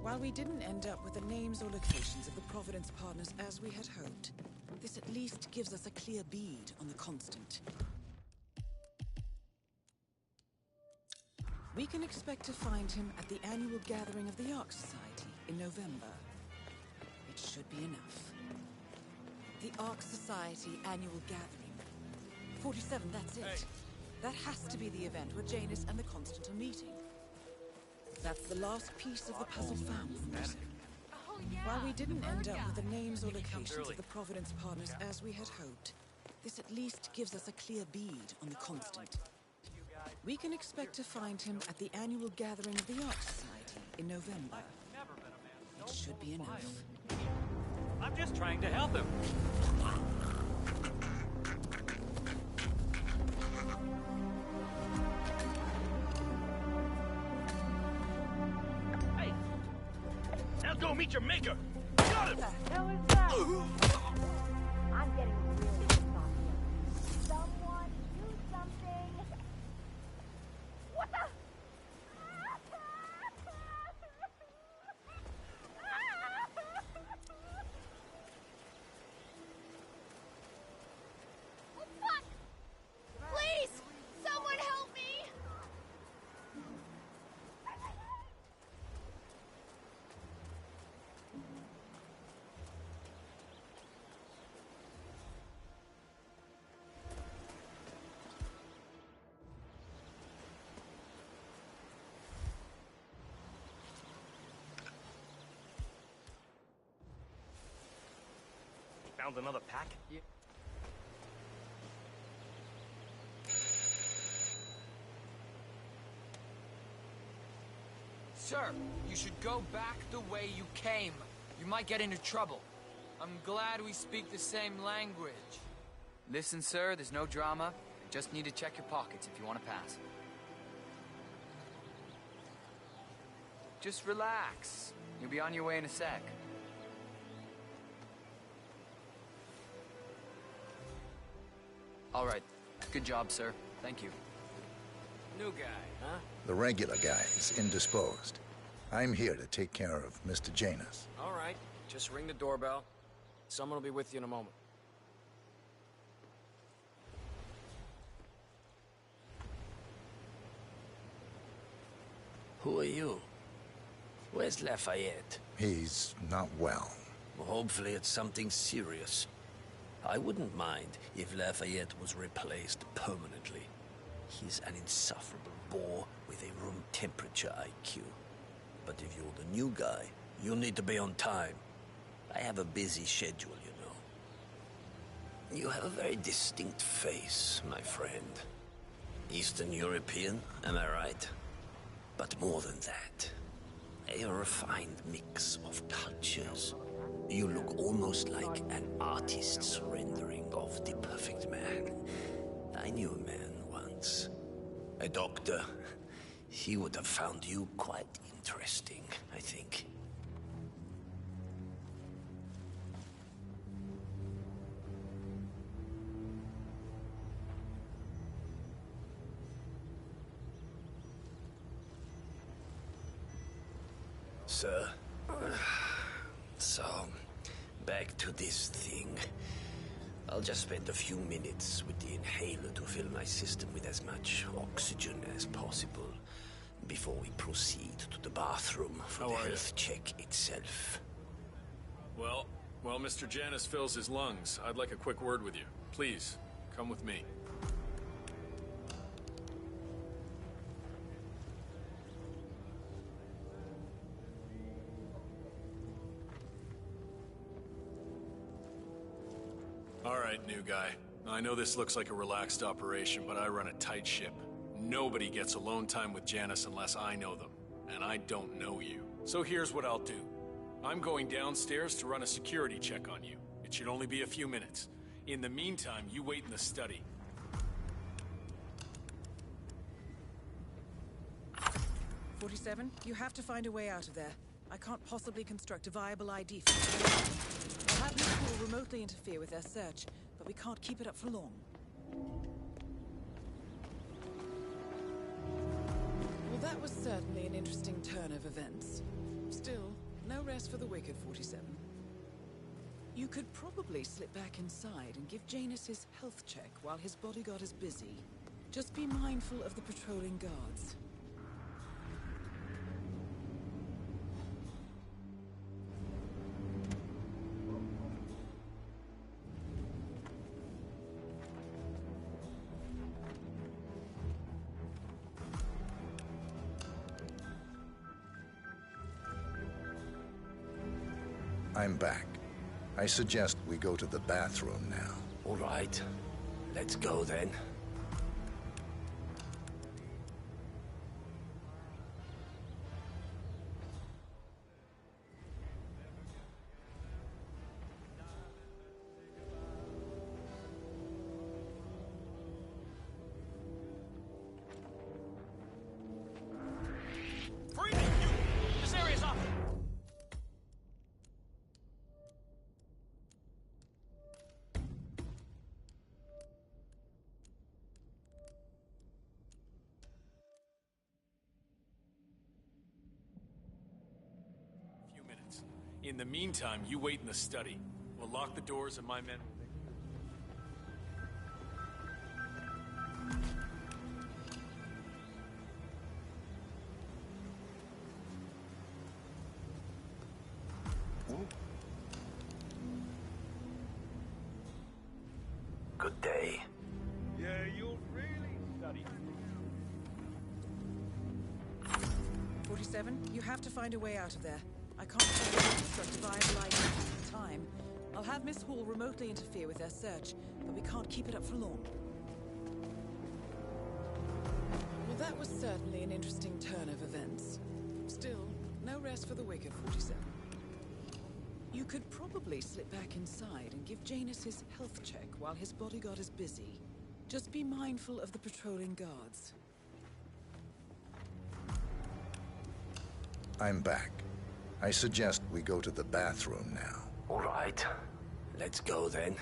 While we didn't end up with the names or locations of the Providence partners as we had hoped, this at least gives us a clear bead on the Constant. We can expect to find him at the annual gathering of the Ark Society in November. It should be enough. The Ark Society annual gathering. 47, that's it. Hey. That has to be the event where Janus and the Constant are meeting. That's the last piece of the puzzle found from music. While we didn't end up with the names or locations of the Providence partners as we had hoped, this at least gives us a clear bead on the Constant. We can expect to find him at the annual gathering of the Ark Society in November. It should be enough. I'm just trying to help him. Hey! Now go meet your maker! Got him! What the hell is that? I'm getting really pissed off here. Someone do something! What the? Oh, fuck! Please! Someone help me! Found another pack? Yeah. Sir, you should go back the way you came. You might get into trouble. I'm glad we speak the same language. Listen, sir, there's no drama. You just need to check your pockets if you want to pass. Just relax. You'll be on your way in a sec. All right. Good job, sir. Thank you. New guy, huh? The regular guy is indisposed. I'm here to take care of Mr. Janus. All right. Just ring the doorbell. Someone will be with you in a moment. Who are you? Where's Lafayette? He's not well. Well, hopefully it's something serious. I wouldn't mind if Lafayette was replaced permanently. He's an insufferable bore with a room temperature IQ. But if you're the new guy, you'll need to be on time. I have a busy schedule, you know. You have a very distinct face, my friend. Eastern European, am I right? But more than that, a refined mix of cultures. You look almost like an artist's rendering of the perfect man. I knew a man once. A doctor. He would have found you quite interesting, I think. Sir. So, back to this thing. I'll just spend a few minutes with the inhaler to fill my system with as much oxygen as possible before we proceed to the bathroom for the health check itself. Well, while Mr. Janus fills his lungs, I'd like a quick word with you. Please, come with me. All right, new guy. I know this looks like a relaxed operation, but I run a tight ship. Nobody gets alone time with Janus unless I know them, and I don't know you. So here's what I'll do. I'm going downstairs to run a security check on you. It should only be a few minutes. In the meantime, you wait in the study. 47, you have to find a way out of there. I can't possibly construct a viable ID for you. I'll have Nicole remotely interfere with their search, but we can't keep it up for long. Well, that was certainly an interesting turn of events. Still, no rest for the wicked, 47. You could probably slip back inside and give Janus his health check while his bodyguard is busy. Just be mindful of the patrolling guards. I'm back. I suggest we go to the bathroom now. All right. Let's go then. Freeze! You! This area's off! Few minutes. In the meantime, you wait in the study. We'll lock the doors and my men will make... Good day. Yeah, you'll really study. 47, you have to find a way out of there. I can't construct a viable life at the time. I'll have Miss Hall remotely interfere with their search, but we can't keep it up for long. Well, that was certainly an interesting turn of events. Still, no rest for the wicked, 47. You could probably slip back inside and give Janus his health check while his bodyguard is busy. Just be mindful of the patrolling guards. I'm back. I suggest we go to the bathroom now. All right. Let's go then.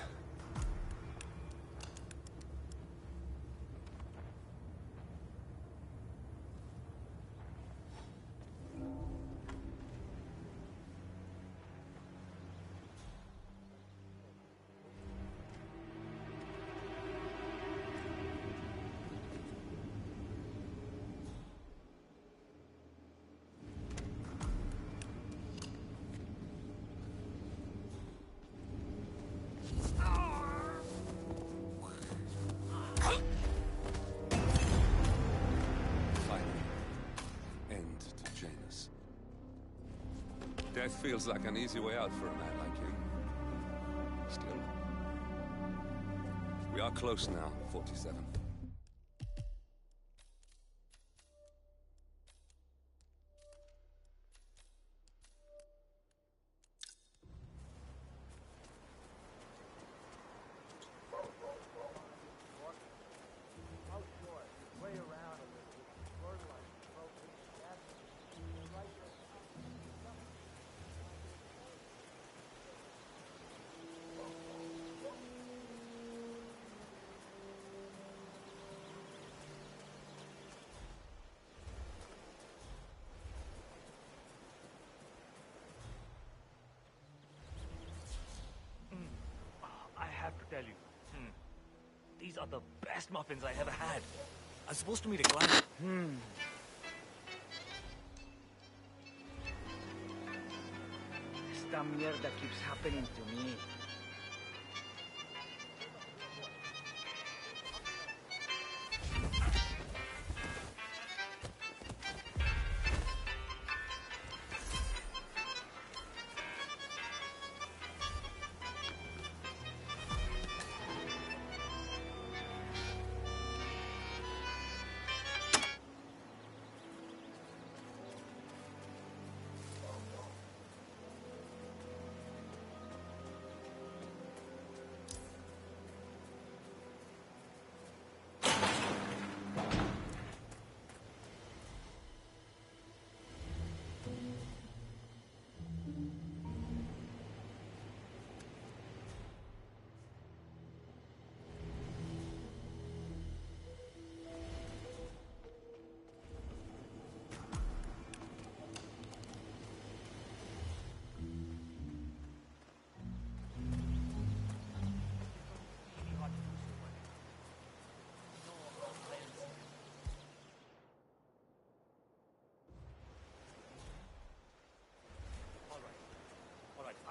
Death feels like an easy way out for a man like you. Still. We are close now, 47. I have to tell you, these are the best muffins I ever had. I'm supposed to meet a client. Esta mierda keeps happening to me.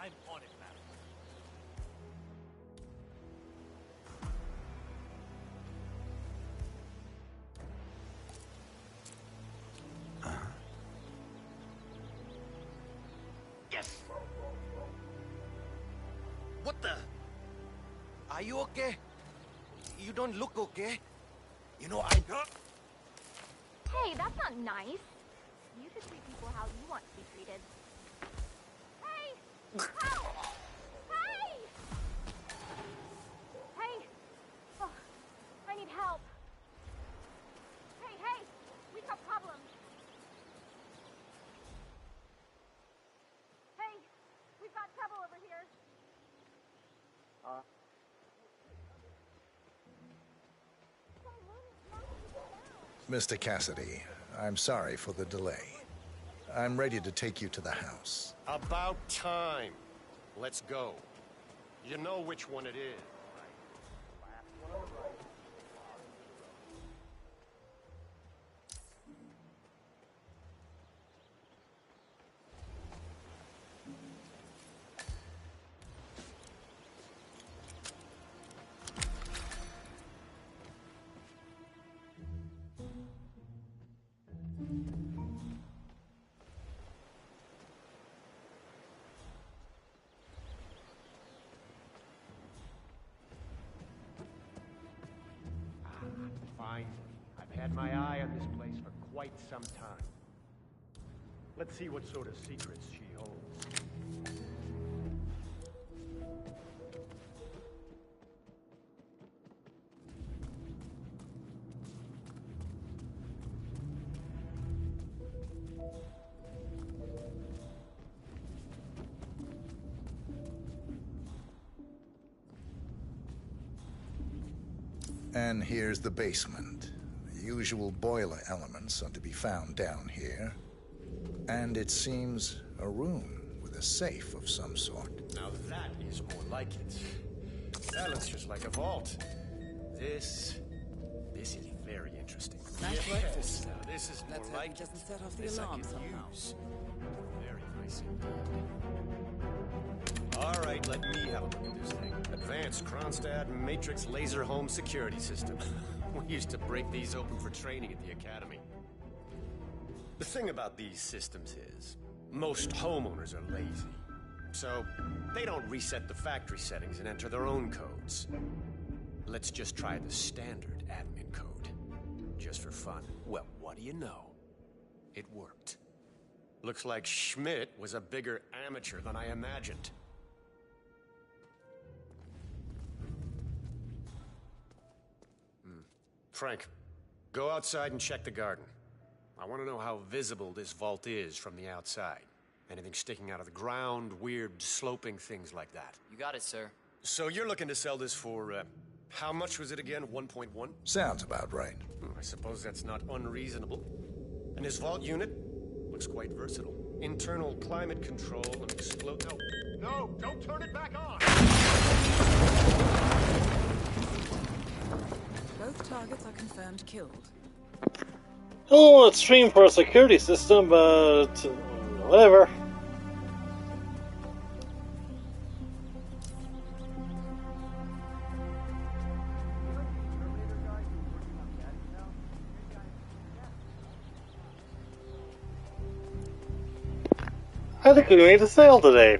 I'm on it, madam. Yes. What the? Are you okay? You don't look okay. You know, Hey, that's not nice. You should treat people how you want to be treated. Hey! Help! Hey! Hey! Oh, I need help. Hey, we've got problems. Hey, we've got trouble over here. Mr. Cassidy, I'm sorry for the delay. I'm ready to take you to the house. About time. Let's go. You know which one it is. Fine. I've had my eye on this place for quite some time. Let's see what sort of secrets she holds. And here's the basement. The usual boiler elements are to be found down here. And it seems a room with a safe of some sort. Now that is more like it. That looks just like a vault. This is very interesting. Nice work, Yes, now this is more Let's hope like it doesn't set off the This I alarm can somehow. use. Very nice indeed. All right, let me have a look at this thing. Advanced Kronstadt Matrix Laser Home Security System. We used to break these open for training at the academy. The thing about these systems is, most homeowners are lazy. So, they don't reset the factory settings and enter their own codes. Let's just try the standard admin code. Just for fun. Well, what do you know? It worked. Looks like Schmidt was a bigger amateur than I imagined. Frank, go outside and check the garden. I want to know how visible this vault is from the outside. Anything sticking out of the ground, weird sloping things like that. You got it, sir. So you're looking to sell this for, how much was it again? 1.1? Sounds about right. I suppose that's not unreasonable. And this vault unit looks quite versatile. Internal climate control and explode... No, don't turn it back on! Both targets are confirmed killed. A little extreme for a security system, but whatever. I think we made a sale today.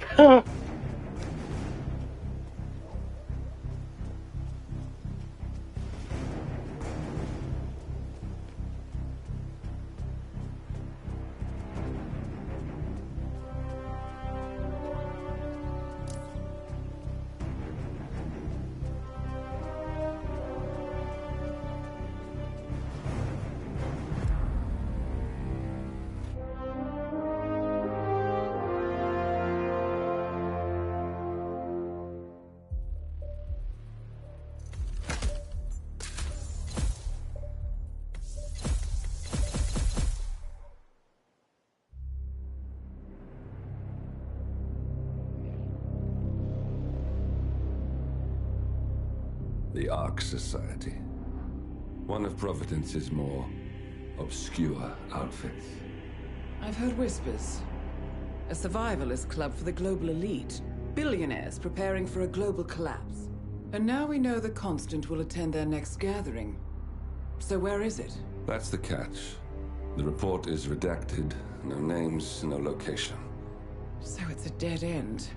The Ark Society. One of Providence's more obscure outfits. I've heard whispers. A survivalist club for the global elite. billionaires preparing for a global collapse. And now we know the Constant will attend their next gathering. So where is it? That's the catch. The report is redacted. No names, no location. So it's a dead end.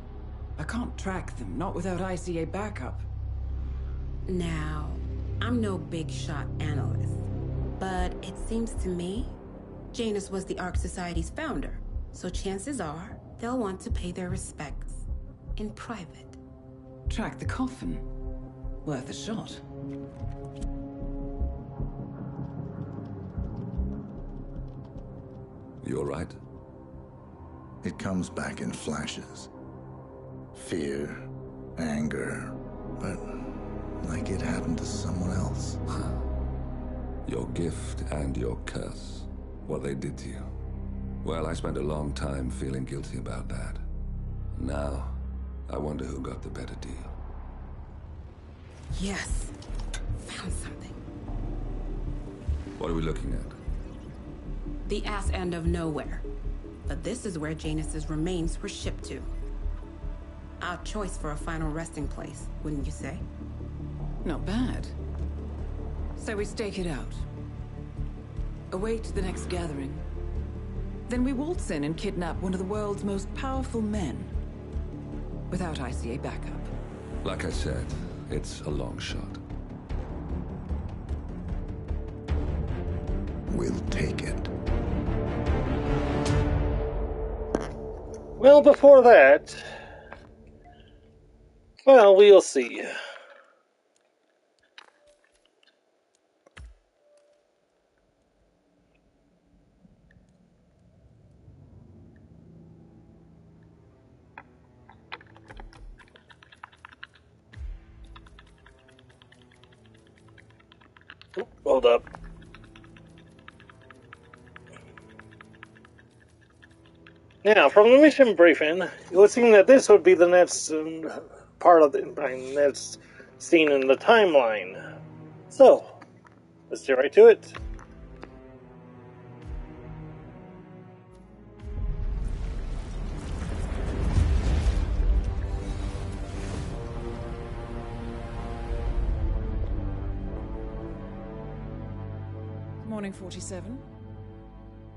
I can't track them, not without ICA backup. Now, I'm no big shot analyst, but it seems to me Janus was the Ark Society's founder, so chances are they'll want to pay their respects in private. Track the coffin. Worth a shot. You all right? It comes back in flashes. Fear, anger, but like it happened to someone else. Your gift and your curse. What they did to you. Well, I spent a long time feeling guilty about that. Now, I wonder who got the better deal. Yes. Found something. What are we looking at? The ass end of nowhere. But this is where Janus's remains were shipped to. Our choice for a final resting place, wouldn't you say? Not bad. So we stake it out. Await the next gathering. Then we waltz in and kidnap one of the world's most powerful men. Without ICA backup. Like I said, it's a long shot. We'll take it. Well, before that... Well, we'll see. Hold up. Now, from the mission briefing, it would seem that this would be the next part of the next scene in the timeline. So, let's get right to it. Morning 47.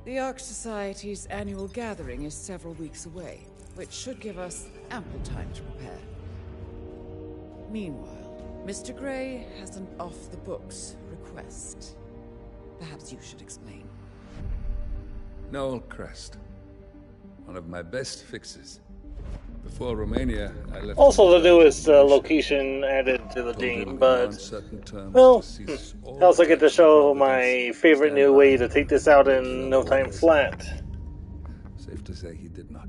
The Ark Society's annual gathering is several weeks away, which should give us ample time to prepare. Meanwhile, Mr. Gray has an off-the-books request. Perhaps you should explain. Noel Crest. One of my best fixes. Before Romania, I left... Also the newest location added to the game, but... Well, I also get to show my favorite new way to take this out in no time flat. Safe to say he did not.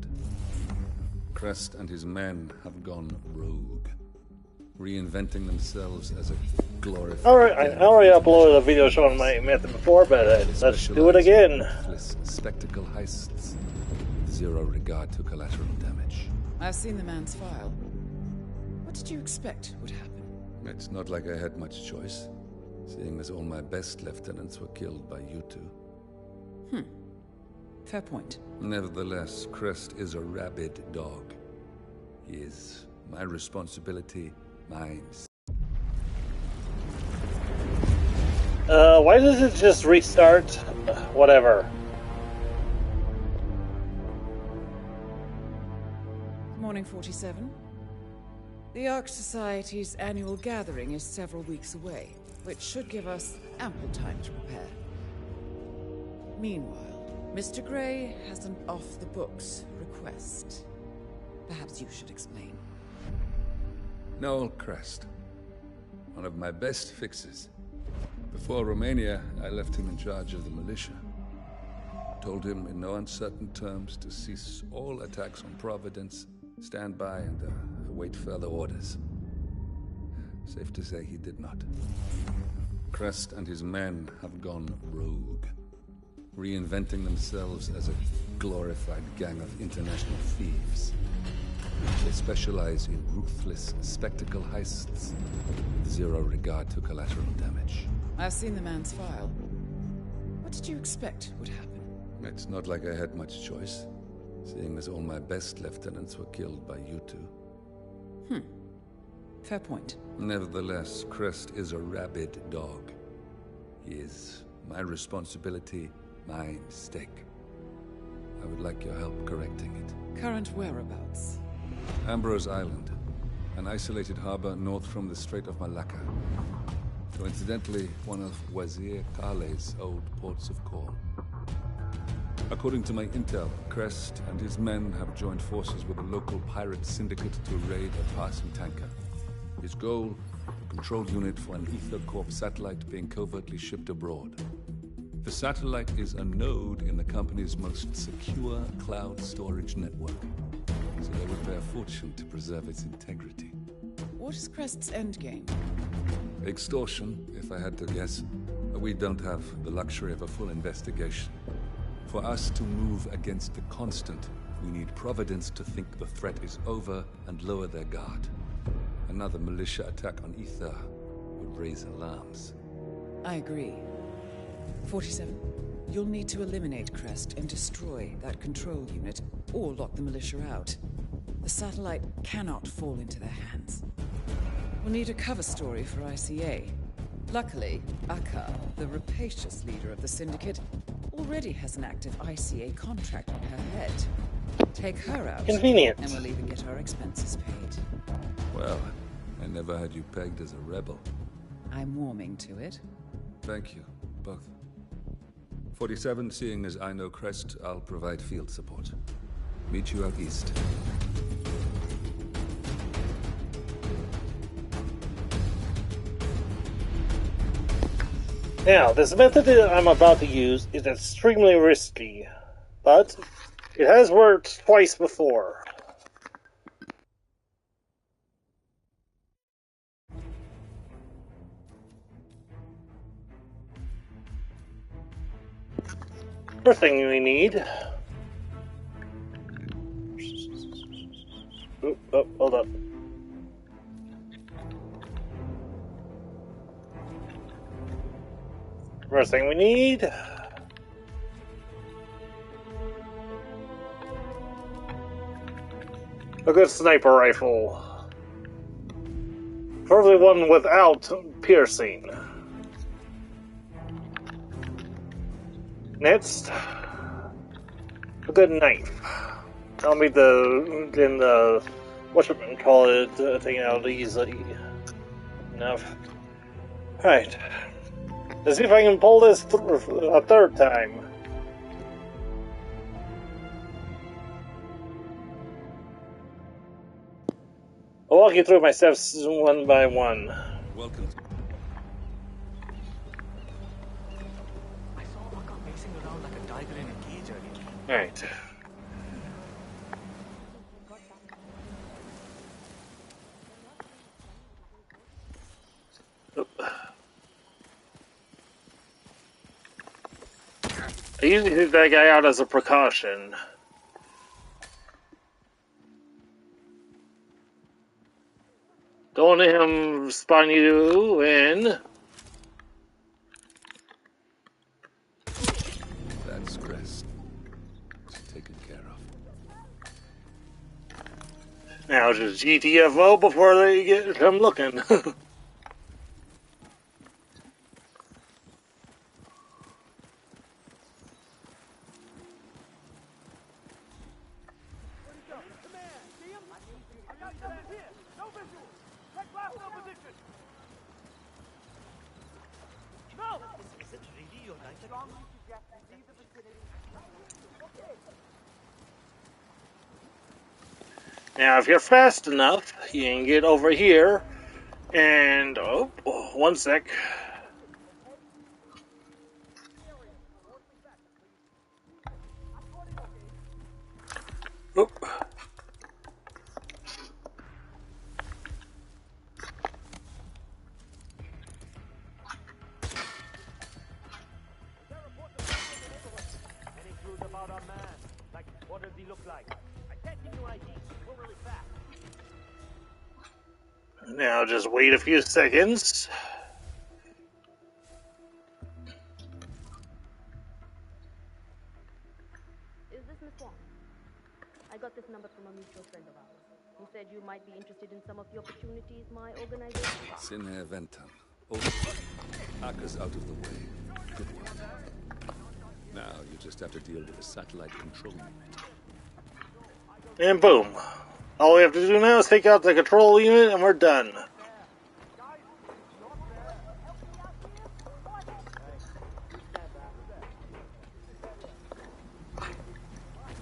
Crest and his men have gone rogue. Reinventing themselves as a glorified... Alright, I already uploaded a video showing my method before, but let's do it again. Spectacle heists. Zero regard to collateral damage. I've seen the man's file. What did you expect would happen? It's not like I had much choice, seeing as all my best lieutenants were killed by you two. Fair point. Nevertheless, Crest is a rabid dog. He is my responsibility, mine. Why does it just restart? Whatever. Morning 47. The Ark Society's annual gathering is several weeks away, which should give us ample time to prepare. Meanwhile, Mr. Gray has an off-the-books request. Perhaps you should explain. Noel Crest. One of my best fixes. Before Romania, I left him in charge of the militia. Told him in no uncertain terms to cease all attacks on Providence, stand by and await further orders. Safe to say he did not. Crest and his men have gone rogue, reinventing themselves as a glorified gang of international thieves. They specialize in ruthless spectacle heists, with zero regard to collateral damage. I've seen the man's file. What did you expect would happen? It's not like I had much choice, seeing as all my best lieutenants were killed by you two. Fair point. Nevertheless, Crest is a rabid dog. He is my responsibility, my mistake. I would like your help correcting it. Current whereabouts? Ambrose Island, an isolated harbor north from the Strait of Malacca. Coincidentally, one of Wazir Kale's old ports of call. According to my intel, Crest and his men have joined forces with a local pirate syndicate to raid a passing tanker. His goal, a control unit for an Ether Corp satellite being covertly shipped abroad. The satellite is a node in the company's most secure cloud storage network, so they would pay a fortune to preserve its integrity. What is Crest's endgame? Extortion, if I had to guess. We don't have the luxury of a full investigation. For us to move against the constant, we need Providence to think the threat is over and lower their guard. Another militia attack on Ether would raise alarms. I agree. 47, you'll need to eliminate Crest and destroy that control unit, or lock the militia out. The satellite cannot fall into their hands. We'll need a cover story for ICA. Luckily, Akka, the rapacious leader of the Syndicate, already has an active ICA contract on her head. Take her out. Convenient. And we'll even get our expenses paid. Well, I never had you pegged as a rebel. I'm warming to it. Thank you, both. 47, seeing as I know Crest, I'll provide field support. Meet you out east. Now, this method that I'm about to use is extremely risky, but it has worked twice before. First thing we need... Oh, hold up. First thing we need... a good sniper rifle. Preferably one without piercing. Next, a good knife. I'll need the whatchamacallit thing out easily enough. Alright. Let's see if I can pull this a third time. I'll walk you through my steps one by one. Welcome. I saw Akka pacing around like a tiger in a cage earlier. Alright. I usually take that guy out as a precaution. Don't let him spawn you in. That's Crest. It's taken care of. Now just GTFO before they come looking. Now, if you're fast enough, you can get over here, and, oh, one sec. Oop. Any clues about our man? Like, what does he look like? I can't give you ID. We're really fast. Now, just wait a few seconds. Is this Miss Wong? I got this number from a mutual friend of ours. You said you might be interested in some of the opportunities my organization offers. Sinhe Ventan. Oh, Aka's out of the way. Good one. Now you just have to deal with the satellite control unit. And boom. All we have to do now is take out the control unit and we're done.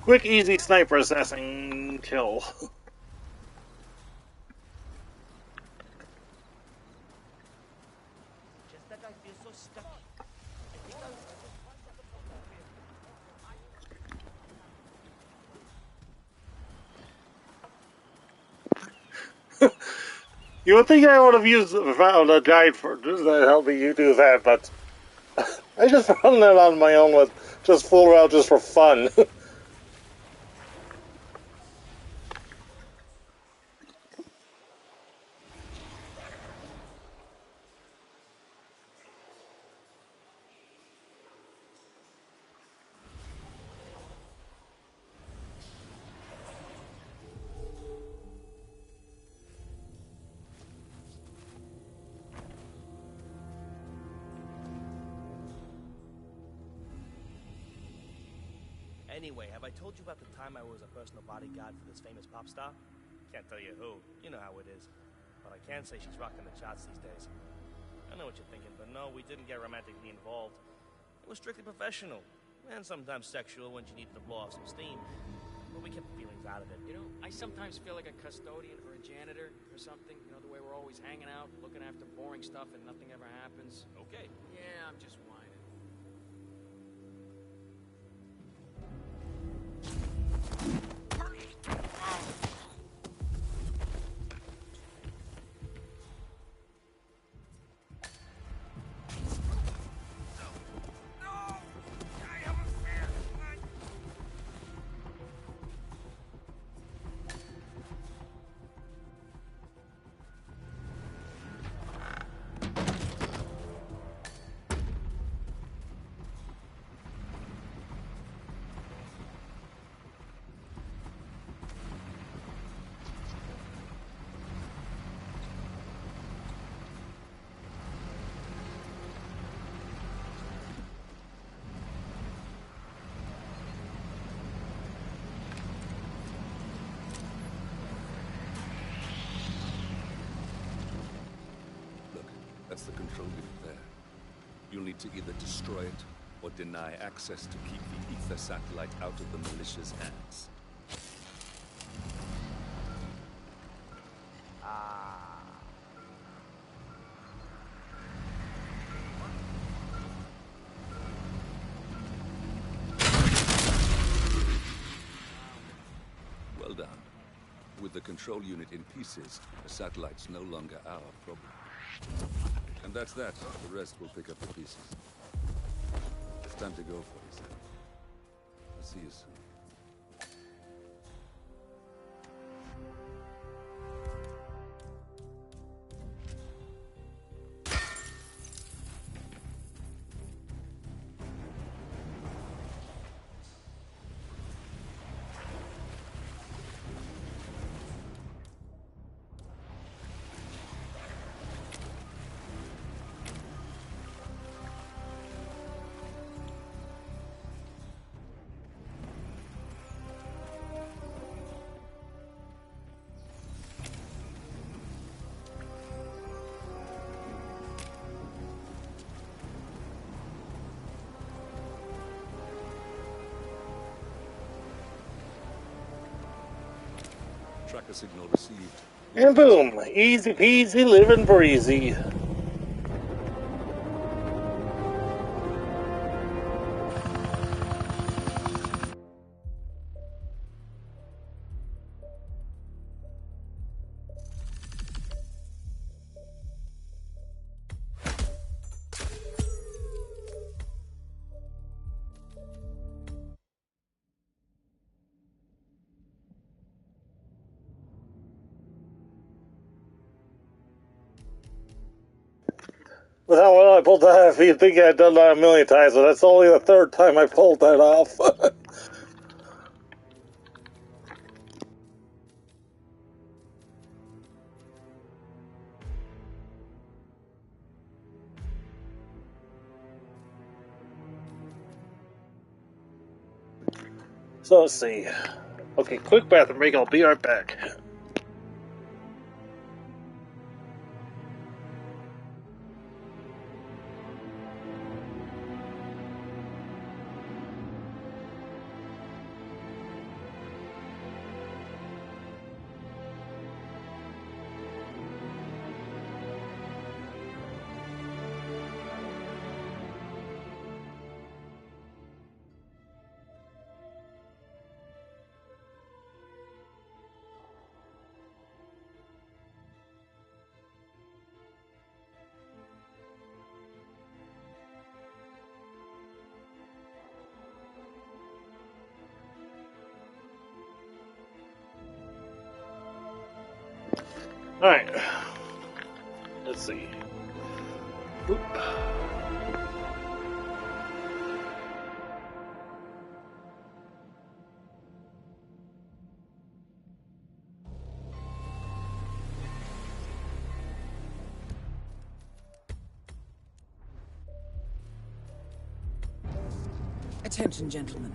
Quick, easy sniper assassin kill. Just that I feel so stuck. You would think I would have found a guide for helping you do that, but I just found that on my own with just fool around just for fun. Anyway, have I told you about the time I was a personal bodyguard for this famous pop star? Can't tell you who. You know how it is. But I can say she's rocking the charts these days. I know what you're thinking, but no, we didn't get romantically involved. It was strictly professional, and sometimes sexual when she needed to blow off some steam. But we kept the feelings out of it. You know, I sometimes feel like a custodian or a janitor or something. You know, the way we're always hanging out, looking after boring stuff and nothing ever happens. Okay. Yeah, I'm just whining. That's the control unit there. You'll need to either destroy it or deny access to keep the ether satellite out of the militia's hands. Well done. With the control unit in pieces, the satellite's no longer our problem. And that's that. The rest will pick up the pieces. It's time to go, 47. I'll see you soon. Tracker signal received. And boom! Easy peasy, living breezy. With how well I pulled that off, you'd think I'd done that a million times, but that's only the third time I pulled that off. So let's see. Okay, quick bathroom break. I'll be right back. Alright. Let's see. Oop. Attention, gentlemen.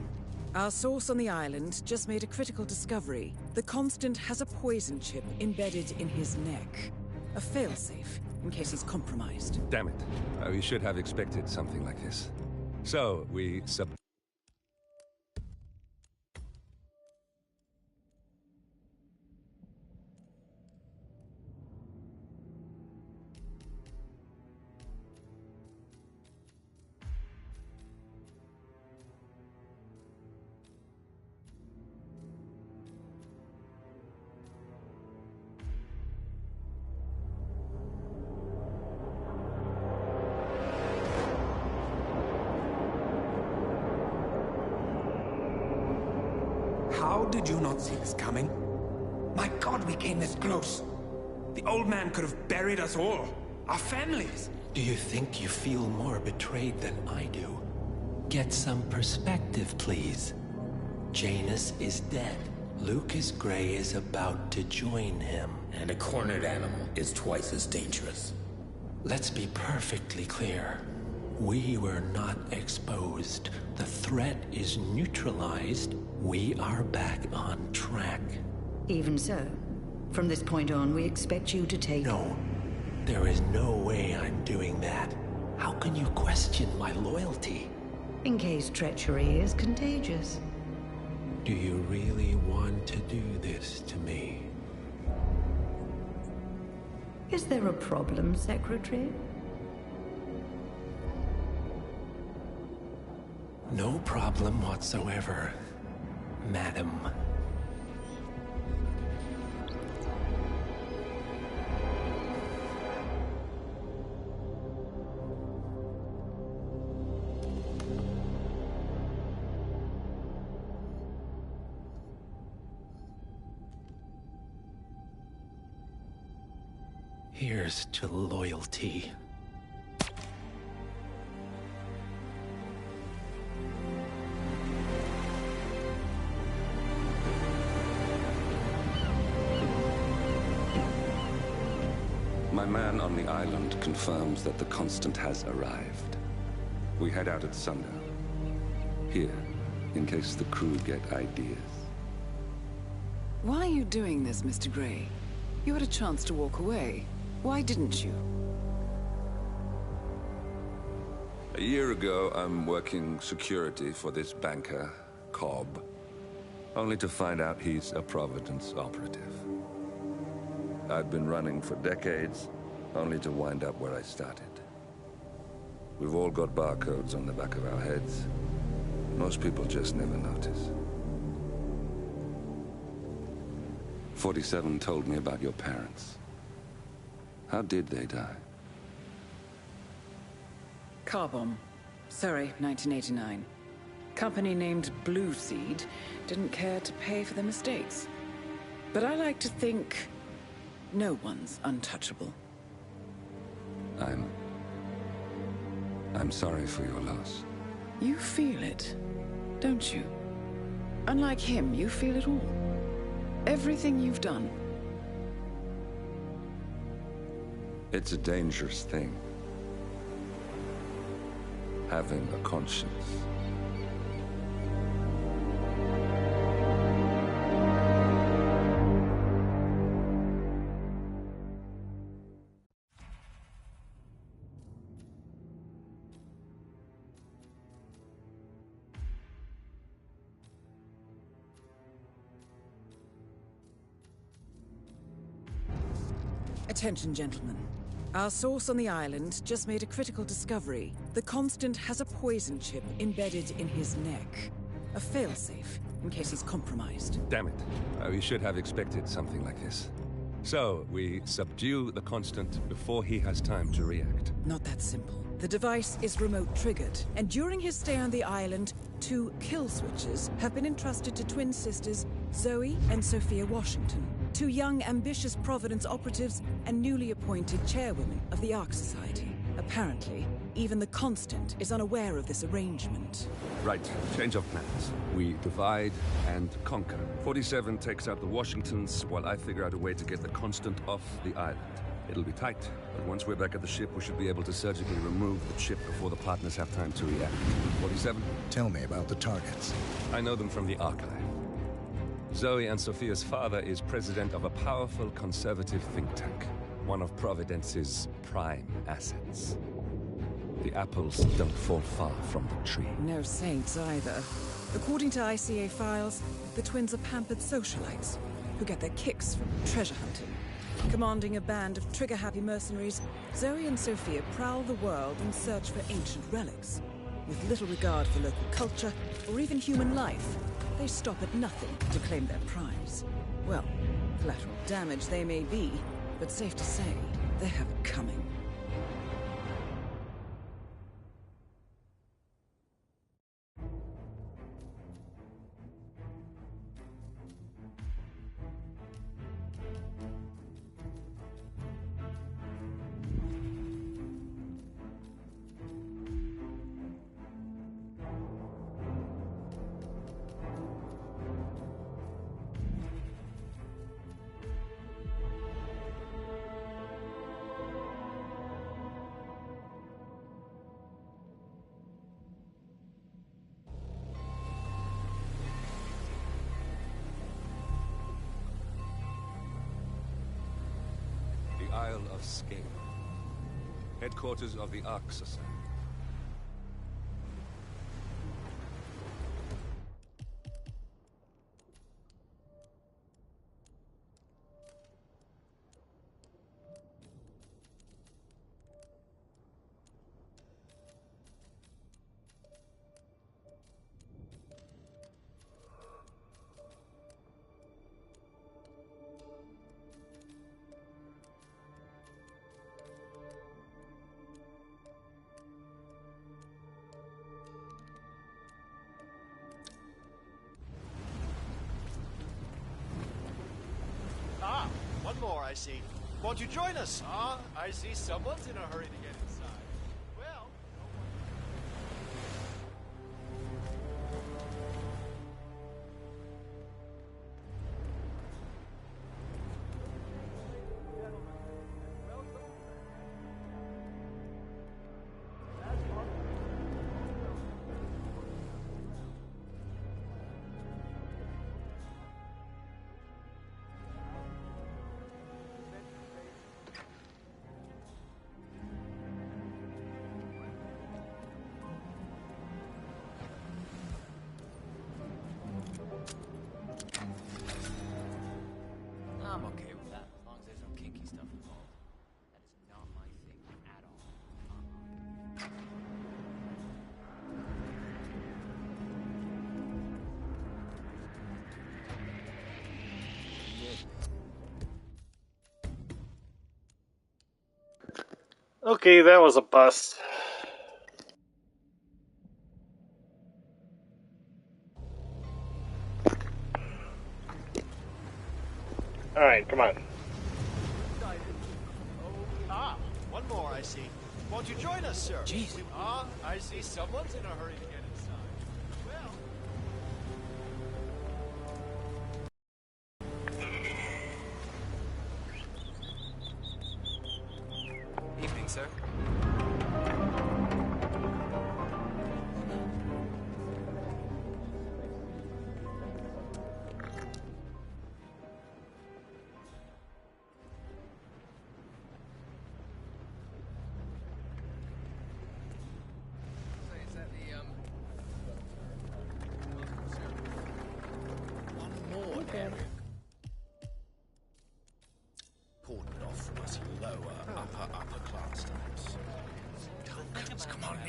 Our source on the island just made a critical discovery. The Constant has a poison chip embedded in his neck. A failsafe, in case he's compromised. Damn it. We should have expected something like this. So, we How did you not see this coming? My God, we came this close. The old man could have buried us all. Our families. Do you think you feel more betrayed than I do? Get some perspective, please. Janus is dead. Lucas Gray is about to join him. And a cornered animal is twice as dangerous. Let's be perfectly clear. We were not exposed. The threat is neutralized. We are back on track. Even so, from this point on, we expect you to take... No. There is no way I'm doing that. How can you question my loyalty? In case treachery is contagious. Do you really want to do this to me? Is there a problem, Secretary? No problem whatsoever, Madam. Here's to loyalty. My man on the island confirms that the Constant has arrived. We head out at sundown. Here, in case the crew get ideas. Why are you doing this, Mr. Gray? You had a chance to walk away. Why didn't you? A year ago, I'm working security for this banker, Cobb, only to find out he's a Providence operative. I'd been running for decades, only to wind up where I started. We've all got barcodes on the back of our heads. Most people just never notice. 47 told me about your parents. How did they die? Car bomb. Surrey, 1989. Company named Blue Seed didn't care to pay for their mistakes. But I like to think no one's untouchable. I'm sorry for your loss. You feel it, don't you? Unlike him, you feel it all. Everything you've done. It's a dangerous thing. Having a conscience. Attention, gentlemen. Our source on the island just made a critical discovery. The Constant has a poison chip embedded in his neck. A failsafe, in case he's compromised. Damn it. We should have expected something like this. So, we subdue the Constant before he has time to react. Not that simple. The device is remote-triggered, and during his stay on the island, 2 kill switches have been entrusted to twin sisters Zoe and Sophia Washington, 2 young, ambitious Providence operatives and newly appointed chairwomen of the Ark Society. Apparently, even the Constant is unaware of this arrangement. Right, change of plans. We divide and conquer. 47 takes out the Washingtons, while I figure out a way to get the Constant off the island. It'll be tight, but once we're back at the ship, we should be able to surgically remove the chip before the partners have time to react. 47? Tell me about the targets. I know them from the archive. Zoe and Sophia's father is president of a powerful conservative think tank, one of Providence's prime assets. The apples don't fall far from the tree. No saints either. According to ICA files, the twins are pampered socialites who get their kicks from treasure hunting. Commanding a band of trigger-happy mercenaries, Zoe and Sophia prowl the world in search for ancient relics. With little regard for local culture or even human life, they stop at nothing to claim their prize. Well, collateral damage they may be, but safe to say, they have it coming. Isle of Skate, headquarters of the Ark Society. One more, I see. Won't you join us? I see someone's in a hurry to get inside. Well... I'm okay with that, as long as there's no kinky stuff involved. That is not my thing at all. Okay, that was a bust. Alright, come on. One more, I see. Won't you join us, sir? Jeez. I see someone's in a hurry to get inside. Well... Evening, sir. Cordoned off from us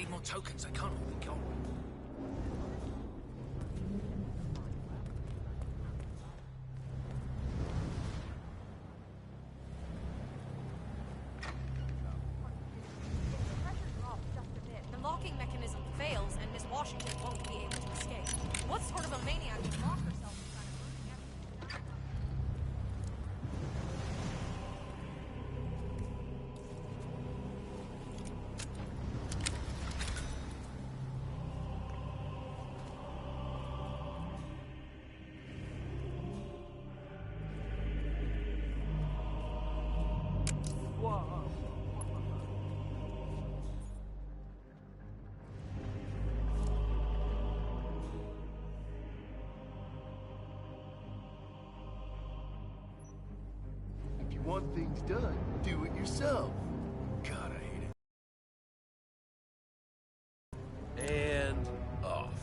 need more tokens. I can't hold them. The locking mechanism fails, and Miss Washington won't be able to escape. What sort of a maniac would lock herself inside a burning everything? If you want things done, do it yourself. God, I hate it. And off.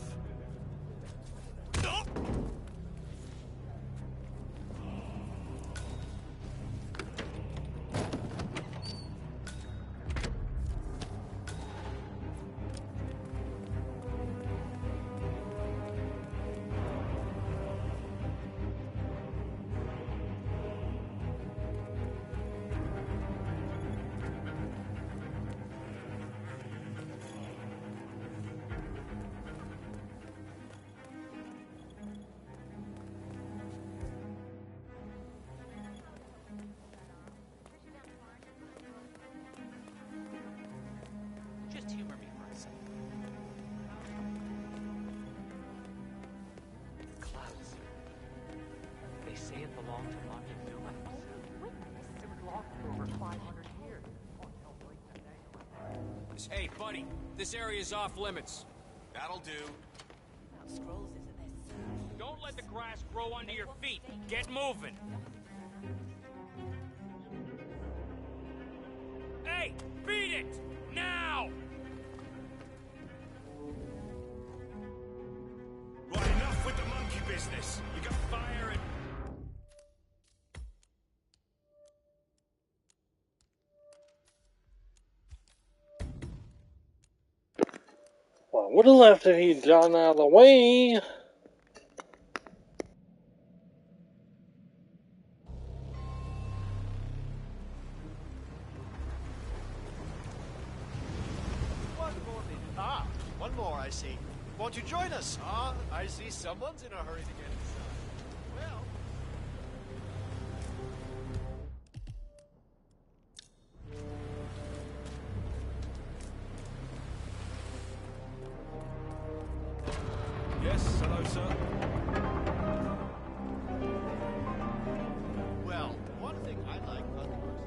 Just humor me for a second. The clouds. They say it belonged to London Newman. It was locked for over 500 years. Hey, buddy, this area's off limits. That'll do. Scrolls isn't this? Don't let the grass grow under your feet. Get moving. Hey, beat it! Now! Right, enough with the monkey business. You got fire and... Well, I would have left if he'd gotten out of the way. One more, I see. Won't you join us? I see someone's in a hurry to get inside. Well... Yes, hello, sir. Well, one thing I like about the course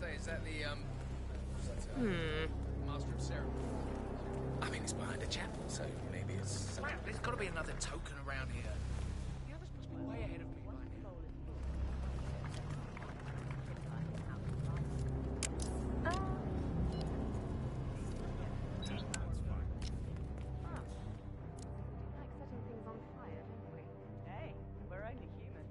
Say, is that the, Master of Ceremony? I mean, it's behind a chapel, so maybe it's... There's gotta be another token around here. The others must be way ahead of me by now. Hey, we're only human.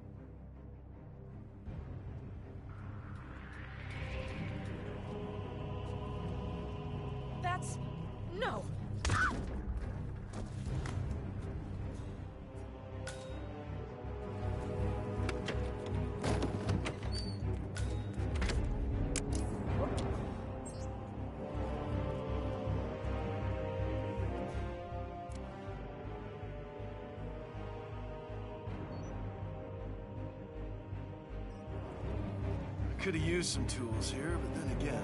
That's... no! I could have used some tools here, but then again...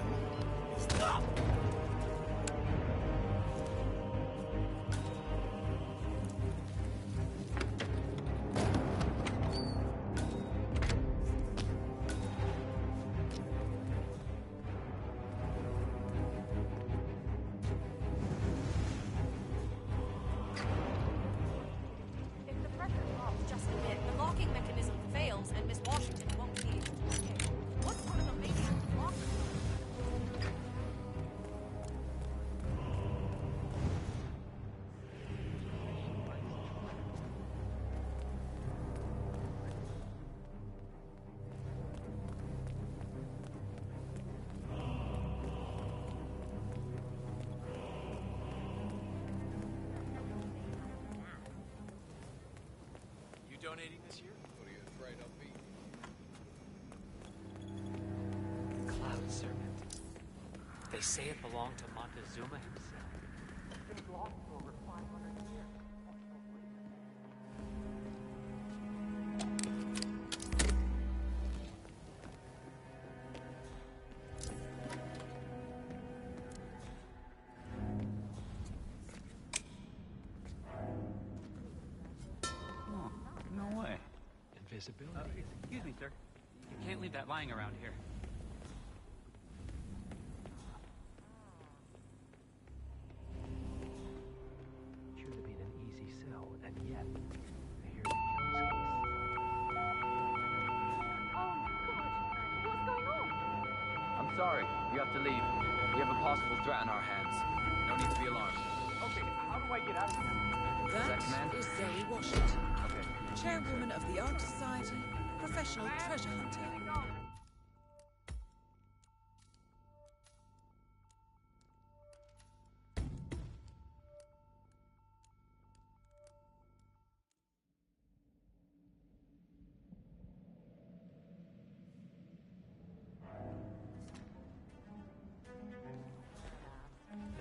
If the pressure drops just a bit, the locking mechanism fails, and Miss Washington won't be able to escape. What sort of a maniac would lock herself? donating this year? What are you afraid I'll be? The Cloud Serpent. They say it belonged to Montezuma himself. It's been blocked for over 500 years. No way. Invisibility. Excuse me, sir. You can't leave that lying around here. Should have been an easy sell, and yet, I hear the council is... Oh, God. What's going on? I'm sorry. You have to leave. We have a possible threat on our hands. No need to be alarmed. Okay, how do I get out of here? That is Zoe Washington, chairwoman of the Art Society, professional treasure hunter.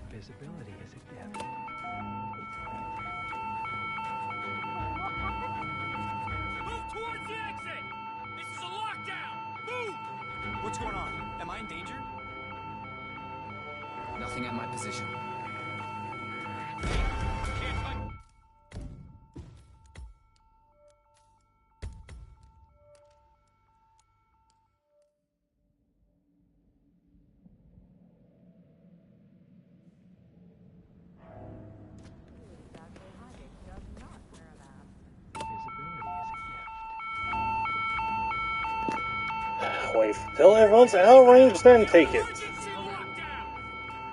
Invisibility is a gift. Move towards the exit! This is a lockdown! Move! What's going on? Am I in danger? Nothing at my position. Can't find... Wait till everyone's out of range, then take it.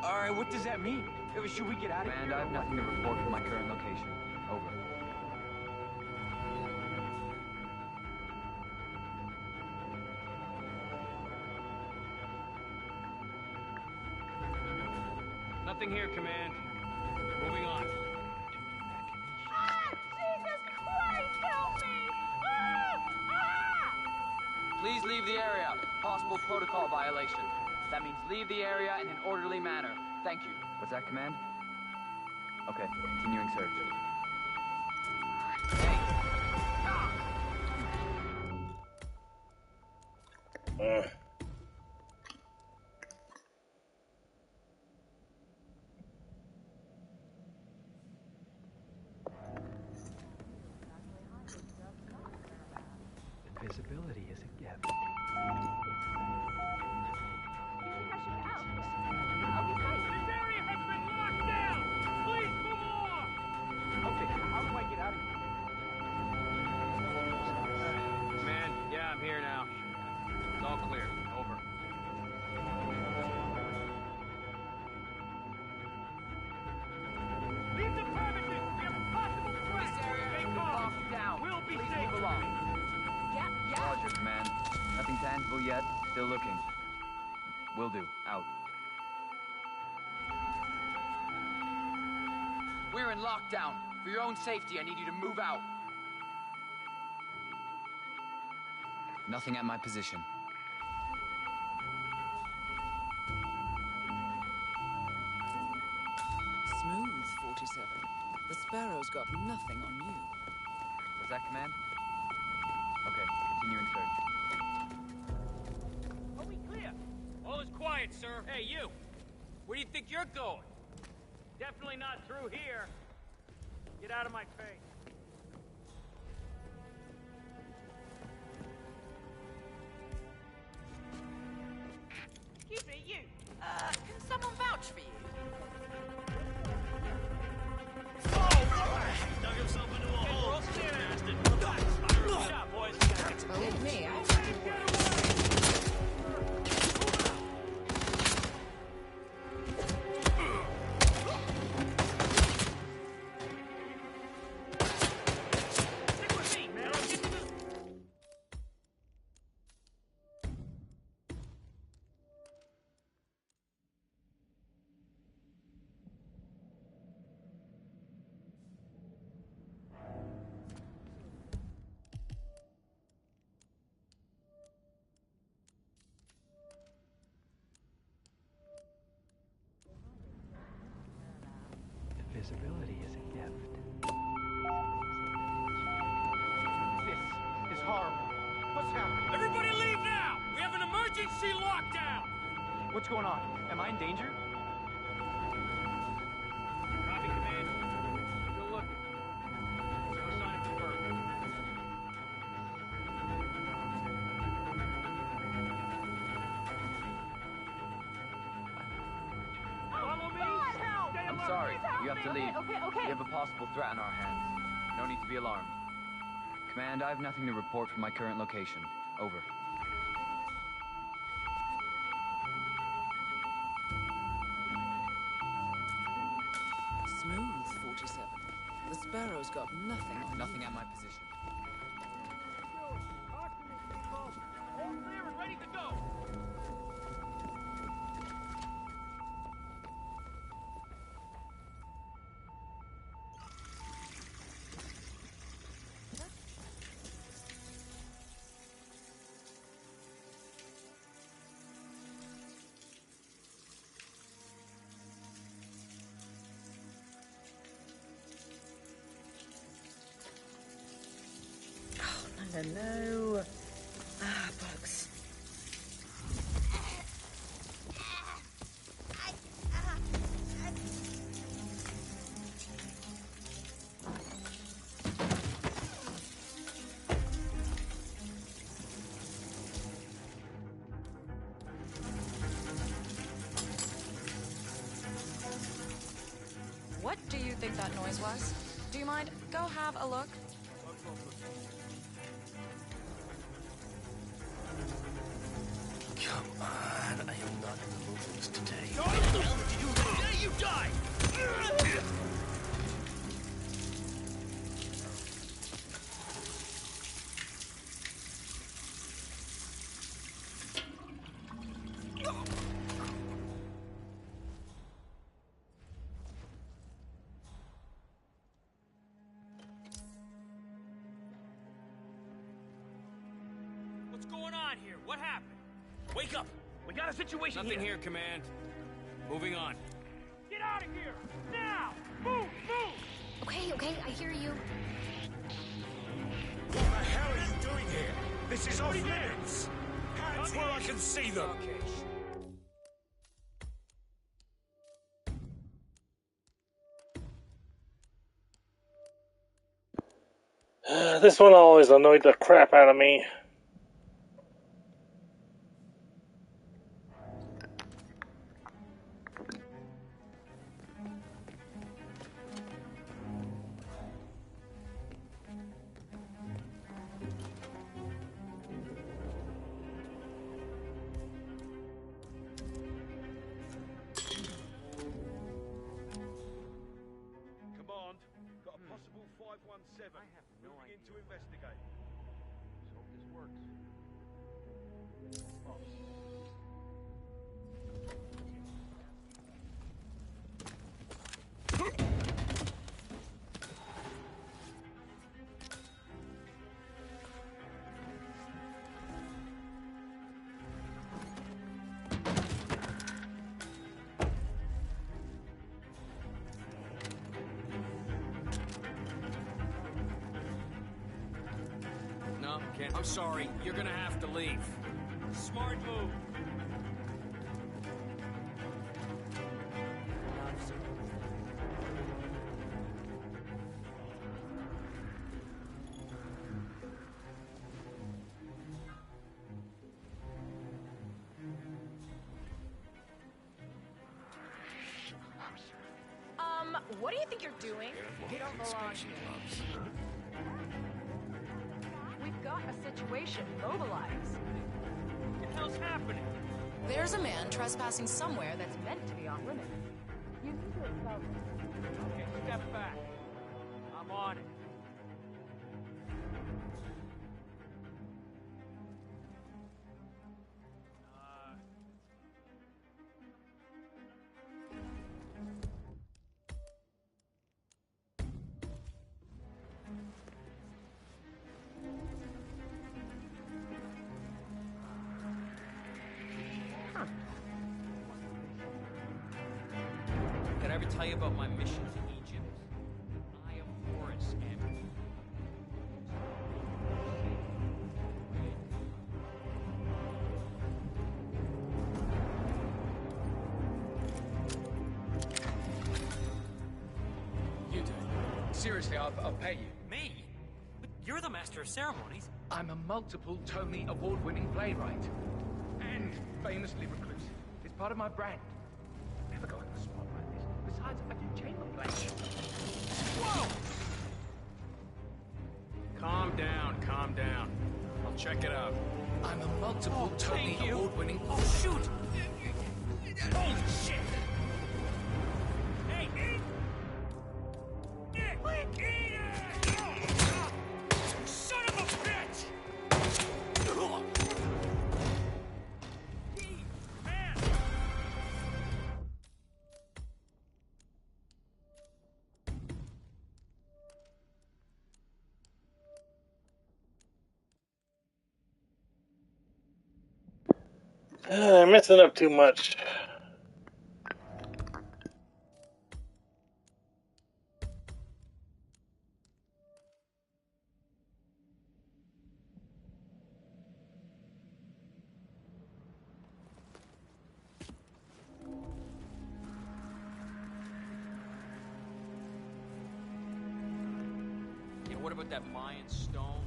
Alright, what does that mean? Should we get out of here? And I have nothing to report from my current location. Over. Nothing here, Command. Moving on. Ah! Jesus Christ, help me! Please leave the area. Possible protocol violation. That means leave the area in an orderly manner. Thank you. What's that, Command? Okay, continuing search. Invisibility is a gift. This area has been locked down! Please move along! Okay, how do I get out of here? Man, yeah, I'm here now. It's all clear. Over. Leave the premises! We have a possible threat! This area Stay has been calm! locked down. We'll be Please safe! move along. Yeah. Roger, Command. Nothing tangible yet. Still looking. Will do. Out. We're in lockdown. For your own safety, I need you to move out. Nothing at my position. Smooth, 47. The Sparrow's got nothing on you. Was that, Command? Okay, continuing search. Are we clear? All is quiet, sir. Hey, you! Where do you think you're going? Definitely not through here. Get out of my face. Excuse me, you. Can someone vouch for you? Dug himself into a hole. We're all standing. Good job, boys. Told me, invisibility is a gift. This is horrible. What's happening? Everybody leave now! We have an emergency lockdown! What's going on? Am I in danger? Copy, Command. Still looking. No sign of conversion. Follow me! Stay I'm alert! sorry, you have to leave. Okay. We have a possible threat on our hands. No need to be alarmed. Command, I have nothing to report from my current location. Over. Smooth, 47. The Sparrow's got nothing on Nothing you. at my position. All clear and ready to go! No. Ah, bugs. What do you think that noise was? Do you mind? Go have a look. Come on, I am not in the mood for this today. What the hell did you do? There you die! What's going on here? What happened? Wake up! We got a situation Nothing here, Command. Moving on. Get out of here! Now! Move! Okay, I hear you. What the hell are you doing here? This is off limits! Hands where I can see them! This one always annoyed the crap out of me. Command, got a possible 517. Moving in to investigate. Let's hope this works. No, can't. I'm sorry. You're gonna have to leave. Smart move. What do you think you're doing? You don't belong here. We've got a situation. Mobilize. What the hell's happening? There's a man trespassing somewhere that's meant to be off limits. You need to expel him. Okay, step back. I'm on it. Did I ever tell you about my mission to Egypt? Seriously, I'll pay you. Me? But you're the master of ceremonies. I'm a multiple Tony award-winning playwright. And famously reclusive. It's part of my brand. Never go in the spot like this. Besides, I do chamber plays. Whoa! Calm down, calm down. I'll check it out. I'm a multiple Tony award-winning... Oh, shoot! Holy shit! Hey! Son of a bitch! Man! I'm messing up too much. Yeah, what about that Mayan stone?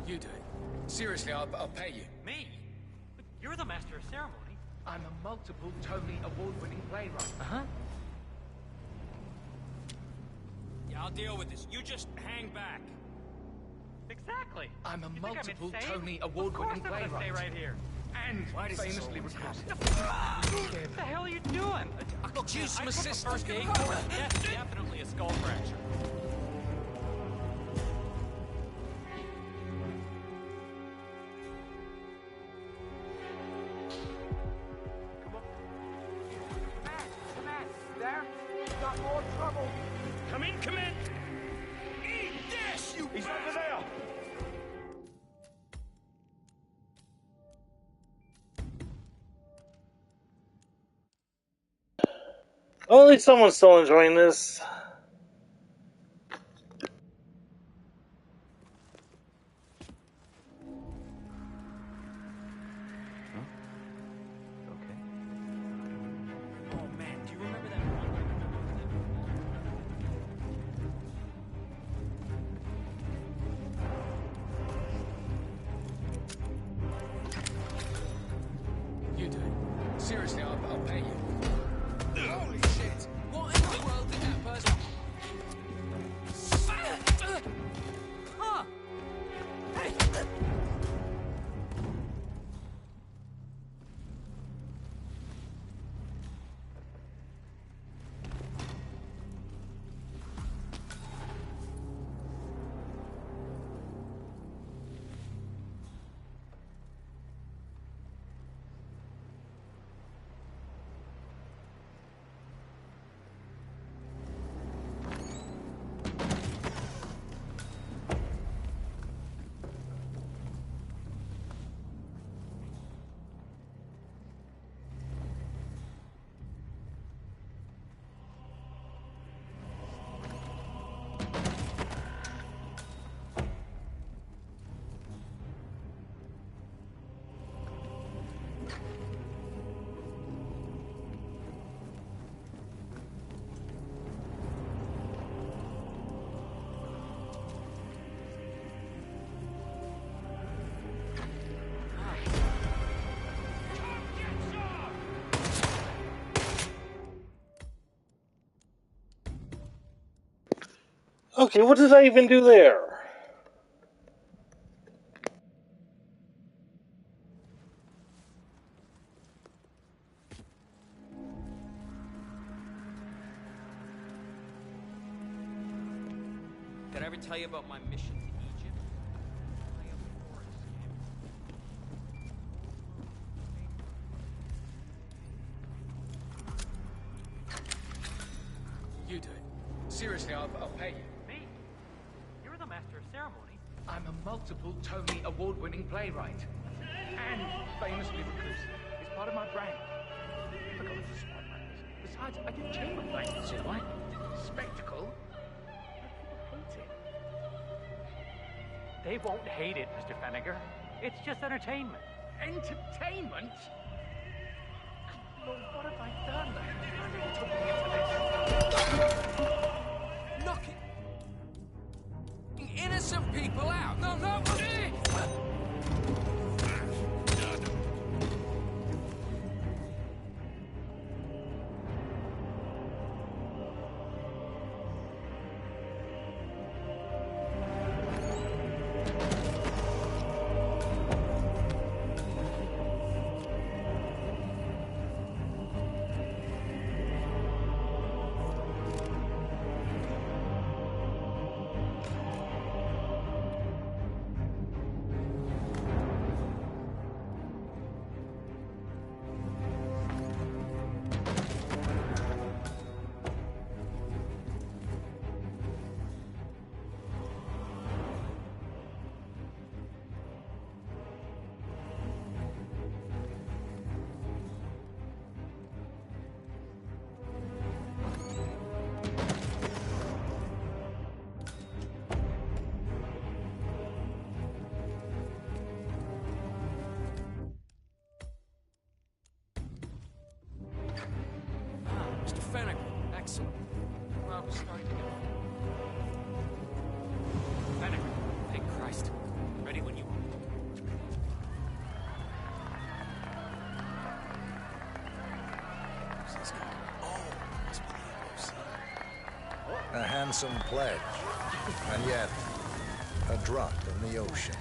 You do it. Seriously, I'll pay you. Me? But you're the master of ceremony. I'm a multiple Tony award-winning playwright. Uh-huh. Yeah, I'll deal with this. You just hang back. Exactly. I'm a You think I'm multiple insane? Tony award-winning Of course I'm gonna playwright. stay right here. And Why does this famously always reclusive. What the hell are you doing? Look, use some I took a assistance. first aid course. That's definitely a skull fracture. There? We've got more trouble. Come in, come in! Eat this, you He's over there! Well, at least someone's still enjoying this. Oh man, do you remember that one? You do it. Seriously, I'll pay you. Holy shit! What in the world did that person... Huh? Hey! Okay, what did I even do there? Did I ever tell you about my mission to Egypt? You do it. Seriously, I'll pay you. Me? You're the master of ceremonies. I'm a multiple Tony award-winning playwright. And famously reclusive. It's part of my brand. Never go in the spot like this. Besides, I do chamber plays. You like spectacle? People hate it. They won't hate it, Mr. Fenniger. It's just entertainment. Entertainment? Lord, what have I done? They took me into this. Knocking innocent people out. No, no. Mr. Fenniger, excellent. Well, we're starting to get... Fenniger, thank Christ. Ready when you are. A handsome pledge, and yet a drop in the ocean.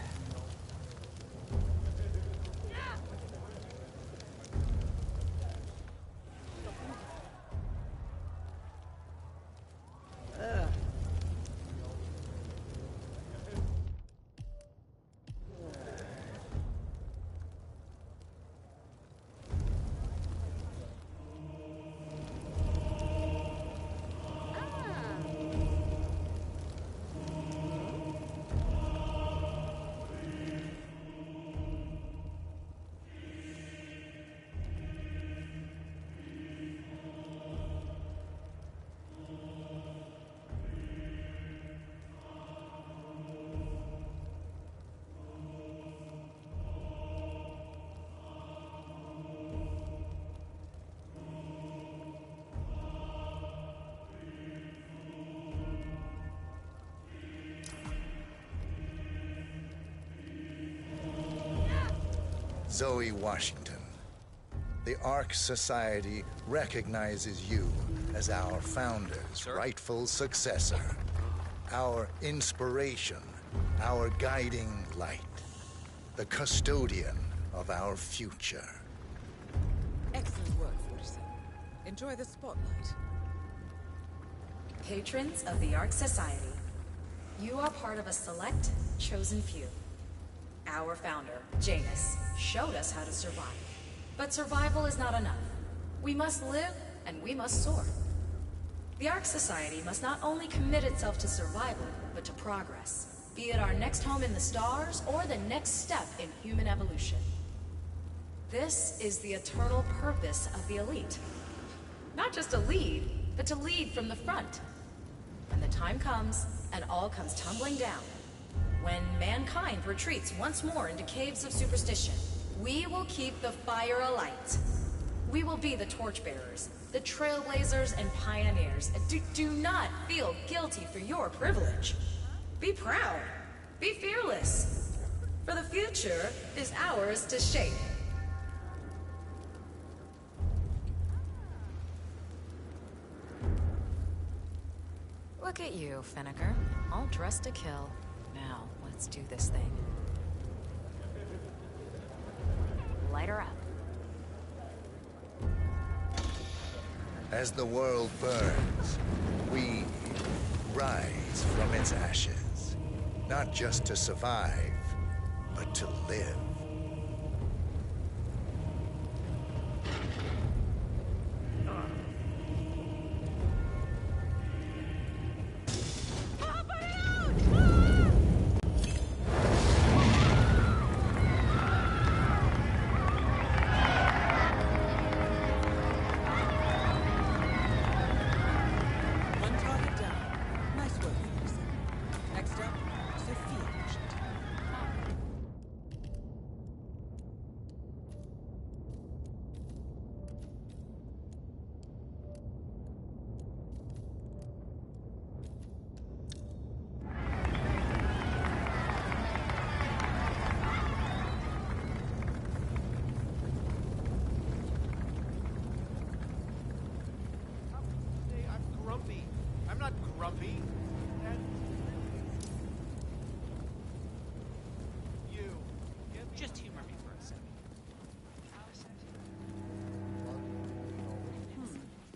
Zoe Washington, the Ark Society recognizes you as our founder's rightful successor, our inspiration, our guiding light, the custodian of our future. Excellent work, 47. Enjoy the spotlight. Patrons of the Ark Society, you are part of a select, chosen few. Our founder, Janus, showed us how to survive. But survival is not enough. We must live, and we must soar. The Ark Society must not only commit itself to survival, but to progress. Be it our next home in the stars, or the next step in human evolution. This is the eternal purpose of the elite. Not just to lead, but to lead from the front. When the time comes, and all comes tumbling down, when mankind retreats once more into caves of superstition, we will keep the fire alight. We will be the torchbearers, the trailblazers and pioneers. Do not feel guilty for your privilege. Be proud. Be fearless. For the future is ours to shape. Look at you, Fenniger. All dressed to kill. Now, let's do this thing. Light her up. As the world burns, we rise from its ashes. Not just to survive, but to live. Pete. And you. Just humor me for a second.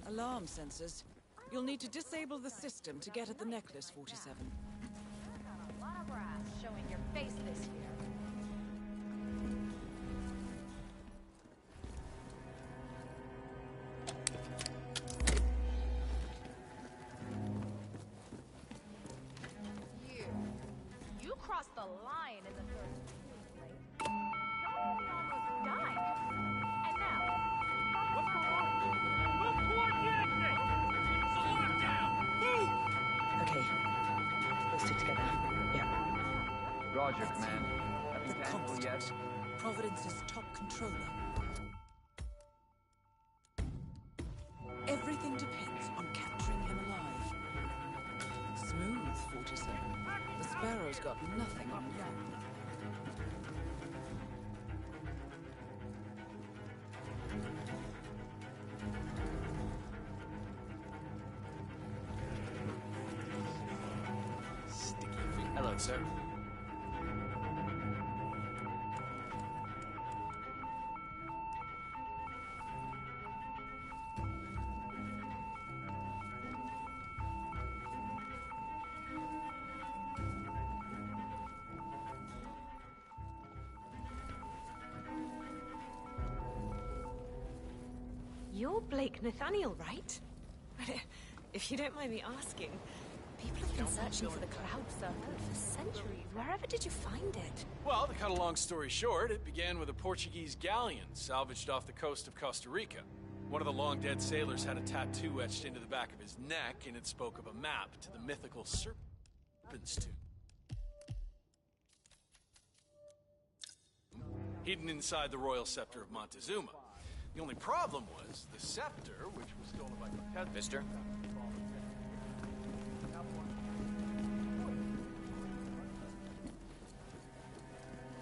Alarm sensors. You'll need to disable the system to get at the necklace, 47. A lot of brass showing your face this year. You crossed the line in the third blade. Somebody almost died. And now, what's going on? Move toward the exit! It's a lockdown! Move! Okay. We'll stick together. Yeah. Roger, Command. Nothing The tangible yet? Constant, Providence's top controller. Everything depends on capturing him alive. Smooth, 47. The Sparrow's got nothing on you. Hello, sir. You're Blake Nathaniel, right? If you don't mind me asking, people have been searching for the Cloud Serpent for centuries. Wherever did you find it? Well, to cut a long story short, it began with a Portuguese galleon salvaged off the coast of Costa Rica. One of the long-dead sailors had a tattoo etched into the back of his neck, and it spoke of a map to the mythical Serpent's Tomb. Hidden inside the royal scepter of Montezuma. The only problem was the scepter, which was stolen by Cortez. Mister?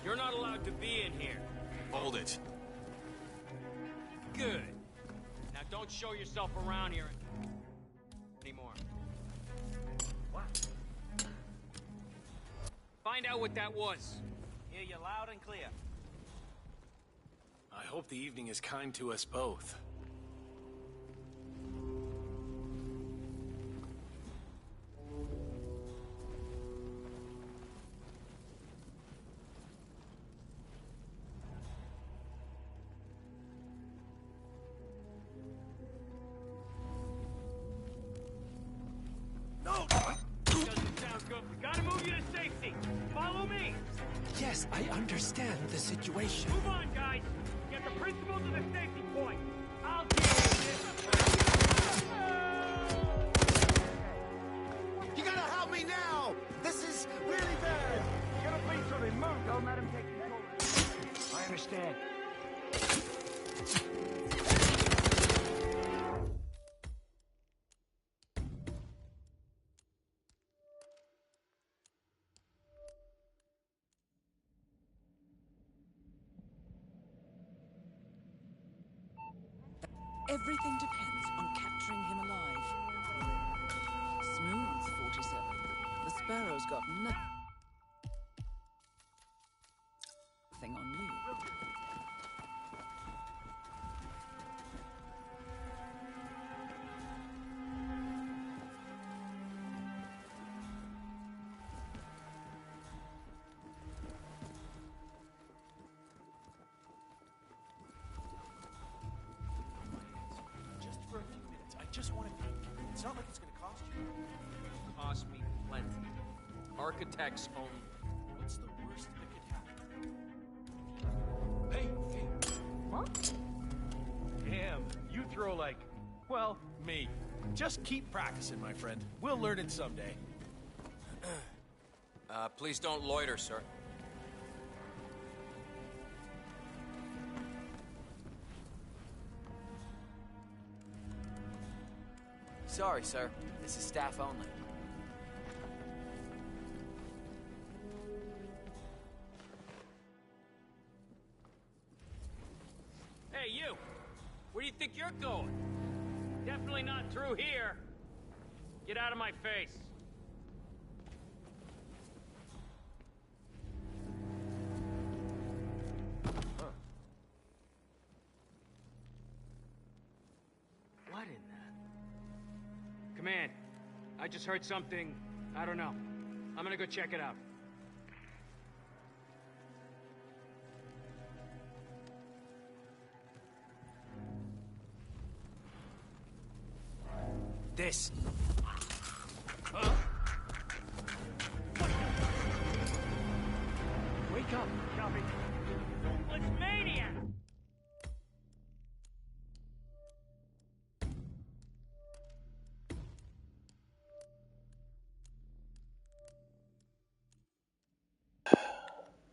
You're not allowed to be in here. Hold it. Good. Now don't show yourself around here anymore. What? Find out what that was. Hear you loud and clear. I hope the evening is kind to us both. No! Doesn't sound good. We gotta move you to safety. Follow me. Yes, I understand the situation. Move on, guys. Get the principal to the safety point. I'll deal with this. You gotta help me now! This is really bad! You're gonna bleed something. Move. Don't let him take control. I understand. Everything depends on capturing him alive. Smooth, 47. The Sparrow's got nothing on you. Just for a few minutes. I just want to think. It's not like it's gonna cost you. Cost me plenty. Architects only. What's the worst that could happen? Hey, hey. What? Damn, you throw like, well, me. Just keep practicing, my friend. We'll learn it someday. Please don't loiter, sir. Sorry, sir. This is staff only. Hey, you! Where do you think you're going? Definitely not through here. Get out of my face. Command, I just heard something. I don't know. I'm gonna go check it out. This. Wake up, Shelby. What's mania?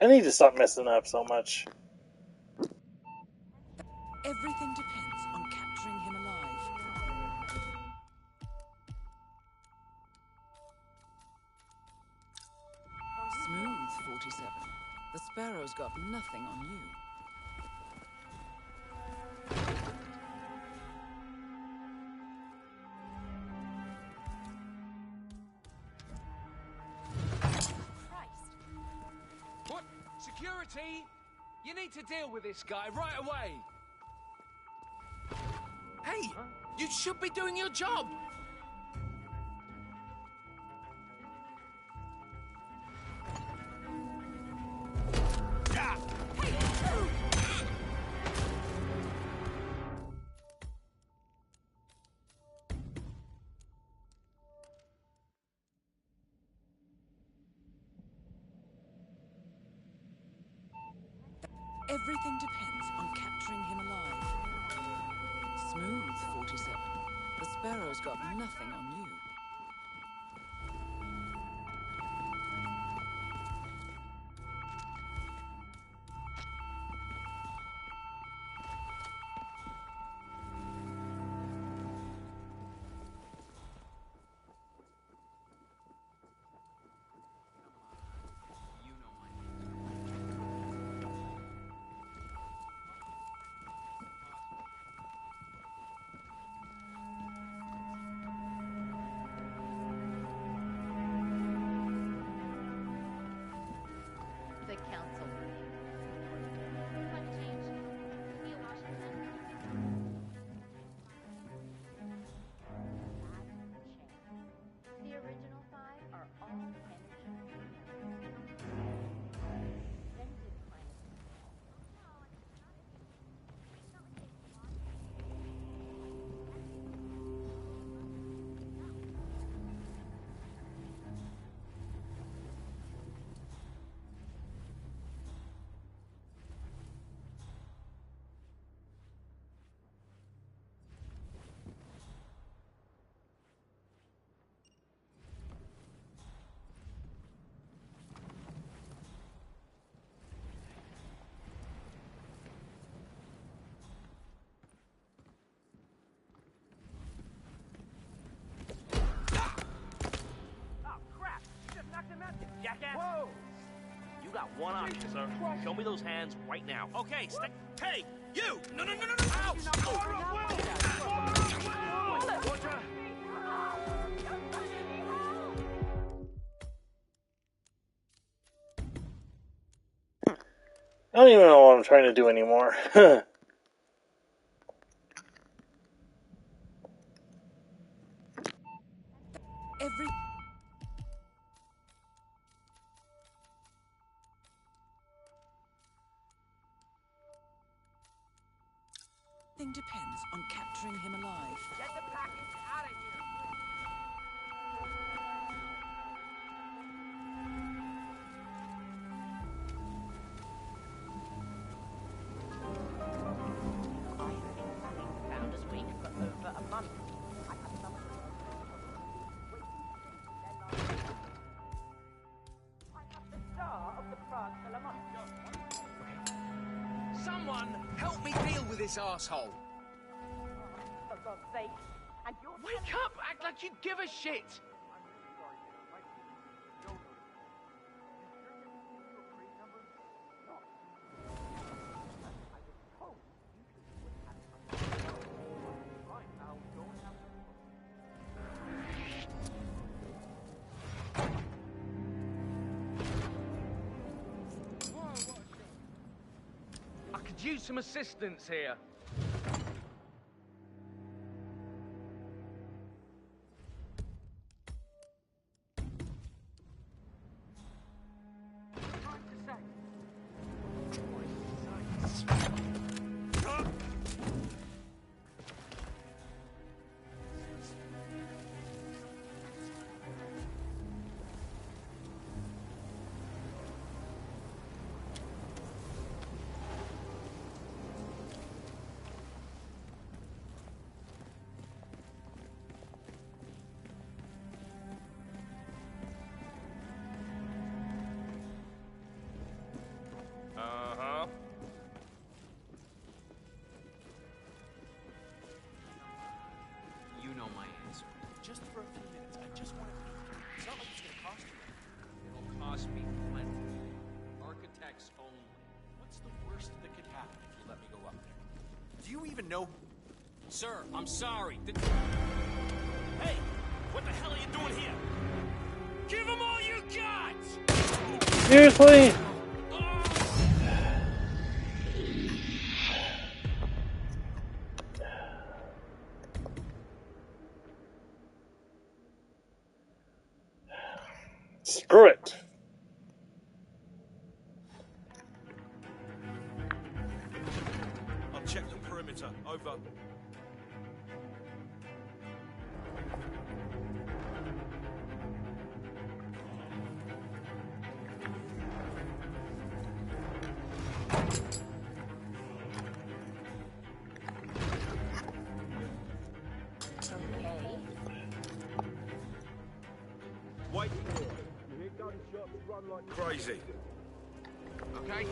I need to stop messing up so much. Everything depends on capturing him alive. Smooth, 47. The Sparrow's got nothing on you. What? Security? You need to deal with this guy right away. Hey, you should be doing your job. Everything depends on capturing him alive. Smooth, 47. The Sparrow's got nothing on you. The council meeting. What changed? Neil Washington? That hasn't changed. The original five are all energy. Then did climate. Jackass! Whoa! You got one option, sir. Show me those hands right now. Okay, stay. Hey, you! No, no, no, no, no! Ouch! I don't even know what I'm trying to do anymore. Everything depends on capturing him alive. Get the package out of here. Founders Week for over a month. I have some. I have the star of the Prague Philharmonic. Someone help me deal with this asshole. For God's sake. And you're Wake up! Act like you give a shit! I could use some assistance here. worst that could happen if you let me go up there. Do you even know? Sir, I'm sorry. Hey, what the hell are you doing here? Give him all you got! Seriously? Screw it. I'll check the perimeter. Over. Wait here. You hear gunshots, run like crazy. Okay?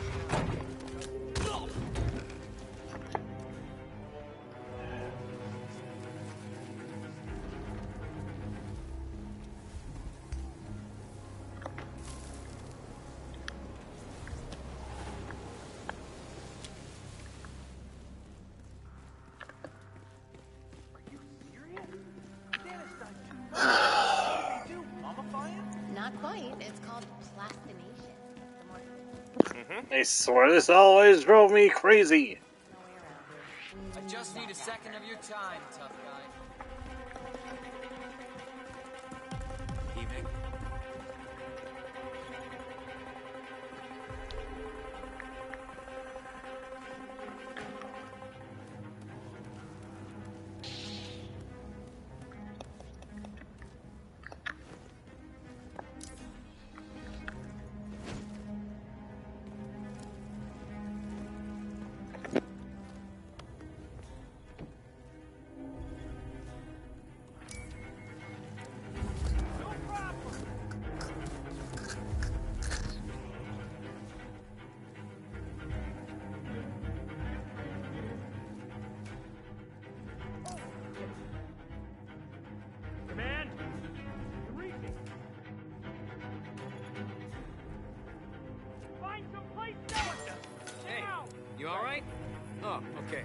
Not quite. It's called plastination. I swear this always drove me crazy. I just need a second of your time, tough guy. Evening. Command! Find some place else! Hey, you alright? Oh, okay.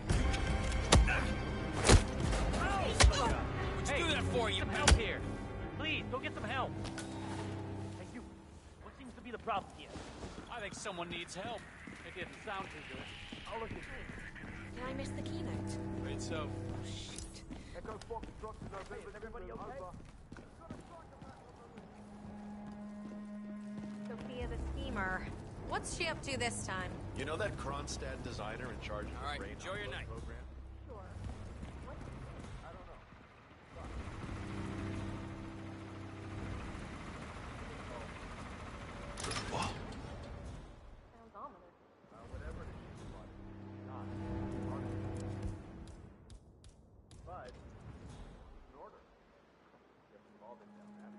What'd you do that for, you? Some help here. Please, go get some help. Hey, you. What seems to be the problem here? I think someone needs help. It didn't sound too good. I'll look at it. Did I miss the keynote? Afraid so. Oh, shit. Echo Fox drops in November. Is everybody okay? Over. Sophia the schemer. What's she up to this time? You know that Kronstadt designer in charge of All right, the brain enjoy your upload night. program? Sure. I don't know. Sounds ominous. Whatever it is, she's like, not. But, an order. Gets involved in down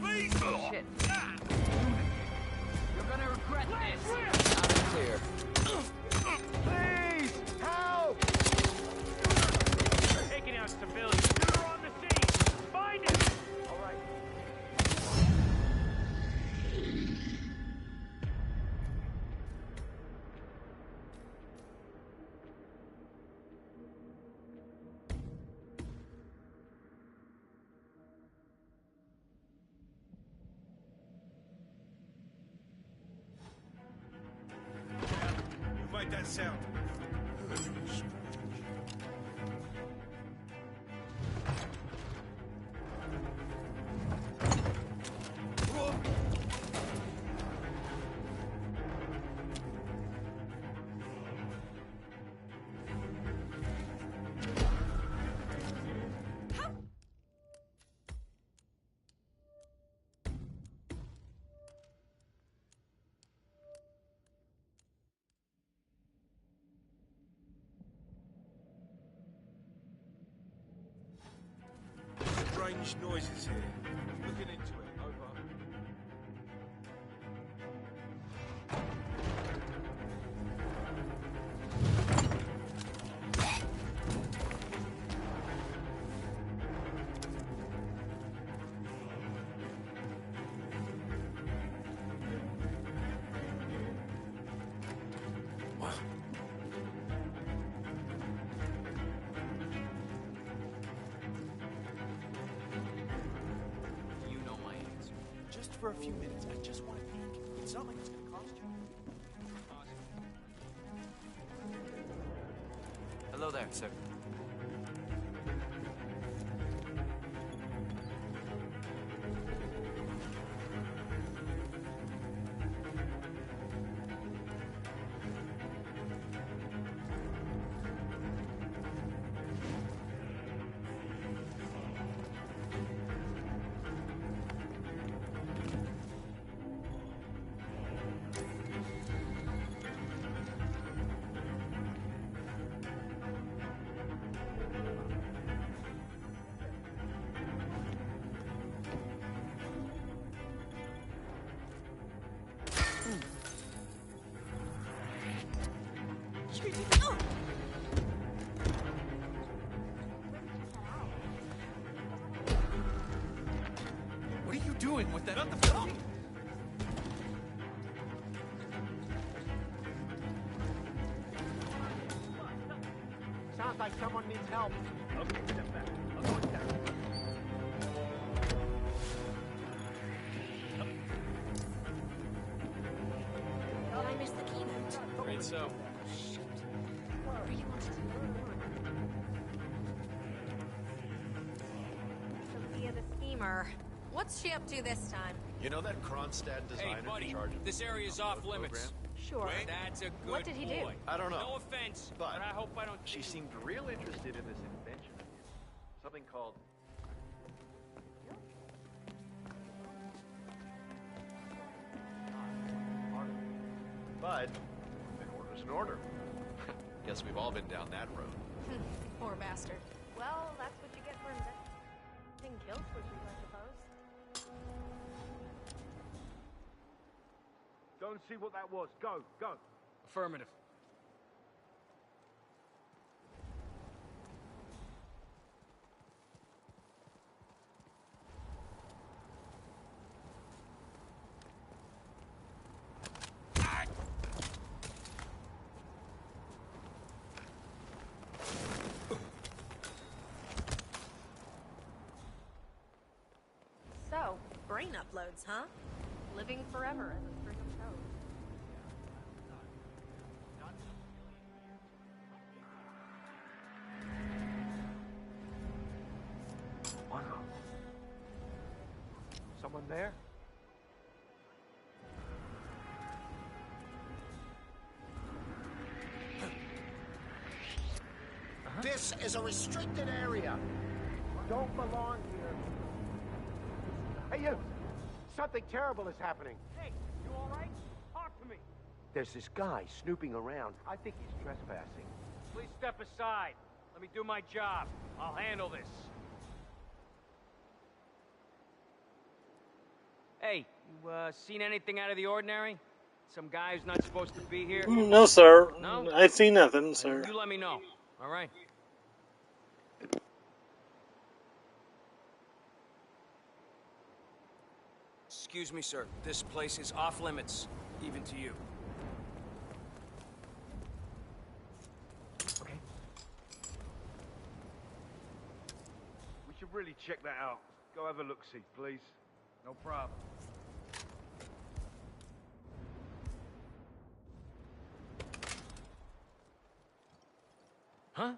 Please! Shit. You're gonna regret this. Loud and clear. Please! Help! They're taking out civilians. You're on the scene. Find it! All right. Who made that sound? Strange noises here. Looking into it. Over. for a few minutes. I just want to peek. It's not like it's gonna cost you. Hello there, sir. What are you doing with that? What the fuck? Sounds like someone needs help. Okay, step back. I'll go and check. Did I miss the keynote? Afraid so. Shit. What really wanted to Sophia the schemer. What's she up to this time? You know that Kronstadt designer Hey, buddy, in charge of this area's off limits. program? Sure. That's a good What did he do? boy. I don't know. No offense, but I hope I don't. She seemed real interested in this invention of his. Something called... But an order's an order. Guess we've all been down that road. Poor bastard. Well, that's what you get for inventing kill switches, I suppose. Go and see what that was. Go, go. Affirmative. So, brain uploads, huh? Living forever as a string of toes. Wow. Someone there? This is a restricted area. Don't belong here. Hey, you! Something terrible is happening. Hey, you all right? Talk to me. There's this guy snooping around. I think he's trespassing. Please step aside. Let me do my job. I'll handle this. Hey, you seen anything out of the ordinary? Some guy who's not supposed to be here? No, sir. No? I see nothing, sir. You let me know. All right. Excuse me, sir. This place is off limits, even to you. Okay. We should really check that out. Go have a look-see, please. No problem. Huh?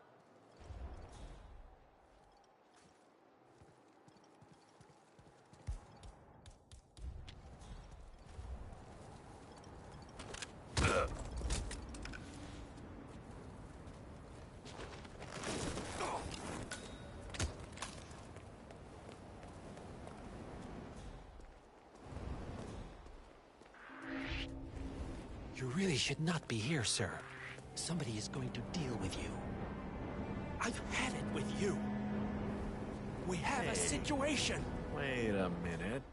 You really should not be here, sir. Somebody is going to deal with you. I've had it with you. We have a situation. Wait a minute.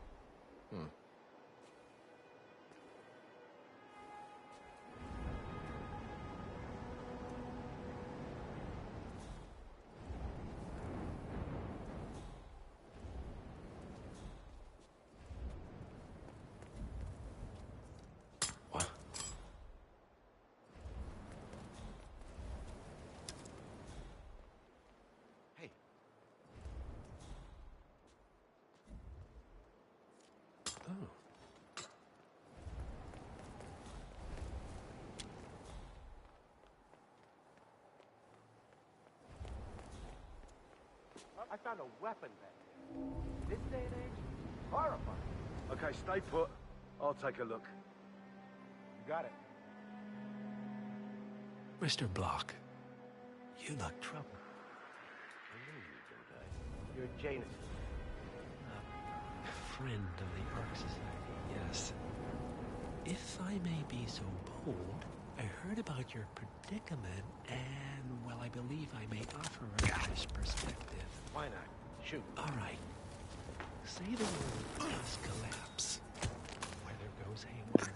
found a weapon back there. This day and age, horrifying. Okay, stay put. I'll take a look. You got it. Mr. Block, you look troubled. I know you, don't I? You're Janus. A friend of the Ark Society, yes. If I may be so bold, I heard about your predicament, and, well, I believe I may offer a fresh perspective. Why not? Shoot. All right. Say the world does collapse. Weather goes haywire.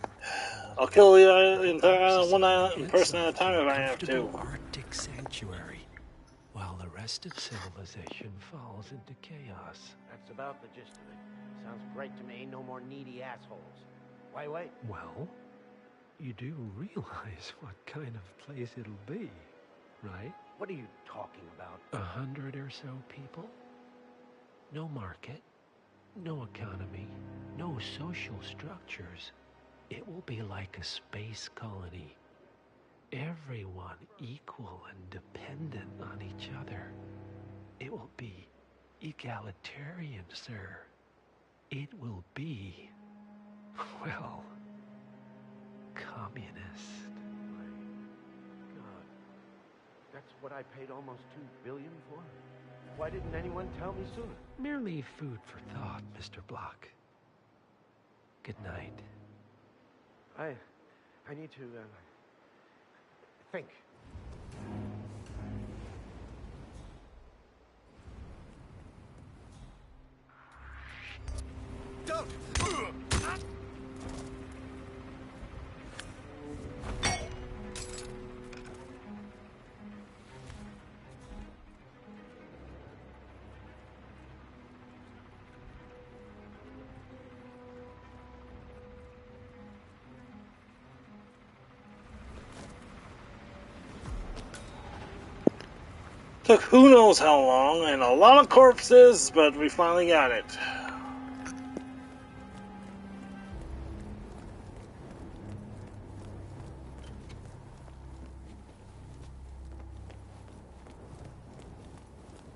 I'll kill the entire one person at a time if I have to. Arctic sanctuary, while the rest of civilization falls into chaos. That's about the gist of it. Sounds great to me. No more needy assholes. Why wait? Well, you do realize what kind of place it'll be, right? What are you talking about? 100 or so people? No market, no economy, no social structures. It will be like a space colony. Everyone equal and dependent on each other. It will be egalitarian, sir. It will be, well, communist. God, that's what I paid almost $2 billion for? Why didn't anyone tell me sooner? Merely food for thought, Mr. Block. Good night. I need to, think. Don't! Took who knows how long, and a lot of corpses, but we finally got it.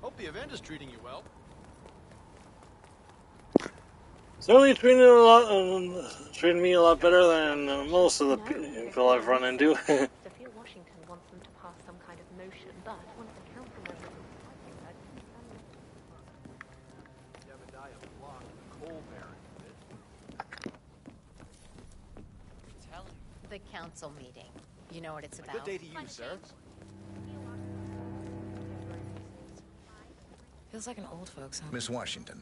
Hope the event is treating you well. Certainly treating me a lot better than most of the people I've run into. Sophia Washington wants them to pass some kind of motion, but one of the council members is fighting her. Jebediah blocked the coal baron. The council meeting. You know what it's about? Good day to you, sir. Feels like an old folks home. Miss Washington,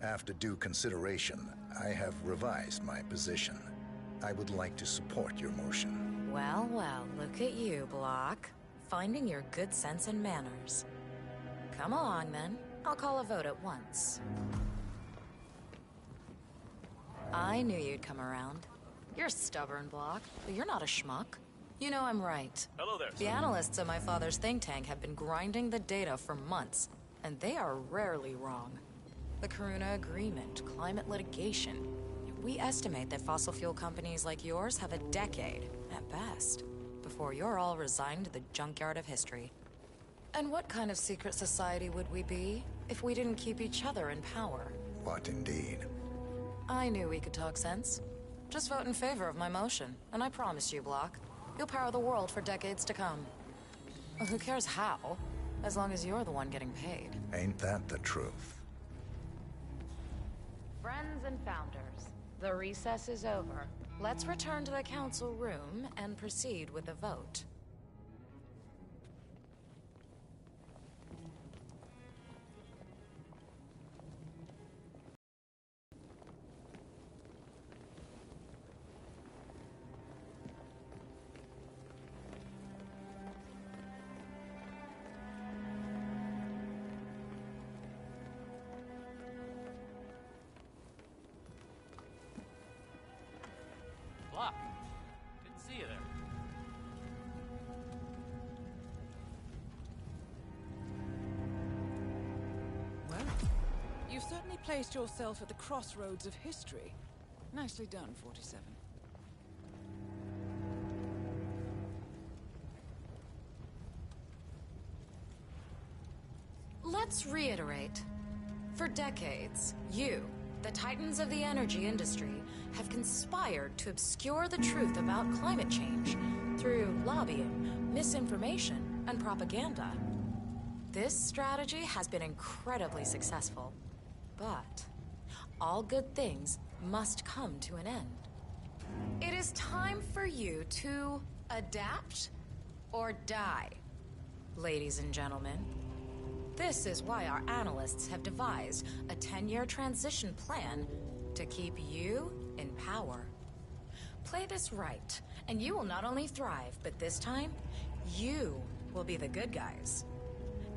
after due consideration, I have revised my position. I would like to support your motion. Well, well, look at you, Block. Finding your good sense and manners. Come along, then. I'll call a vote at once. I knew you'd come around. You're stubborn, Block, but you're not a schmuck. You know I'm right. Hello there, The analysts at my father's think tank have been grinding the data for months, and they are rarely wrong. The Karuna Agreement, climate litigation. We estimate that fossil fuel companies like yours have a decade, at best, before you're all resigned to the junkyard of history. And what kind of secret society would we be if we didn't keep each other in power? What indeed? I knew we could talk sense. Just vote in favor of my motion, and I promise you, Block, you'll power the world for decades to come. Who cares how, as long as you're the one getting paid. Ain't that the truth? Friends and founders, the recess is over. Let's return to the council room and proceed with the vote. Block. Didn't see you there. Well, you've certainly placed yourself at the crossroads of history. Nicely done, 47. Let's reiterate. For decades, you, the titans of the energy industry, have conspired to obscure the truth about climate change through lobbying, misinformation, and propaganda. This strategy has been incredibly successful, but all good things must come to an end. It is time for you to adapt or die, ladies and gentlemen. This is why our analysts have devised a 10-year transition plan to keep you in power. Play this right, and you will not only thrive, but this time, you will be the good guys.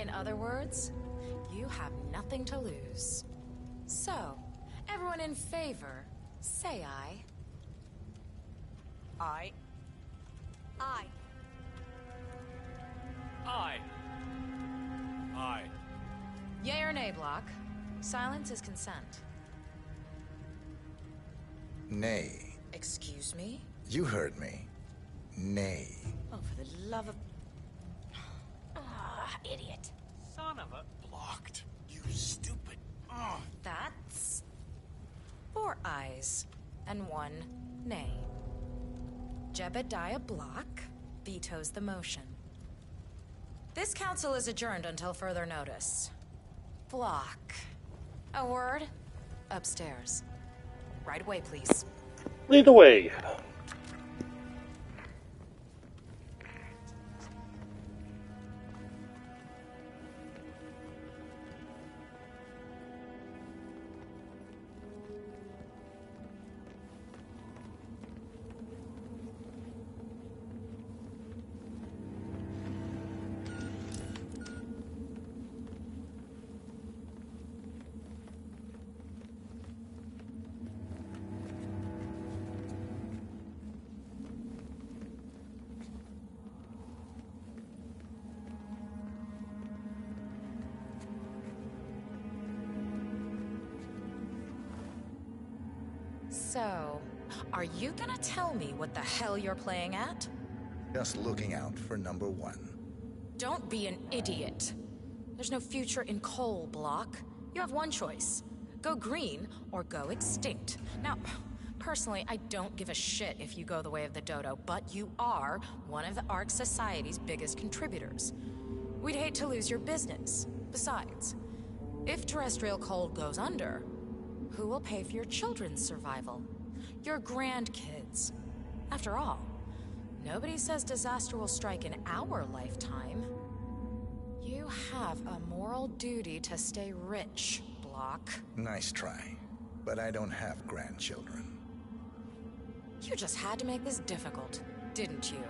In other words, you have nothing to lose. So, everyone in favor, say aye. Aye. Aye. Aye. Aye. Yay or nay, Block? Silence is consent. Nay. Excuse me? You heard me. Nay. Oh, for the love of... Idiot. Son of a... Blocked. You stupid. Ugh. That's... 4 ayes and 1 nay. Jebediah Block vetoes the motion. This council is adjourned until further notice. Block. A word? Upstairs. Right away, please. Lead the way. So, are you gonna tell me what the hell you're playing at? Just looking out for number 1. Don't be an idiot. There's no future in coal, Block. You have one choice. Go green or go extinct. Now, personally, I don't give a shit if you go the way of the dodo, but you are one of the Ark Society's biggest contributors. We'd hate to lose your business. Besides, if terrestrial coal goes under, who will pay for your children's survival? Your grandkids. After all, nobody says disaster will strike in our lifetime. You have a moral duty to stay rich, Block. Nice try. But I don't have grandchildren. You just had to make this difficult, didn't you?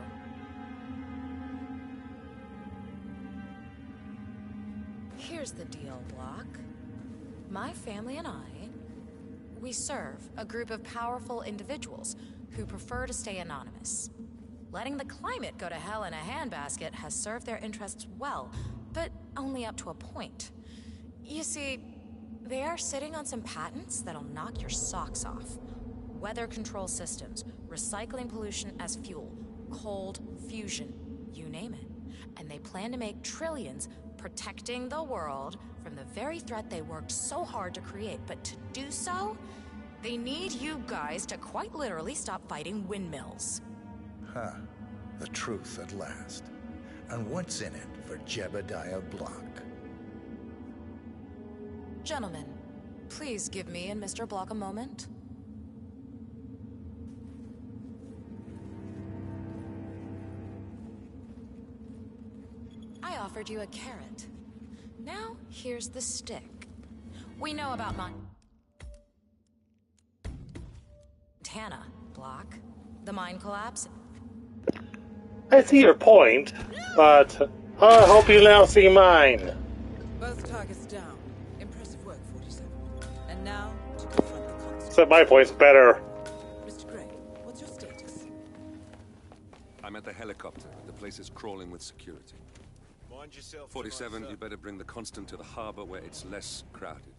Here's the deal, Block. My family and I, we serve a group of powerful individuals who prefer to stay anonymous. Letting the climate go to hell in a handbasket has served their interests well, but only up to a point. You see, they are sitting on some patents that'll knock your socks off. Weather control systems, recycling pollution as fuel, cold fusion, you name it. And they plan to make trillions protecting the world from the very threat they worked so hard to create. But to do so, they need you guys to quite literally stop fighting windmills. Huh. The truth at last. And what's in it for Jebediah Block? Gentlemen, please give me and Mr. Block a moment. I offered you a carrot. Now, here's the stick. We know about Montana, Block. The mine collapse. I see your point, but I hope you now see mine. Both targets down. Impressive work, 47. And now, to confront the consequences. So my point's better. Mr. Gray, what's your status? I'm at the helicopter. The place is crawling with security. Mind yourself. 47, you better bring the Constant to the harbor where it's less crowded.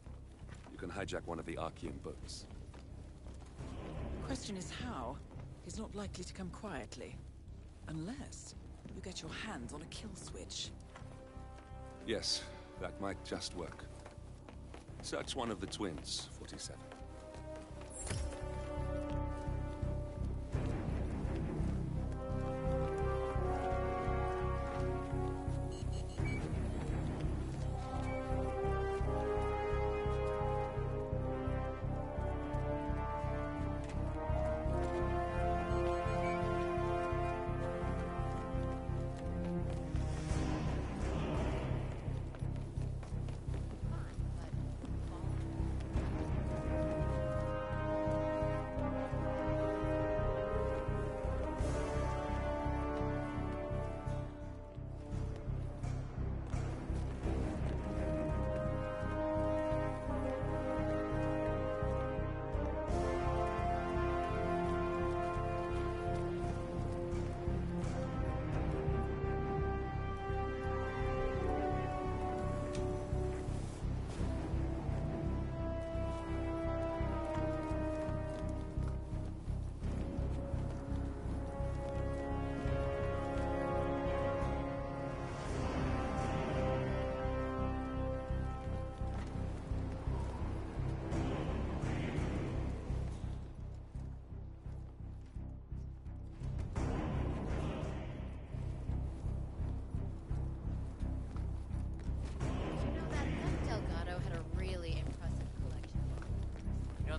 You can hijack one of the Archean boats. Question is how? He's not likely to come quietly. Unless you get your hands on a kill switch. Yes, That might just work. Search one of the twins, 47.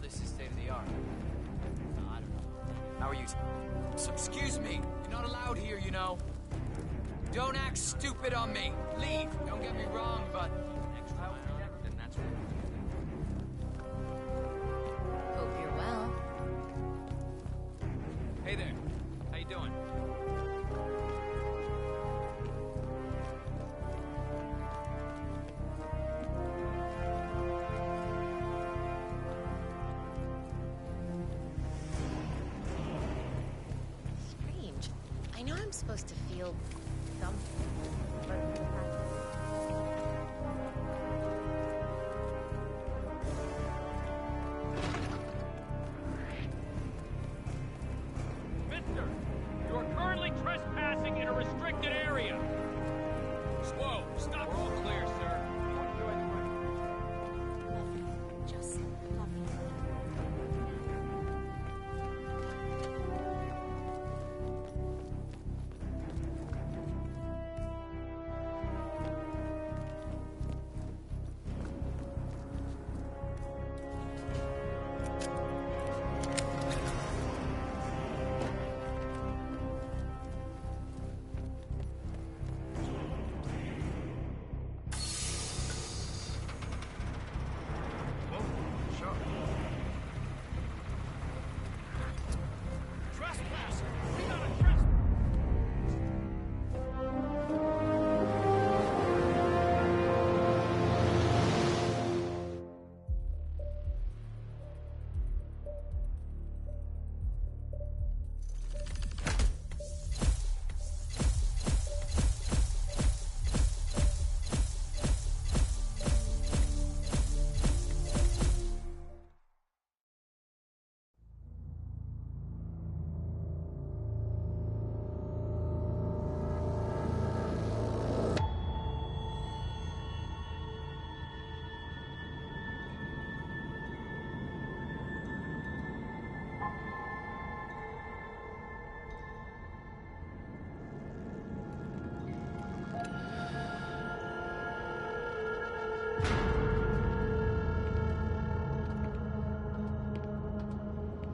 This is state of the art. I don't know. How are you? So, excuse me. You're not allowed here, you know. Don't act stupid on me. Leave. Don't get me wrong, but then that's what. Hope you're well. Hey there. How you doing? I know I'm supposed to feel something, but Mister, you are currently trespassing in a restricted area. Whoa, stop. We're all clear, sir. just lovely.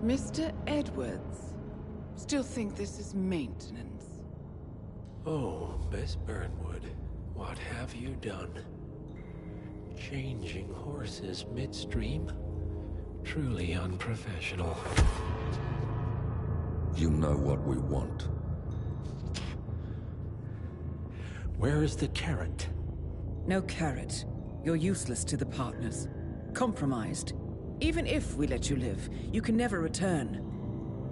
Mr. Edwards, still think this is maintenance? Oh, Miss Burnwood, what have you done? Changing horses midstream? Truly unprofessional. You know what we want. Where is the carrot? No carrot. You're useless to the partners. Compromised. Even if we let you live, you can never return.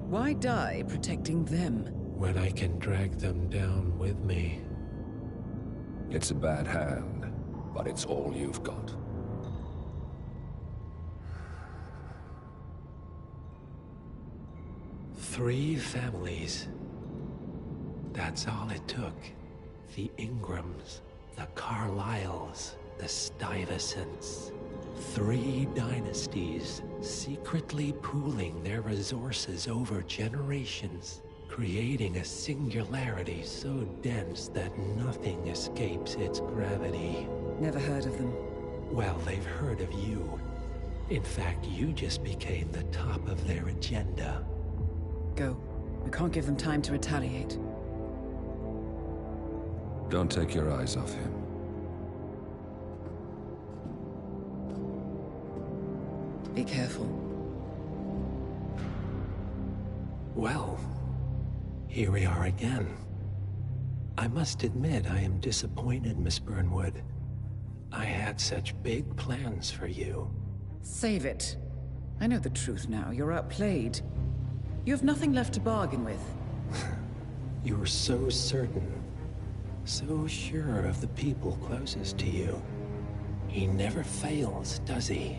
Why die protecting them? When I can drag them down with me. It's a bad hand, but it's all you've got. Three families. That's all it took. The Ingrams, the Carlyles, The Stuyvesants. 3 dynasties secretly pooling their resources over generations, creating a singularity so dense that nothing escapes its gravity. Never heard of them. Well, they've heard of you. In fact, you just became the top of their agenda. Go. We can't give them time to retaliate. Don't take your eyes off him. Be careful. Well, here we are again. I must admit I am disappointed, Miss Burnwood. I had such big plans for you. Save it. I know the truth now. You're outplayed. You have nothing left to bargain with. You're so certain. So sure of the people closest to you. He never fails, does he?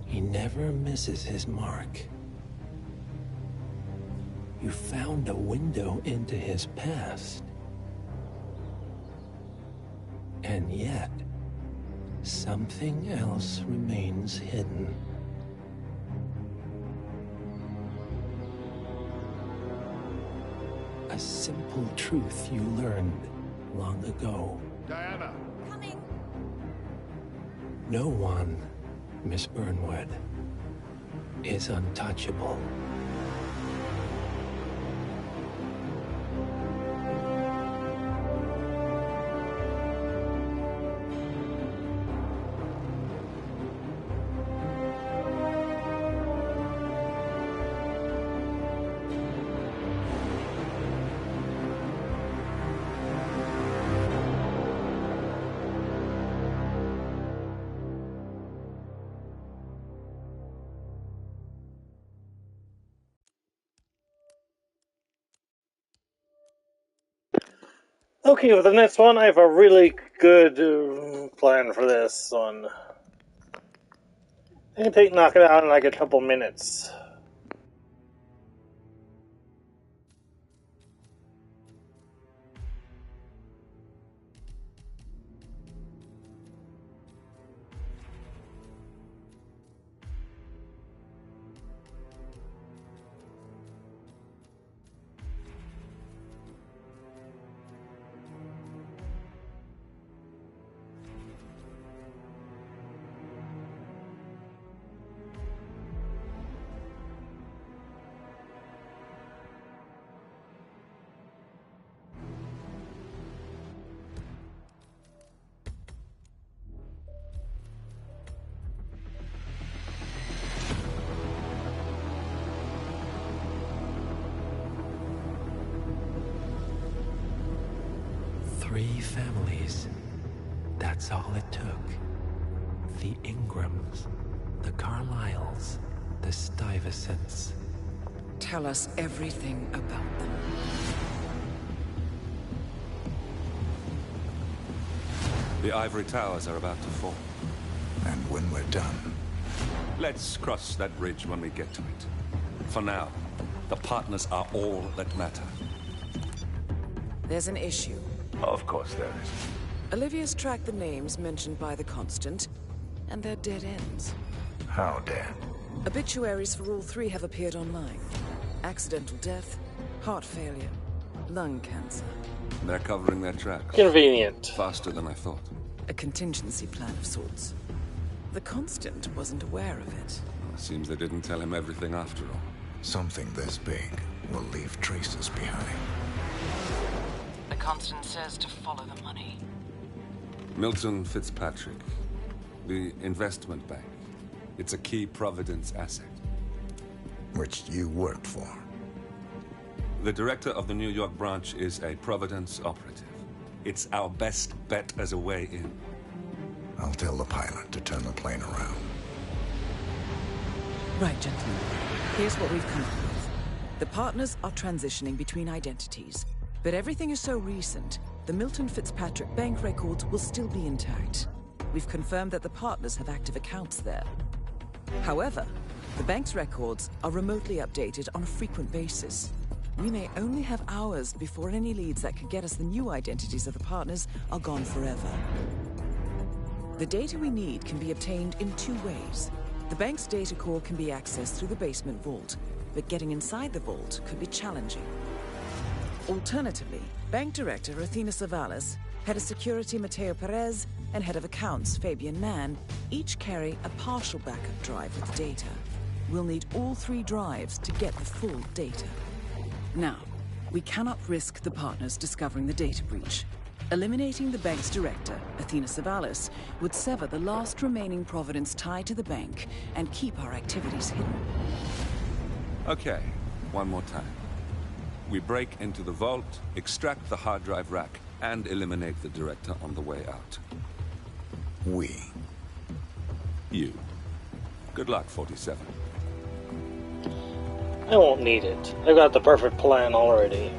He never misses his mark. You found a window into his past. And yet, something else remains hidden. A simple truth you learned long ago. Diana! Coming! No one, Miss Burnwood, is untouchable. Okay, with the next one, I have a really good plan for this one. I can knock it out in like a couple minutes. Three families. That's all it took. The Ingrams, the Carlyles, the Stuyvesants. Tell us everything about them. The ivory towers are about to fall. And when we're done... Let's cross that bridge when we get to it. For now, the partners are all that matter. There's an issue. Of course there is. Olivia's tracked the names mentioned by the Constant, and they're dead ends. How dead? Obituaries for all 3 have appeared online. Accidental death, heart failure, lung cancer. They're covering their tracks. Convenient. Faster than I thought. A contingency plan of sorts. The Constant wasn't aware of it. Well, seems they didn't tell him everything after all. Something this big will leave traces behind. The Constant says to follow the money. Milton Fitzpatrick. The investment bank. It's a key Providence asset. Which you worked for. The director of the New York branch is a Providence operative. It's our best bet as a way in. I'll tell the pilot to turn the plane around. Right, gentlemen. Here's what we've come up with. The partners are transitioning between identities. But everything is so recent, the Milton Fitzpatrick bank records will still be intact. We've confirmed that the partners have active accounts there. However, the bank's records are remotely updated on a frequent basis. We may only have hours before any leads that could get us the new identities of the partners are gone forever. The data we need can be obtained in two ways. The bank's data core can be accessed through the basement vault, but getting inside the vault could be challenging. Alternatively, Bank Director Athena Savalas, Head of Security Mateo Perez, and Head of Accounts Fabian Mann each carry a partial backup drive with the data. We'll need all three drives to get the full data. Now, we cannot risk the partners discovering the data breach. Eliminating the bank's director, Athena Savalas, would sever the last remaining Providence tie to the bank and keep our activities hidden. Okay, one more time. We break into the vault, extract the hard drive rack, and eliminate the director on the way out. We. You. Good luck, 47. I won't need it. I've got the perfect plan already.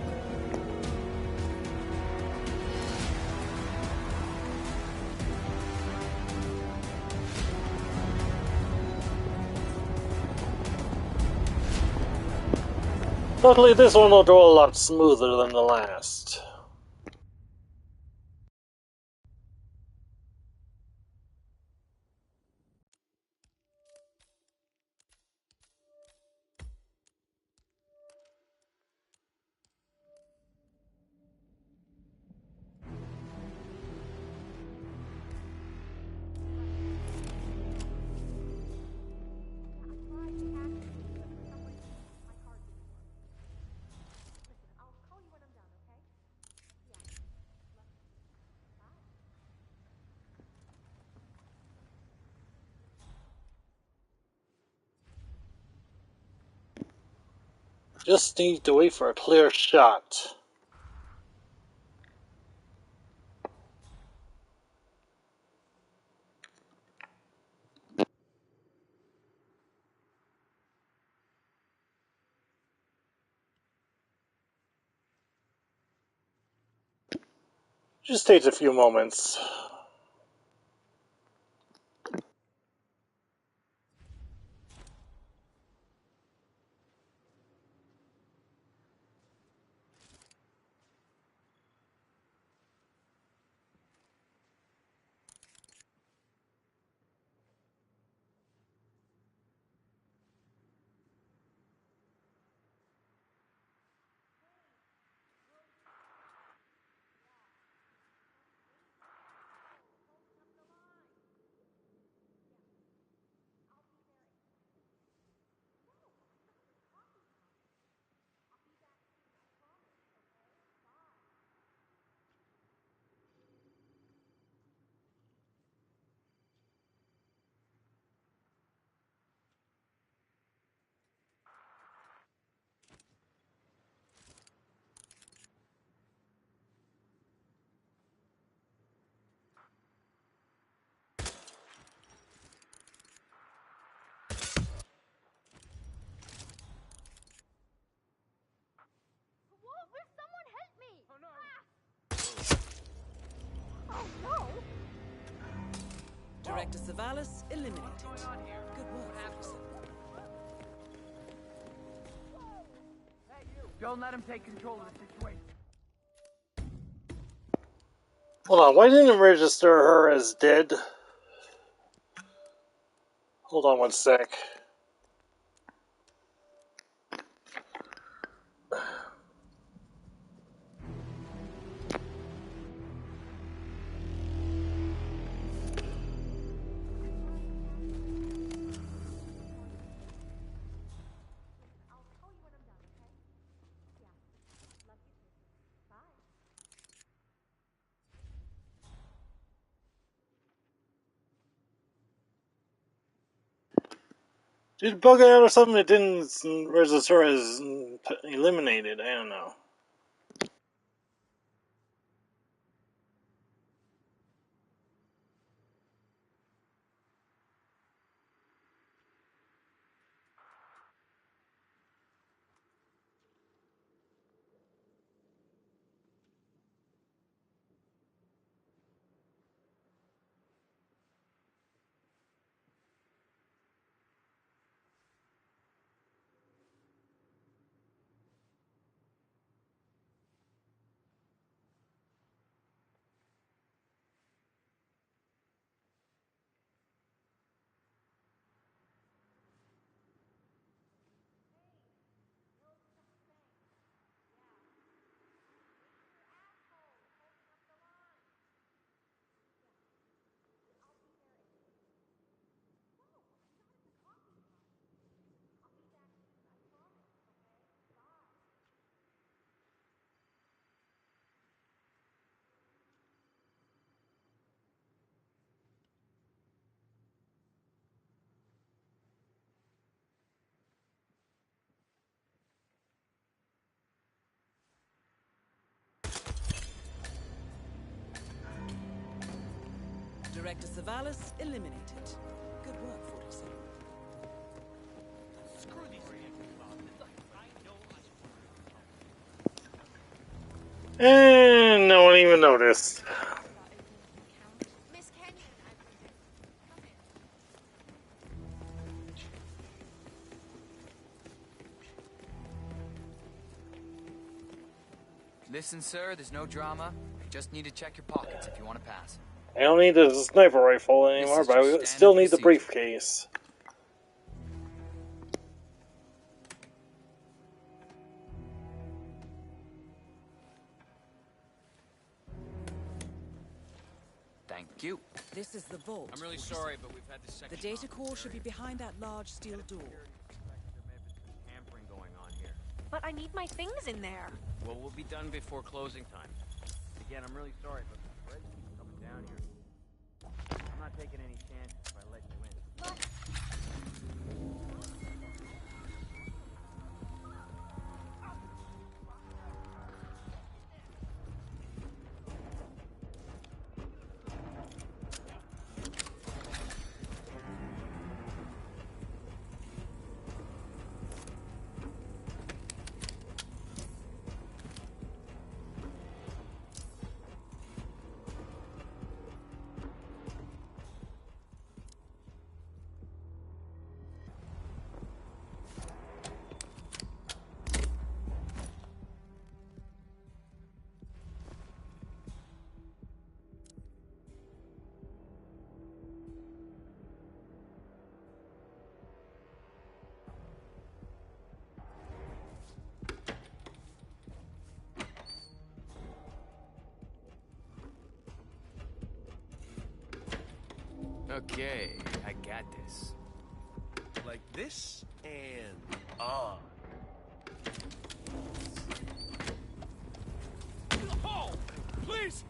Luckily, this one will go a lot smoother than the last. Just need to wait for a clear shot. Just takes a few moments. Director Savalas eliminated. Good work, 47. Don't let him take control of the situation. Hold on, why didn't it register her as dead? Hold on one sec. Did it bug out or something? It didn't register as eliminated. I don't know. Director Savalas eliminated. Good work, 47. Screw these And no one even noticed. Miss Kenyon, I presume. Come in. Listen, sir, there's no drama. You just need to check your pockets if you want to pass. I don't need the sniper rifle anymore, but I still need the briefcase. Thank you. This is the vault. I'm really sorry, but we've had this section. The data core should be behind that large steel door. Tampering going on here. But I need my things in there. Well, we'll be done before closing time. Again, I'm really sorry, but the spread keeps coming down here. I'm not taking any chances if I let you in. Okay, I got this. Like this and on. Oh, please.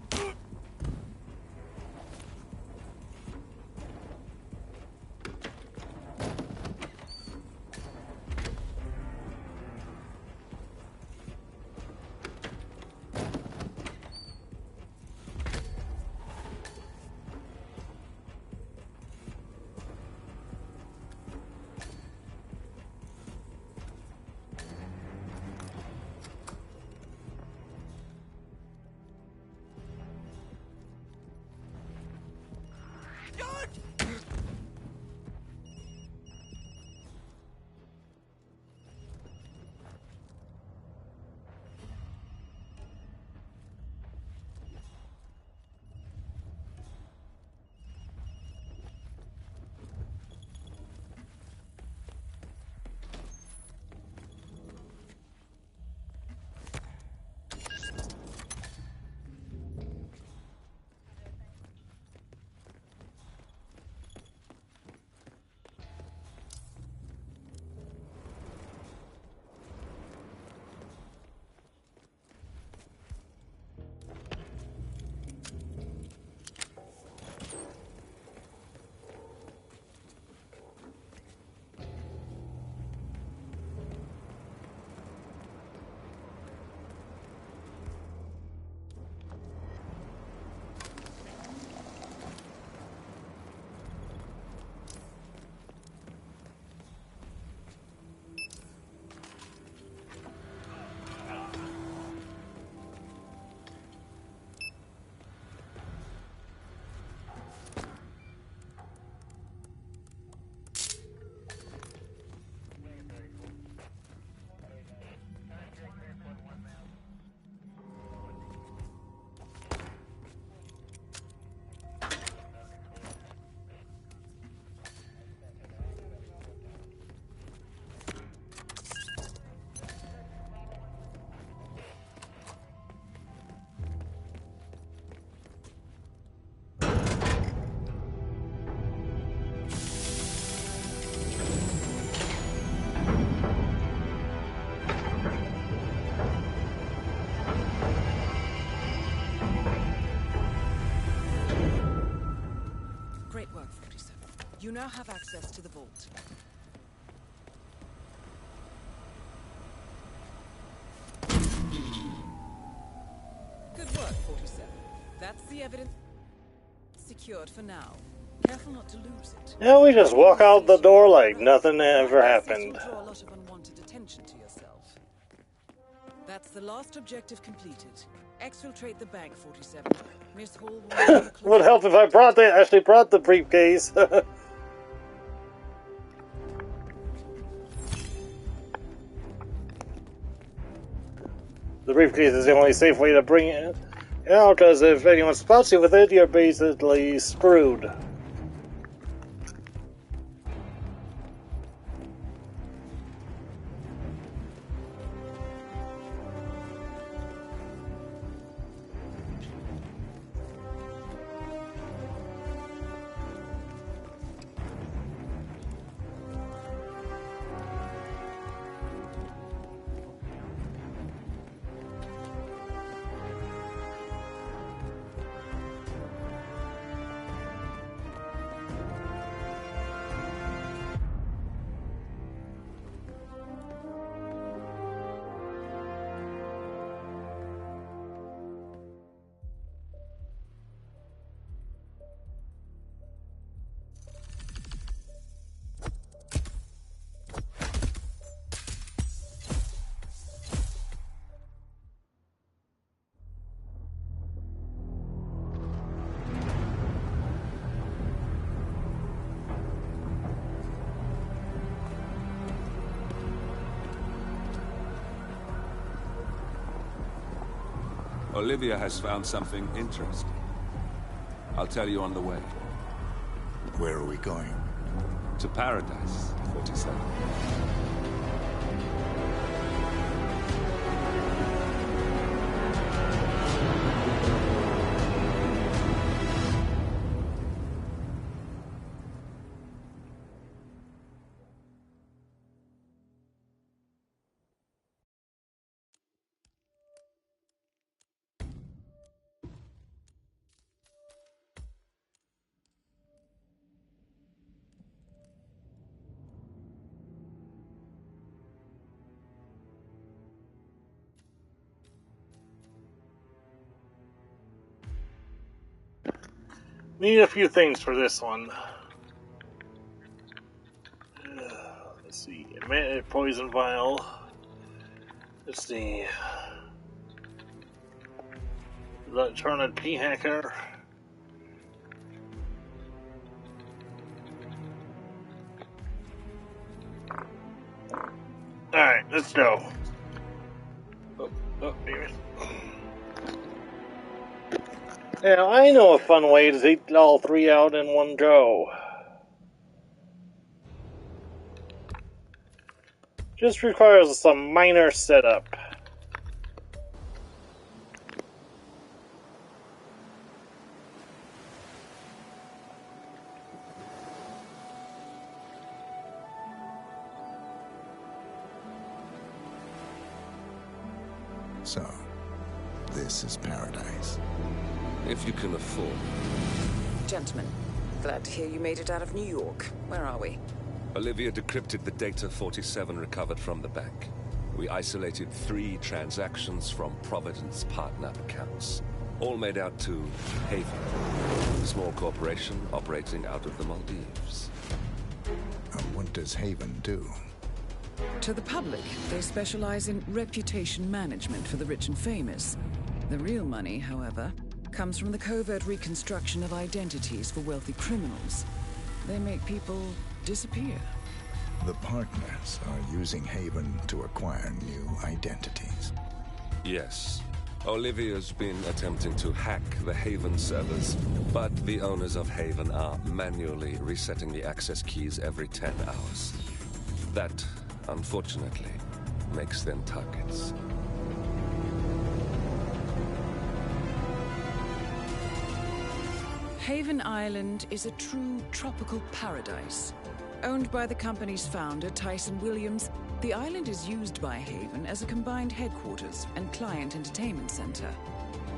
You now have access to the vault. Good work, 47. That's the evidence secured for now. Careful not to lose it. Yeah, we just walk out the door like nothing ever happened. You'll draw a lot of unwanted attention to yourself. That's the last objective completed. Exfiltrate the bank, 47. Miss Hall will Would help if I actually brought the briefcase. The briefcase is the only safe way to bring it out, because if anyone spots you with it, you're basically screwed. Olivia has found something interesting. I'll tell you on the way. Where are we going? To Paradise, 47. Need a few things for this one. Let's see. Poison vial. Let's see. Electronic P-hacker. Alright, let's go. Here. Yeah, I know a fun way to take all three out in one go. Just requires some minor setup. So, this is paradise. If you can afford. Gentlemen, glad to hear you made it out of New York. Where are we? Olivia decrypted the data 47 recovered from the bank. We isolated 3 transactions from Providence partner accounts. All made out to Haven, a small corporation operating out of the Maldives. And what does Haven do? To the public, they specialize in reputation management for the rich and famous. The real money, however, comes from the covert reconstruction of identities for wealthy criminals. They make people disappear. The partners are using Haven to acquire new identities. Yes. Olivia's been attempting to hack the Haven servers, but the owners of Haven are manually resetting the access keys every 10 hours. That, unfortunately, makes them targets. Haven Island is a true tropical paradise. Owned by the company's founder, Tyson Williams, the island is used by Haven as a combined headquarters and client entertainment center.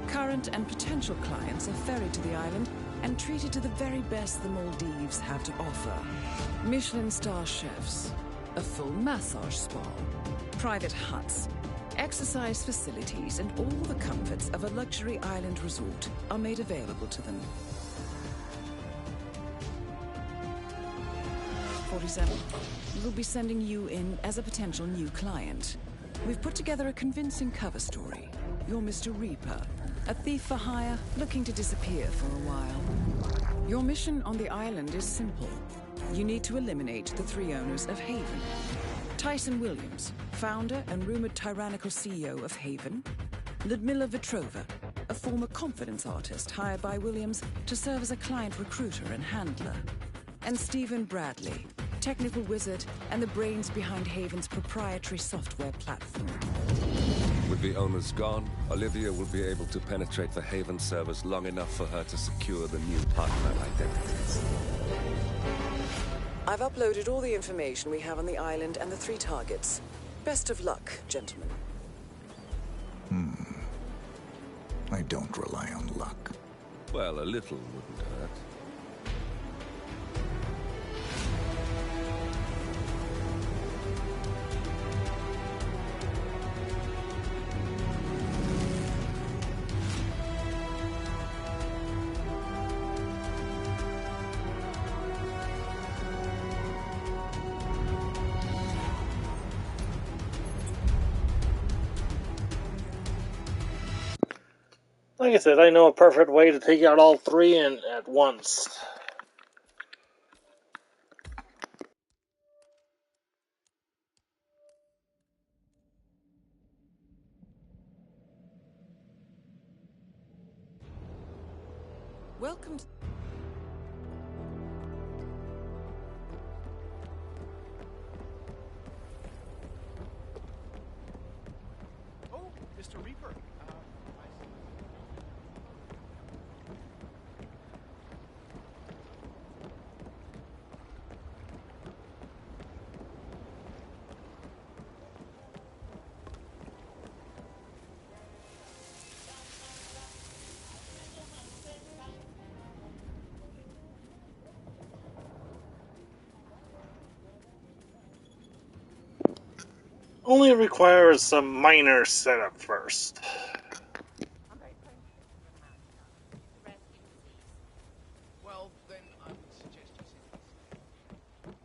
Current and potential clients are ferried to the island and treated to the very best the Maldives have to offer. Michelin star chefs, a full massage spa, private huts, exercise facilities, and all the comforts of a luxury island resort are made available to them. 47. We'll be sending you in as a potential new client. We've put together a convincing cover story. You're Mr. Reaper, a thief for hire, looking to disappear for a while. Your mission on the island is simple. You need to eliminate the 3 owners of Haven. Tyson Williams, founder and rumored tyrannical CEO of Haven. Ludmilla Vetrova, a former confidence artist hired by Williams to serve as a client recruiter and handler. And Stephen Bradley, technical wizard and the brains behind Haven's proprietary software platform. With the owners gone, Olivia will be able to penetrate the Haven servers long enough for her to secure the new partner identities. I've uploaded all the information we have on the island and the 3 targets. Best of luck, gentlemen. I don't rely on luck. Well, a little wouldn't hurt. Like I said, I know a perfect way to take out all 3 at once. Welcome. Oh, Mr. Reaper. Only requires some minor setup first. Well, then I would suggest you simply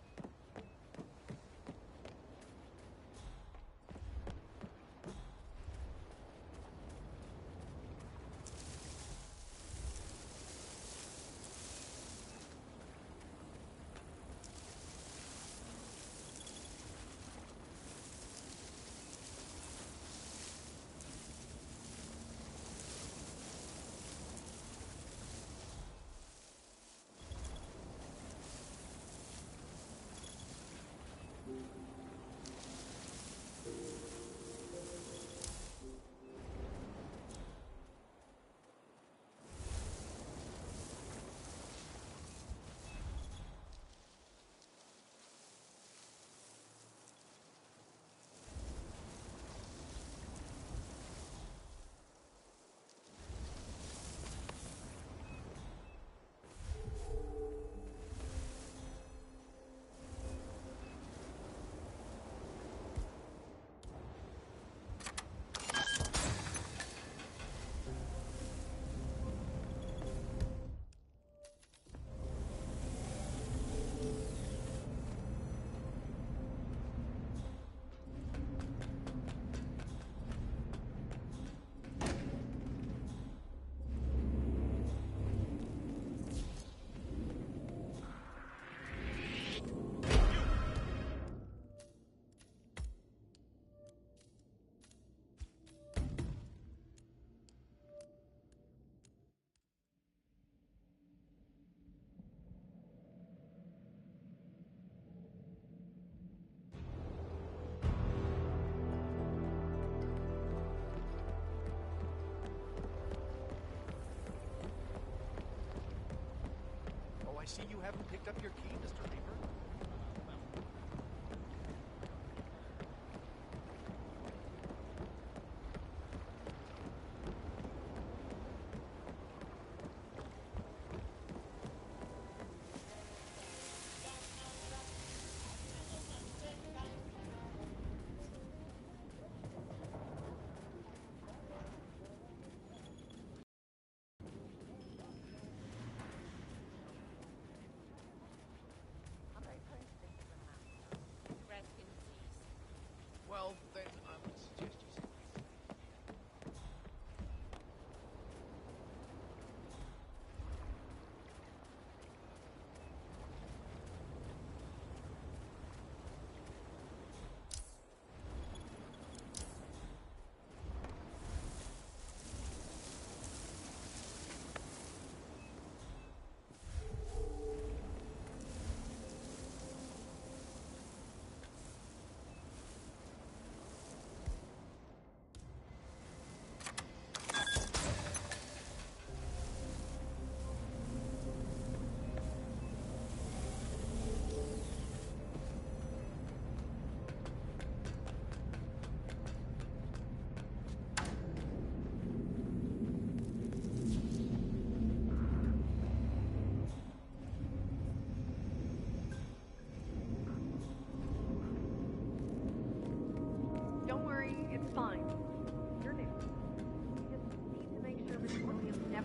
I see you haven't picked up your key, Mr. Reaper.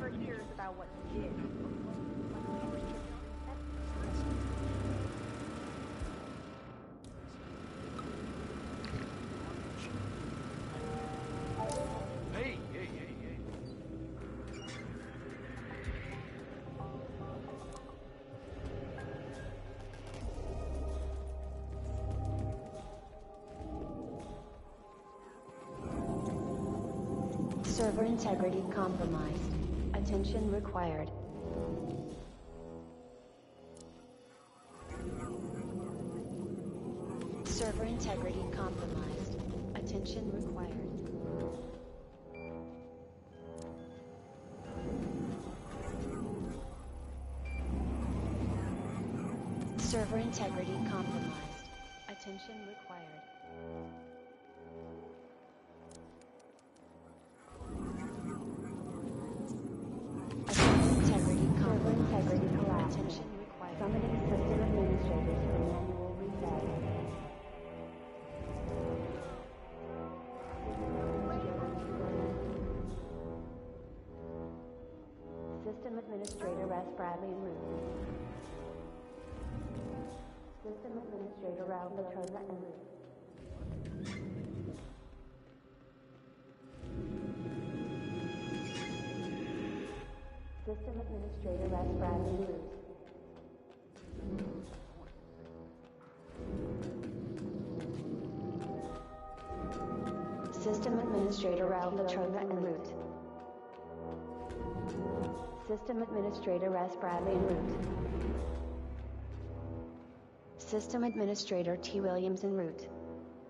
ever hears about what you did. Hey, hey, hey, hey. Server integrity compromised. Attention required. Server integrity compromised. Attention required. Server integrity compromised. Attention required. Integrity collapse. Attention required. Summoning system administrators for manual reset. System administrator S. Bradley en route. System administrator Ralph Latrosa en route. System Administrator S. Bradley en route. System Administrator Ralph Latrosa en route. System Administrator S. Bradley en route. System Administrator T. Williams en route.